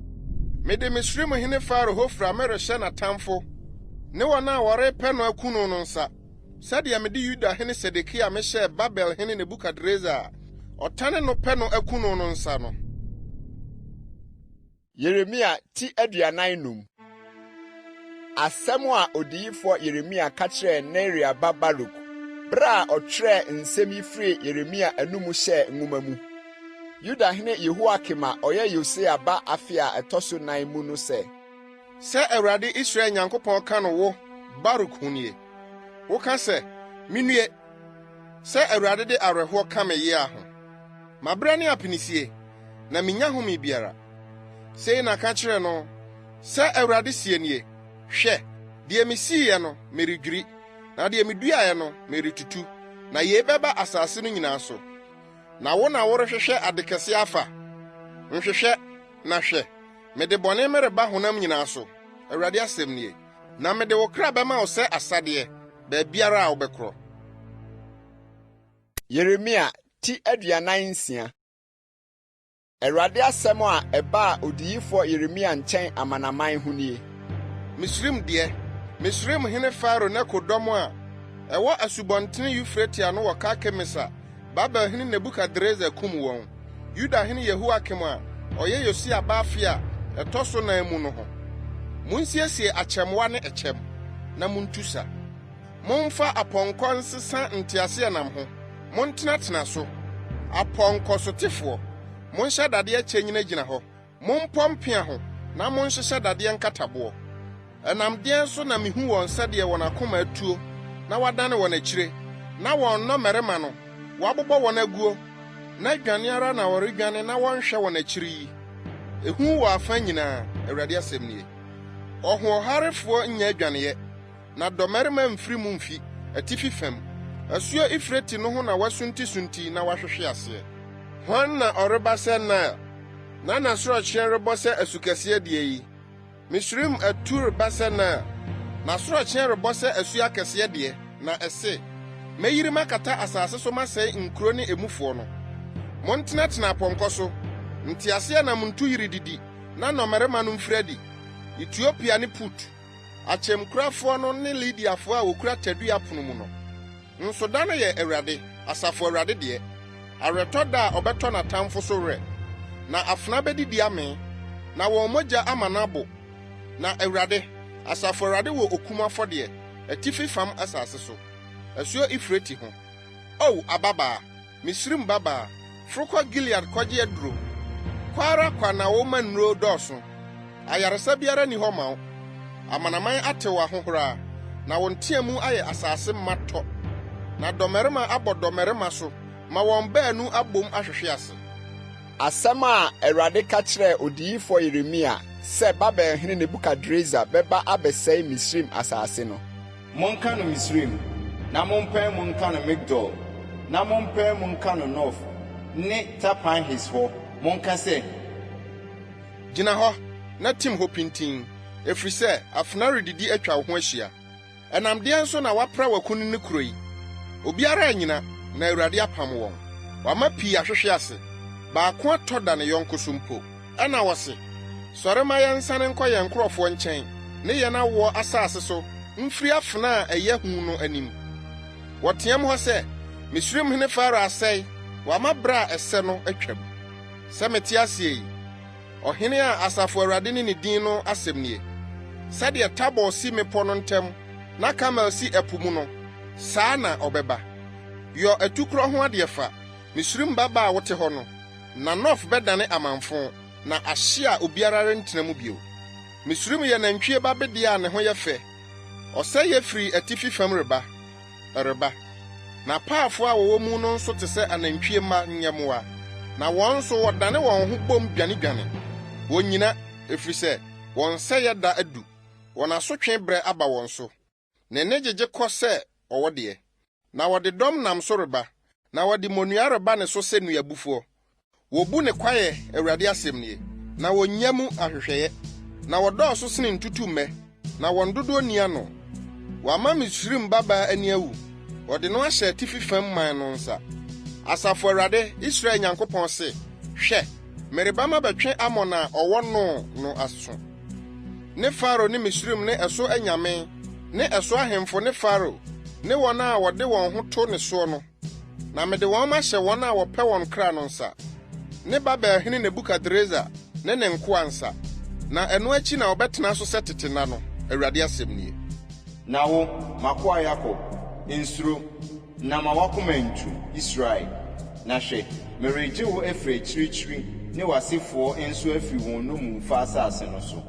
mede Misraim hene Farao Hofra merehyɛ n'atamfo ne wɔn a wɔrepɛ no akum no nsa, sɛdeɛ mede Yuda hene Sedekia mehyɛɛ Babel hene Nebukadnezar a ɔtane no pɛ no akum no nsa no. Yeremia ti aduanan num. Asɛm a Odiyifo Yeremia ka kyerɛɛ Neria ba Baruk, bere a ɔtwerɛɛ nsɛm yi firi Yeremia anum hyɛɛ nwoma mu. Yuda hene Yehoakim a ɔyɛ Yosia ba afe a ɛtɔ so 9 mu no sɛ, Awurade Israel Nyankopɔn ka no wo, Baruk ho nie. Woka sɛ, minue, sɛ Awurade de awerɛhoɔ ka me yea ho. Mabrɛ ne apinisie, na minya home biara. Sei na ka kyerɛ no, sɛ Awurade sie nie, hwɛ, deɛ mesiiɛ no meredwiri, na deɛ meduaeɛ no meretutu, na yɛbɛba asase no nyinaa so. Na wo na worehwehwɛ adekɛse afa. Nhwehwɛ na hwɛ, mede bɔne mereba honam nyinaa so, Awurade asɛm nie. Na mede wo kra bɛma wo sɛ asadeɛ, baabiara a wobɛkorɔ. Yeremia ti 46. Awurade asɛm a ɛbaa Odiyifo Yeremia nkyɛn amanaman ho nie. Misrim deɛ, Misrim hene Faro ne kodɔm a ɛwɔ asubɔntene Eufrate ano wɔ Kakemisa, Babel hene Nebukadreza kum wɔn. Yuda hene Yehoakim a ɔyɛ Yosia baafe a ɛtɔ so nan mu no ho. Munsiesie akyɛmwa ne ɛkyɛm, na muntusa. Momfa apɔnkɔ nsesa nteaseɛnam ho. Montenatena so. Apɔnkɔsotefoɔ, monhyɛ dadeɛ kyɛ gyinagyina hɔ. Mompɔ mpea ho, na monhyehyɛ dadeɛ nkataboɔ. Ɛnam deɛn so na mihu wɔn sɛdeɛ wɔn akoma atuo, na wadane wɔn akyire, na wɔn nnɔmmarima no, wɔabobɔ wɔn aguo, na dwane ara na wɔredwane na wɔnhwɛ wɔn akyiri yi. Ehu wɔ afa nyinaa, Awurade asɛm nie. Ɔhoɔharefoɔ nyɛ adwaneɛ, na dɔmmarima mfiri mu mfi, atifi fam. Asuo Eufrate no ho na wasunti na wahwehwe aseɛ. Hwan na ɔreba sɛ Nile, na n'asorɔkyeɛ rebɔ sɛ asukɛseɛ deɛ yi? Misrim atu reba sɛ Nile, n'asorɔkyeɛ rebɔ sɛ asu akɛseɛ deɛ, na ɛse, mɛyiri makata asase so masɛe nkuro ne emufoɔ no. Montenatena apɔnkɔ so, nteaseɛnam nto yiri didi, na nnɔmmarima no mfiri adi. Ethiopia ne Put, akyɛmkurafoɔ no ne Lidiafoɔ a wokura tadua pono mu no. Nso da no yɛ Awurade, Asafo Awurade deɛ. Awerɛtɔ da a ɔbɛtɔ n'atamfo so werɛ. Na afena bɛdidi ame, na wɔn mogya ama n'abo. Na Awurade, Asafo Awurade wɔ okum afɔdeɛ, atifi fam asase so. Asuo Eufrate ho. O ababaa, Misrim babaa, frokɔ Gilead kɔgye aduro. Kɔ ara kwa na wɔma nnuro dɔɔso. Ayaresa biara ni hɔ ma wo. Amanaman atew ahohora, na wɔn nteamu ayɛ asase matɔ. Na dɔmmarima abɔ dɔmmarima so, ma wɔn baanu abom ahwehwe ase. Asɛm a Awurade ka kyerɛɛ Odiyifo Yeremia sɛ Babel hene Nebukadreza bɛba abɛsɛe Misrim asase no. Monka no Misrim, na mompae mu nka no Migdol, na mompae mu nka no Nof, ne Tapanhes hɔ. Monka sɛ, gyina hɔ, na tim hɔ pintin, efisɛ afena redidi atwa wo ho ahyia. Ɛnam deɛn so na wapra wakunu ne kuro yi? Obiara anyina, na Awurade apam wɔn. Wama pii ahwehwe ase, baako atɔ da ne yɔnko so mpo. Ɛna wɔse, sɔre ma yɛnsane nkɔ yɛn nkurɔfoɔ nkyɛn, ne yɛn awoɔ asase so, mfiri afena a ɛyɛ hu no anim. Wɔteam hɔ sɛ, Misrim hene Faro asɛe, wama bere a ɛsɛ no atwam. Sɛ mete aseɛ yi, ɔhene a Asafo Awurade ne ne din no asɛm nie. Sɛdeɛ Tabor si mmepɔ no ntam, na Karmel si ɛpo mu no, saa na ɔbɛba. Yɔ atukorɔ ho adeɛ fa, Misrim baba a wote hɔ no, na Nof bɛdane amanfo, na ahye a obiara rentena mu bio. Misrim yɛ nantwie ba bedeɛ a ne ho yɛ fɛ. Ɔsɛe yɛ firi atifi fam reba. Na paafo a wɔwɔ mu no nso te sɛ anantwie mma nyɛmmoa, na wɔn nso wɔdane wɔn ho bom dwanedwane. Wɔnyina, efisɛ wɔn sɛeɛ da adu, wɔn asotwe brɛ aba wɔn so. Ne ne gyegye kɔ sɛ ɔwɔ deɛ. Na wɔde dɔm nam so reba, na wɔde mmonnua reba ne so sɛ nnuabufoɔ. Wobu ne kwaeɛ, Awurade asɛm nie, na wonnya mu ahwehwɛeɛ. Na wɔdɔɔso sene ntutummɛ, na wɔn dodoɔ nni ano. Wɔama Misrim babaa ani awu, wɔde no ahyɛ atifi fam man no nsa. Asafo Awurade, Israel Nyankopɔn se, hwɛ, mereba mabɛtwe Amon a ɔwɔ no aso. Ne Faro ne Misrim ne ɛso anyame, ne ɛso ahemfo ne Faro, ne wɔn a wɔde wɔn ho to ne soɔ no. Na mede wɔn mahyɛ wɔn a wɔpɛ wɔn kra no nsa, ne Babel hene Nebukadreza ne ne nkoa nsa. Na ɛno akyi na wɔbɛtena so sɛ tetena no, Awurade asɛm nie. Na wo, makoa Yakob, nsuro, na ma wakoma ntu, Israel. Na hwɛ, meregye wo afiri akyirikyiri, ne w'asefoɔ nso afiri wɔn nnommumfa asase no so.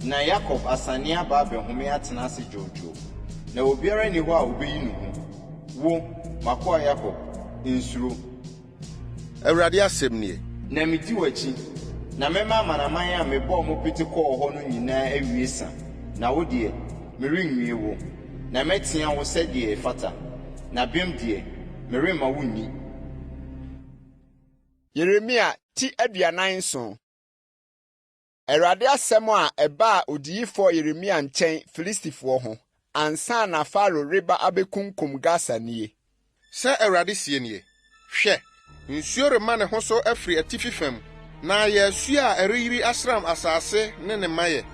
Na Yakob asane aba abɛhome atena ase dwoodwoo, na obiara nni hɔ a obeyi ne ho. Wo, makoa Yakob, nsuro. Awurade asɛm nie. Na medi w'akyi, na mɛma amanaman a mebɔɔ mo pete kɔɔ hɔ no nyinaa awie sa. Na wo deɛ, merenwie wo, na mɛteɛ wo sɛdeɛ ɛfata. Na bem deɛ, meremma wo nni. Yeremia ti 49. Awurade asɛm a ɛbaa Odiyifo Yeremia nkyɛn Filistifoɔ ho ansa na Faro reba abekunkum Gasa nie. Sɛ Awurade sie nie, hwɛ, nsuo rema ne ho so afiri atifi fam, na yɛ asu a ɛreyiri asram asase ne ne mayɛ,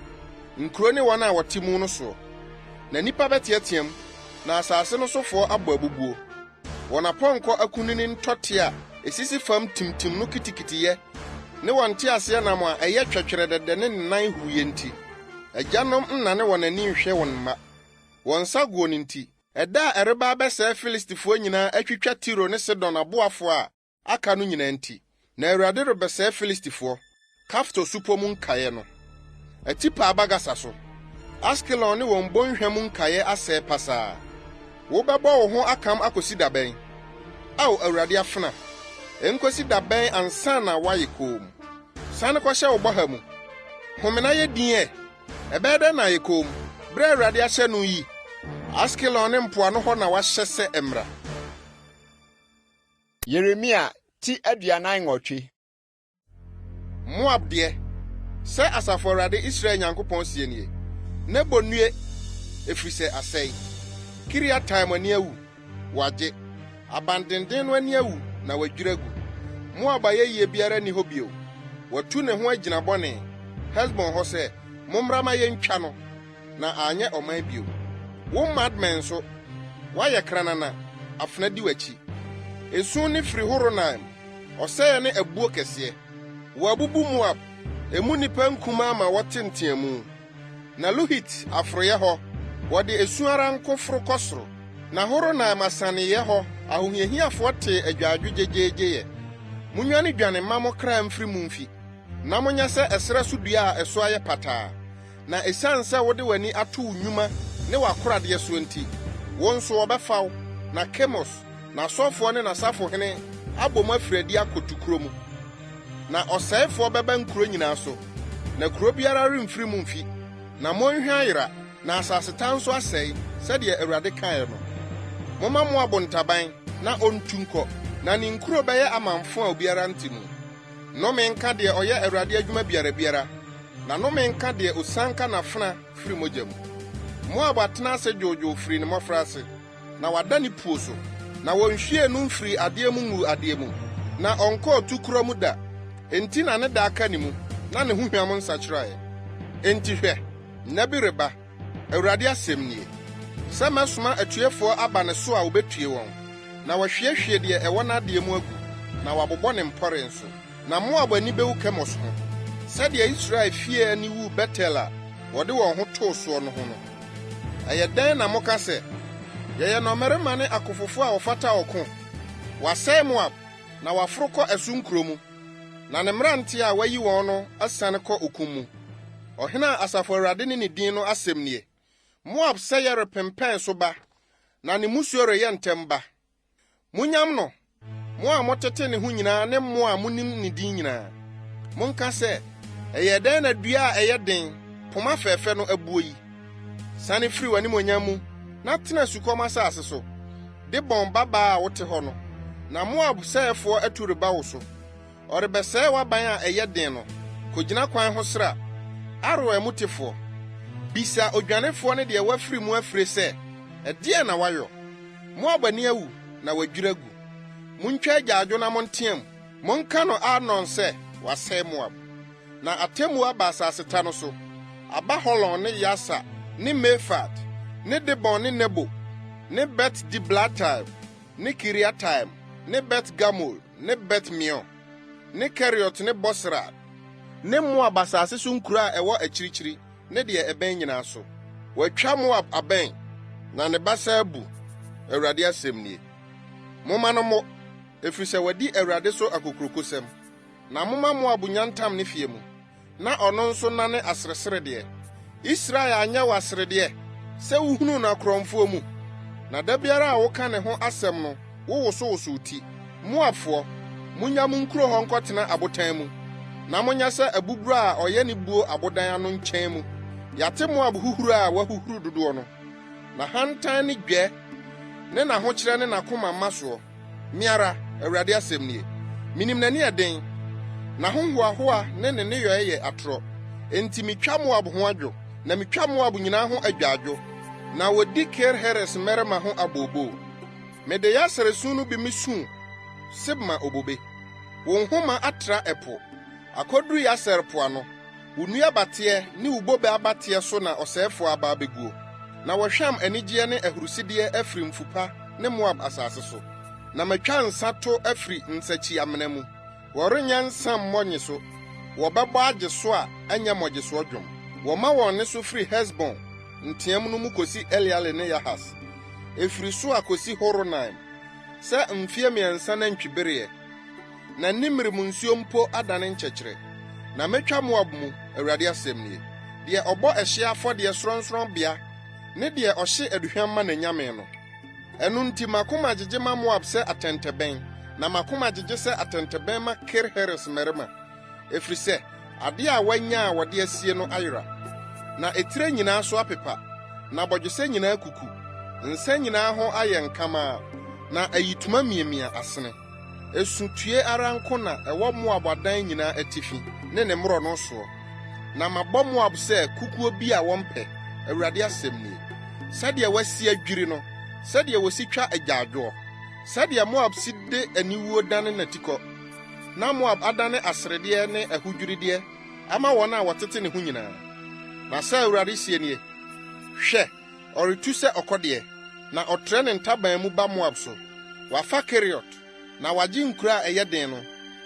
nkuro ne wɔn a wɔte mu no so. Na nipa bɛteɛteɛm, na asase no sofoɔ abɔ abubuo. Wɔn apɔnkɔ akunini ntɔte a esisi fam timtim no kitikitiyɛ, ne wɔn nteaseɛ nam a ɛyɛ twɛtwerɛ dɛdɛ ne nan huye nti. Agyanom nnane wɔn ani nhwɛ wɔn mma. Wɔn nsa guo ne nti, ɛda a ɛreba abɛsɛe Filistifoɔ nyinaa atwitwa Tiro ne Sidon aboafo a aka no nyinaa nti. Na Awurade rebɛsɛe Filistifoɔ, Kafto supɔ mu nkaeɛ no. Atipa abagasa so, Askelon ne wɔn bɔnhwa mu nkaeɛ asɛe pasaa. Wobɛbɔ wo ho akam akosi dabɛn. Ao Awurade afena, enkosi dabɛn ansa na wayɛ koom. Sane kɔhyɛ wo bɔha mu. Homena yɛ din ɛbɛyɛ dɛn na yɛ koom. Bere Awurade ahyɛ no yi, Askelon ne mpoano hɔ na wahyɛ sɛ emra. Yeremia ti 49. Moab de, sɛ asafo Awurade Israel Nyankopɔn sie nie. Nebo nnue, efisɛ asɛe. Kiriataim ani awu, wagye. Abandenden no ani awu na wadwira gu. Moab ayɛyie biara ni hɔ bio. Watu ne ho agyina bɔne. Hesbon hɔ sɛ, mommra ma yɛntwa no, na anyɛ ɔman bio. Wo madmen so, wayɛ kranana, afena di w'akyi. Esu ne firi Horonaim, ɔsɛe ne abuo kɛseɛ. Wabubu Moab, emu nipa nkuma ama wɔte nteamu. Na Luhit aforoyɛ hɔ, wɔde esu ara nkoforo kɔsoro. Na Horonaim asaneyɛ hɔ, ahohiahiafoɔ te adwaadwo gyegyeegyeyɛ. Munwane dwane ma mo kra mfiri mu mfi. Na monyɛ sɛ ɛsrɛ so dua a ɛso ayɛ pataa. Na esiane sɛ wode w'ani ato wo nnwuma ne w'akoradeɛ so nti, wo nso wɔbɛfa wo, na Kemos, na asɔfoɔ ne n'asafohene abɔ mu afiri adi akɔtu kuro mu. Na ɔsɛefoɔ bɛba nkuro nyinaa so, na kuro biara remfiri mu mfi. Na monhwɛ ayera, na asaseta nso asɛe, sɛdeɛ Awurade kaeɛ no. Momma Moab ntaban, na ontu nkɔ, na ne nkuro bɛyɛ amanfo a obiara nte mu. Nnome nka deɛ ɔyɛ Awurade adwuma biara, na nnome nka deɛ osanka n'afena firi mogya mu. Moab atena ase dwoodwoo firi ne mmɔfraase, na wada ne puo so, na wɔnhwie no mfiri adeɛ mu ngu adeɛ mu, na ɔnkɔɔ tukuro mu da. Enti na ne da aka ne mu, na ne ho hwam nsakyerɛe. Enti hwɛ, nna bi reba, Awurade asɛm nie. Sɛ mɛsoma atuefoɔ aba ne so a wobɛtue wɔn, na wɔhwiehwie deɛ ɛwɔ n'adeɛ mu agu, na wɔabobɔ ne mpɔre nso. Na Moab ani bɛwu Kemos ho, sɛdeɛ Israel fie ani wu Betel a wɔde wɔn ho too soɔ no ho no. Ɛyɛ dɛn na moka sɛ, yɛyɛ nnɔmmarima ne akofofo a wɔfata ɔko? Wɔasɛe Moab, na wɔaforo kɔ ɛso nkuro mu, na ne mmerante a wayi wɔn no asiane kɔ okum mu. Ɔhene a Asafo Awurade ne ne din no asɛm nie. Moab sɛyɛ repempɛn so ba, na ne musuo reyɛ ntɛm ba. Munyam no, mo a motete ne ho nyinaa ne mo a munim ne din nyinaa. Monka sɛ, ɛyɛ dɛn na dua a ɛyɛ den, poma fɛɛfɛ no abuo yi. Sane firi w'animonyam mu, na tena sukɔm asase so, de bɔn babaa a wote hɔ no. Na Moab sɛefoɔ atu reba wo so. Ɔrebɛsɛe w'aban a ɛyɛ den no, kogyina kwan ho sra. Aroɛ mutefoɔ, bisa odwanefoɔ ne deɛ wafiri mu afire sɛ, ɛdeɛ na wayɔ. Moab ani awu, na wadwira gu. Montwa agyaadwo na monteam, monka no Arnon sɛ, wasɛe Moab. Na atemmu aba asaseta no so, aba Holon ne Yasa, ne Mefat, ne Dibon ne Nebo, ne Bet-Diblatai, ne Kiriataim, ne Bet-Gamul, ne Bet-Mion, ne Keriot ne Bosrad, ne Moab asase so nkuro a ɛwɔ akyirikyiri, ne deɛ ɛbɛn nyinaa so. Wɔatwa Moab abɛn, na ne basa abu. Awurade asɛm nie. Momma no mo, efisɛ wadi Awurade so akokurokosɛm. Na momma Moab nyantam ne fie mu, na ɔno nso nane aseresere deɛ. Israel anyɛ wɔ aseredeɛ, sɛ wuhunu no akorɔmfoɔ mu. Na da biara a woka ne ho asɛm no, wowosowosow ti. Moabfoɔ, munya mo nkuro hɔ nkɔtena abotan mu, na monyɛ sɛ abuburo a ɔyɛ ne buo abodan ano nkyɛn mu. Yate Moab huhuru a wahuhuru dodoɔ no, na hantan ne dwɛ, ne n'ahokyerɛ ne n'akoma mma soɔ. miara Awurade asɛm nie. Minim n'ani ɛden, na honhoahoa ne ne yɔe yɛ atorɔ. Enti mitwa Moab ho adwo, na mitwa Moab nyinaa ho adwaadwo, na wodi Kir-Heres mmarima ho abooboo. Mede Yasere su no bi misu Sibma obobe. Wo nhoma atra ɛpo, akoduru Yaser po ano. Wo nnua bateɛ ne wo bobe abateɛ so na ɔsɛefo aba abeguo. Na wɔhwam anigyeɛ ne ahurusideɛ afiri mfupa ne Moab asase so. Na matwa nsa to afiri nsakyi amena mu. Wɔrenya nsa mmɔnye so. Wɔbɛbɔ agye so a anya mmɔgye so dwom. Wɔma wɔn ne so firi Hesbon, nteam no mu kosi Eleale ne Yahas. Efiri so a kosi Horonaim. Sɛ mfie mmiɛnsa na ntwibereɛ. Na Nimrim nsuo mpo adane nkyɛkyerɛ. Na metwa Moab mu, Awurade asɛm nie. Deɛ ɔbɔ ɛhye afɔdeɛ sorɔnsorɔn bea, ne deɛ ɔhye aduhwam ma n'anyame no. Ɛno nti makoma gyegye ma Moab sɛ atɛntɛbɛn, na makoma gyegye sɛ atɛntɛbɛn ma Kir-Heres mmarima. Efiri sɛ, ade a wanya a wɔde asie no ayera. Na etire nyinaa so apepa, na bɔdwesɛ nyinaa kuku. Nsa nyinaa ho ayɛ nkama, na ayituma miamia asene. Esutue ara nko na ɛwɔ Moab adan nyinaa atifi, ne ne mmorɔ no soɔ. Na mabɔ Moab sɛ kukuo bi a wɔmpɛ, Awurade asɛm nie. Sɛdeɛ wasi adwiri no, sɛdeɛ wosi twa agyaadwoɔ, sɛdeɛ Moab si de aniwuo dane n'atikɔ. Na Moab adane asredeɛ ne ahodwirideɛ ama wɔn a wɔtete ne ho nyinaa. Na sɛ Awurade sie nie, hwɛ, ɔretu sɛ ɔkɔdeɛ, na ɔtrɛ ne ntaban mu ba Moab so. Wafa Keriot, na wagye nkura a ɛyɛ den no.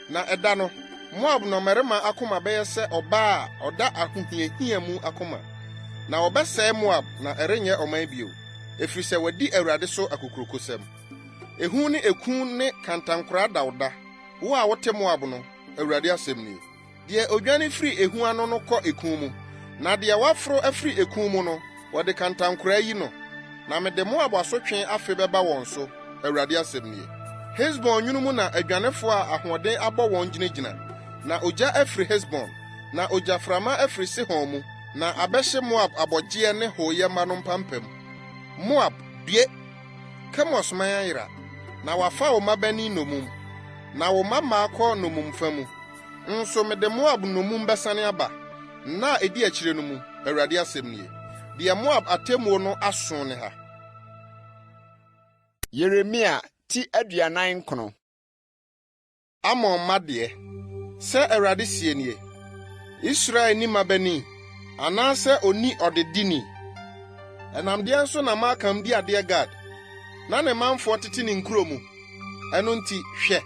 Na ɛda no, Moab nnɔmmarima akoma bɛyɛ sɛ ɔbaa a ɔda ahohiahia mu akoma. Na wɔbɛsɛe Moab na ɛrenyɛ ɔman bio, efiri sɛ wadi Awurade so akokurokosɛm. Ehu ne eku ne kantankora dawda, wo a wote Moab no, Awurade asɛm nie. Deɛ odwane firi ehu ano no kɔ eku mu, na deɛ waforo afiri eku mu no, wɔde kantankora yi no. Na mede Moab asotwe afe bɛba wɔn so, Awurade asɛm nie. Hesbon nwunu mu na adwanefo a ahoɔden abɔ wɔn gyinagyina. Na ogya afiri Hesbon, na ogyaframa afiri Sihon mu, na abɛhye Moab abɔgyeɛ ne hooyɛmma no mpampam. Moab, due! Kemos man ayera, na wafa wo mabani nomum, na wo mama akɔ nomumfa mu. Nso mede Moab nomum bɛsane aba, na edi akyire no mu, Awurade asɛm nie. Deɛ Moab atemmuo no aso ne ha. Yeremia ti aduanan kono. Amon madeɛ, sɛ Awurade sie nie. Israel ni mabani, anaasɛ oni ɔdedini. Ɛnam deɛ nso na makam di adeɛ Gad, na ne manfoɔ tete ne nkuro mu. Ɛno nti, hwɛ,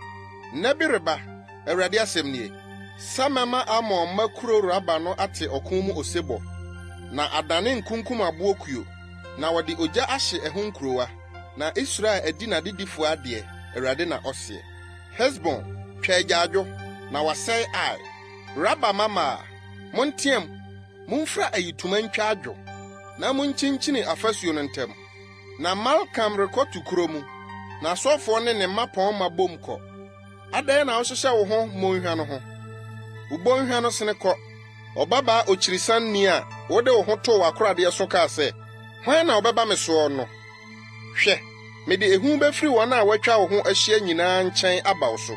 nna bi reba, Awurade asɛm nie. Sa mɛma Amon makuro raba no ate ɔko mu osebɔ, na adane nkunkum aboɔkuo, na wɔde ogya ahye ɛho nkurowa. Na Israel adi n'adedifo adeɛ, Awurade na ɔseɛ. Hesbon, twa agyaadwo, na wasɛe Ai. Raba mama, monteam, momfra ayituma ntwa adwo, na monkyinkyin afasuo no ntam. Na Malkam rekɔto kuro mu, na asɔfoɔ ne ne mmapɔn ma bom kɔ. Adɛn na wohyehyɛ wo ho mmɔnhwa no ho? Wo bɔnhwa no sene kɔ. Ɔbabaa okyirisanni a wode wo ho too w'akoradeɛ so kaa sɛ, hwan na wobɛba me soɔ no? Hwɛ, mede ehu bɛfiri wɔn a wɔatwa wo ho ahyia nyinaa nkyɛn aba wo so.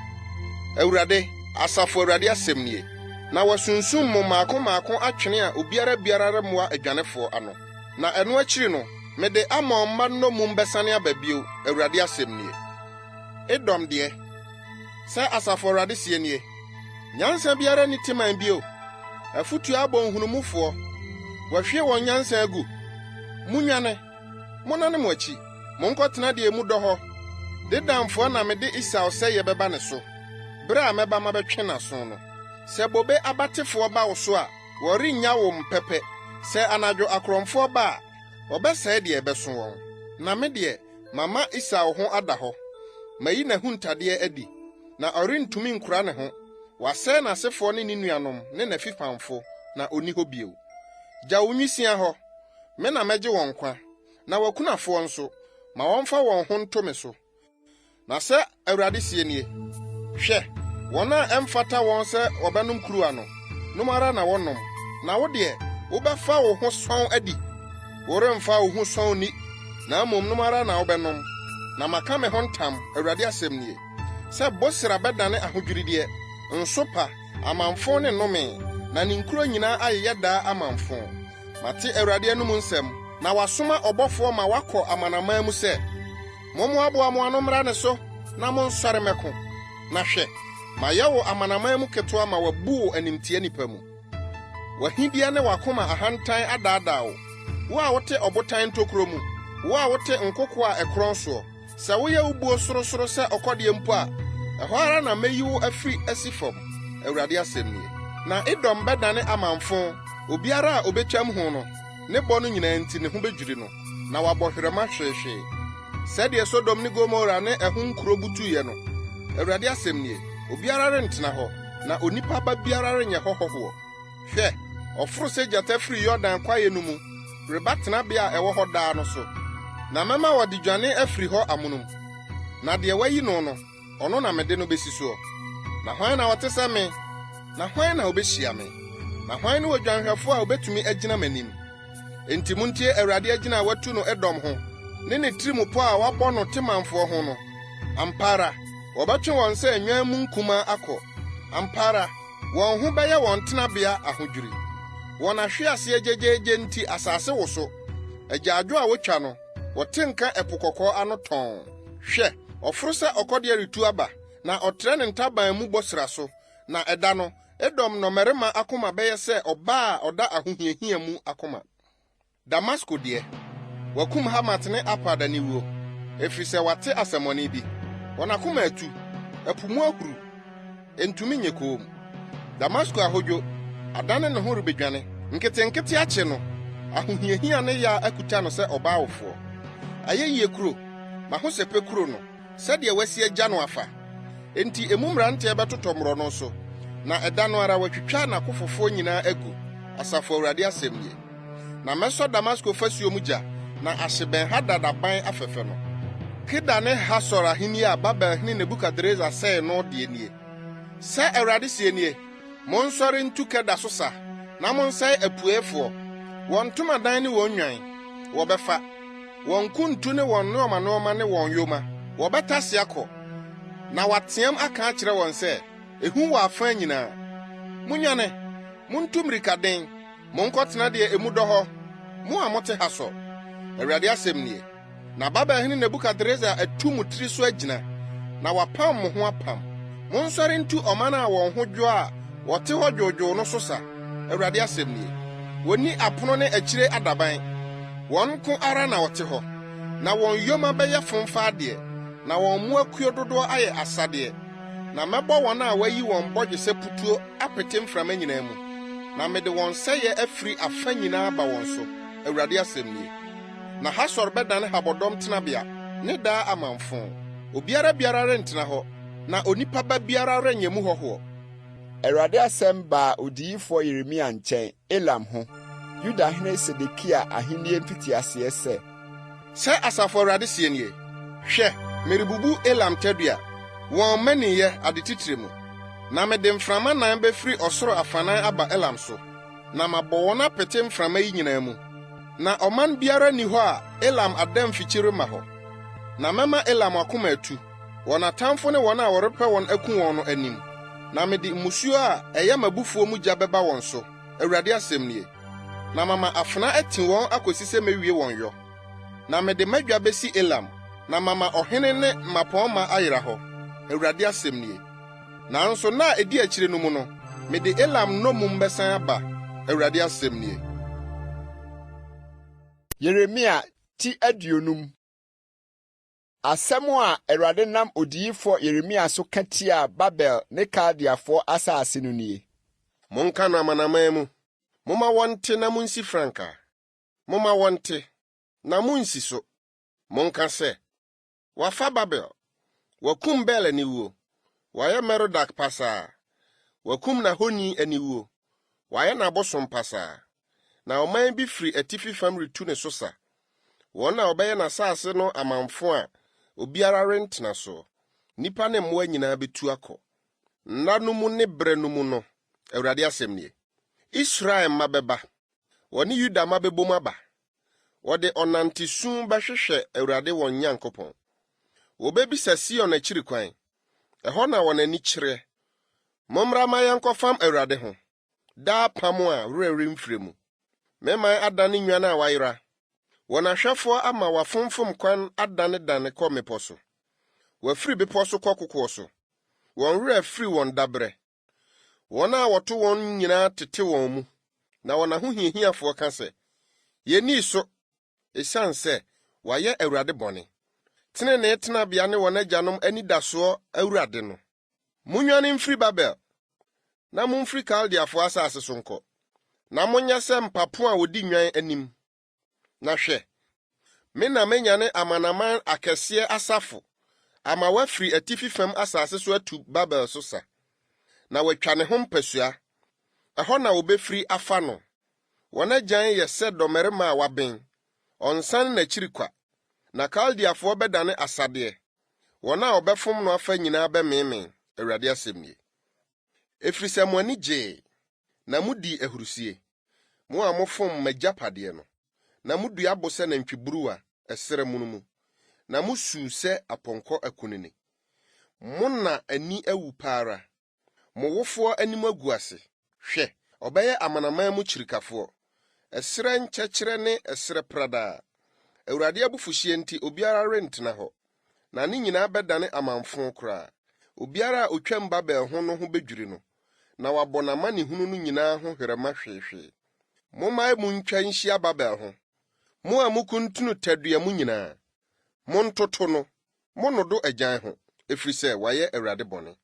Awurade, Asafo Awurade asɛm nie. Na wɔasunsum mo maako atwene a biara remmoa adwanefoɔ ano. Na ɛno akyiri no, mede Amon mma nnomum bɛsane aba bio, Awurade asɛm nie. Edom deɛ, sɛ Asafo Awurade sie nie, nyansa biara ni timan bio. Afutu abɔ nhunumufoɔ, wɔhwie wɔn nyansa agu. Munyane, monane mo akyi, monkɔtena deɛ mu dɔ hɔ. De damfoɔ na mede Esau sɛ yɛbɛba ne so, bere a mɛba mabɛtwe n'aso no. Sɛ bobe abatefoɔ ba wo so a, wɔrennya wo mpɛpɛ. Sɛ anadwo akorɔmfoɔ ba a, wɔbɛsɛe deɛ ɛbɛso wɔn. Na me deɛ, mama Esau ho ada hɔ. Mayi n'ahuntadeɛ adi, na ɔrentumi nkora ne ho. Wasɛe n'asefoɔ ne ne nuanom ne n'afipamfo, na onni hɔ bio. Gya wo nwisia hɔ, me na mɛgye wɔn kwa, na wakunafoɔ nso, ma wɔmfa wɔn ho nto me so. Na sɛ Awurade sie nie, hwɛ, wɔn a ɛmfata wɔn sɛ wɔbɛnom kuruwa no, nom ara na wɔnom. Na wo deɛ, wobɛfa wo ho sɔn adi. Woremfa wo ho sɔn ni, na mmom nom ara na wobɛnom. na maka me ho ntam Awurade asɛm nie sɛ bosra bɛdane ahodwirideɛ nso pa amanfo ne nnome na ne nkuro nyinaa ayeyɛ daa amanfo mate Awurade anum nsɛm na wasoma ɔbɔfoɔ ma wakɔ amanaman mu sɛ mommoaboa mo ano mmra ne so na monsɔre mɛko na hwɛ ma yɛwo amanaman mu ketewa ma wabu animtie nipa mu wahibia ne wakoma ahantan adaadaa wo a wote ɔbotan ntokuro mu wo a wote nkoko a ɛkorɔn soɔ sɛ woyɛ ubuo sorosoro sɛ ɔkɔdeɛ mpo a ɛhɔ ara na meyi wo afiri asi fam Awurade asɛm nie na Edom bɛdane amanfo obiara a obetwam ho no ne bɔ no nyinaa nti ne ho bedwiri no na wabɔ hwerɛma hwehwee sɛdeɛ Sodom ne Gomora ne ɛho nkuro butuiɛ no Awurade asɛm nie obiara rentena hɔ na onipa ba biara renyɛ hɔ hɔhoɔ hwɛ ɔforo sɛ gyata firi Yordan kwaeɛ no mu reba tenabea a ɛwɔ hɔ daa no so na mɛma wɔde dwane afiri hɔ amonom na deɛ wayi no no ɔno na mede no besi soɔ na hwan na wɔte sɛ me na hwan na obehyia me na hwan ne odwanhwɛfo a obetumi agyina m'anim enti muntie Awurade agyina a watu no Edom ho ne tirimpo a wabɔ no temanfoɔ ho no ampara wɔbɛtwe wɔn sɛ nwan mu nkuma akɔ ampara wɔn ho bɛyɛ wɔn tenabea ahodwiri wɔn ahwease gyegyegye nti asase woso agyaadwo a wotwa no wɔte nka ɛpo kɔkɔɔ ano tɔn hwɛ ɔforo sɛ ɔkɔdeɛ retu aba na ɔtrɛ ne ntaban mu bɔsra so na ɛda no Edom nnɔmmarima akoma bɛyɛ sɛ ɔbaa a ɔda ahohiahia mu akoma Damasko deɛ wakum Hamat ne Apad aniwuo efisɛ wate asɛmmɔne bi wɔn akoma atu ɛpo mu ahuru entumi nye koom Damasko ahodwo adane ne ho rebedwane nketenkete akye no ahohiahia ne ya akuta no sɛ ɔbaawofoɔ ayɛyie kuro mahosɛpɛ kuro no sɛdeɛ wasi agya no afa enti emu mmeranteɛ bɛtotɔ mmorɔ no so na ɛda no ara watwitwa n'akofofoɔ nyinaa agu Asafo Awurade asɛm nie na mɛsɔ Damasko fasuo mu gya na ahye Ben-Hadad aban afɛfɛ no Keda ne Hasor ahenni a Babelhene Nebukadnessar sɛe no deɛ nie sɛ Awurade sie nie monsɔre ntu Keda so sa na monsɛe apueefoɔ wɔn ntomadan ne wɔn nwan wɔbɛfa wɔn kuntu ne wɔn nneɔma ne wɔn yoma wɔbɛtase akɔ na wateam aka akyerɛ wɔn sɛ ehu wɔ afa nyinaa munyane muntu mmirikaden monkɔtena deɛ emu dɔ hɔ mo a mote Hasor Awurade asɛm nie na Babelhene Nebukadnessar atu mu tiri so agyina na wapam mo ho apam monsɔre ntu ɔman a wɔn ho dwo a wɔte hɔ dwoodwoo no so sa Awurade asɛm nie wonni apono ne akyire adaban wɔn ko ara na wɔte hɔ na wɔn yoma bɛyɛ fomfa adeɛ na wɔn mmoakuo dodoɔ ayɛ asadeɛ na mɛbɔ wɔn a wayi wɔn bɔgye sɛ putuo apete mframa nyinaa mu na mede wɔn sɛyɛ afiri afa nyinaa ba wɔn so Awurade asɛm nie na Hasor bɛdane habɔdɔm tenabea ne daa amanfo obiara rentena hɔ na onipa ba biara renyɛ mu hɔhoɔ Awurade asɛm baa Odiyifo Yeremia nkyɛn Elam ho Yudahene Sedekia ahenni mfitiaseɛ sɛ Asafo Awurade sie nie hwɛ merebubu Elam tadua wɔn maniyɛ ade titire mu na mede mframa nan bɛfiri ɔsoro afanan aba Elam so na mabɔ wɔn apete mframa yi nyinaa mu na ɔman biara ni hɔ a Elam adam fikyiri ma hɔ na mɛma Elam akoma atu wɔn atamfo ne wɔn a wɔrepɛ wɔn aku wɔn no anim na mede mmusuo a ɛyɛ mabufuo mu gya bɛba wɔn so Awurade asɛm nie na mama afena ati wɔn akosi sɛ mewie wɔn yɔ na mede madwa besi Elam na mama ɔhene ne mmapɔnma ayera hɔ Awurade asɛm nie nanso na edi akyire no mu no mede Elam nomum bɛsan aba Awurade asɛm nie Yeremia ti aduonum asɛm a Awurade nam Odiyifo Yeremia so ka tia Babel ne Kaldeafoɔ asase no nie monka no amanaman mu momma wɔnte na munsi franka momma wɔnte na munsi so monka sɛ wafa Babel wakum Bel aniwuo wayɛ Merodak pasaa wakum Nahoni aniwuo wayɛ n'abosom pasaa na ɔman bi firi atifi fam retu ne so sa wɔn a ɔbɛyɛ n'asase no amanfo a obiara rentena so nipa ne mmoa nyinaa betu akɔ nna no mu ne bere no mu no Awurade asɛm nie Israel mma bɛba wɔne Yuda mma bɛbom aba wɔde ɔnantesu bɛhwehwɛ Awurade wɔn Nyankopɔn Wobebisa Sion akyiri kwan. Ɛhɔ na wɔn ani kyerɛ. Mommra ma yɛnkɔfam Awurade ho. Daa pam a werɛwerɛ mfiri mu. Mɛman adane nwan a wayera. Wɔn ahwɛfoɔ ama wafomfom kwan adane-dane kɔ mmepɔ so. Wafiri bepɔ so kɔ kokoɔ so. Wɔn werɛ firi wɔn dabrɛ. Wɔn a wɔto wɔn nyinaa tete wɔn mu. Na wɔn ahohiahiafoɔ ka sɛ, yɛnnii so, esiane sɛ wɔayɛ Awurade bɔne. Tenenee tenabea ne wɔn agyanom anidasoɔ Awurade no. Munnwane mfiri Babel, na mumfiri Kaldeafoɔ asase so nkɔ. Na monyɛ sɛ mpapo a wodi nwan anim. Na hwɛ, me na menyane amanaman akɛseɛ asafo, ama wafiri atifi fam asase so atu Babel so sa. Na watwa ne ho mpasua. Ɛhɔ na wobɛfiri afa no. Wɔn agyan yɛ sɛ dɔmmarima a waben. Ɔnsan n'akyiri kwa. Na Kaldeafoɔ bɛdane asadeɛ. Wɔn a wɔbɛfom no afa nyinaa bɛmemee. Awurade asɛm nie. Efisɛ mo ani gyee, na mudi ahurusie. Mo a mofom m'agyapadeɛ no. Na mudua abo sɛ nantwiburu a ɛsrɛ mu no mu. Na musuu sɛ apɔnkɔ akunini. Mo na ani awu paara. Mo wofoɔ anim agu ase. Hwɛ, ɔbɛyɛ amanaman mu kyirikafoɔ. Ɛsrɛ nkyɛkyerɛ ne ɛsrɛ pradaa. Awurade abufuhye nti obiara rentena hɔ. Na ne nyinaa bɛdane amanfo koraa. Obiara a otwam Babel ho no ho bedwiri no. Na wabɔ n'amanehunu no nyinaa ho hwerɛma hwehwee. Momma mu ntwa nhyia Babel ho. Mo a mukuntunu tadua mu nyinaa. Montoto no, monodo agyan ho, efisɛ wayɛ Awurade bɔne.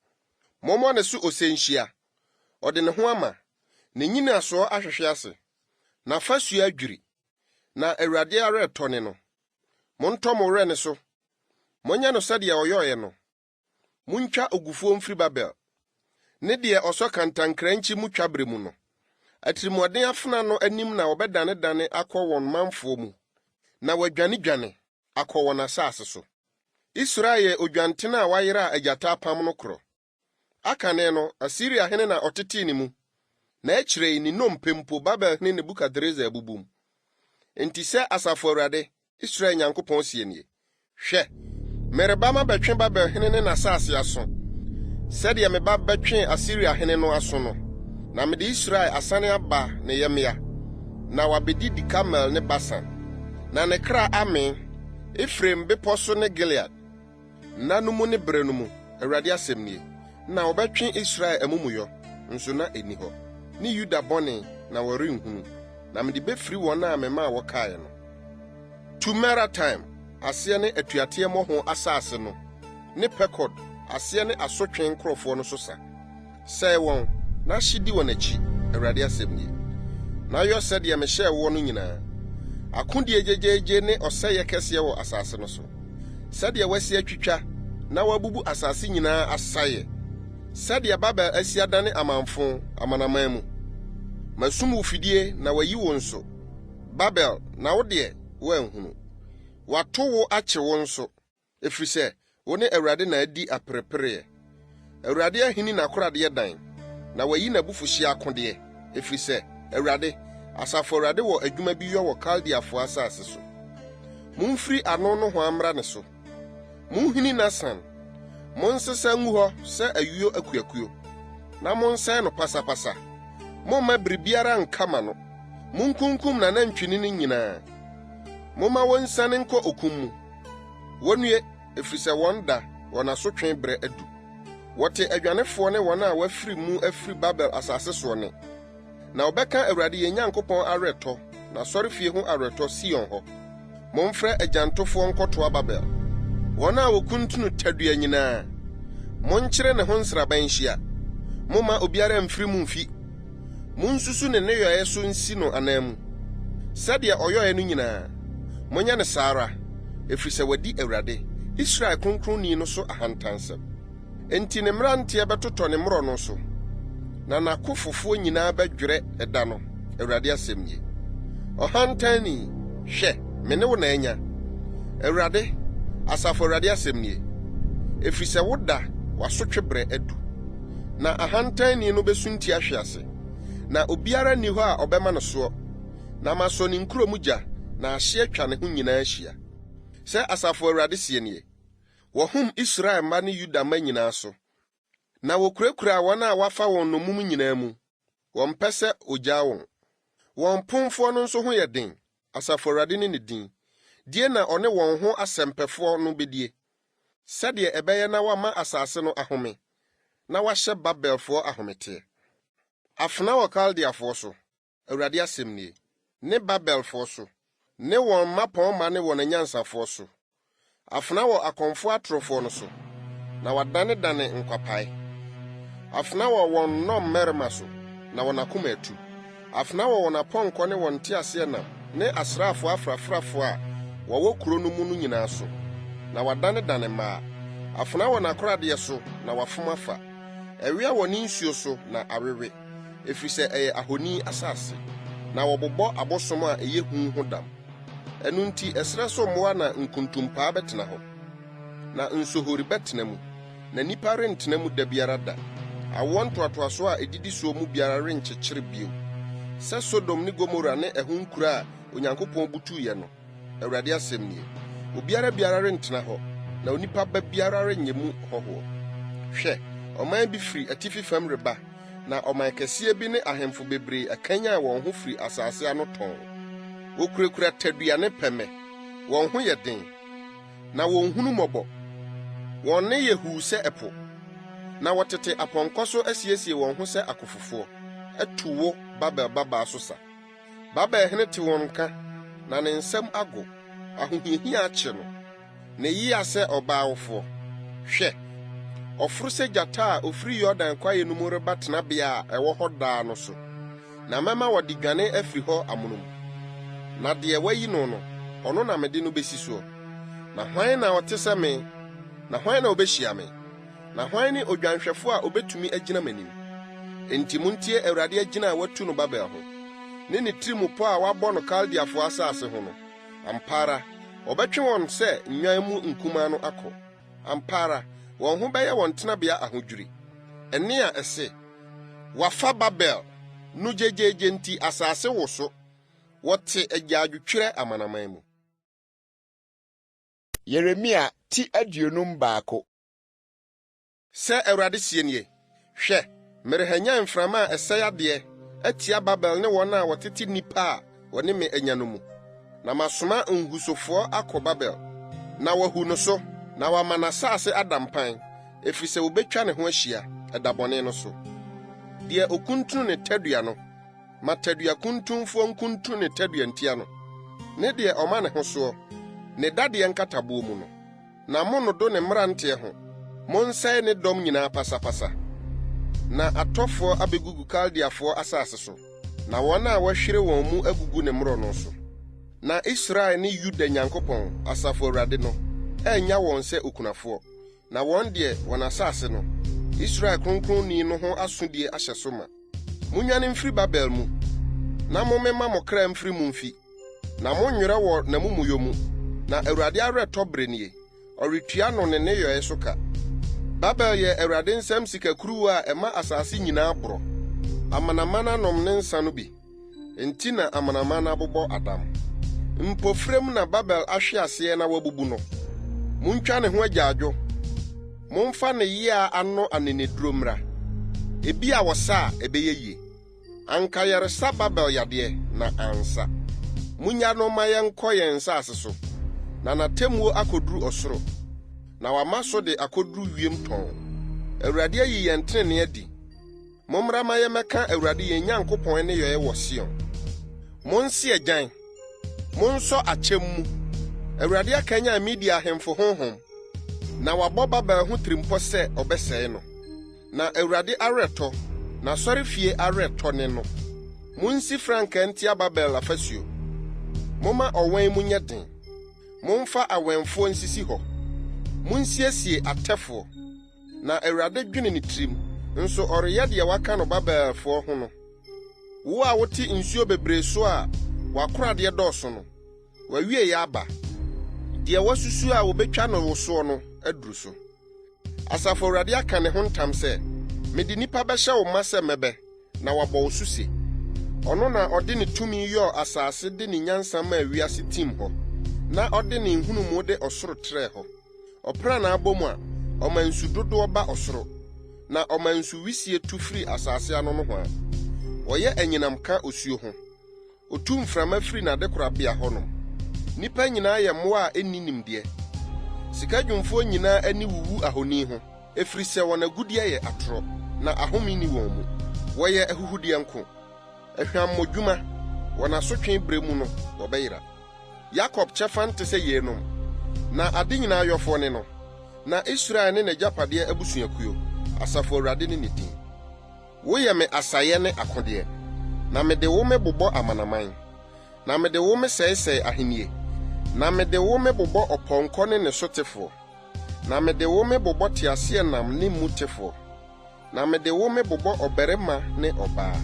Mommɔ ne so osenhyia. Ɔde ne ho ama, ne nyinaasoɔ ahwehwe ase. Na fasua adwiri. Na Awurade ara ɛtɔne no. Montɔ mo werɛ ne so. Monyɛ no sɛdeɛ ɔyɔɔyɛ no. Muntwa ogufuo mfiri Babel. Ne deɛ ɔsɔ kantankranchi mu twabere mu no. Atirimɔden afena no anim na wɔbɛdane-dane akɔ wɔn manfoɔ mu. Na wɔadwane-dwane akɔ wɔn asase so. Israel yɛ odwantena a wayera a agyata apam no korɔ. Akane no, Asiriahene na ɔtetee ne mu. Na akyirei ne nnompe mpo Babelhene Nebukadnezar abubum. Enti sɛ Asafo Awurade, Israel Nyankopɔn sie nie. Hwɛ, mereba ma bɛtwe Babelhene ne n'asase aso. Sɛdeɛ meba bɛtwe Asiriahene no aso no. Na mede Israel asane aba ne yɛmea. Na wabedi Kamel ne Basan. Na ne kra amen, Efraim bepɔ so ne Gilead. Na no mu ne bere no mu, Awurade asɛm nie. Na wɔbɛtwe Israel amumuyɔ, nso na ɛni hɔ. Ne Yuda bɔne na wɔrenhunu. Na mede bɛfiri wɔn a mema a wɔkaeɛ no. Tumera time, aseɛ ne atuateɛ mmɔho asase no. Ne Pekod, aseɛ ne asotwe nkurɔfoɔ no so sa. Sɛe wɔn, na hyedi wɔn akyi, Awurade asɛm nie. Na yɔ sɛdeɛ mehyɛɛ wɔn no nyinaa. Akodie gyegyeegye ne ɔsɛe kɛseɛ wɔ asase no so. Sɛdeɛ wasi atwitwa, na wabubu asase nyinaa asaeɛ. Sɛdeɛ Babel asi adane amanfo amanaman mu. Masum wo fidie na wayi wo nso. Babel, na wo deɛ woanhunu. Wato wo akye wo nso, efisɛ wo ne Awurade na adi aperepereɛ. Awurade ahini n'akoradeɛ dan, na wayi n'abufuhye akodeɛ, efisɛ Awurade, Asafo Awurade wɔ adwuma bi yɔ wɔ Kaldeafoɔ asase so. Mumfiri ano no ho amra ne so. Munhini n'asan. Monsesa ngu hɔ sɛ ayuo akuakuo. Na monsɛe no pasapasa. Momma biribiara nkama no. Munkunkum n'anantwini no nyinaa. Momma wɔnsane nkɔ okum mu. Wɔnnue, efisɛ wɔn da wɔn asotwe brɛ adu. Wɔte adwanefoɔ ne wɔn a wɔafiri mu afiri Babel asase soɔ ne. Na wɔbɛka Awurade yɛn Nyankopɔn awerɛtɔ, na sɔrefie ho awerɛtɔ Sion hɔ. Momfrɛ agyantofoɔ nkɔtoa Babel. Wɔn a wɔkuntunu tadua nyinaa. Monkyerɛ ne ho nsraban hyia. Momma obiara mfiri mu mfi. Monsusu ne nneyɔeɛ so nsi no anan mu. Sɛdeɛ ɔyɔeɛ no nyinaa. Monyɛ ne saa ara, efisɛ wadi Awurade, Israel Kronkronni no so ahantansɛm. Enti ne mmeranteɛ bɛtotɔ ne mmorɔ no so. Na n'akofofoɔ nyinaa bɛdwerɛ ɛda no, Awurade asɛm nie. Ɔhantani, hwɛ, me ne wo na anya. Awurade, Asafo Awurade asɛm nie. Efisɛ wo da w'asotwe brɛ adu. Na ahantani no besunti ahwe ase. Na obiara nni hɔ a ɔbɛma no soɔ. Na masɔ ne nkuro mu gya, na ahye atwa ne ho nyinaa ahyia. Sɛ Asafo Awurade sie nie. Wɔhom Israel mma ne Yuda mma nyinaa so. Na wokurakura wɔn a wafa wɔn nomum nyinaa mu. Wɔmpɛ sɛ ogyaa wɔn. Wɔn pomfoɔ no nso ho yɛ den. Asafo Awurade ne din. Die na ɔne wɔn ho asɛmpɛfoɔ no bedie. Sɛdeɛ ɛbɛyɛ na wama asase no ahome. Na wahyɛ Babelfoɔ ahomete. Afena wɔ Kaldeafoɔ so. Awurade asɛm nie. Ne Babelfoɔ so. Ne wɔn mmapɔnma ne wɔn anyansafoɔ so. Afena wɔ akɔmfo atorofoɔ no so. Na wadanedane nkwapae. Afena wɔ wɔn nnɔmmarima so. Na wɔn akoma atu. Afena wɔ wɔn apɔnkɔ ne wɔn teaseɛnam ne asraafo afrafrafo a wɔwɔ kuro no mu no nyinaa so. Na wadanedane mmaa. Afena wɔ n'akoradeɛ so na wafom afa. Ɛwea wɔ ne nsuo so na awewe. Efisɛ ɛyɛ ahoni asase. Na wɔbobɔ abosom a ɛyɛ hu ho dam. Ɛno nti ɛsrɛ so mmoa na nkuntumpaa bɛtena hɔ. Na nsohori bɛtena mu. Na nipa rentena mu da biara da. Awoɔ ntoatoaso a edidi soɔ mu biara renkyekyere bio. Sɛ Sodom ne Gomora ne ɛho nkura a Onyankopɔn butuuyɛ no. Awurade asɛm nie. Obiara biara rentena hɔ. Na onipa ba biara renyɛ mu hɔhoɔ. Hwɛ, ɔman bi firi atifi fam reba. Na ɔman kɛseɛ bi ne ahemfo bebree akanyaa wɔn ho firi asase ano tɔn. Wokurakura tadua ne pɛmɛ. Wɔn ho yɛ den. Na wɔn hunu mmɔbɔ. Wɔn ne yɛ huu sɛ ɛpo. Na wɔtete apɔnkɔ so asiesie wɔn ho sɛ akofofoɔ. Ɛto wo Babel babaa so sa. Babel hene te wɔn nka. Na ne nsɛm ago. Ahohiahia akye no. Ne yia sɛ ɔbaawofoɔ. Hwɛ. Ɔforo sɛ gyata a ofiri Yordan kwae no mu reba tenabea a ɛwɔ hɔ daa no so. Na mɛma wɔde dwane afiri hɔ amonom. Na deɛ wayi no no, ɔno na mede no besi soɔ. Na hwan na ɔte sɛ me? Na hwan na obehyia me? Na hwan ne odwanhwɛfo a obetumi agyina m'anim? Enti muntie Awurade agyina a watu no Babel ho. Ne tirim pɔ a wabɔ no Kaldeafoɔ asase ho no. Ampara, ɔbɛtwe wɔn sɛ nnwan mu nkumaa no akɔ. Ampara, wɔn ho bɛyɛ wɔn tenabea ahodwiri. Ɛne a ɛse, wafa Babel no gyegyegye nti asase wo so. Wɔte agyaadwotwerɛ amanaman mu. Yeremia ti aduonum baako. Sɛ Awurade sie nie, hwɛ, merehanya mframa a ɛsɛe adeɛ atia Babel ne wɔn a wɔtete nipa a wɔne me anya no mu. Na masoma nhusofoɔ akɔ Babel, na wahu no so, na wama n'asase ada mpan, efisɛ wobetwa ne ho ahyia ɛda bɔne no so. Deɛ okuntunu ne tadua no, ma tadua kuntumfoɔ nkuntunu ne tadua ntia no. Ne deɛ ɔma ne ho soɔ, ne dadeɛ nkataboɔ mu no. Na mo no do ne mmeranteɛ ho, monsɛe ne dɔm nyinaa pasapasa. Na atɔfoɔ abegugu Kaldeafoɔ asase so, na wɔn a wɔahwere wɔn mu agugu ne mmorɔ no so. Na Israel ne Yuda Nyankopɔn Asafo Awurade no, ɛnya wɔn sɛ okunafoɔ. Na wɔn deɛ wɔn asase no, Israel Kronkronni no ho asodie ahyɛ so ma. Munnwane mfiri Babel mu, na mommɛma mo kra mfiri mu mfi. Na monnwerɛ wɔ n'amumuyɔ mu, na Awurade awerɛtɔ bere nie, ɔretua no ne nneyɔe so ka. Babel yɛ Awurade nsɛm sikakuruwa a ɛma asase nyinaa borɔ. Amanamana nom ne nsa no bi, enti na amanamana bobɔ adam. Mpofrem na Babel ahwe aseɛ na wabubu no. Muntwa ne ho agyaadwo. Momfa ne yia ano aneneduro mmra. Ebi a wɔsa a ɛbɛyɛ yie. Anka yɛresa Babel yadeɛ na ansa. Munya no ma yɛnkɔ yɛn nsase so. Na n'atemmuo akoduru ɔsoro. Na wama so de akoduru wiem tɔn. Awurade ayi yɛn tenene adi. Mommra ma yɛmɛka Awurade yɛn Nyankopɔn ne yɛyɛ wɔ Sion. Monsi agyan. Monsɔ akyɛm mu. Awurade akanya Media ahemfo honhom. Na wabɔ Babel ho tirimpɔ sɛ ɔbɛsɛe no. Na Awurade awerɛtɔ, na sɔre fie awerɛtɔ ne no. Munsi franka ntia Babel afasuo. Momma ɔwɛn mu nyɛ den. Momfa awɛnfoɔ nsisi hɔ. Munsiesie atɛfoɔ. Na Awurade dwene ne tirim, nso ɔreyɛ deɛ waka no Babelfoɔ ho no. Wo a wote nsuo bebree so a wakoradeɛ dɔɔso no, wawie yɛ aba. Deɛ wasusu a wobetwa no wo soɔ no aduru so. Asafo Awurade aka ne ho ntam sɛ, mede nipa bɛhyɛ wo ma sɛ mɛbɛ, na wabɔ wo so se. Ɔno na ɔde ne tumi yɔɔ asase de ne nyansa ma wiase tim hɔ, na ɔde ne nhunumu de ɔsoro trɛɛ hɔ. ɔpra na abɔ mu a ɔma nsu dodoɔ ba ɔsoro na ɔma nsu wisie tu firi asase ano no ho a ɔyɛ anyinam ka osuo ho otu mframa firi n'adekorabea hɔnom nnipa nyinaa yɛ mmoa a enni nimdeɛ sika dwumfoɔ nyinaa ani wuwu ahoni ho efiri sɛ wɔn agudeɛ yɛ atorɔ na ahome ni wɔn mu wɔyɛ ahuhudeɛ nko ahwammɔdwuma wɔn asotwe bere mu no wɔbɛyera Yakob kyɛfa nte sɛ yeinom na ade nyinaa yɔfoɔ ne no na Israel ne n'agyapadeɛ abusuakuo Asafo Awurade ne ne din woyɛ me asayɛ ne akodeɛ na mede wo me bobɔ amanaman na mede wo me sɛesɛe ahenie na mede wo me bobɔ ɔpɔnkɔ ne ne sotefoɔ na mede wo me bobɔ teaseɛnam ne mutefoɔ na mede wo me bobɔ ɔbarima ne ɔbaa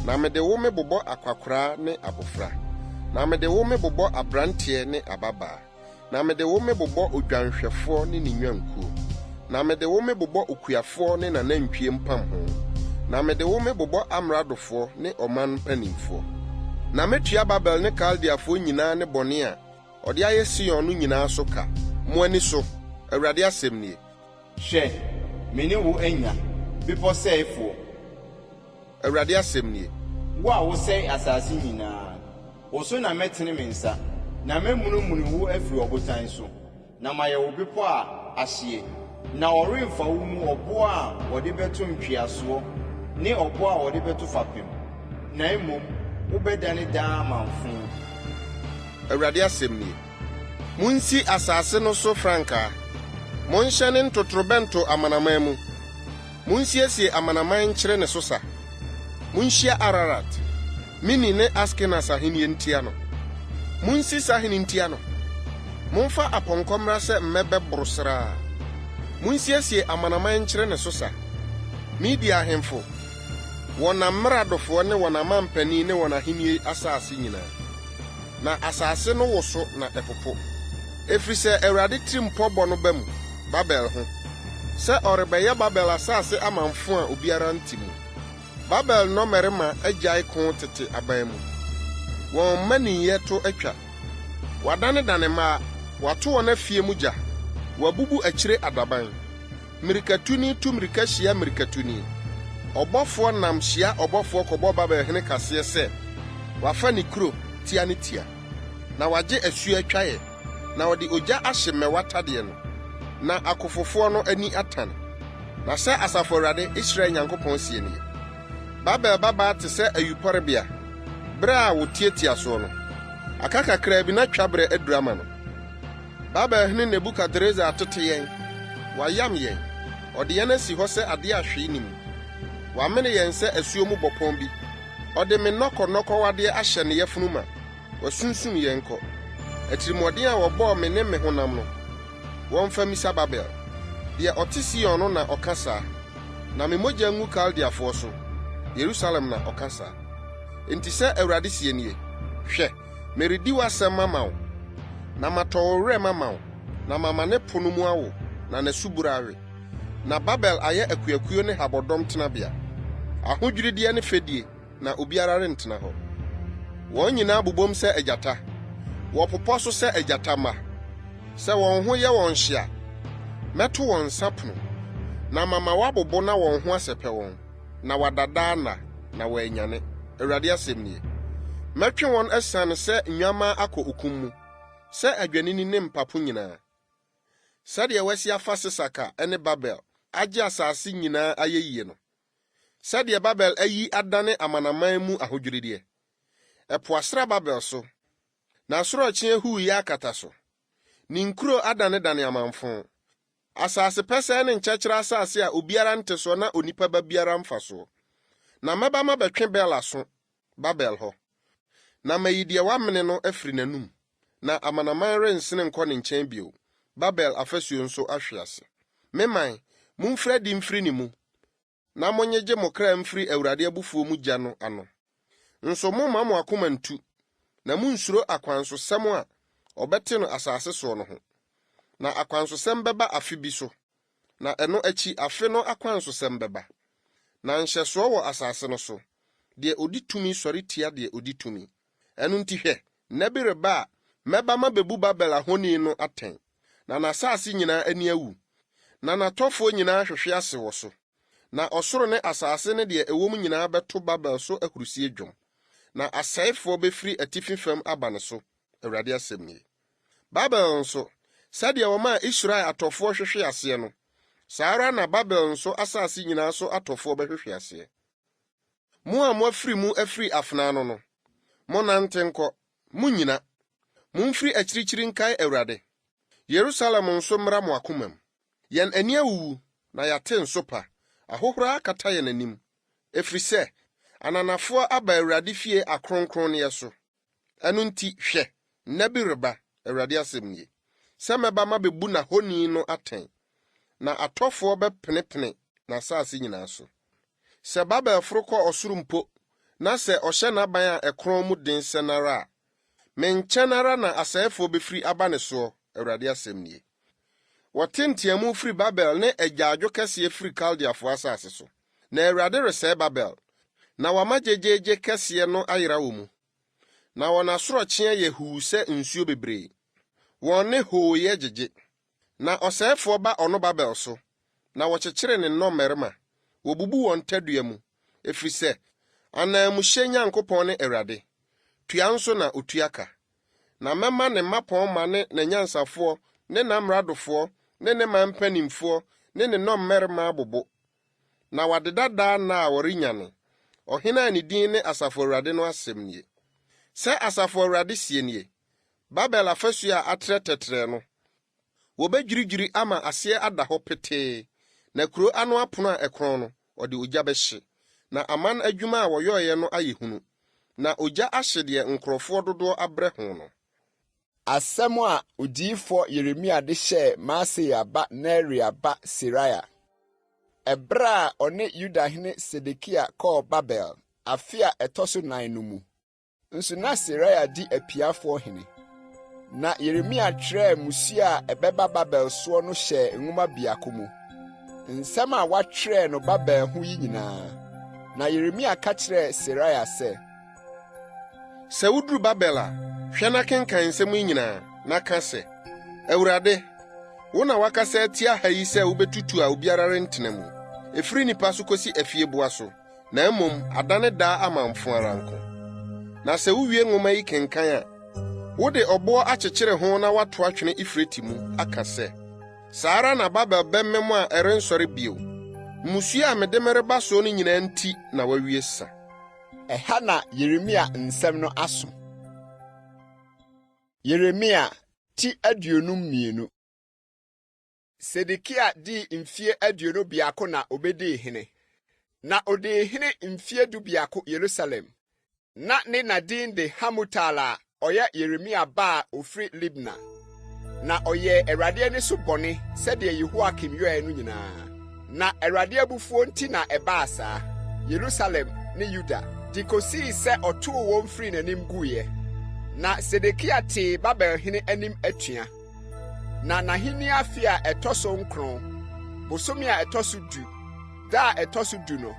na mede wo me bobɔ akwakoraa ne abofra na mede wo me bobɔ abranteɛ ne ababaa na mede wo me bobɔ odwanhwɛfoɔ ne ne nwankuo na mede wo me bobɔ okuafoɔ ne nanantwie mpam ho na mede wo me bobɔ amradofoɔ ne ɔman mpanimfoɔ na metua Babel ne Kaldeafoɔ nyinaa ne bɔne a ɔde ayɛ Sion no nyinaa so ka mo ani so Awurade asɛm nie. Hwɛ, me ne wo anya bepɔ sɛefoɔ. Awurade asɛm nie. Wo a wosɛe asase nyinaa, wo so na mɛtene me nsa, na mɛmunumunu wo afiri ɔbotan so, na mayɛ wo bepɔ a ahye, na ɔremfa wo mu ɔbo a wɔde bɛto ntweasoɔ ne ɔbo a wɔde bɛto fapem, na mmom wobɛdane daa manfo. Awurade asɛm nie. Munsi asase no so frankaa. Monhyɛ ne ntotorobɛnto amanaman mu. Munsiesie amanaman nkyerɛ ne so sa. Munhyia Ararat, Mini ne Askenas ahenni ntia no. Munsi sahene ntia no. Momfa apɔnkɔ mmra sɛ mmɛbɛboro sraa. Munsiesie amanaman nkyerɛ ne so sa. Media ahemfo, wɔn amradofoɔ ne wɔn amampani ne wɔn ahenni asase nyinaa. Na asase no woso na ɛpopo. Efiri sɛ Awurade tirimpɔ bɔ no ba mu Babel ho. Sɛ ɔrebɛyɛ Babel asase amanfo a obiara nti mu. Babel nnɔmmarima agyae ko tete aban mu. Wɔn mmaninyɛ to atwa. Wadanedane mmaa, wato wɔn afie mu gya. Wabubu akyire adaban. Mmirikatuni tu mmirika hyia mmirikatuni. Ɔbɔfoɔ nam hyia ɔbɔfoɔ kɔbɔ Babel hene kaseɛ sɛ, wafa ne kuro tia ne tia. Na wagye asu atwaeɛ. Na wɔde ogya ahye mmɛwatadeɛ no. Na akofofoɔ no ani atan. Na sɛ Asafo Awurade Israel Nyankopɔn sie nie. Babel babaa te sɛ ayupɔrebea. Bere a wotiatia soɔ no. Aka kakraa bi na twaberɛ adurama no. Babel hene Nebukadnezar atete yɛn. Wayam yɛn. Ɔde yɛn asi hɔ sɛ adeɛ ahwee nim. Wamene yɛn sɛ asuo mu bɔpɔn bi. Ɔde me nnɔkɔnnɔkɔwadeɛ ahyɛ ne yɛfunu ma. Wasunsum yɛn kɔ. Atirimɔden a wɔbɔɔ me ne me honam no. Wɔmfa misa Babel. Deɛ ɔte Sion no na ɔka saa. Na me mogya ngu Kaldeafoɔ so. Yerusalem na ɔka saa. Enti sɛ Awurade sie nie. Hwɛ, meredi w'asɛm ama wo. Na matɔ wo werɛ mama wo. Na mama ne po no mu awo. Na n'asubura awe. Na Babel ayɛ akuakuo ne habɔdɔm tenabea. Ahodwirideɛ ne fɛdie. Na obiara rentena hɔ. Wɔn nyinaa bobom sɛ agyata. Wɔpopɔ so sɛ agyata mma. Sɛ wɔn ho yɛ wɔn hyia, mɛto wɔn nsa pono. Na mama wabobo na wɔn ho asɛpɛ wɔn. Na wadadaa na wɔanyane. Awurade asɛm nie. Mɛtwe wɔn asiane sɛ nnwammaa akɔ okum mu. Sɛ adwanini ne mpapo nyinaa. Sɛdeɛ wasi afa Sesaka ne Babel agye asase nyinaa ayɛ yie no. Sɛdeɛ Babel ayi adane amanaman mu ahodwirideɛ. Ɛpo asra Babel so. Na asorɔkye huuyɛ akata so. Ne nkuro adanedane amanfo. Asase pɛsɛɛ ne nkyɛkyerɛ asase a obiara nte so na onipa ba biara mfa so. Na mɛbama bɛtwe Bela so, Babel hɔ. Na mayi deɛ wamene no afiri n'anum. Na amanaman rensene nkɔ ne nkyɛn bio. Babel afasuo nso ahwe ase. Meman, mumfra di mfiri ne mu. Na monyegye mo kra mfiri Awurade abufuo mu gya no ano. Nso momma mo akoma ntu. Na munsuro akwansosɛm a ɔbɛte no asase so no ho. Na akwansosɛm bɛba afe bi so. Na ɛno akyi afe no akwansosɛm bɛba. Na nhyɛsoɔ wɔ asase no so. Deɛ odi tumi sɔre tia deɛ odi tumi. Ɛno nti hwɛ, nna bi reba a mɛba ma bebu Babel ahoni no atɛn. na n'asaase nyinaa ani awu, na n'atɔfoɔ nyinaa hwehwe ase wɔ so. Na ɔsoro ne asase ne deɛ ɛwɔ mu nyinaa bɛto Babel so ahurusie dwom, na asɛefoɔ bɛfiri atifi fam aba ne so. Awurade asɛm nie. Babel nso, sɛdeɛ wɔmaa Israel atɔfoɔ hwehwe aseɛ no, saa ara na Babel nso asase nyinaa so atɔfoɔ bɛhwehwe aseɛ. Mo a moafiri mu afiri afenaa no, monnante nkɔ, monnyina. Momfiri akyirikyiri nkae Awurade. Yerusalem nso mmra mo akoma mu. Yɛn ani awuwu, na yɛate nso pa. Ahohora akata yɛn anim. Efisɛ, ananafoɔ aba Awurade fie akronkronneɛ so. Ɛno nti, hwɛ, nna bi reba, Awurade asɛm nie. Sɛ mɛba mabebu n'ahoni no atɛn, na atɔfoɔ bɛpenepene n'asase nyinaa so. Sɛ Babel foro kɔ ɔsoro mpo, na sɛ ɔhyɛ n'aban a ɛkron mu den sɛ nara a, me nkyɛn ara na asɛefoɔ bɛfiri aba ne soɔ, Awurade asɛm nie. Wɔte nteamu firi Babel ne agyaadwo kɛseɛ firi Kaldeafoɔ asase so. Na Awurade resɛe Babel, na wama gyegyeegye kɛseɛ no ayera wɔ mu. Na wɔn asorɔkyeɛ yɛ huu sɛ nsuo bebree. Wɔn ne hoo yɛ gyegye. Na ɔsɛefoɔ ba ɔno Babel so, na wɔkyekyere ne nnɔmmarima. Wɔbubu wɔn tadua mu, efisɛ ananmuhyɛ Nyankopɔn ne Awurade. Tua nso na otua ka. Na mɛma ne mmapɔnma ne n'anyansafoɔ ne n'amradofoɔ ne ne mampanimfoɔ ne ne nnɔmmarima abobo. Na wɔadeda daa na a wɔrenyane. Ɔhene a ne din ne Asafo Awurade no asɛm nie. Sɛ Asafo Awurade sie nie, Babel afasu a atrɛ tɛtrɛ no, wɔbɛdwiridwiri ama aseɛ ada hɔ petee. Na kuro ano apono a ɛkron no, ɔde ogya bɛhye. Na aman adwuma a wɔyɔɔyɛ no ayɛ hunu. Na ogya ahye deɛ nkurɔfoɔ dodoɔ abrɛ ho no. Asɛm a Odiyifo Yeremia de hyɛɛ Maaseia ba Neria ba Seraya. Ɛberɛ a ɔne Yudahene Sedekia kɔɔ Babel, afe a ɛtɔ so 9 no mu. Nso na Seraya di apiafoɔ hene. Na Yeremia twerɛɛ mmusua a ɛbɛba Babel soɔ no hyɛɛ nwoma biako mu. Nsɛm a watwerɛ no Babel ho yi nyinaa. Na Yeremia ka kyerɛɛ Seraya sɛ, sɛ wuduru Babel a, hwɛ na kenkan nsɛm yi nyinaa, na ka sɛ, Awurade, wo na wakasa atia ha yi sɛ wobɛtutu a obiara rentena mu. Efiri nipa so kosi afieboa so, na mmom adane daa amanfo ara nko. Na sɛ wuwie nwoma yi kenkan a, wode ɔbɔɔ akyekyere ho na wato atwene Efrati mu, aka sɛ, saa ara na Babel bɛmmem a ɛrensɔre bio. Mmusua a mede mereba so no nyinaa nti na wawie sa. Ɛha na Yeremia nsɛm no aso. Yeremia ti 52. Sedekia di mfie 22 na obedi hene. Na odi hene mfie 12 Yerusalem. Na ne nadin de Hamutala ɔyɛ Yeremia ba ofri Libna. Na ɔyɛ Awurade ani so bɔne sɛdeɛ Yehoakim yɔɛ no nyinaa. Na Awurade abufuo nti na ɛbaa saa. Yerusalem ne Yuda di kosi sɛ ɔtoo wɔn firi n'anim guiɛ. Na Sedekia tee Babel hene anim atua. Na n'ahenni afe a ɛtɔ so 9, bosomi a ɛtɔ so 10, da a ɛtɔ so 10 no,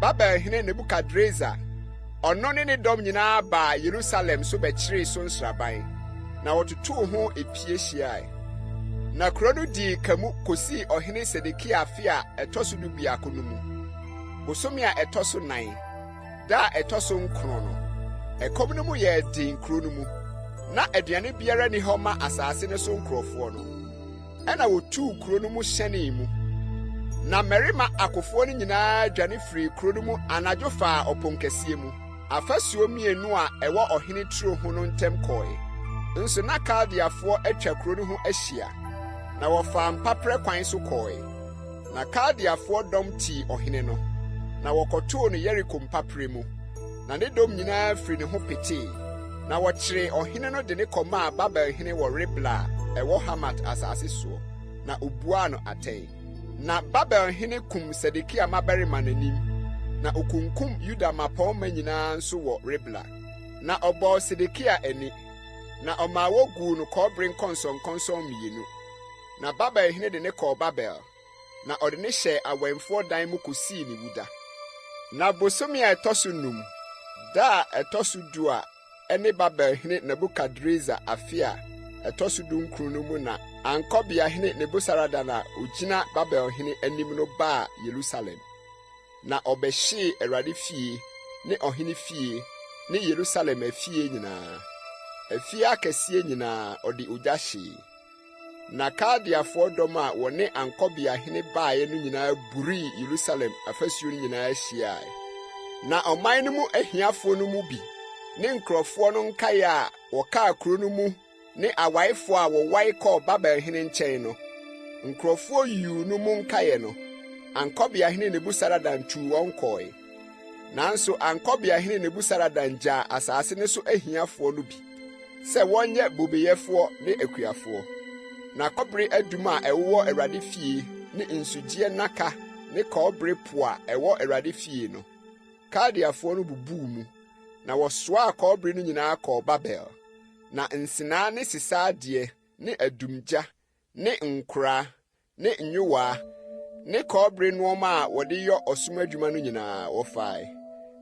Babel hene Nebukadreza, ɔno ne ne dɔm nyinaa baa Yerusalem so bɛkyeree so nsraban. Na wɔtotoo ho epie hyiae. Na kuro no dii kamu kosi ɔhene Sedekia afe a ɛtɔ so 12 no mu. Bosomi a ɛtɔ so 9, da a ɛtɔ so 9 no, ɛkɔm no mu yɛ den kuro no mu. Na aduane biara ni hɔ ma asase no so nkurɔfoɔ no. Ɛna wotuu kuro no mu hyɛnee mu. Na mmarima akofoɔ no nyinaa dwane firi kuro no mu anadwo faa ɔpon kɛseɛ mu. Afasuo mmienu a ɛwɔ ɔhene turo ho no ntam kɔe. Nso na Kaldeafoɔ atwa kuro no ho ahyia. Na wɔfaa mpaprɛ kwan so kɔe. Na Kaldeafoɔ dɔm tii ɔhene no. Na wɔkɔtoo no Yeriko mpaprɛ mu. Na ne dɔm nyinaa firi ne ho petee. Na wɔkyeree ɔhene no de ne kɔmaa Babel hene wɔ Ribla a ɛwɔ Hamat asase soɔ. Na obuaa no atɛn. Na Babel hene kum Sedekia mabarima n'anim. Na okunkum Yuda mapɔnma nyinaa nso wɔ Ribla. Na ɔbɔɔ Sedekia ani. Na ɔmaa woguu no kɔbere nkɔnsɔnkɔnsɔn 2. Na Babel hene de ne kɔɔ Babel. Na ɔde ne hyɛ awɛmfoɔ dan mu kosii ne wuda. Na bosomi a ɛtɔ so 5, da a ɛtɔ so 10 a ɛne Babel hene Nebukadreza afe a ɛtɔ so 19 no mu na Ankɔbeahene Nebusaradan a ogyina Babelhene anim no baa Yerusalem. Na ɔbɛhyee Awurade fie ne ɔhene fie ne Yerusalem afie nyinaa. Afie akɛseɛ nyinaa ɔde ogya hyee. Na Kaldeafoɔ dɔm a wɔne ankɔbeahene baeɛ no nyinaa burii Yerusalem afasuo no nyinaa hyiae. Na ɔman no mu ahiafoɔ no mu bi ne nkurɔfoɔ no nkae a wɔkaa kuro no mu ne awaefoɔ a wɔwae kɔɔ Babelhene nkyɛn no, nkurɔfoɔ yiw no mu nkae no, ankɔbeahene Nebusaradan tuu wɔn kɔe. Nanso ankɔbeahene Nebusaradan gyaa asase no so ahiafoɔ no bi, sɛ wɔnyɛ bobeyɛfoɔ ne akuafoɔ. Na kɔbere adum a ɛwɔ Awurade fie ne nsugyeɛ nnaka ne kɔbere po a ɛwɔ Awurade fie no, Kaldeafoɔ no bubuu mu, na wɔsoaa kɔbere no nyinaa kɔɔ Babel. Na nsenaa ne sesaadeɛ ne adumgya ne nkoraa ne nnwowaa ne kɔbere nneɛma a wɔde yɔ ɔsom adwuma no nyinaa wɔfae.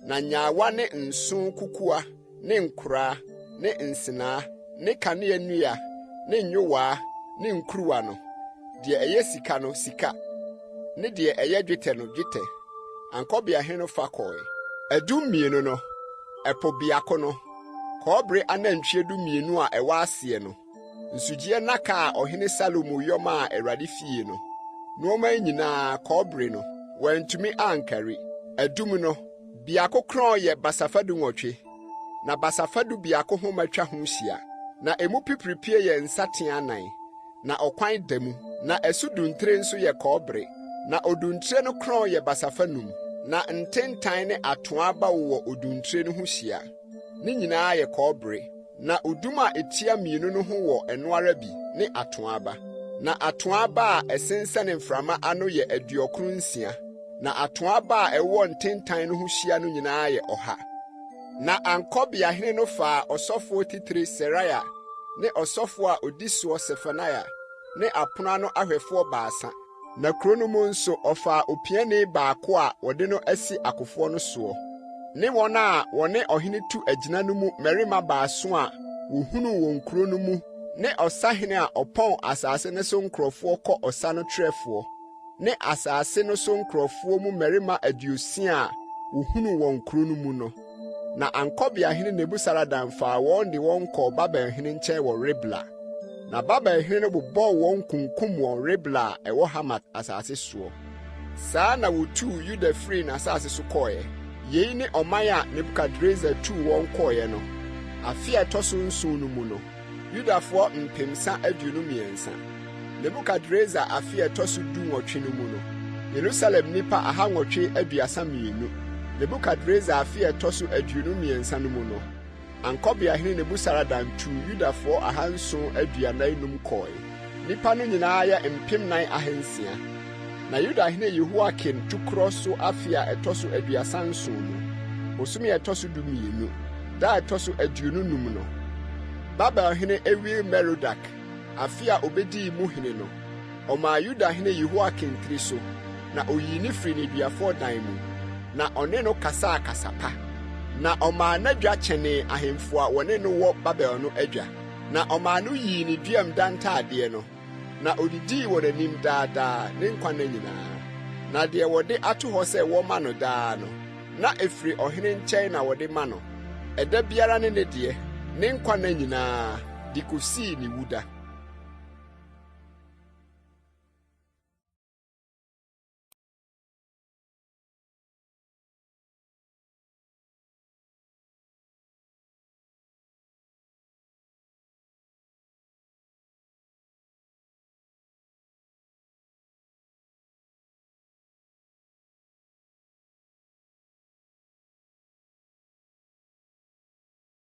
Na nyaawa ne nso kukua ne nkoraa ne nsenaa ne kanea nnua ne nnwowaa ne nkuruwa no, deɛ ɛyɛ sika no sika, ne deɛ ɛyɛ dwetɛ no dwetɛ, ankɔbeahene no fa kɔe. Adum mmienu no, ɛpo biako no, kɔbere anantwie dumienu a ɛwɔ aseɛ no, nsugyeɛ nnaka a ɔhene Salomo yɔmaa Awurade fie no, nneɛma nyinaa kɔbere no, wɔantumi ankari. Adum no, biako korɔn yɛ basafadu 8, na basafadu biako ho matwa ho hyia, na emu pipiripie yɛ nsateaa 9, na ɔkwan da mu, na ɛsoduntere nso yɛ kɔbere, na oduntere no korɔn yɛ basafanum, na ntentan ne atoa aba wɔ oduntere no ho hyia. Ne nyinaa yɛ kɔbere, na odum a etia mmienu no ho wɔ ɛno ara bi ne atoa aba. Na atoa aba a ɛsensɛne mframa ano yɛ 96, na atoa aba a ɛwɔ ntentan no ho hyia no nyinaa yɛ 100. Na ankɔbeahene no faa ɔsɔfoɔ titire Seraia ne ɔsɔfoɔ a odi soɔ Sefania ne apono ano ahwɛfoɔ 3. Na kuro no mu nso ɔfaa opiani baako a wɔde no asi akofoɔ no soɔ, ne wɔn a wɔne ɔhene tu agyina no mu mmarima 7 a wohunu wɔn kuro no mu, ne ɔsahene a ɔpɔn asase no so nkurɔfoɔ kɔ ɔsa no twerɛfoɔ, ne asase no so nkurɔfoɔ mu mmarima 60 a wohunu wɔn kuro no mu no. Na ankɔbeahene Nebusaradan faa wɔn de wɔn kɔɔ Babelhene nkyɛn wɔ Ribla. Na Babelhene no bobɔɔ wɔn kunkum wɔn Ribla a ɛwɔ Hamat asase soɔ. Saa na wotuu Yuda firi n'asase so kɔɔɛ. Yei ne ɔman a Nebukadnezar tuu wɔn kɔɔɛ no. Afe a ɛtɔ so 9 no mu no, Yudafoɔ 322. Nebukadnezar afe a ɛtɔ so 18 no mu no, Yerusalem nipa 832. Nebukadnezar afe a ɛtɔ so 23 no mu no, ankɔbeahene Nebusaradan tuu Yudafoɔ 745 kɔɔe. Nipa no nyinaa yɛ 4,900. Na Yudahene Yehoiakim tu korɔ so afe a ɛtɔ so 37 no, bosome a ɛtɔ so 12, da a ɛtɔ so 55 no, Babelhene Ewil-Merodak afe a obedii mu hene no, ɔmaa Yudahene Yehoiakim tiri so, na oyii ne firi neduafoɔ dan mu, na ɔne no kasaa kasa pa. Na ɔmaa n'adwa kyɛnee ahemfo a wɔne no wɔ Babel no adwa, na ɔmaa no yii ne duam dantaadeɛ no, na odidii wɔ n'anim daadaa ne nkwa na nyinaa. Na deɛ wɔde ato hɔ sɛ wɔma no daa no, na efiri ɔhene nkyɛn na wɔde ma no. Ɛda biara ne deɛ, ne nkwa na nyinaa, de kosii ne wuda.